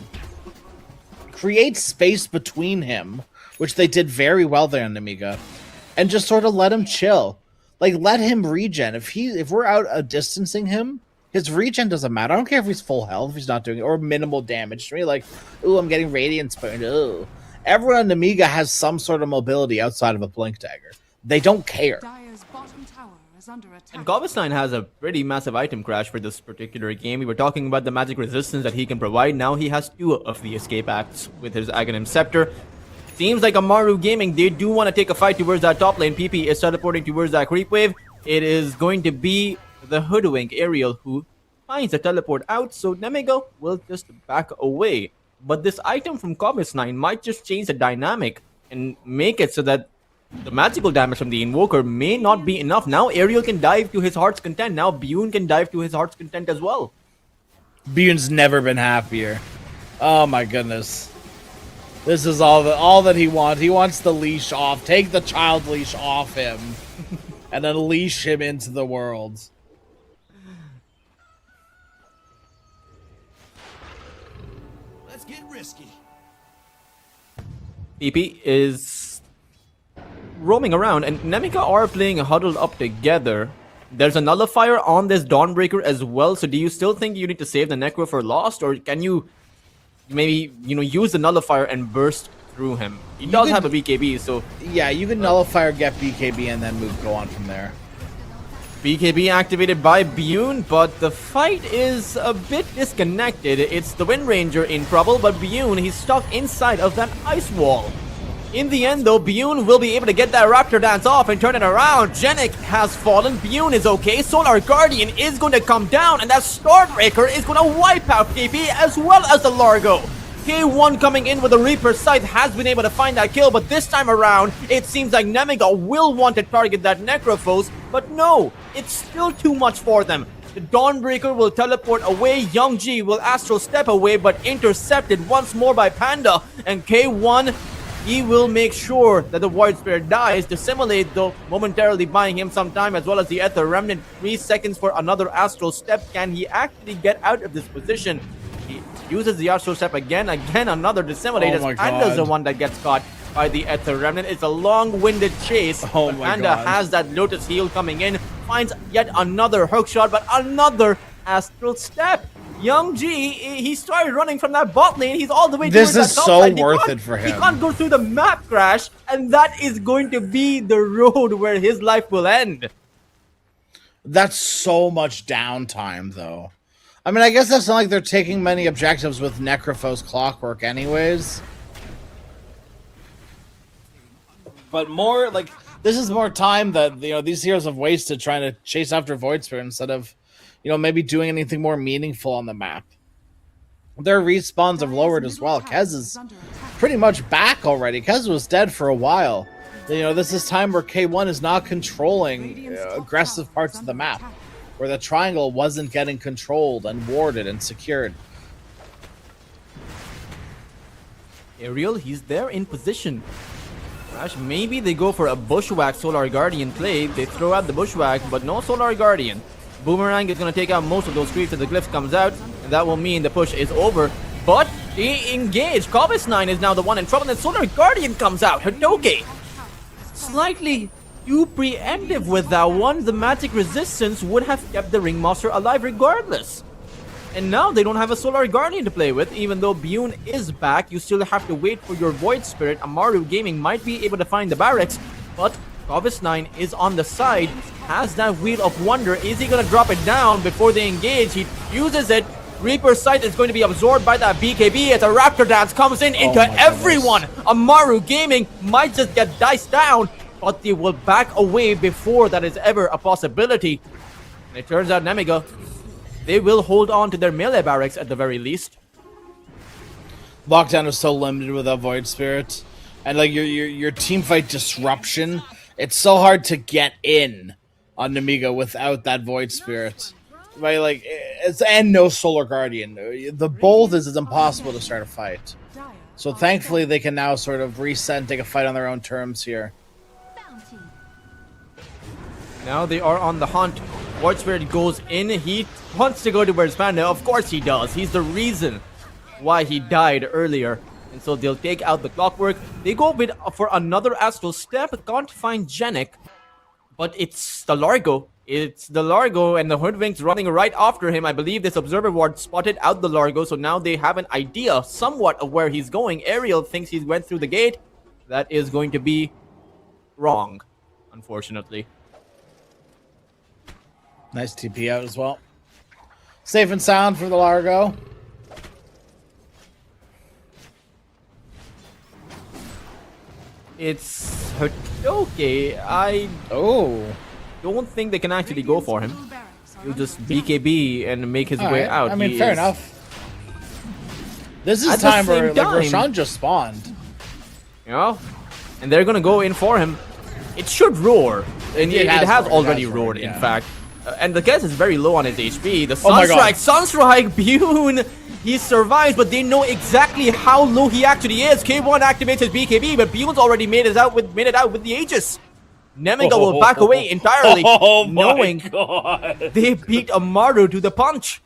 Create space between him, which they did very well there in NEMIGA, and just sort of let him chill. Like, let him regen. If we're out distancing him, his regen doesn't matter. I don't care if he's full health, if he's not doing it, or minimal damage. To me, like, ooh, I'm getting radiant burn. Ooh. Everyone in NEMIGA has some sort of mobility outside of a blink dagger. They don't care. Dire's bottom tower is under attack. And Goblin has a pretty massive item crash for this particular game. We were talking about the magic resistance that he can provide. Now he has 2 of the escape acts with his Aghanim Scepter. Seems like Amaru Gaming, they do want to take a fight towards that top lane. PP is teleporting towards that creep wave. It is going to be the Hoodwink Ariel who finds the teleport out, so NEMIGA will just back away. But this item from Cobbis9 might just change the dynamic and make it so that the magical damage from the Invoker may not be enough. Now Ariel can dive to his heart's content. Now Biyun can dive to his heart's content as well. Biyun's never been happier. Oh my goodness. This is all that he wants. He wants the leash off. Take the child leash off him and unleash him into the world. Let's get risky. PP is roaming around, and NEMIGA are playing huddled up together. There's a nullifier on this Dawnbreaker as well, so do you still think you need to save the Necro for Lost, or can you maybe, you know, use the nullifier and burst through him? He does have a BKB, so Yeah, you can nullify or get BKB and then go on from there. BKB activated by Biyun, but the fight is a bit disconnected. It's the Wind Ranger in trouble, but Biyun, he's stuck inside of that ice wall. In the end, though, Biyun will be able to get that Raptor Dance off and turn it around. Genik has fallen. Biyun is okay. Solar Guardian is going to come down, and that Starbreaker is going to wipe out KP as well as the Largo. K1 coming in with a Reaper Scythe has been able to find that kill, but this time around, it seems like NEMIGA will want to target that Necrophos, but no, it's still too much for them. The Dawnbreaker will teleport away, Youngji will Astral Step away, but intercepted once more by Panda, and K1, he will make sure that the Void Spirit dies to simulate, though momentarily buying him some time, as well as the Ether Remnant. 3 seconds for another Astral Step. Can he actually get out of this position? He uses the Astral Step again, another Dissimulate, as Panda's the one that gets caught by the Ether Remnant. It's a long-winded chase. Oh but my Panda God. has that Lotus Heal coming in, finds yet another hook shot, but another Astral Step. Youngji, he started running from that bot lane. He's all the way This towards is that top so side. He worth can't- it for He him. can't go through the map crash, and that is going to be the road where his life will end. That's so much downtime, though. I mean, I guess that's not like they're taking many objectives with Necrophos Clockwork anyways. But more, like, this is more time that, you know, these heroes have wasted trying to chase after Void Spirit instead of, you know, maybe doing anything more meaningful on the map. Their respawns have lowered as well. Kez is pretty much back already. Kez was dead for a while. You know, this is time where K1 is not controlling aggressive parts of the map, where the triangle wasn't getting controlled and warded and secured. Ariel, he's there in position. Crash, maybe they go for a Bushwhack Solar Guardian play. They throw out the Bushwhack, but no Solar Guardian. Boomerang is going to take out most of those creeps as the Glyph comes out, and that will mean the push is over. But they engage. Cobus9 is now the one in trouble, and Solar Guardian comes out. Hitoge, slightly too preemptive with that one. The magic resistance would have kept the Ringmaster alive regardless. And now they don't have a Solar Guardian to play with. Even though Bune is back, you still have to wait for your Void Spirit. AMARU Gaming might be able to find the barracks, but Cobus9 is on the side, has that Wheel of Wonder. Is he going to drop it down before they engage? He uses it. Reaper's Sight is going to be absorbed by that BKB as a Raptor Dance comes in into everyone. AMARU Gaming might just get diced down, but they will back away before that is ever a possibility. And it turns out NEMIGA, they will hold on to their melee barracks at the very least. Lockdown is so limited without Void Spirit, and like your team fight disruption, it's so hard to get in on NEMIGA without that Void Spirit. Right, like and no Solar Guardian. The both is impossible to start a fight. So thankfully they can now sort of reset and take a fight on their own terms here. Now they are on the hunt. Void Spirit goes in. He wants to go towards Panda. Of course he does. He's the reason why he died earlier. And so they'll take out the Clockwork. They go for another Astral Step. Can't find Genic. But it's the Largo. It's the Largo and the Hoodwinks running right after him. I believe this Observer Ward spotted out the Largo. So now they have an idea somewhat of where he's going. Ariel thinks he went through the gate. That is going to be wrong, unfortunately. Nice TP out as well. Safe and sound for the Largo. It's Hitoge. I don't think they can actually go for him. He'll just BKB and make his way out. I mean, fair enough. This is time where like, Roshan just spawned. You know? And they're gonna go in for him. It should roar. And it has already roared, in fact. And the guess is very low on his HP. The Sunstrike, Bune, he survives, but they know exactly how low he actually is. K1 activates his BKB, but Bune's already made it out with the Aegis. NEMIGA will back away entirely, knowing they beat AMARU to the punch.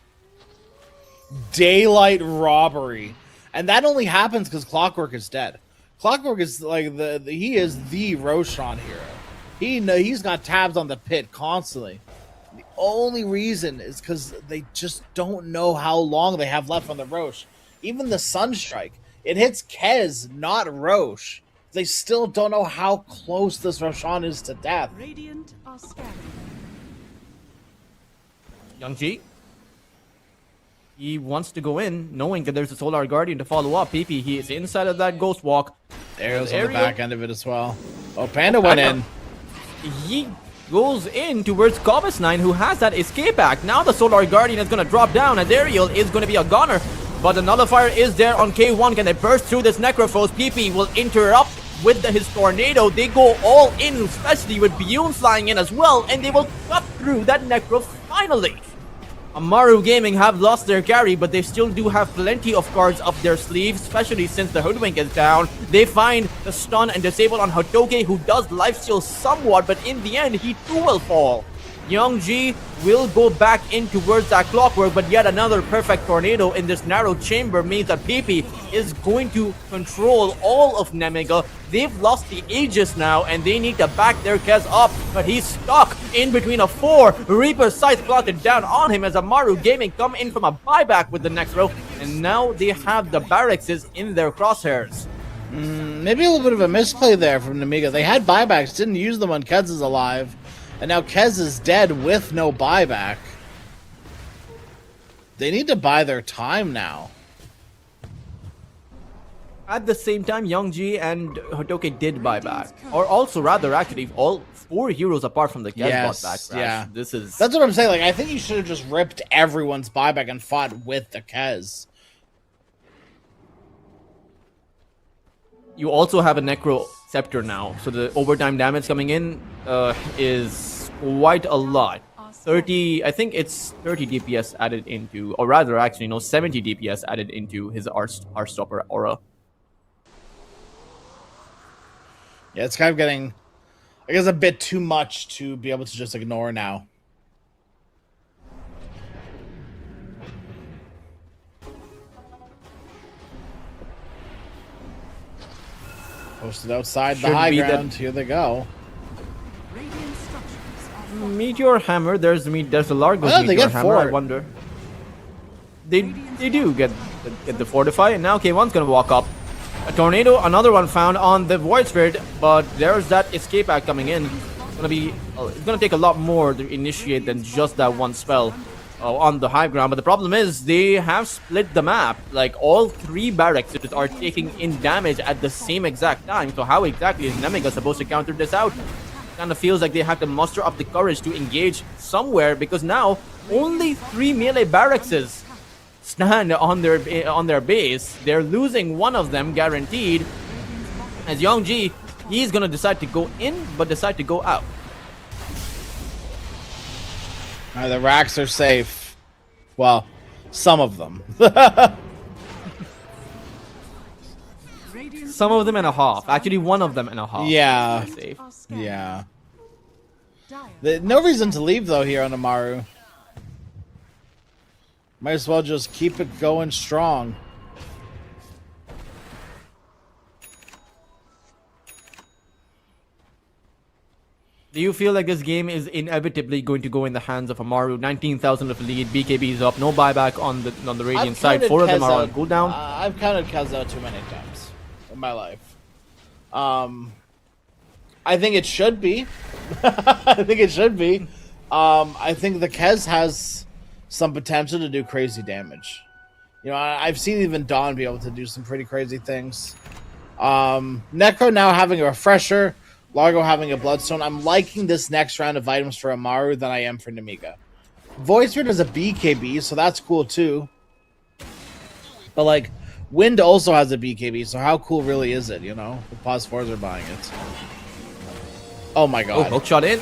Daylight robbery, and that only happens because Clockwork is dead. Clockwork is like he is the Roshan hero. He's got tabs on the pit constantly. The only reason is because they just don't know how long they have left on the Roche. Even the Sunstrike, it hits Kez, not Roche. They still don't know how close this Roshan is to death. Radiant are scanning. Young G, he wants to go in, knowing that there's a Solar Guardian to follow up. PP, he is inside of that Ghost Walk. Ariel's on the back end of it as well. Oh, Panda went in. He goes in towards Cobus9, who has that escape act. Now the Solar Guardian is going to drop down, and Ariel is going to be a goner. But the Nullifier is there on K1. Can they burst through this Necrophos? PP will interrupt with his Tornado. They go all in, especially with Bune flying in as well, and they will cut through that Necro finally. AMARU Gaming have lost their carry, but they still do have plenty of cards up their sleeves, especially since the Hoodwink is down. They find the stun and disable on Hitoge, who does lifesteal somewhat, but in the end, he too will fall. Young G will go back in towards that Clockwork, but yet another perfect Tornado in this narrow chamber means that PP is going to control all of NEMIGA. They've lost the Aegis now, and they need to back their Kez up, but he's stuck in between a 4. Reaper's Scythe plotted down on him as AMARU Gaming come in from a buyback with the next row, and now they have the barracks in their crosshairs. Maybe a little bit of a misplay there from NEMIGA. They had buybacks, didn't use them when Kez is alive. And now Kez is dead with no buyback. They need to buy their time now. At the same time, Youngji and Hotoke did buy back. Or also, rather, actually, all 4 heroes apart from the Kez bought back. Yeah. That's what I'm saying. Like, I think you should have just ripped everyone's buyback and fought with the Kez. You also have a Necro Scepter now, so the overtime damage coming in is quite a lot. 30, I think it's 30 DPS added into, or rather, actually, no, 70 DPS added into his Heartstopper aura. Yeah, it's kind of getting, I guess, a bit too much to be able to just ignore now. Posted outside the Should high be that- ground. Here they go. Radiant structures are fortified. Meteor Hammer. There's the Largo's Oh, they Meteor get Hammer. I four. wonder. They do get the fortify, and now K1's gonna walk up. A tornado, another one found on the Void Spirit, but there's that escape act coming in. It's gonna take a lot more to initiate than just that one spell on the high ground. But the problem is they have split the map. Like all 3 barracks are taking in damage at the same exact time. So how exactly is NEMIGA supposed to counter this out? Kind of feels like they have to muster up the courage to engage somewhere, because now only 3 melee barracks stand on their base. They're losing one of them guaranteed. As Youngji, he's gonna decide to go in, but decide to go out. All right, the racks are safe. Well, some of them. Radiant Some of them and a half. Actually, one of them and a half. Yeah. Safe. are scattered. Yeah. Dire No reason to leave, though, here on Amaru. Might as well just keep it going strong. Do you feel like this game is inevitably going to go in the hands of Amaru? 19,000 of lead, BKB is up, no buyback on the Radiant side. counted 4 of them Kez are on out- cooldown. I've counted Kez out too many times in my life. I think it should be. I think it should be. I think the Kez has some potential to do crazy damage. You know, I've seen even Dawn be able to do some pretty crazy things. Necro now having a refresher, Largo having a bloodstone. I'm liking this next round of items for Amaru than I am for NEMIGA. Voidspirit is a BKB, so that's cool too. But like, Wind also has a BKB, so how cool really is it? You know, the Pause 4s are buying it. Oh my Oh, god! hook shot in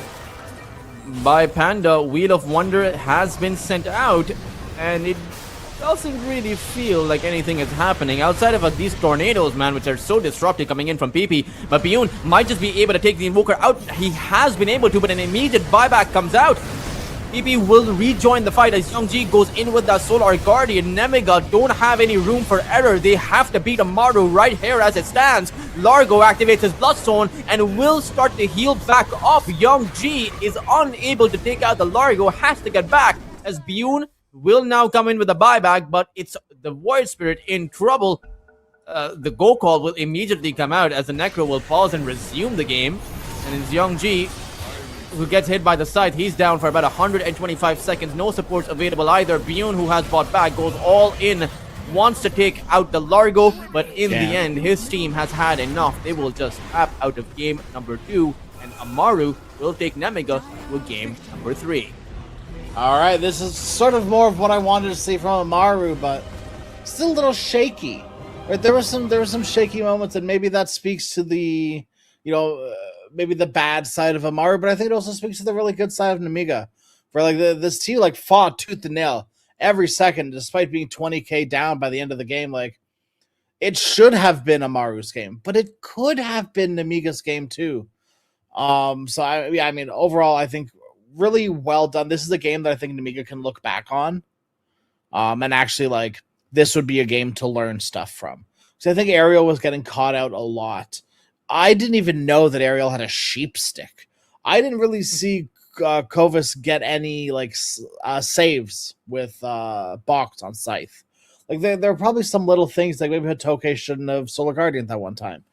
by Panda. Wheel of Wonder has been sent out, and it doesn't really feel like anything is happening outside of these tornadoes, man, which are so disruptive coming in from PP. But Piyun might just be able to take the Invoker out. He has been able to, but an immediate buyback comes out. PP will rejoin the fight as Youngji goes in with that Solar Guardian. NEMIGA don't have any room for error. They have to beat Amaru right here as it stands. Largo activates his Bloodstone and will start to heal back up. Youngji is unable to take out the Largo, has to get back as Biyun will now come in with a buyback, but it's the Void Spirit in trouble. The go call will immediately come out as the Necro will pause and resume the game. And it's Youngji who gets hit by the scythe. He's down for about 125 seconds. No supports available either. Biyun, who has bought back, goes all in. Wants to take out the Largo, but in the end, his team has had enough. They will just tap out of game number 2, and Amaru will take NEMIGA to game number 3. All right, this is sort of more of what I wanted to see from Amaru, but still a little shaky. Right, there were some shaky moments, and maybe that speaks to the, maybe the bad side of Amaru, but I think it also speaks to the really good side of NEMIGA. For like this team like fought tooth and nail every second, despite being 20k down by the end of the game. Like, it should have been Amaru's game, but it could have been NEMIGA's game too. So I mean, overall, I think really well done. This is a game that I think NEMIGA can look back on, and actually like this would be a game to learn stuff from. So I think Ariel was getting caught out a lot. I didn't even know that Ariel had a sheep stick. I didn't really see Kovis get any like saves with Box on Scythe. Like there are probably some little things like maybe Hitoke shouldn't have Solar Guardian that one time.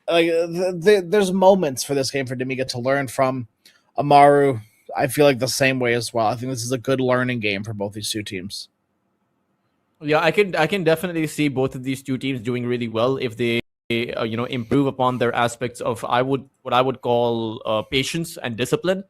Like there's moments for this game for NEMIGA to learn from. Amaru, I feel like the same way as well. I think this is a good learning game for both these two teams. Yeah, I can definitely see both of these two teams doing really well if they improve upon their aspects of what I would call patience and discipline,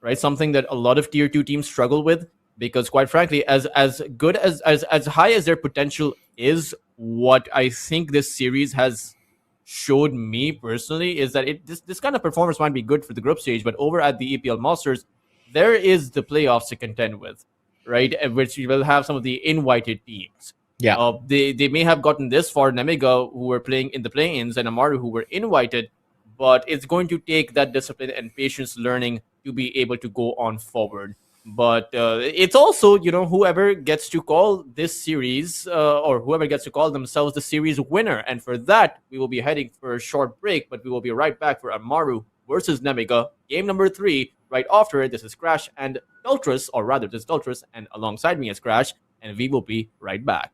right? Something that a lot of tier 2 teams struggle with, because quite frankly, as good as high as their potential is, what I think this series has showed me personally is that this kind of performance might be good for the group stage, but over at the EPL Masters, there is the playoffs to contend with, right? Which you will have some of the invited teams. Yeah. They may have gotten this far, NEMIGA, who were playing in the play-ins, and Amaru, who were invited, but it's going to take that discipline and patience learning to be able to go on forward. But it's also, whoever gets to call this series, or whoever gets to call themselves the series winner. And for that, we will be heading for a short break, but we will be right back for Amaru versus Nemiga, game number 3. Right after it, this is Crash and Deltrus, or rather, this is Deltrus, and alongside me is Crash, and we will be right back.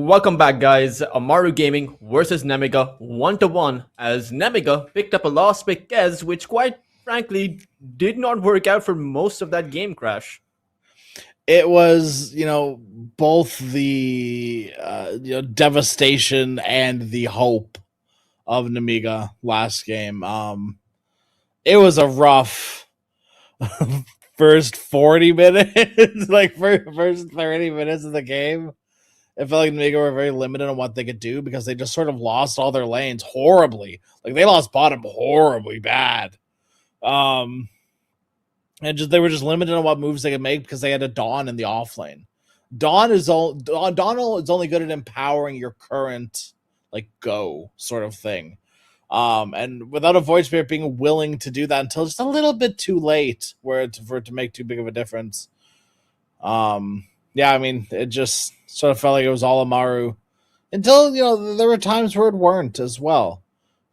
Welcome back, guys. Amaru Gaming versus NEMIGA 1-1, as NEMIGA picked up a loss by Kez, which quite frankly did not work out for most of that game crash. It was, both the devastation and the hope of NEMIGA last game. It was a rough first 40 minutes, like first 30 minutes of the game. It felt like NEMIGA were very limited on what they could do because they just sort of lost all their lanes horribly. Like they lost bottom horribly bad. And they were just limited on what moves they could make because they had a Dawn in the off lane. Dawn is only good at empowering your current like go sort of thing. And without a Void Spirit being willing to do that until just a little bit too late for it to make too big of a difference. Yeah, I mean, it just sort of felt like it was all Amaru until, there were times where it weren't as well,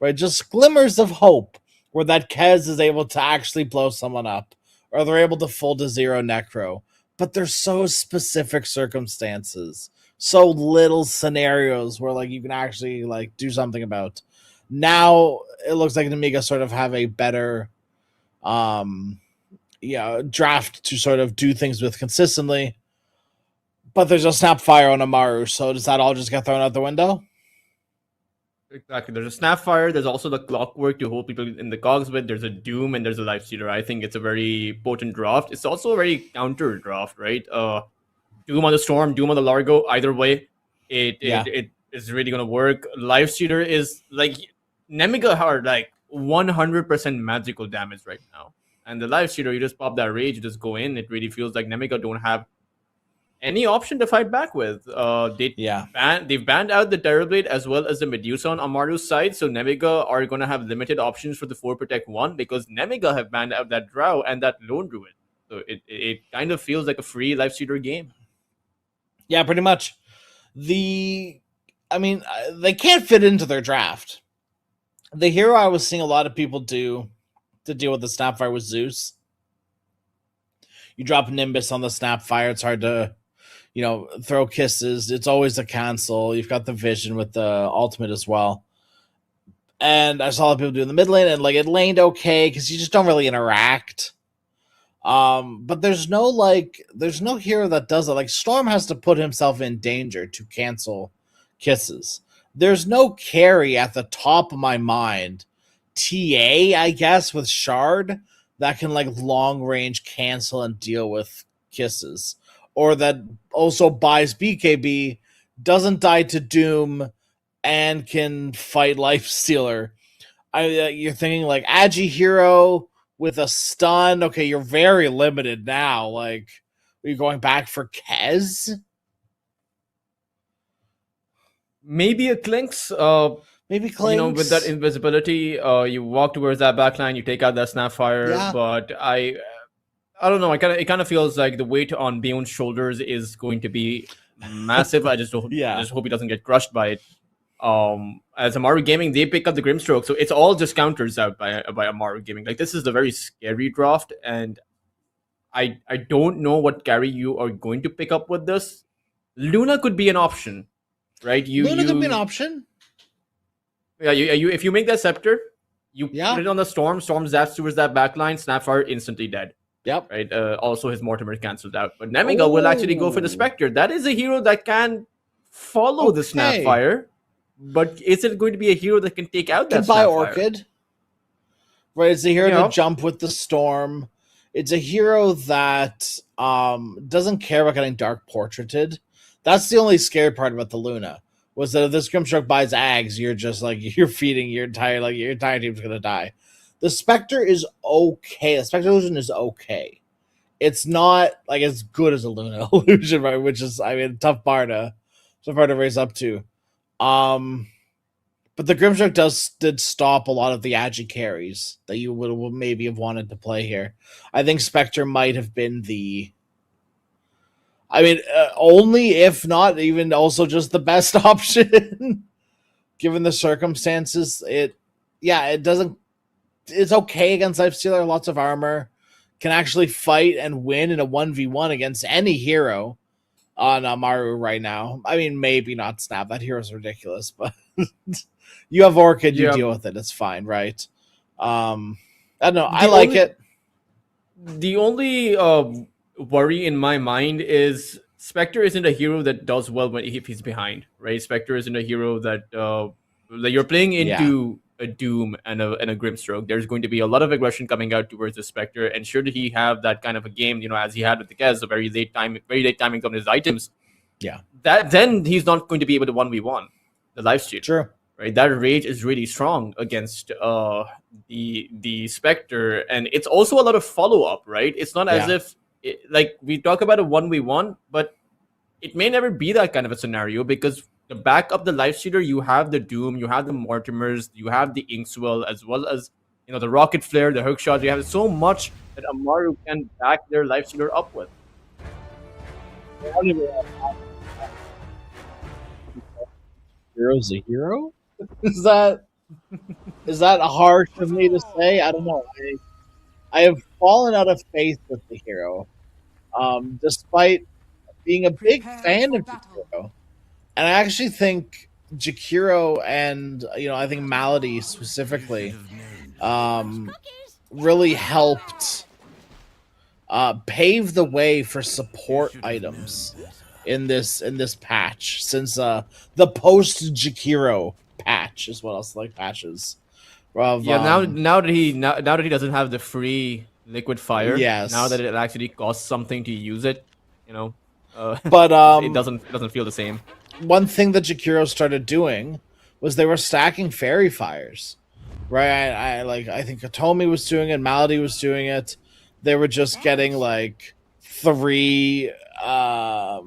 right? Just glimmers of hope where that Kez is able to actually blow someone up or they're able to full to 0 Necro. But there's so specific circumstances, so little scenarios where like you can actually like do something about. Now it looks like NEMIGA sort of have a better draft to sort of do things with consistently. But there's a Snapfire on Amaru, so does that all just get thrown out the window? Exactly. There's a Snapfire. There's also the Clockwork to hold people in the cogs with. There's a Doom and there's a Lifestealer. I think it's a very potent draft. It's also a very counter draft, right? Doom on the Storm, Doom on the Largo. Either way, it is really gonna work. Lifestealer is like NEMIGA are like 100% magical damage right now, and the Lifestealer, you just pop that rage, you just go in. It really feels like NEMIGA don't have any option to fight back with. They've banned out the Terrorblade as well as the Medusa on Amaru's side, so NEMIGA are going to have limited options for the 4 Protect 1 because NEMIGA have banned out that Drow and that Lone Druid. So it kind of feels like a free Lifestealer game. Yeah, pretty much. They can't fit into their draft. The hero I was seeing a lot of people do to deal with the Snapfire was Zeus. You drop Nimbus on the Snapfire, it's hard to throw kisses. It's always a cancel. You've got the vision with the ultimate as well. And I saw a lot of people do in the mid lane, and like it laned okay because you just don't really interact. But there's no hero that does it. Like Storm has to put himself in danger to cancel kisses. There's no carry at the top of my mind. TA, I guess, with Shard that can like long range cancel and deal with kisses. Or that also buys BKB, doesn't die to Doom, and can fight Lifestealer. You're thinking like Agi hero with a stun. Okay, you're very limited now. Like, are you going back for Kez? Maybe a Clinks. Maybe Clinks. With that invisibility, you walk towards that backline, you take out that Snapfire. Yeah. But I don't know. It kind of feels like the weight on Beyond's shoulders is going to be massive. I just hope he doesn't get crushed by it. As Amaru Gaming, they pick up the Grimstroke, so it's all just counters out by Amaru Gaming. Like this is a very scary draft, and I don't know what carry you are going to pick up with this. Luna could be an option, right? Luna could be an option. Yeah, you if you make that Scepter, you put it on the Storm. Storm zaps towards that backline. Snapfire instantly dead. Yep. Right. Also, his Mortimer cancelled out, but NEMIGA will actually go for the Spectre. That is a hero that can follow the Snapfire, but is it going to be a hero that can take out that? Can buy Orchid. Right. It's a hero to jump with the Storm. It's a hero that doesn't care about getting Dark Portraited. That's the only scary part about the Luna. Was that if this Grimstroke buys Ags, you're just like you're feeding your entire team's gonna die. The Spectre is okay. The Spectre illusion is okay. It's not like as good as a Luna illusion, right? Which is, tough bar to raise up to. But the Grimstroke did stop a lot of the Agi carries that you would maybe have wanted to play here. I think Spectre might have been only if not even also just the best option given the circumstances. It's okay against Lifestealer, lots of armor, can actually fight and win in a 1v1 against any hero. on Amaru right now. I mean, maybe not Snap. That hero's ridiculous, but you have Orchid, you Yeah. deal with it. It's fine, right? I don't know. I The like only- it. The only worry in my mind is Spectre isn't a hero that does well when if he's behind, right? Spectre isn't a hero that you're playing into a Doom and a Grimstroke. There's going to be a lot of aggression coming out towards the Spectre, and should he have that kind of a game, as he had with the Kez, a very late timing on his items, Yeah. that then he's not going to be able to 1v1 the live stream. True. Right, that rage is really strong against the Spectre, and it's also a lot of follow up. Right, it's not as if like we talk about a 1v1, but it may never be that kind of a scenario because to back up the life stealer, you have the Doom, you have the Mortimers, you have the Inkswell, as well as the Rocket Flare, the hook shot. You have so much that Amaru can back their life stealer up with. Hero's a hero? Is that harsh of me to say? I don't know. I have fallen out of faith with the hero, despite being a big Prepare fan for of battle. Jakiro. And I actually think Jakiro and I think Malady specifically really helped pave the way for support items in this patch since the post Jakiro patch is what else like patches. Of, Now that he doesn't have the free liquid fire, Yes. now that it actually costs something to use it, but it doesn't feel the same. one thing that Jakiro started doing was they were stacking fairy fires. Right? I think Atomi was doing it, Malady was doing it. They were just getting like three or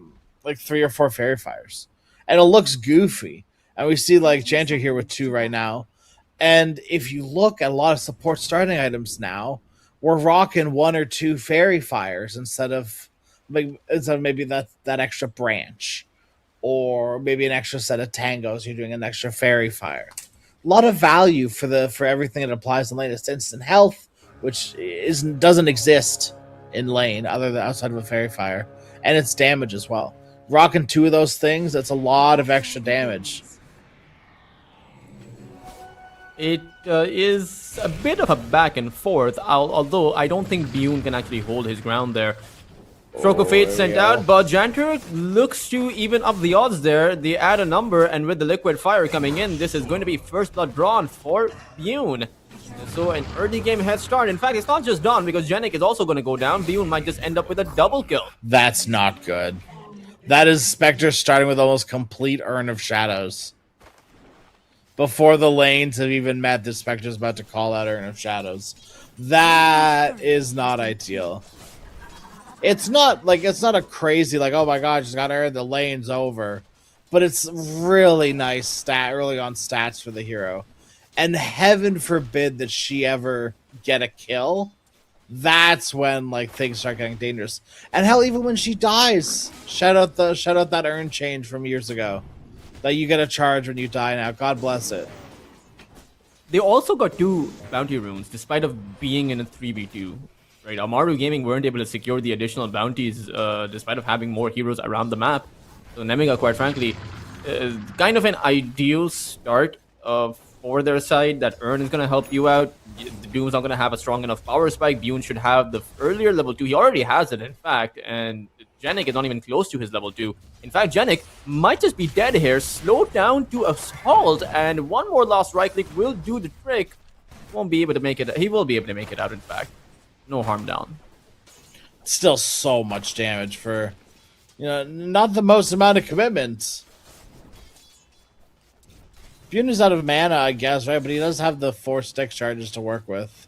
four fairy fires. And it looks goofy. And we see like Janter here with 2 right now. And if you look at a lot of support starting items now, we're rocking 1 or 2 fairy fires instead of maybe that extra branch, or maybe an extra set of tangos. You're doing an extra fairy fire. A lot of value for everything that applies in lane. It's instant health, which doesn't exist in lane other than outside of a fairy fire, and it's damage as well. Rocking 2 of those things, that's a lot of extra damage. It is a bit of a back and forth, although I don't think Bune can actually hold his ground there. Stroke of Fate sent out, but Janter looks to even up the odds there. They add a number, and with the liquid fire coming in, this is going to be first blood drawn for Bune. So an early game head start. In fact, it's not just done because Janik is also going to go down. Bune might just end up with a double kill. That's not good. That is Spectre starting with almost complete Urn of Shadows. Before the lanes have even met, the Spectre's about to call out Urn of Shadows. That is not ideal. It's not a crazy oh my god, just got Urn, the lane's over. But it's really nice early on stats for the hero. And heaven forbid that she ever get a kill. That's when things start getting dangerous. And hell, even when she dies, shout out that Urn change from years ago. That you get a charge when you die now. God bless it. They also got 2 bounty runes, despite of being in a 3v2. Right, Amaru Gaming weren't able to secure the additional bounties, despite of having more heroes around the map. So NEMIGA, quite frankly, is kind of an ideal start for their side. That Urn is going to help you out. The Doom's not going to have a strong enough power spike. Bune should have the earlier level 2. He already has it, in fact, and Janik is not even close to his level 2. In fact, Janik might just be dead here, slowed down to a halt, and one more last right click will do the trick. Won't be able to make it. He will be able to make it out, in fact. No harm down. Still so much damage for, not the most amount of commitment. Bune is out of mana, I guess, right? But he does have the 4 stick charges to work with.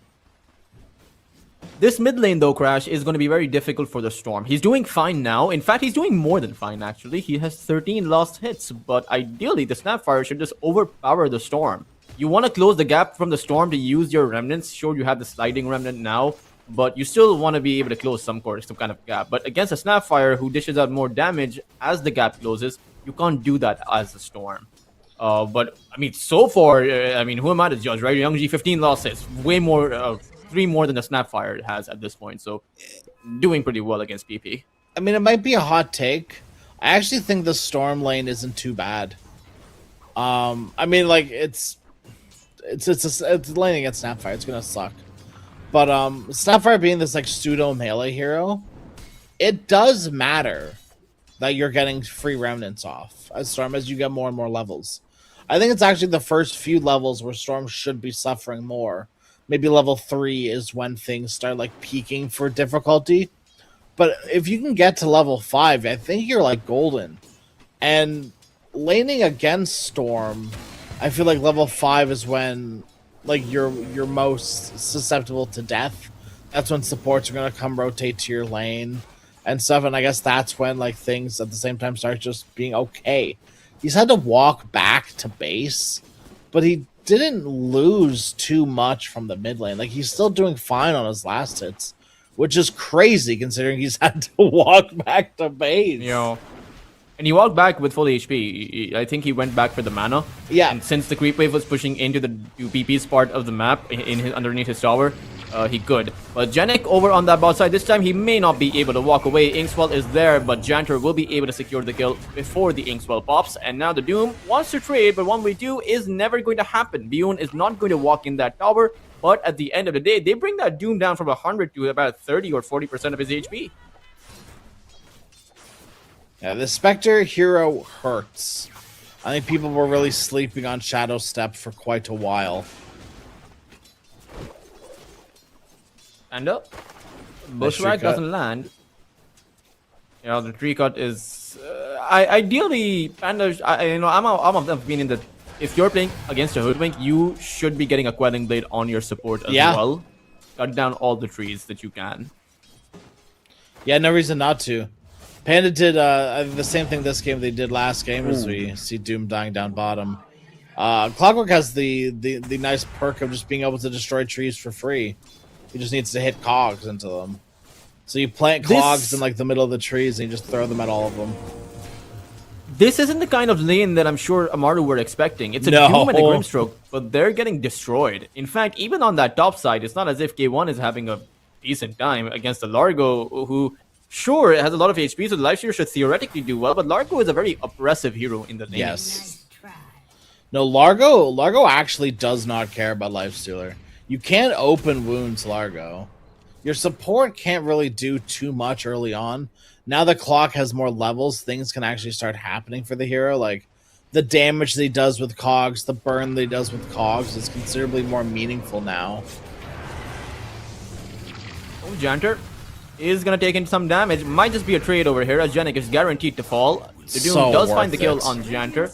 This mid lane, though, Crash, is going to be very difficult for the Storm. He's doing fine now. In fact, he's doing more than fine, actually. He has 13 lost hits, but ideally, the Snapfire should just overpower the Storm. You want to close the gap from the Storm to use your Remnants. Sure, you have the Sliding Remnant now, but you still want to be able to close some kind of gap. But against a Snapfire who dishes out more damage as the gap closes, you can't do that as a Storm. But, I mean, so far, who am I to judge, right? Young G, 15 losses. Way more, 3 more than the Snapfire has at this point. So, doing pretty well against PP. I mean, it might be a hot take. I actually think the Storm lane isn't too bad. I mean, like it's laning against Snapfire. It's gonna suck, but Snapfire being this like pseudo melee hero, it does matter that you're getting free remnants off as Storm as you get more and more levels. I think it's actually the first few levels where Storm should be suffering more. Maybe level 3 is when things start like peaking for difficulty. But if you can get to level 5, I think you're like golden. And laning against Storm, I feel like level 5 is when like you're most susceptible to death. That's when supports are gonna come rotate to your lane and stuff, and I guess that's when like things at the same time start just being okay. He's had to walk back to base, but he didn't lose too much from the mid lane. Like he's still doing fine on his last hits, which is crazy considering he's had to walk back to base. You know, and he walked back with full HP. I think he went back for the mana. Yeah. And since the creep wave was pushing into the UPP's part of the map underneath his tower, he could. But Janek over on that bot side, this time he may not be able to walk away. Inkswell is there, but Janter will be able to secure the kill before the Inkswell pops. And now the Doom wants to trade, but 1v2 is never going to happen. Bjorn is not going to walk in that tower, but at the end of the day, they bring that Doom down from 100 to about 30 or 40% of his HP. Yeah, the Spectre hero hurts. I think people were really sleeping on Shadow Step for quite a while. And Bushwhack doesn't land. You know, the tree cut is ideally Panda. I'm of the opinion that if you're playing against a Hoodwink, you should be getting a Quelling Blade on your support as well. Cut down all the trees that you can. Yeah, no reason not to. Panda did the same thing this game they did last game as we see Doom dying down bottom. Clockwork has the nice perk of just being able to destroy trees for free. He just needs to hit cogs into them. So you plant clogs in like the middle of the trees and you just throw them at all of them. This isn't the kind of lane that I'm sure Amaru were expecting. It's a Doom and a Grimstroke, but they're getting destroyed. In fact, even on that top side, it's not as if K1 is having a decent time against the Largo, who sure has a lot of HP, so the Lifestealer should theoretically do well, but Largo is a very oppressive hero in the lane. Yes. No, Largo actually does not care about Lifestealer. You can't open wounds, Largo. Your support can't really do too much early on. Now the clock has more levels, things can actually start happening for the hero. Like, the damage that he does with cogs, the burn that he does with cogs is considerably more meaningful now. Oh, Janter is going to take in some damage. Might just be a trade over here, as Janek is guaranteed to fall. The Doom does find the kill on Janter.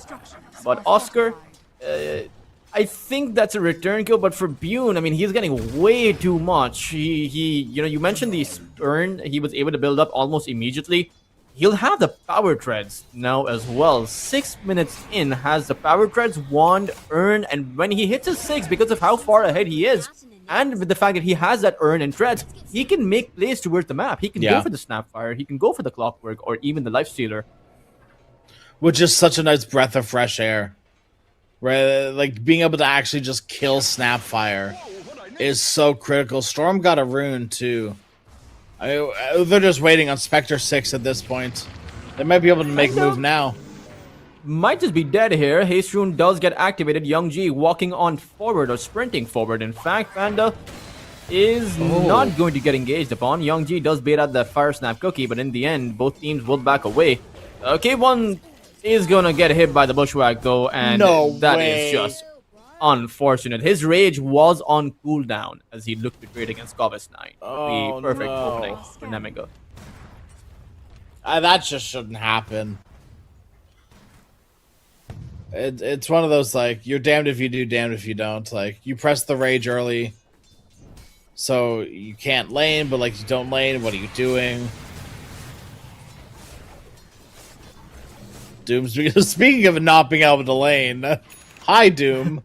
But Oscar... I think that's a return kill, but for Bune, I mean, he's getting way too much. You mentioned the Spurn he was able to build up almost immediately. He'll have the Power Treads now as well. 6 minutes in, has the Power Treads, Wand, Urn, and when he hits his 6, because of how far ahead he is, and with the fact that he has that Urn and Treads, he can make plays towards the map. He can go for the Snapfire, he can go for the Clockwork, or even the Lifestealer. Which is such a nice breath of fresh air. Right, like being able to actually just kill Snapfire is so critical. Storm got a rune too. They're just waiting on Spectre 6 at this point. They might be able to make a move now. Might just be dead here. Haste rune does get activated. Young G walking on forward or sprinting forward. In fact, Panda is not going to get engaged upon. Young G does bait out the Fire Snap cookie, but in the end, both teams will back away. K1 is gonna get hit by the Bushwhack though, and that is just unfortunate. His rage was on cooldown as he looked to trade against Govis Knight. The perfect opening for NEMIGA. That just shouldn't happen. It's one of those, like, you're damned if you do, damned if you don't. Like, you press the rage early, so you can't lane, but like you don't lane, what are you doing? Doom, speaking of not being able to lane, hi Doom.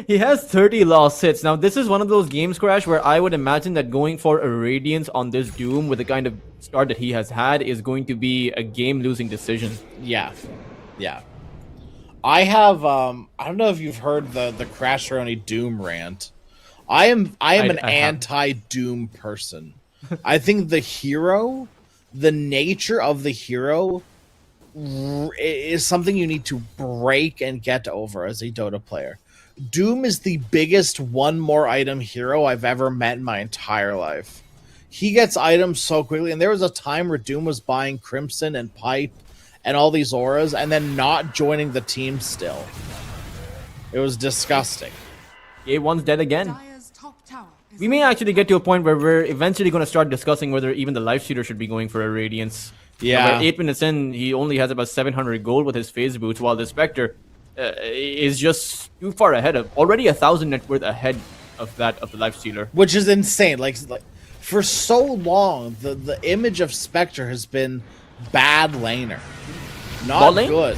He has 30 lost hits. Now, this is one of those games, Crash, where I would imagine that going for a Radiance on this Doom with the kind of start that he has had is going to be a game-losing decision. Yeah. I have, I don't know if you've heard the Crash Roni Doom rant. I am an anti-Doom person. I think the hero, the nature of the hero is something you need to break and get over as a Dota player. Doom is the biggest one more item hero I've ever met in my entire life. He gets items so quickly, and there was a time where Doom was buying Crimson and Pipe and all these auras and then not joining the team still. It was disgusting. A1's dead again. Dire's top tower is We may under actually get to a point where we're eventually going to start discussing whether even the life stealer should be going for a Radiance. Yeah. About 8 minutes in, he only has about 700 gold with his phase boots, while the Spectre is just too far ahead of, already 1,000 net worth ahead of that of the life stealer. Which is insane. Like for so long, the image of Spectre has been bad laner. Not Bot lane? good.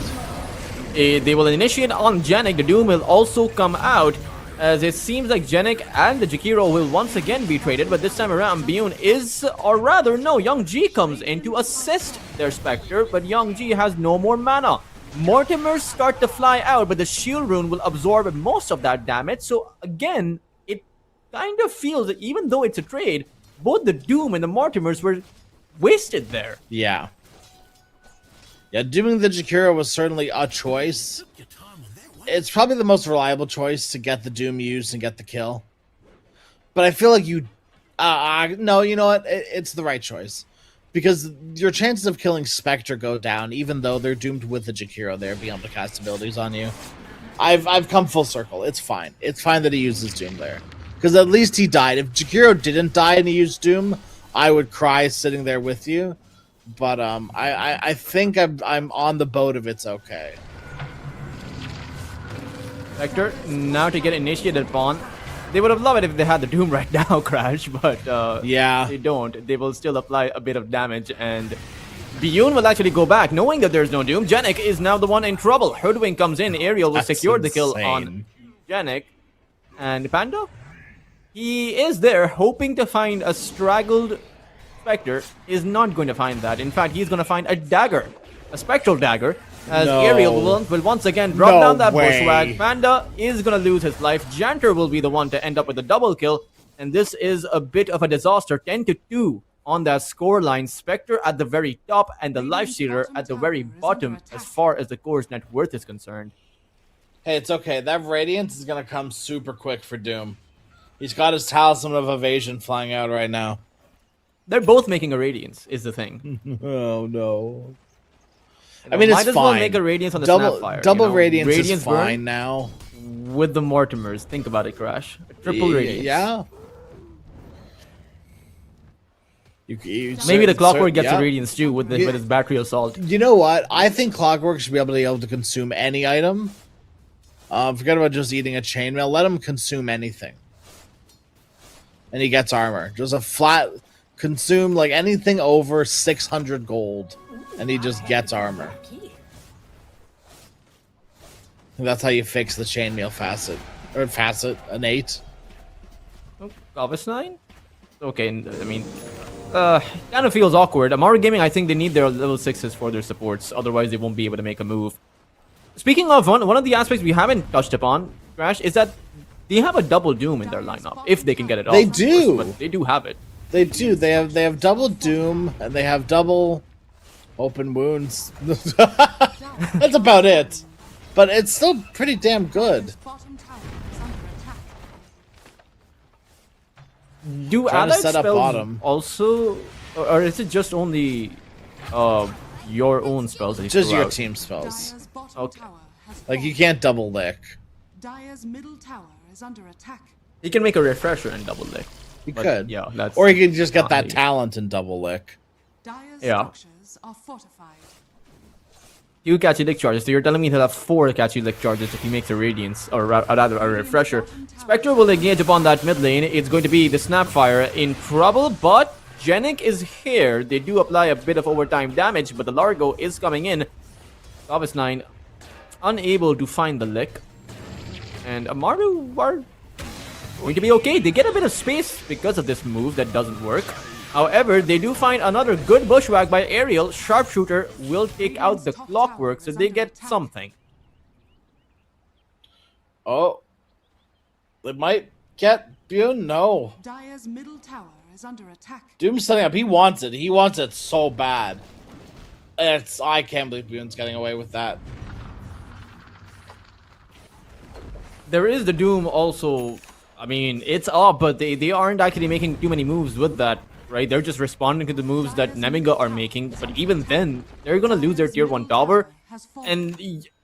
They will initiate on Janik. The Doom will also come out, as it seems like Janik and the Jakiro will once again be traded, but this time around Bune is, or rather no, Young G comes in to assist their Spectre, but Young G has no more mana. Mortimers start to fly out, but the Shield Rune will absorb most of that damage, so again, it kind of feels that even though it's a trade, both the Doom and the Mortimers were wasted there. Yeah. Yeah, doing the Jakiro was certainly a choice. It's probably the most reliable choice to get the Doom used and get the kill. But I feel like you... no, you know what? It's the right choice. Because your chances of killing Spectre go down, even though they're doomed with the Jakiro there, being able to cast abilities on you. I've come full circle. It's fine. It's fine that he uses Doom there. Because at least he died. If Jakiro didn't die and he used Doom, I would cry sitting there with you. But I think I'm on the boat if it's okay. Vector, now to get initiated upon. They would have loved it if they had the Doom right now, Crash, but Yeah. they don't. They will still apply a bit of damage, and Biyun will actually go back, knowing that there's no Doom. Janik is now the one in trouble. Hoodwink comes in. Ariel will That's secure the kill insane. on Janik. And Panda? He is there, hoping to find a straggled Spectre. Is not going to find that. In fact, he's going to find a dagger. A spectral dagger. As No. Ariel will once again drop No down that way. bushwhack. Panda is going to lose his life. Janter will be the one to end up with a double kill. And this is a bit of a disaster. 10-2 on that score line. Spectre at the very top and the life stealer at the very bottom as far as the core's net worth is concerned. Hey, it's okay. That Radiance is going to come super quick for Doom. He's got his Talisman of Evasion flying out right now. They're both making a Radiance, is the thing. Oh, no. You know, I mean, it's might as fine. well make a Radiance on the Snapfire. Double you know? Radiance is burn fine now. with the Mortimers. Think about it, Crash. A triple Radiance. Yeah. Maybe the Clockwork gets a Radiance too with his Battery Assault. You know what? I think Clockwork should be able to consume any item. Forget about just eating a chainmail. Let him consume anything. And he gets armor. Just a flat... Consume, like, anything over 600 gold. And he just gets armor. And that's how you fix the chainmail facet. Or facet, an 8. Novice 9? Okay, I mean... kind of feels awkward. Amaru Gaming, I think they need their level 6s for their supports. Otherwise, they won't be able to make a move. Speaking of, one of the aspects we haven't touched upon, Crash, is that they have a double Doom in their lineup. If they can get it off. They of do. course, but they do have it. They do. They have double Doom, and they have double open wounds. That's about it. But it's still pretty damn good. bottom tower is under attack. Do Trying to allied set up spells bottom. also... Or is it just only your own spells that you Just throw your out? team spells. Dire's bottom Okay. tower has Like, you fallen. can't double lick. Dire's middle tower is under attack. You can make a refresher and double lick. You But, could. yeah, that's... Or you can just get that not talent and double lick. Dire's Yeah. structures are fortified. You catchy lick charges, so you're telling me he'll have 4 catchy lick charges if he makes a Radiance, or rather a refresher. Spectre will engage upon that mid lane. It's going to be the Snapfire in trouble, but Janik is here. They do apply a bit of overtime damage, but the Largo is coming in. Novice 9 unable to find the lick. And Amaru are going to be okay. They get a bit of space because of this move that doesn't work. However, they do find another good bushwhack by Ariel. Sharpshooter will take out the Clockwork, so they get something. Oh. They might get Bune? No. Dire's middle tower is under attack. Doom's setting up. He wants it. He wants it so bad. I can't believe Boone's getting away with that. There is the Doom also. I mean, it's up, but they aren't actually making too many moves with that, right? They're just responding to the moves that NEMIGA are making. But even then, they're gonna lose their tier 1 tower. And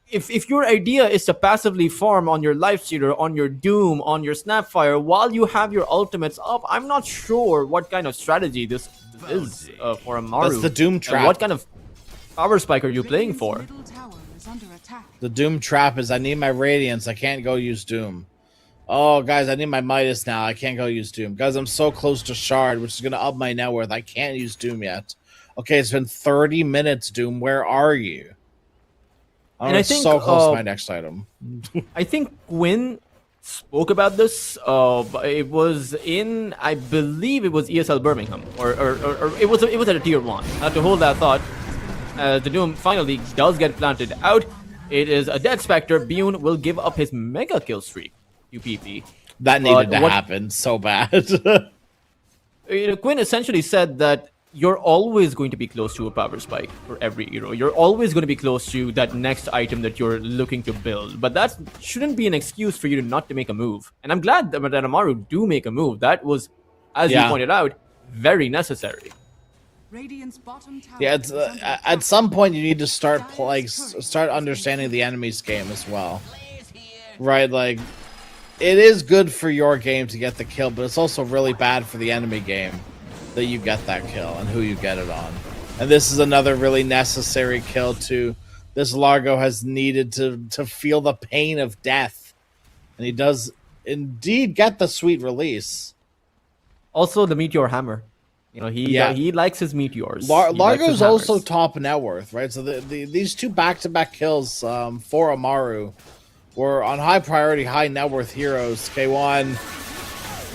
if your idea is to passively farm on your Lifestealer, on your Doom, on your Snapfire, while you have your ultimates up, I'm not sure what kind of strategy this is for Amaru. That's the Doom And trap. what kind of power spike are you playing for? Middle tower is under attack. The Doom trap is I need my Radiance. I can't go use Doom. Oh, guys, I need my Midas now. I can't go use Doom. Guys, I'm so close to Shard, which is going to up my net worth. I can't use Doom yet. Okay, it's been 30 minutes, Doom. Where are you? I'm And I think, so close to my next item. I think Quinn spoke about this. It was in, I believe it was ESL Birmingham, or it was at a tier 1. I have to hold that thought. The Doom finally does get planted out. It is a dead Spectre. Bune will give up his mega kill streak to PP. That needed to what- happen so bad. Quinn essentially said that you're always going to be close to a power spike for every hero. You're always going to be close to that next item that you're looking to build. But that shouldn't be an excuse for you not to make a move. And I'm glad that Amaru do make a move. That was, as you Yeah. pointed out, very necessary. Radiant's bottom tower. Yeah, it's is under at attack. some point you need to start start understanding the enemy's game as well, right? Like, it is good for your game to get the kill, but it's also really bad for the enemy game that you get that kill and who you get it on. And this is another really necessary kill too. This Largo has needed to feel the pain of death, and he does indeed get the sweet release. Also, the Meteor Hammer. You know, he likes his meteors. He likes his Largo's also hammers. top net worth, right? So these two back-to-back kills for Amaru were on high priority, high net worth heroes. K1,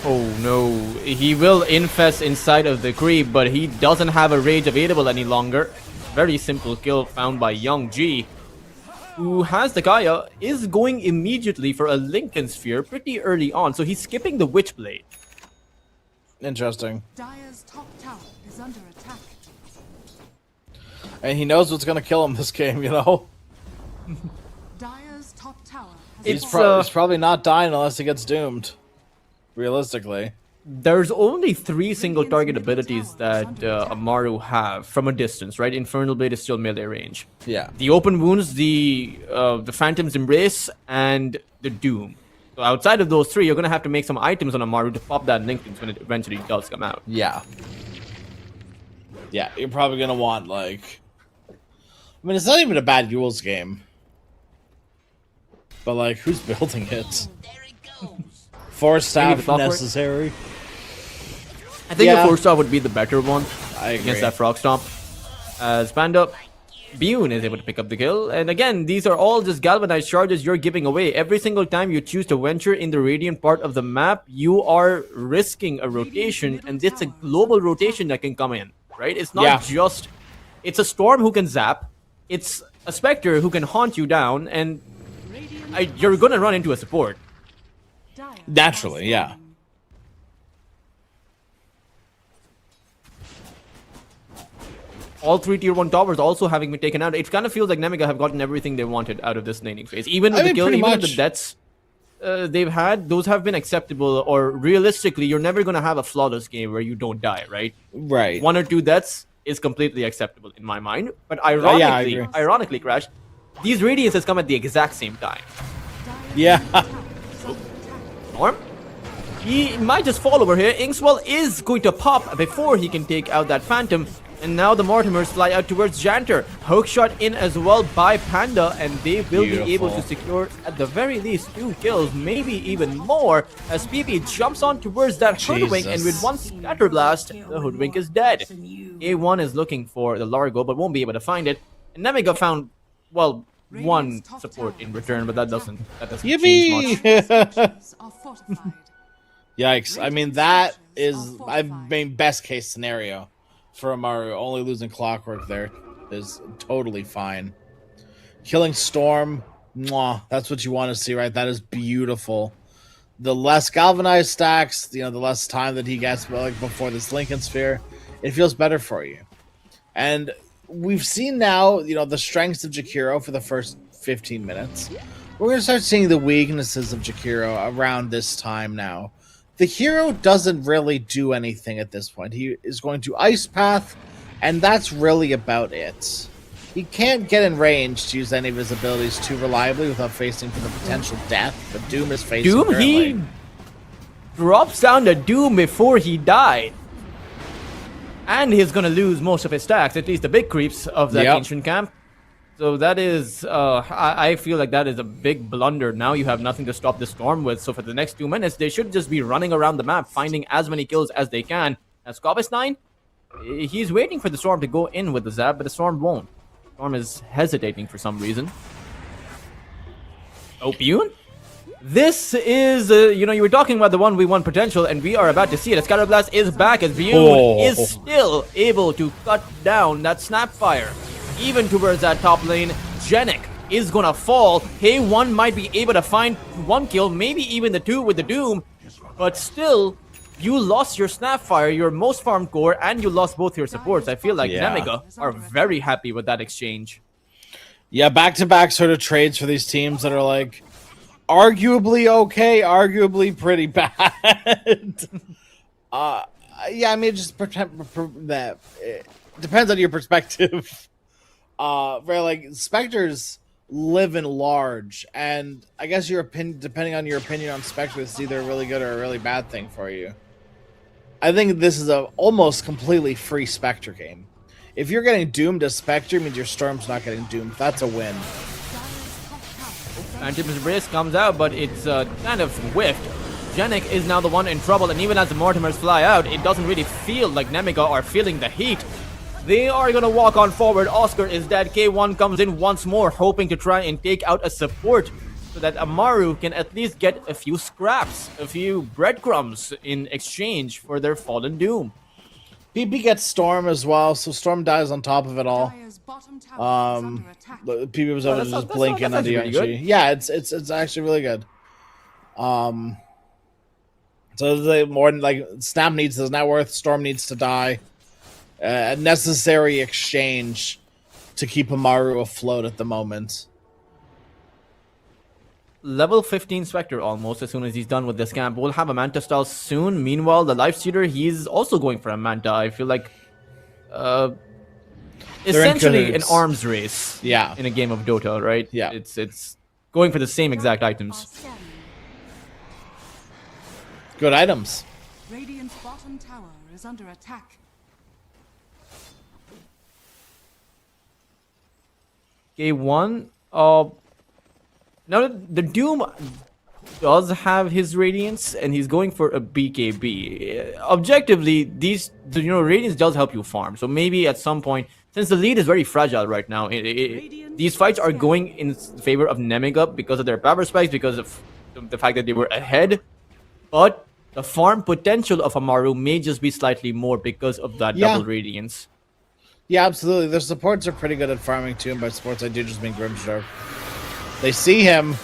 Oh no, he will infest inside of the creep, but he doesn't have a rage available any longer. Very simple kill found by Young G, who has the Gaia, is going immediately for a Lincoln Sphere pretty early on, so he's skipping the Witchblade. interesting, Dire's top tower is under attack. and he knows what's gonna kill him this game. You know, Dire's top tower has It's, fallen. he's probably not dying unless he gets doomed. Realistically, There's only 3 single target abilities that Amaru have from a distance, right? Infernal Blade is still melee range. yeah. The Open Wounds, the Phantom's Embrace, and the Doom. So outside of those 3, you're going to have to make some items on Amaru to pop that Lincoln when it eventually does come out. Yeah. Yeah, you're probably gonna want, like, I mean, it's not even a bad duels game, but like, who's building it? Force Maybe the staff Clockwork? necessary. I think Yeah. the 4-star would be the better one I agree. against that Frog Stomp. As Panda, Bune is able to pick up the kill. And again, these are all just galvanized charges you're giving away. Every single time you choose to venture in the Radiant part of the map, you are risking a rotation, and it's a global rotation that can come in, right? It's not Yeah. just... It's a Storm who can zap, it's a Spectre who can haunt you down, and you're gonna run into a support. Dire Naturally, has yeah. fallen. All 3 tier 1 towers also having been taken out. It kind of feels like NEMIGA have gotten everything they wanted out of this laning phase. Even with I the mean, kill, pretty even with much. the deaths they've had, those have been acceptable. Or realistically, you're never going to have a flawless game where you don't die, right? Right. 1 or 2 deaths is completely acceptable in my mind. But yeah, I ironically, agree. Crash, these Radiances come at the exact same time. Dire's Yeah. middle tower is under attack. Norm? He might just fall over here. Inkswell is going to pop before he can take out that Phantom. And now the Mortimers fly out towards Janter. Hookshot in as well by Panda, and they will be able to Beautiful. secure at the very least 2 kills, maybe even more, as PP jumps on towards that Hoodwink, and with Jesus. 1 Scatter Blast, the Hoodwink is dead. A1 is looking for the Largo, but won't be able to find it. And NEMIGA found, well, 1 support in return, but that doesn't change much. Yippee! Structures are fortified. Yikes! I mean, that is, I mean, best case scenario for Amaru. Only losing Clockwork there is totally fine. Killing Storm, mwah, that's what you want to see, right? That is beautiful. The less galvanized stacks, the less time that he gets, like before this Lincoln Sphere, it feels better for you. And we've seen now, the strengths of Jakiro for the first 15 minutes. We're going to start seeing the weaknesses of Jakiro around this time now. The hero doesn't really do anything at this point. He is going to Ice Path, and that's really about it. He can't get in range to use any of his abilities too reliably without facing the potential death that Doom is facing Doom, currently. he drops down to Doom before he died. And he's gonna lose most of his stacks, at least the big creeps of that ancient camp. So that is, I feel like that is a big blunder. Now you have nothing to stop the storm with. So for the next 2 minutes, they should just be running around the map, finding as many kills as they can. As Scobis9, he's waiting for the storm to go in with the zap, but the storm won't. Storm is hesitating for some reason. Oh, Bune? This is, you were talking about the 1v1 potential, and we are about to see it. Scatterblast is back as Bune is still able to cut down that Snapfire. Even towards that top lane, Genic is gonna fall. K1 might be able to find 1 kill, maybe even the 2 with the Doom, but still, you lost your Snapfire, your most farmed core, and you lost both your supports. I feel like NEMIGA are very happy with that exchange. Yeah, back-to-back sort of trades for these teams that are like, arguably okay, arguably pretty bad. Yeah, I mean, just pretend that it depends on your perspective. Where like Spectres live in large, and I guess your opinion, depending on your opinion on Spectres, it's either a really good or a really bad thing for you. I think this is a almost completely free Spectre game. If you're getting doomed as Spectre, it means your Storm's not getting doomed. That's a win. Phantom's Brace comes out, but it's kind of whiffed. Genic is now the one in trouble, and even as the Mortimers fly out, it doesn't really feel like NEMIGA are feeling the heat. They are going to walk on forward. Oscar is dead. K1 comes in once more, hoping to try and take out a support so that Amaru can at least get a few scraps, a few breadcrumbs in exchange for their fallen Doom. PP gets Storm as well, so Storm dies on top of it all. Dire's bottom tower is under attack. PP was able to just blink in on the actually pretty energy. Yeah, it's actually really good. So the more like Snap needs his net worth, Storm needs to die. A necessary exchange to keep Amaru afloat at the moment. Level 15 Spectre almost as soon as he's done with this camp. We'll have a Manta style soon. Meanwhile, the Lifestealer, he's also going for a Manta. I feel like essentially an arms race. Yeah. In a game of Dota, right? Yeah. It's going for the same exact items. Good items. Radiant's bottom tower is under attack. K1, now the Doom does have his Radiance, and he's going for a BKB. Objectively, Radiance does help you farm. So maybe at some point, since the lead is very fragile right now, these fights are going in favor of NEMIGA because of their power spikes, because of the fact that they were ahead. But the farm potential of Amaru may just be slightly more because of that double Radiance. Yeah, absolutely. Their supports are pretty good at farming too, and by supports I do just mean Grimstroke. They see him.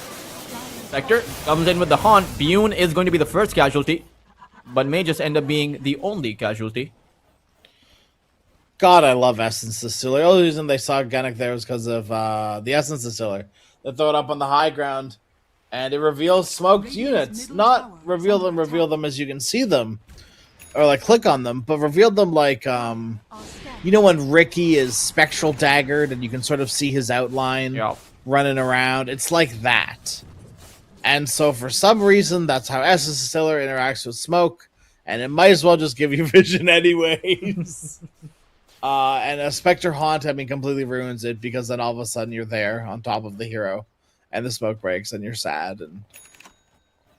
Spectre comes in with the Haunt. Bune is going to be the first casualty, but may just end up being the only casualty. God, I love Essence Distiller. The only reason they saw Genic there was because of the Essence Distiller. They throw it up on the high ground, and it reveals smoked units. Not reveal them as you can see them, or like click on them, but reveal them like you know when Ricky is spectral daggered and you can sort of see his outline running around? It's like that. And so for some reason, that's how Essence Distiller interacts with smoke, and it might as well just give you vision anyways. And a Spectre Haunt, I mean, completely ruins it, because then all of a sudden you're there on top of the hero, and the smoke breaks, and you're sad. And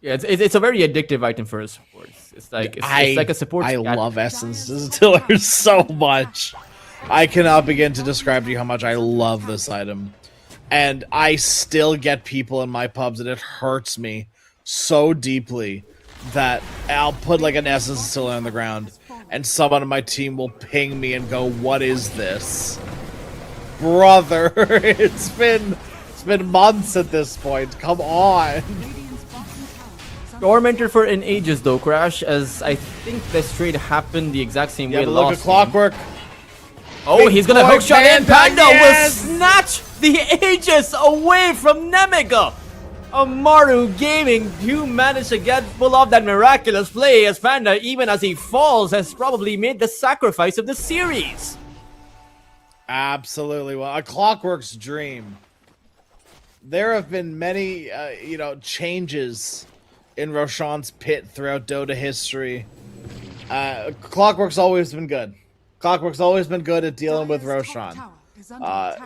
yeah, it's a very addictive item for a support. It's like a support. I love Essence Distiller so much. I cannot begin to describe to you how much I love this item. And I still get people in my pubs, and it hurts me so deeply that I'll put like an Essence Distiller on the ground, and someone on my team will ping me and go, "What is this, brother?" It's been months at this point. Come on. Tormentor for in ages though, Crash, as I think this trade happened the exact same way Look last at Clockwork. Oh, he's gonna boy hookshot in. Panda yes! will snatch the Aegis away from NEMIGA. Amaru Gaming do manage to pull off that miraculous play as Panda, even as he falls, has probably made the sacrifice of the series. Absolutely. Well, a Clockwork's dream. There have been many, changes in Roshan's pit throughout Dota history. Clockwork's always been good. Clockwork's always been good at dealing with Roshan.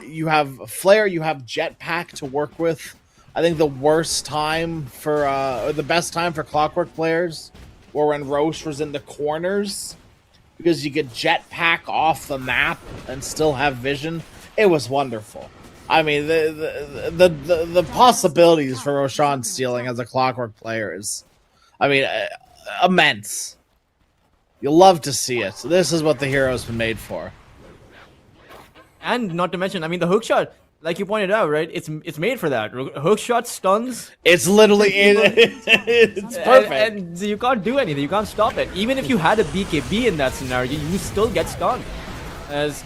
You have Flare, you have Jetpack to work with. I think the worst time for, or the best time for Clockwork players were when Roche was in the corners, because you could Jetpack off the map and still have vision. It was wonderful. I mean, the possibilities for Roshan stealing as a Clockwork player is, immense. You'll love to see it. This is what the hero's been made for. And not to mention, the hookshot, like you pointed out, right? It's made for that. Hookshot stuns. It's literally it's perfect. And you can't do anything. You can't stop it. Even if you had a BKB in that scenario, you still get stunned. As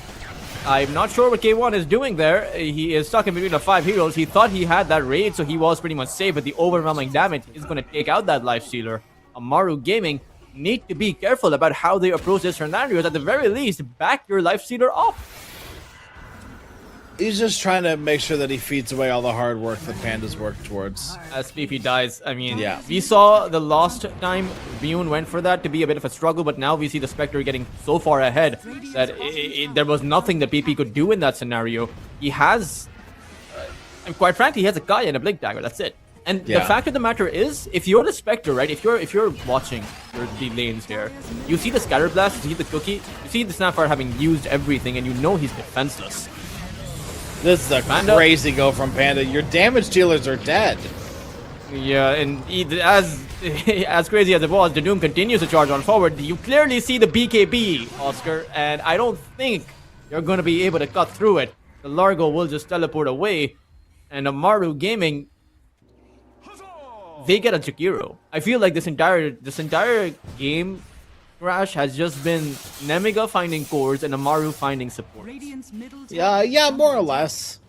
I'm not sure what K1 is doing there. He is stuck in between the 5 heroes. He thought he had that raid, so he was pretty much safe, but the overwhelming damage is going to take out that lifestealer. Amaru Gaming need to be careful about how they approach this scenarios. At the very least, back your lifestealer up. He's just trying to make sure that he feeds away all the hard work that Panda's worked towards. As PP dies, Yeah. we saw the last time Bune went for that to be a bit of a struggle, but now we see the Spectre getting so far ahead that there was nothing that PP could do in that scenario. He has, and quite frankly, he has a Kaya and a Blink Dagger, that's it. And the fact of the matter is, if you're the Spectre, right, if you're watching the lanes here, you see the Scatter Blast, you see the Cookie, you see the Snapfire having used everything, and you know he's defenseless. This is a crazy go from Panda. Your damage dealers are dead. Yeah, and as crazy as it was, the Doom continues to charge on forward. You clearly see the BKB, Oscar, and I don't think you're going to be able to cut through it. The Largo will just teleport away, and Amaru Gaming, they get a Jakiro. I feel like this entire game crash has just been NEMIGA finding cores and Amaru finding support. Yeah, more or less.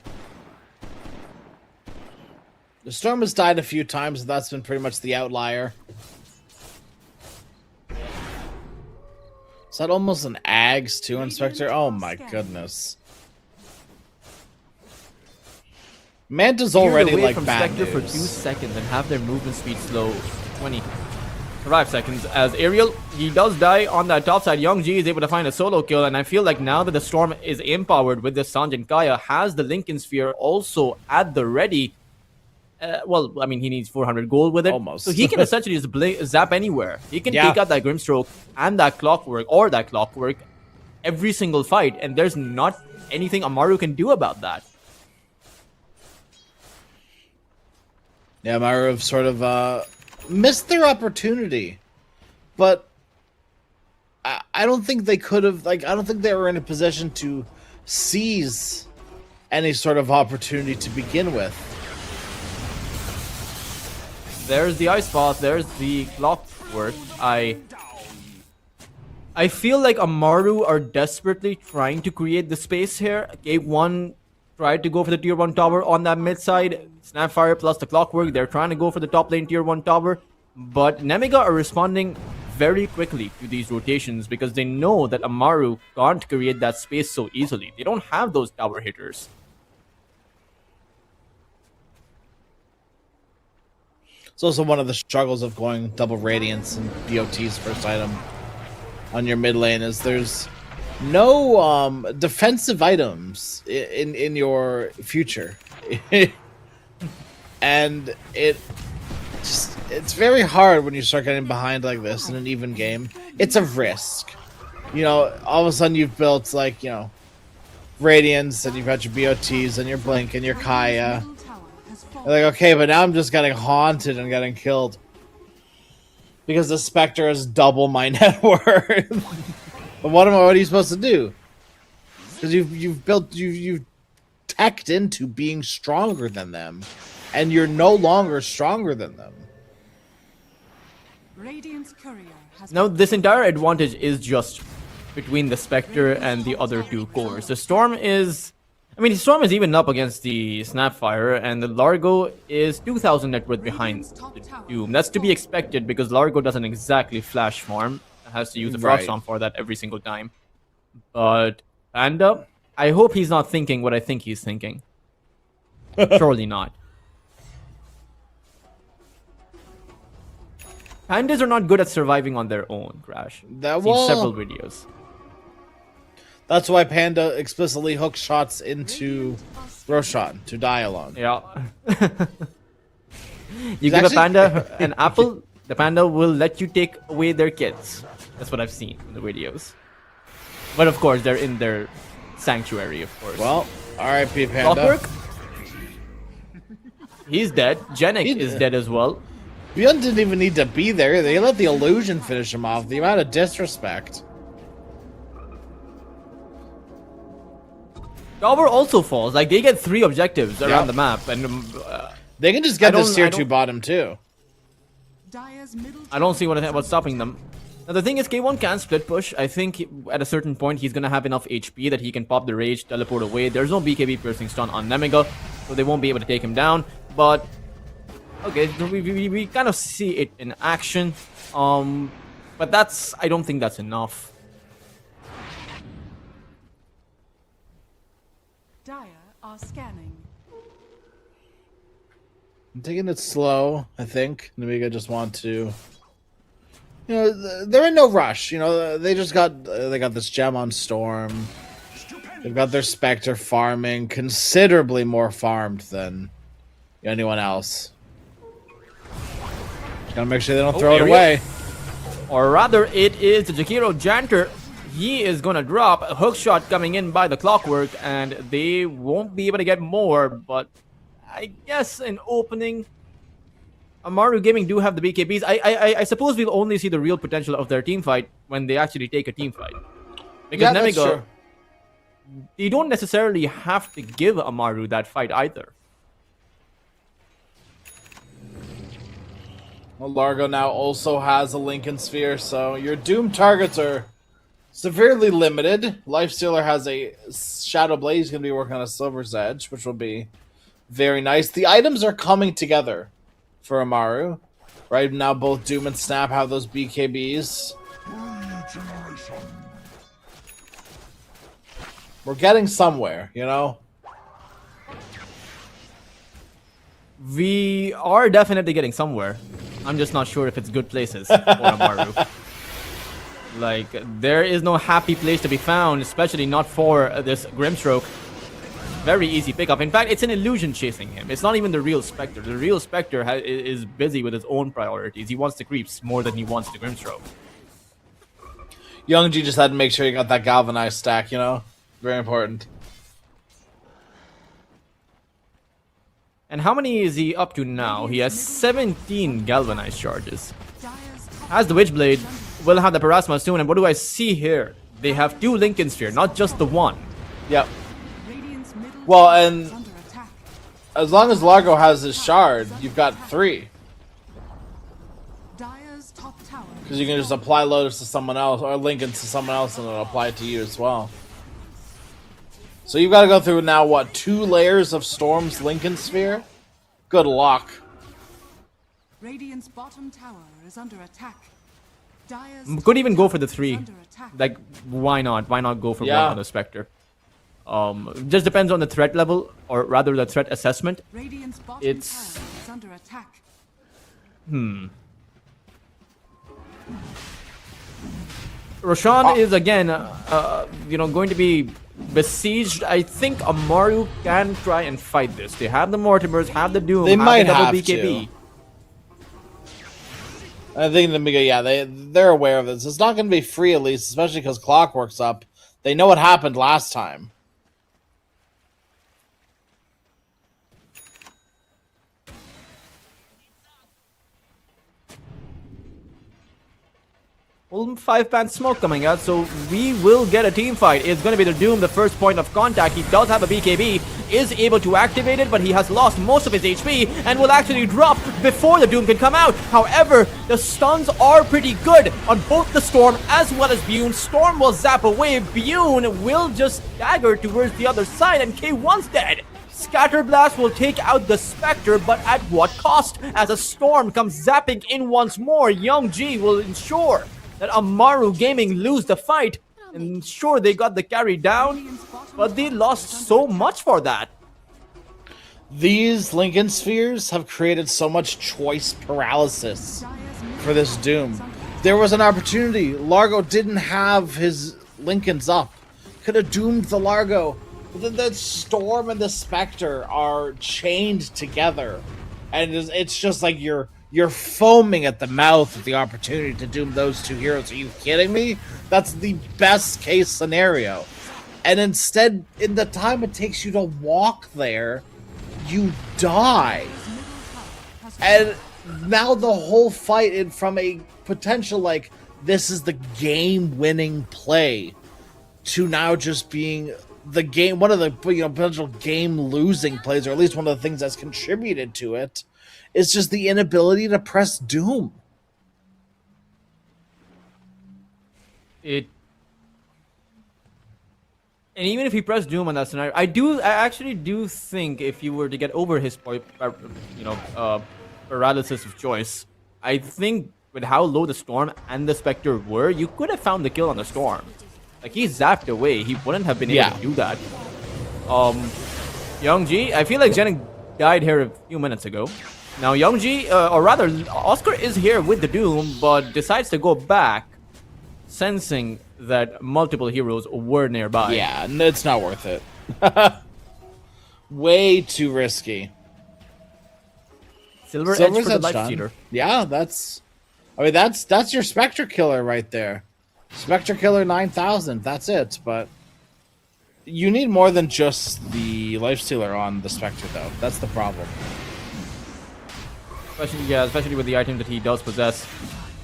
The Storm has died a few times, and that's been pretty much the outlier. Is that almost an Ags too, Inspector? Oh my goodness. Manta's already like from bad Spectre for 2 news. seconds and have their movement speed slow 25 seconds. As Ariel, he does die on that top side. Young G is able to find a solo kill, and I feel like now that the Storm is empowered with this Sanjin Kaya, has the Lincoln Sphere also at the ready. He needs 400 gold with it. Almost. So he can essentially just zap anywhere. He can take out that Grimstroke and that Clockwork every single fight, and there's not anything Amaru can do about that. Yeah, Amaru have sort of missed their opportunity, but I don't think they could have. I don't think they were in a position to seize any sort of opportunity to begin with. There's the Ice Path, there's the Clockwork. I feel like Amaru are desperately trying to create the space here. Gate 1 tried to go for the tier 1 tower on that mid side. Snapfire plus the Clockwork, they're trying to go for the top lane tier 1 tower. But NEMIGA are responding very quickly to these rotations because they know that Amaru can't create that space so easily. They don't have those tower hitters. It's also one of the struggles of going double Radiance and BO3's first item on your mid lane is there's no defensive items in your future. And it's very hard when you start getting behind like this in an even game. It's a risk. All of a sudden you've built Radiance and you've got your BOTs and your Blink and your Kaya. You're like, okay, but now I'm just getting haunted and getting killed. Because the Spectre is double my net worth. But what are you supposed to do? Because you've teched into being stronger than them. And you're no longer stronger than them. Radiant's courier has Now, this entire advantage is just between the Spectre and the other two cores. The Storm is, the Storm is even up against the Snapfire, and the Largo is 2,000 net worth behind the Doom. That's to be expected because Largo doesn't exactly flash farm. It has to use a Right. Frogstorm for that every single time. But Panda, I hope he's not thinking what I think he's thinking. Surely not. Pandas are not good at surviving on their own, Crash. That I've seen will- several videos. That's why Panda explicitly hooks shots into Roshan to die alone. Yeah. You He's give a actually- panda an apple, the panda will let you take away their kids. That's what I've seen in the videos. But of course, they're in their sanctuary, of course. Well, R.I.P. Panda. Clockwork? He's dead. Genek He- is dead as well. Beyond didn't even need to be there. They let the illusion finish him off. The amount of disrespect. Dauber also falls. Like, they get 3 objectives around Yep. the map, and They can just get I this don't- tier I 2 don't- bottom too. Dire's middle I don't see tower is what's stopping them. Now, the thing is, K1 can split push. I think at a certain point, he's going to have enough HP that he can pop the rage, teleport away. There's no BKB piercing stun on NEMIGA, so they won't be able to take him down. But, okay, we kind of see it in action. But I don't think that's enough. Dire are scanning. I'm taking it slow, I think. NEMIGA just want to... You know, they're in no rush. You know, they just got this gem on Storm. They've got their Spectre farming, considerably more farmed than anyone else. Just gotta make sure they don't throw it area. away. Or rather, it is the Jakiro Janter. He is gonna drop a hook shot coming in by the Clockwork, and they won't be able to get more. But I guess an opening. Amaru Gaming do have the BKBs. I suppose we'll only see the real potential of their team fight when they actually take a team fight. Because Yeah, that's NEMIGA, true. they don't necessarily have to give Amaru that fight either. Well, Largo now also has a Lincoln Sphere, so your Doom targets are severely limited. Lifestealer has a Shadow Blade. He's going to be working on a Silver's Edge, which will be very nice. The items are coming together for Amaru. Right now, both Doom and Snap have those BKBs. We're getting somewhere, you know? We are definitely getting somewhere. I'm just not sure if it's good places for Amaru. Like, there is no happy place to be found, especially not for this Grimstroke. Very easy pickup. In fact, it's an illusion chasing him. It's not even the real Spectre. The real Spectre is busy with his own priorities. He wants the creeps more than he wants the Grimstroke. Young G just had to make sure he got that galvanized stack, you know? Very important. And how many is he up to now? He has 17 galvanized charges. Dire's top As the Witchblade will have the Parasma soon. And what do I see here? They have 2 Lincoln Sphere, not just the one. Yep. Radiant's middle Well, tower and- is under attack. As long as Largo has his shard, you've got 3. Dire's top tower. Because you can just apply Lotus to someone else, or Lincoln to someone else, and it'll apply it to you as well. So you've got to go through now, what, 2 layers of Storm's Lincoln Sphere? Good luck. Radiant's bottom tower is under attack. Dire's Could even top go for the tower is 3. under attack. Like, why not? Why not go for Yeah. one on the Spectre? Just depends on the threat level, or rather the threat assessment. Radiant's bottom It's- tower is under attack. Roshan is again, going to be besieged. I think Amaru can try and fight this. They have the Mortimers, have the Doom, They have might the double have BKB. I think the Miga, yeah, they're aware of this. It's not going to be free, at least, especially because Clockwork's up. They know what happened last time. full 5-pan smoke coming out, so we will get a team fight. It's going to be the Doom, the first point of contact. He does have a BKB, is able to activate it, but he has lost most of his HP and will actually drop before the Doom can come out. However, the stuns are pretty good on both the Storm as well as Bune. Storm will zap away, Bune will just dagger towards the other side, and K1's dead. Scatterblast will take out the Spectre, but at what cost? As a Storm comes zapping in once more, Young G will ensure that Amaru Gaming lose the fight. And sure, they got the carry down, but they lost so much for that. These Lincoln Spheres have created so much choice paralysis for this Doom. There was an opportunity. Largo didn't have his Lincolns up. Could have doomed the Largo. But the Storm and the Spectre are chained together. And it's just like you're foaming at the mouth at the opportunity to doom those two heroes. Are you kidding me? That's the best case scenario. And instead, in the time it takes you to walk there, you die. And now the whole fight, from a potential like this is the game-winning play, to now just being the game, one of the potential game-losing plays, or at least one of the things that's contributed to it, is just the inability to press Doom. And even if he pressed Doom on that scenario, I actually do think if you were to get over his paralysis of choice, I think with how low the Storm and the Spectre were, you could have found the kill on the Storm. Like, he zapped away. He wouldn't have been able to do that. Young G, I feel like Jennings died here a few minutes ago. Now, Young G, or rather, Oscar is here with the Doom, but decides to go back, sensing that multiple heroes were nearby. Yeah, it's not worth it. Way too risky. Silver's Edge for the Edge Life done. Stealer. Yeah, that's your Spectre Killer right there. Spectre Killer 9000, that's it, but you need more than just the Life Stealer on the Spectre, though. That's the problem. Especially with the item that he does possess.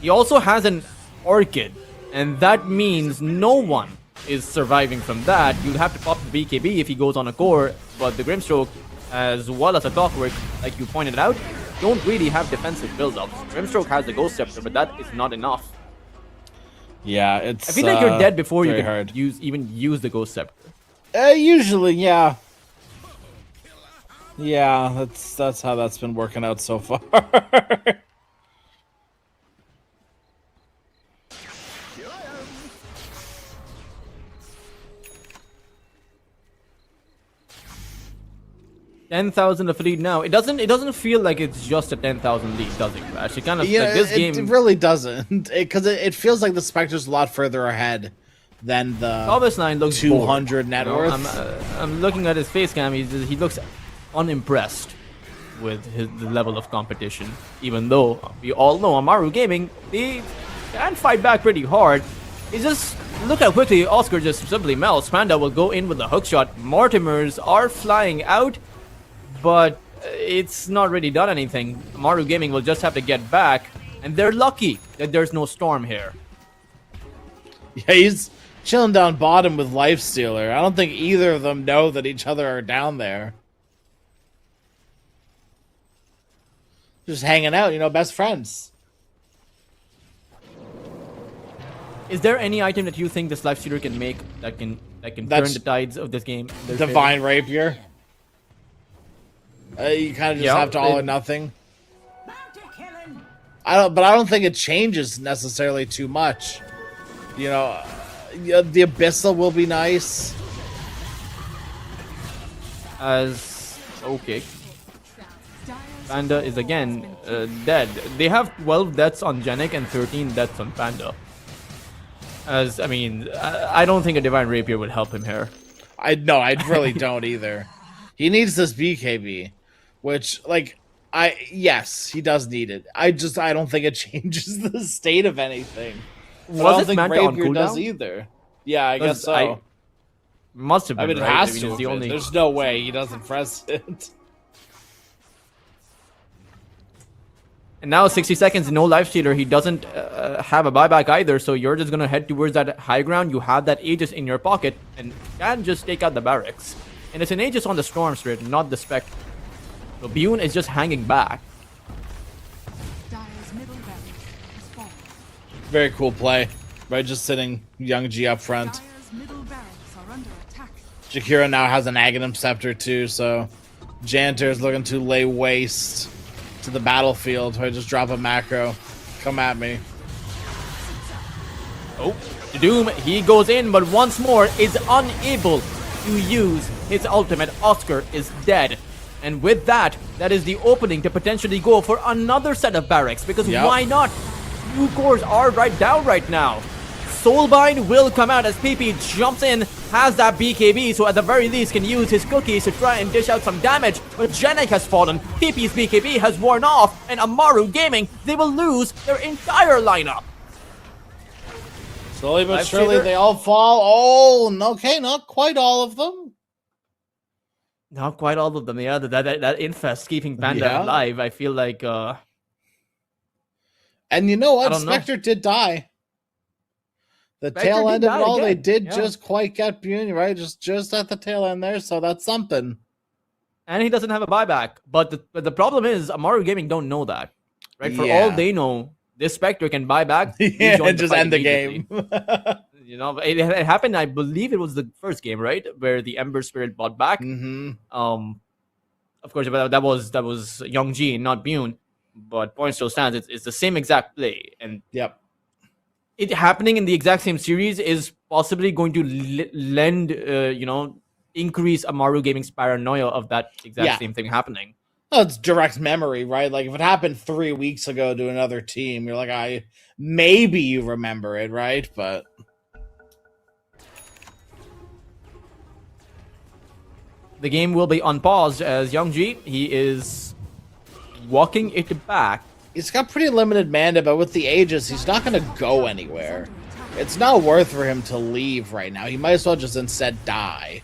He also has an Orchid, and that means no one is surviving from that. You'd have to pop the BKB if he goes on a core, but the Grimstroke, as well as a Clockwork, like you pointed out, don't really have defensive build-ups. Grimstroke has the Ghost Scepter, but that is not enough. Yeah, it's. I feel like you're dead before you can even use the Ghost Scepter. Usually, yeah. Yeah, that's how that's been working out so far. $10,000 of lead now. It doesn't feel like it's just a 10,000 lead, does it, Crash? It kind of like this game. It really doesn't, because it feels like the Spectre's a lot further ahead than the Thomas 9 looks 200 bored. net You know, worth. I'm looking at his face cam. He looks unimpressed with the level of competition. Even though we all know Amaru Gaming, they can fight back pretty hard. It's just look how quickly Oscar just simply melts. Panda will go in with the hook shot. Mortimers are flying out, but it's not really done anything. Amaru Gaming will just have to get back, and they're lucky that there's no Storm here. Yeah, he's chilling down bottom with Life Stealer. I don't think either of them know that each other are down there. Just hanging out, best friends. Is there any item that you think this Life Stealer can make that can turn the tides of this game? Divine Rapier. You kind of just have to all or nothing. I don't think it changes necessarily too much. The Abyssal will be nice. Okay. Panda is again dead. They have 12 deaths on Genic and 13 deaths on Panda. I don't think a Divine Rapier would help him here. I really don't either. He needs this BKB, which, yes, he does need it. I don't think it changes the state of anything. I don't think Rapier does either. Yeah, I guess so. Must have been. It has to. There's no way he doesn't press it. And now 60 seconds, no life stealer. He doesn't have a buyback either, so you're just gonna head towards that high ground. You have that Aegis in your pocket and can just take out the barracks. And it's an Aegis on the Storm Spirit, not the Spectre. So Bune is just hanging back. Dire's middle barracks has fallen. Very cool play. Right, just sitting Young G up front. Dire's middle barracks are under attack. Jakiro now has an Aghanim Scepter too, so Janitor is looking to lay waste to the battlefield. I just drop a macro. Come at me. Oh, Doom, he goes in, but once more is unable to use his ultimate. Oscar is dead. And with that, that is the opening to potentially go for another set of barracks, because Yep. why not? 2 cores are right down right now. Soulbind will come out as PP jumps in, has that BKB, so at the very least can use his cookies to try and dish out some damage. But Genek has fallen, PP's BKB has worn off, and Amaru Gaming, they will lose their entire lineup. Slowly but Life surely Stealer. they all fall. Oh, okay, not quite all of them. Not quite all of them, yeah. That infest keeping Panda Yeah. alive, I feel like, And you know I what? don't know. Spectre did die. The Spectre tail did end of die it all, they again, did yeah. just quite get Bune, right? Just at the tail end there, so that's something. and he doesn't have a buyback. But the problem is, Amaru Gaming don't know that, right? For Yeah. all they know, this Spectre can buy back, Yeah, rejoin and just fight end the immediately. game. You know, it happened. I believe it was the first game, right, where the Ember Spirit bought back. hmm Of course, but that was Young G, not Bune. But point still stands. It's the same exact play, and Yep. it happening in the exact same series is possibly going to lend, increase Amaru Gaming's paranoia of that exact Yeah. same thing happening. Well, it's direct memory, right? Like if it happened 3 weeks ago to another team, you're like, maybe you remember it, right? But The game will be unpaused as Young G, he is walking it back. he's got pretty limited mana, but with the Aegis, he's not going to go anywhere. It's not worth for him to leave right now. He might as well just instead die.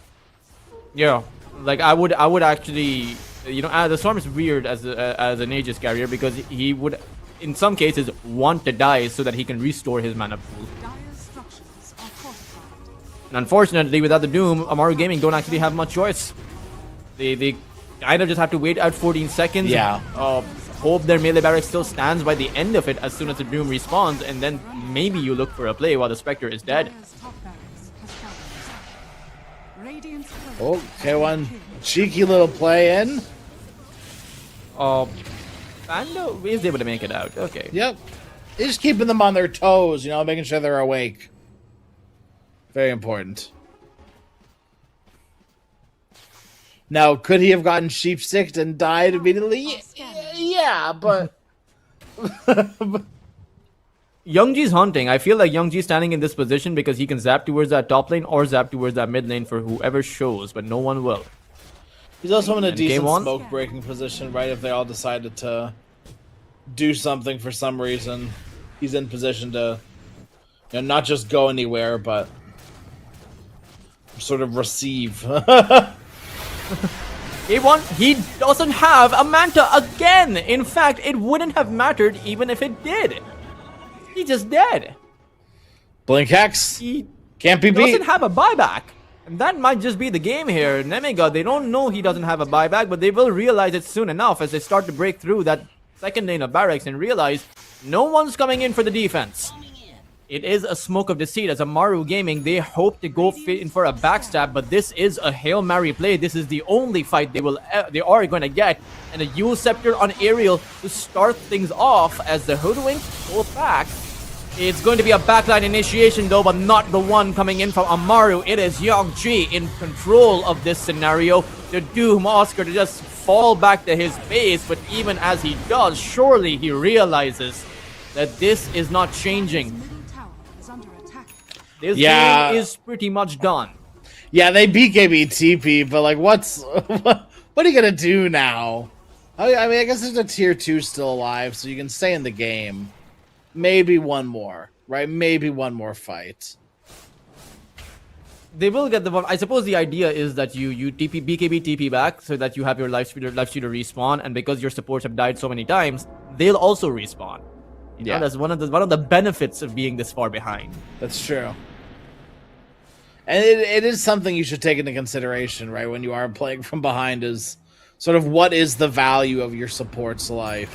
Yeah, like I would actually, the Storm is weird as an Aegis carrier because he would, in some cases, want to die so that he can restore his mana pool. Dire's structures are fortified. And unfortunately, without the Doom, Amaru Gaming don't actually have much choice. They kind of just have to wait out 14 seconds. Yeah. Hope their melee barrack still stands by the end of it as soon as the Doom respawns, and then maybe you look for a play while the Spectre is dead. Dire's top barracks has fallen. Radiant's turret Okay, one cheeky little play in. Panda is able to make it out. Okay. Yep. He's just keeping them on their toes, making sure they're awake. Very important. Now, could he have gotten sheep sicked and died immediately? Yeah, but Young G's hunting. I feel like Young G's standing in this position because he can zap towards that top lane or zap towards that mid lane for whoever shows, but no one will. he's also in a And game decent one? smoke breaking position, right? If they all decided to do something for some reason, he's in position to not just go anywhere, but sort of receive. A1, he doesn't have a Manta again. In fact, it wouldn't have mattered even if it did. He just dead. Blink Hex He can't be beat. doesn't have a buyback. And that might just be the game here. NEMIGA, they don't know he doesn't have a buyback, but they will realize it soon enough as they start to break through that second lane of barracks and realize no one's coming in for the defense. It is a smoke of deceit as Amaru Gaming, they hope to go fit in for a backstab, but this is a Hail Mary play. This is the only fight they are going to get. And a Yule Scepter on Aerial to start things off as the Hoodwink go back. It's going to be a backline initiation though, but not the one coming in from Amaru. It is Young G in control of this scenario. The Doom Oscar to just fall back to his base, but even as he does, surely he realizes that this is not changing. middle tower is under attack. This Yeah. game is pretty much done. Yeah, they beat KBTP, but like, what are you gonna do now? I mean, I guess there's a tier 2 still alive, so you can stay in the game. Maybe one more, right? Maybe one more fight. They will get the buff. I suppose the idea is that you TP BKB TP back so that you have your life stealer respawn, and because your supports have died so many times, they'll also respawn. You know, that's one of the benefits of being this far behind. That's true. And it is something you should take into consideration, right? When you are playing from behind, is sort of what is the value of your support's life?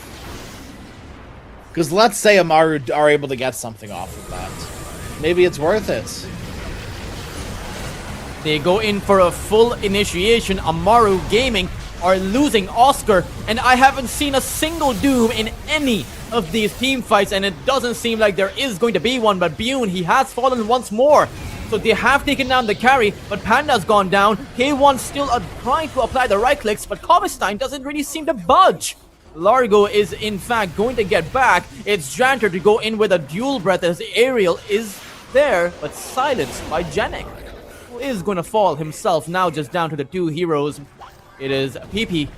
Because let's say Amaru are able to get something off of that. Maybe it's worth it. They go in for a full initiation. Amaru Gaming are losing Oscar, and I haven't seen a single Doom in any of these team fights, and it doesn't seem like there is going to be one, but Bune, he has fallen once more. So they have taken down the carry, but Panda's gone down. K1 still trying to apply the right clicks, but Kovestein doesn't really seem to budge. Largo is in fact going to get back. It's Janter to go in with a dual breath as Ariel is there, but silenced by Janik, who is going to fall himself now, just down to the two heroes. It is PP,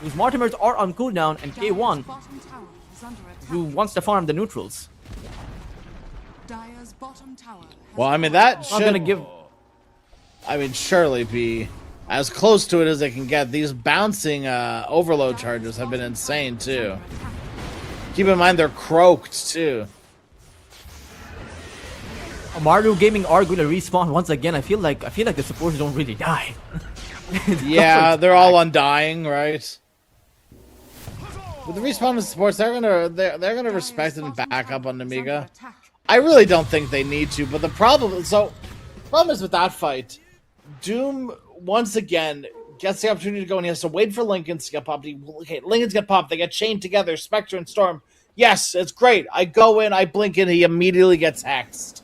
whose Mortimers are on cooldown, and K1, Bottom tower is under attack. who wants to farm the neutrals. Dire's bottom tower has Well, I mean, that I'm going to should, give... I mean, surely be as close to it as they can get. These bouncing overload charges have been insane, too. Keep in mind, they're croaked, too. Amaru Gaming are going to respawn once again. I feel like the supporters don't really die. Yeah, they're all undying, right? With the respawn of supports, they're gonna respect and back up on NEMIGA. I really don't think they need to, but the problem is with that fight, Doom once again gets the opportunity to go, and he has to wait for Lincolns to get popped. Okay, Lincolns get popped, they get chained together, Spectre and Storm. Yes, it's great. I go in, I blink in, he immediately gets hexed.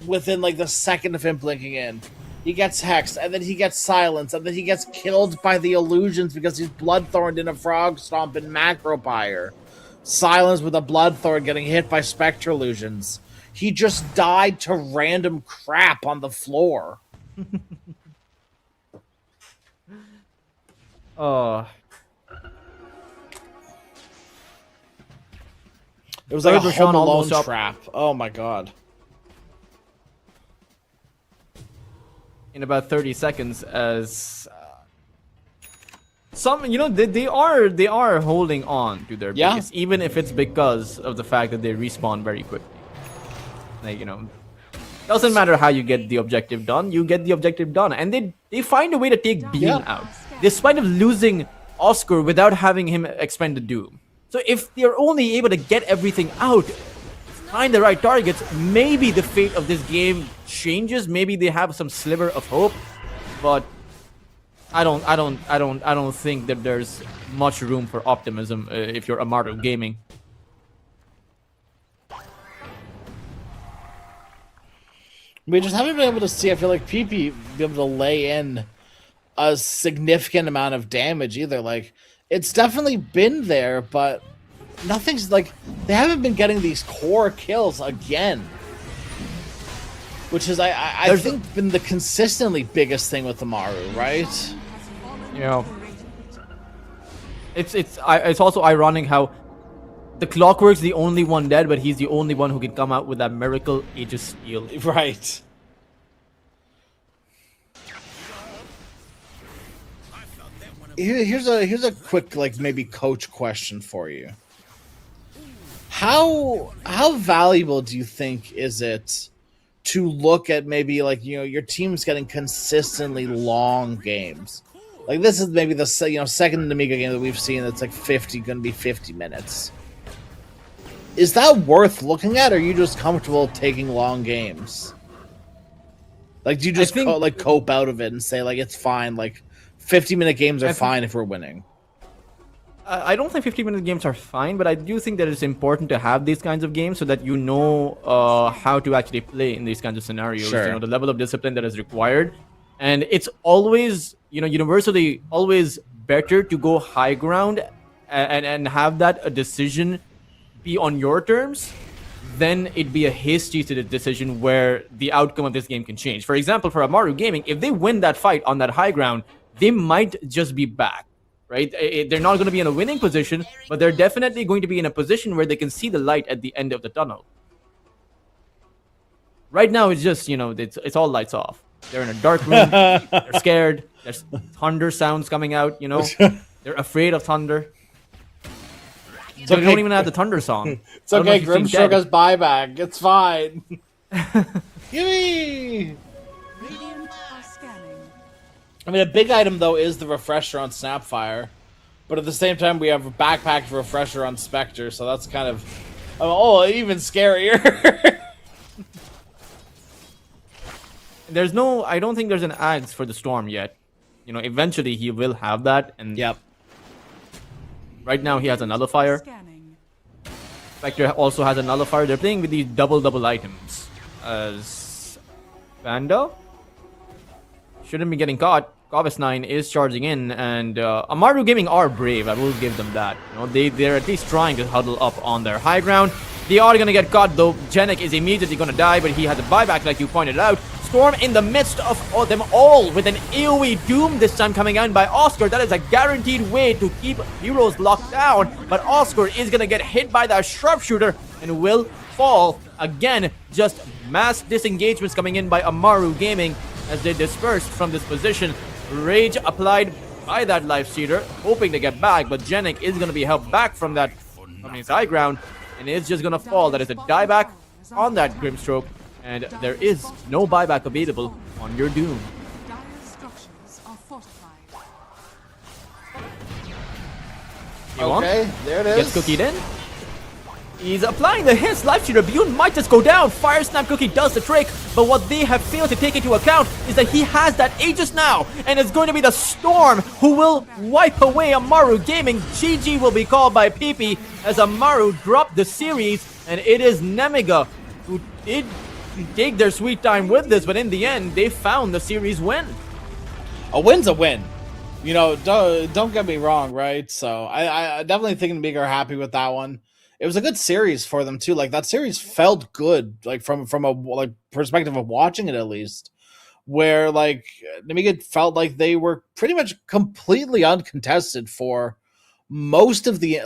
Within like the second of him blinking in. He gets hexed, and then he gets silenced, and then he gets killed by the illusions because he's bloodthorned in a frog stomp in Macropire. Silenced with a bloodthorn getting hit by spectre illusions. He just died to random crap on the floor. Oh, It was like a Third Home Roshan Alone almost up. trap. Oh my god. in about 30 seconds, as some, you know, they are holding on to their base, even if it's because of the fact that they respawn very quickly. Like, you know, doesn't matter how you get the objective done, you get the objective done, and they find a way to take Bean out, despite of losing Oscar without having him expend the Doom. So if they're only able to get everything out, find the right targets, maybe the fate of this game changes. Maybe they have some sliver of hope, but I don't think that there's much room for optimism if you're Amaru Gaming. We just haven't been able to see, I feel like, PP be able to lay in a significant amount of damage either. Like, it's definitely been there, but nothing's like, they haven't been getting these core kills again. Which is, I think, been the consistently biggest thing with Amaru, right? You know, it's also ironic how the Clockwork's the only one dead, but he's the only one who can come out with that miracle Aegis Steel. Right. Here's a quick, like, maybe coach question for you. How valuable do you think is it to look at maybe, like, you know, your team's getting consistently long games? Like, this is maybe the second NEMIGA game that we've seen that's like gonna be 50 minutes. Is that worth looking at, or are you just comfortable taking long games? Like, do you just cope out of it and say, like, it's fine, like 50-minute games are fine if we're winning? I don't think 50-minute games are fine, but I do think that it's important to have these kinds of games so that you know how to actually play in these kinds of scenarios. Sure. You know, the level of discipline that is required. And it's always, you know, universally always better to go high ground and have that a decision be on your terms than it be a hasty decision where the outcome of this game can change. For example, for Amaru Gaming, if they win that fight on that high ground, they might just be back. Right? They're not going to be in a winning position, but they're definitely going to be in a position where they can see the light at the end of the tunnel. Right now, it's just, you know, it's all lights off. They're in a dark room. They're scared. There's thunder sounds coming out. They're afraid of thunder. They don't even have the thunder song. It's okay. Grimstroke has buyback. It's fine. Gimme! Radiant are scanning. I mean, a big item though is the refresher on Snapfire, but at the same time we have a backpacked refresher on Spectre, so that's kind of even scarier. I don't think there's an axe for the storm yet. Eventually he will have that, and Yep. right now he has a nullifier. Scanning. Spectre also has a nullifier. They're playing with these double items. As Panda shouldn't be getting caught. Kovis 9 is charging in, and Amaru Gaming are brave. I will give them that. They're at least trying to huddle up on their high ground. They are gonna get caught though. Genek is immediately gonna die, but he has a buyback like you pointed out. Storm in the midst of them all with an AoE Doom this time coming out by Oscar. That is a guaranteed way to keep heroes locked down, but Oscar is gonna get hit by that sharpshooter and will fall again. Just mass disengagements coming in by Amaru Gaming as they dispersed from this position. Rage applied by that life stealer, hoping to get back, but Genek is going to be helped back from his high ground, and is just going to fall. That is a dieback on that Grimstroke, and there is no buyback available on your Doom. Dire structures are fortified. Okay, there it Gets is. cookied in. He's applying the hits. Life Shooter Bune might just go down. Fire Snap Cookie does the trick, but what they have failed to take into account is that he has that Aegis now, and it's going to be the Storm who will wipe away Amaru Gaming. GG will be called by PP as Amaru dropped the series, and it is NEMIGA who did take their sweet time with this, but in the end, they found the series win. A win's a win. Don't get me wrong, right? So I definitely think NEMIGA are happy with that one. It was a good series for them too. Like that series felt good, like from a perspective of watching it at least, where like NEMIGA felt like they were pretty much completely uncontested for most of the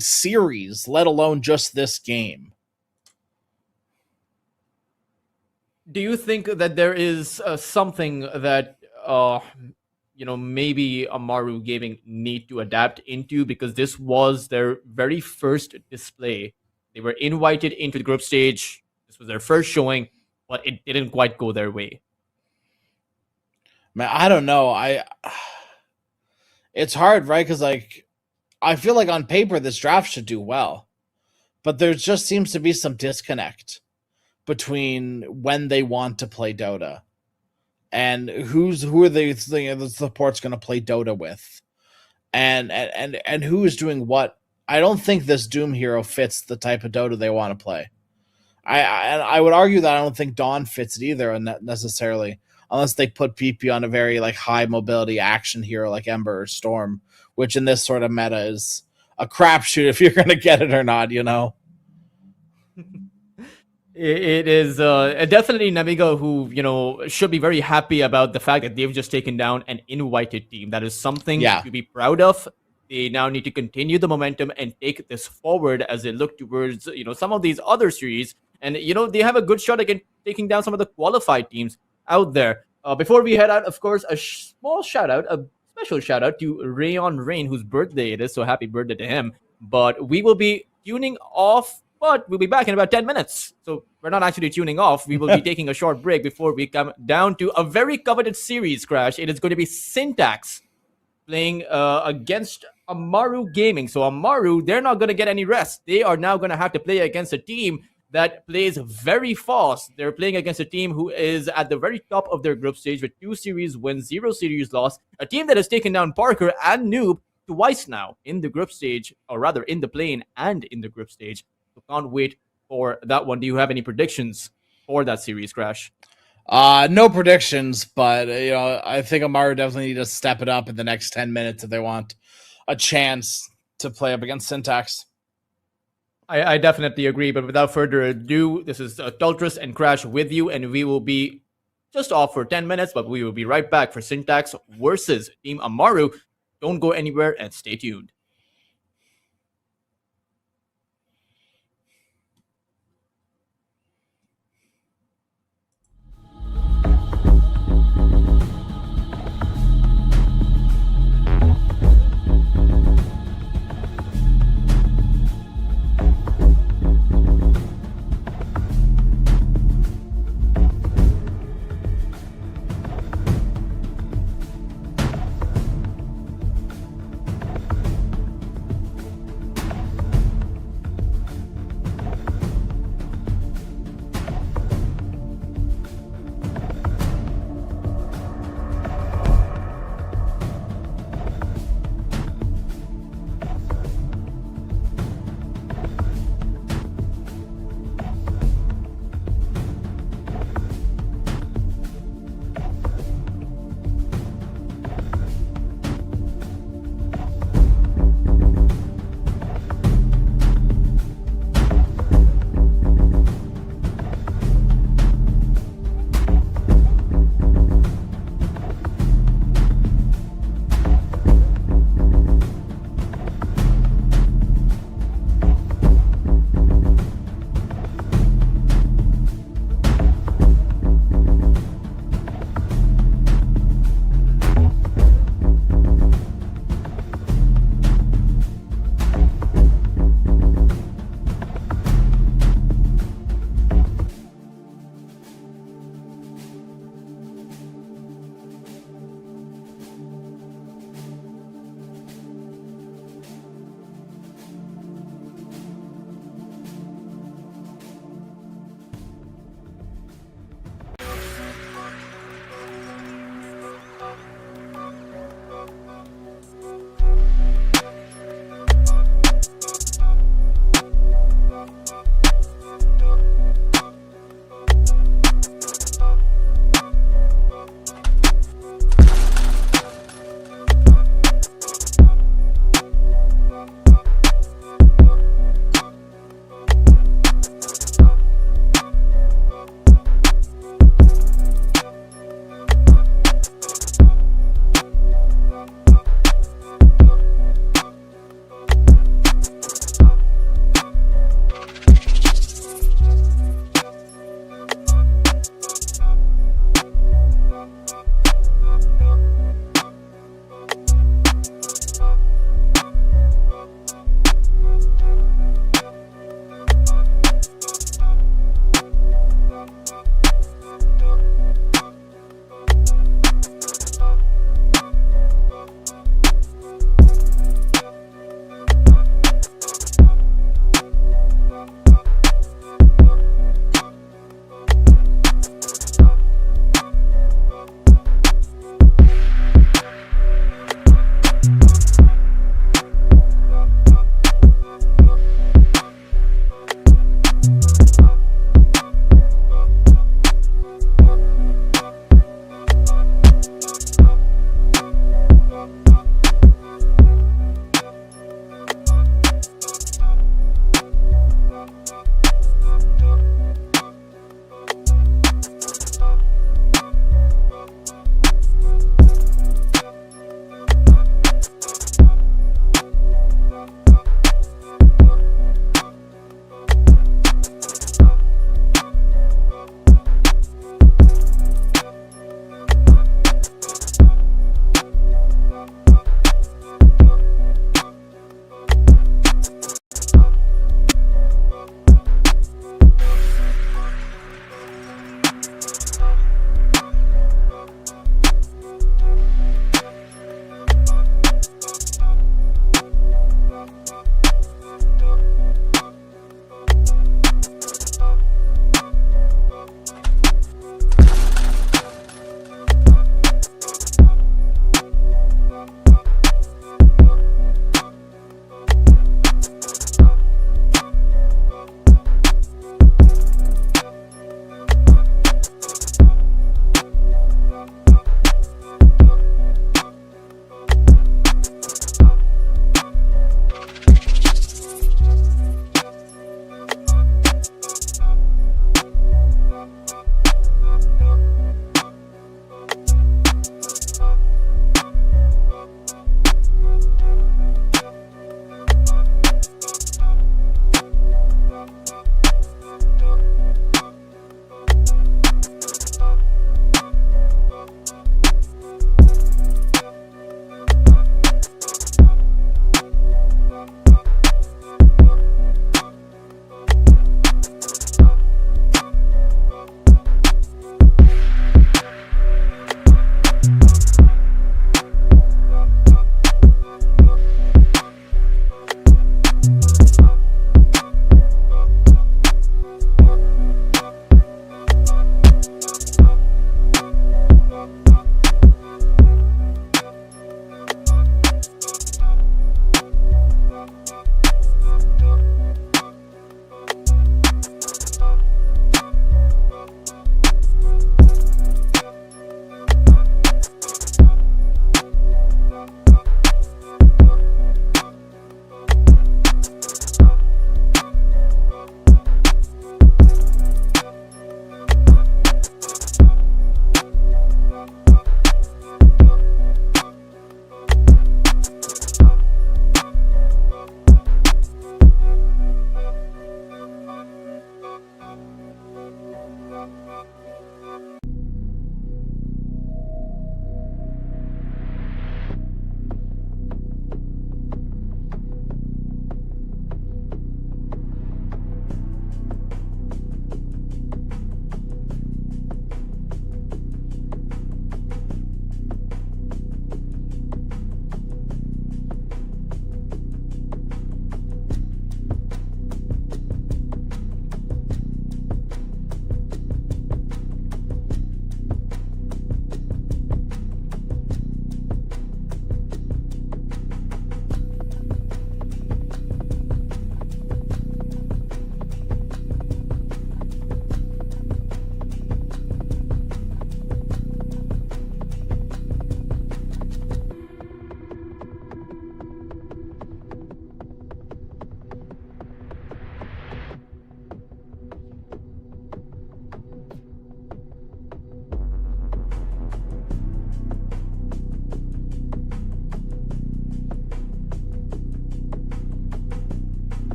series, let alone just this game. Do you think that there is something that maybe Amaru Gaming need to adapt into, because this was their very first display? They were invited into the group stage. This was their first showing, but it didn't quite go their way. Man, I don't know. It's hard, right? Because I feel like on paper this draft should do well, but there just seems to be some disconnect between when they want to play Dota and who are the support's going to play Dota with, and who is doing what. I don't think this Doom hero fits the type of Dota they want to play. I would argue that I don't think Dawn fits it either, necessarily, unless they put PP on a very high mobility action hero like Ember or Storm, which in this sort of meta is a crapshoot if you're going to get it or not. It is definitely NEMIGA who, should be very happy about the fact that they've just taken down an invited team. That is something to be proud of. They now need to continue the momentum and take this forward as they look towards, some of these other series. And, they have a good shot against taking down some of the qualified teams out there. Before we head out, of course, a special shout out to Rayon Rain, whose birthday it is. So happy birthday to him. But we will be tuning off, but we'll be back in about 10 minutes. So we're not actually tuning off. We will be taking a short break before we come down to a very coveted series, Crash. It is going to be Syntax playing against Amaru Gaming. So Amaru, they're not going to get any rest. They are now going to have to play against a team that plays very fast. They're playing against a team who is at the very top of their group stage with 2 series wins, 0 series loss. A team that has taken down Parker and Noob twice now in the group stage, or rather in the plane and in the group stage. So can't wait for that one. Do you have any predictions for that series, Crash? No predictions, but I think Amaru definitely need to step it up in the next 10 minutes if they want a chance to play up against Syntax. I definitely agree, but without further ado, this is Tultras and Crash with you, and we will be just off for 10 minutes, but we will be right back for Syntax versus Team Amaru. Don't go anywhere and stay tuned.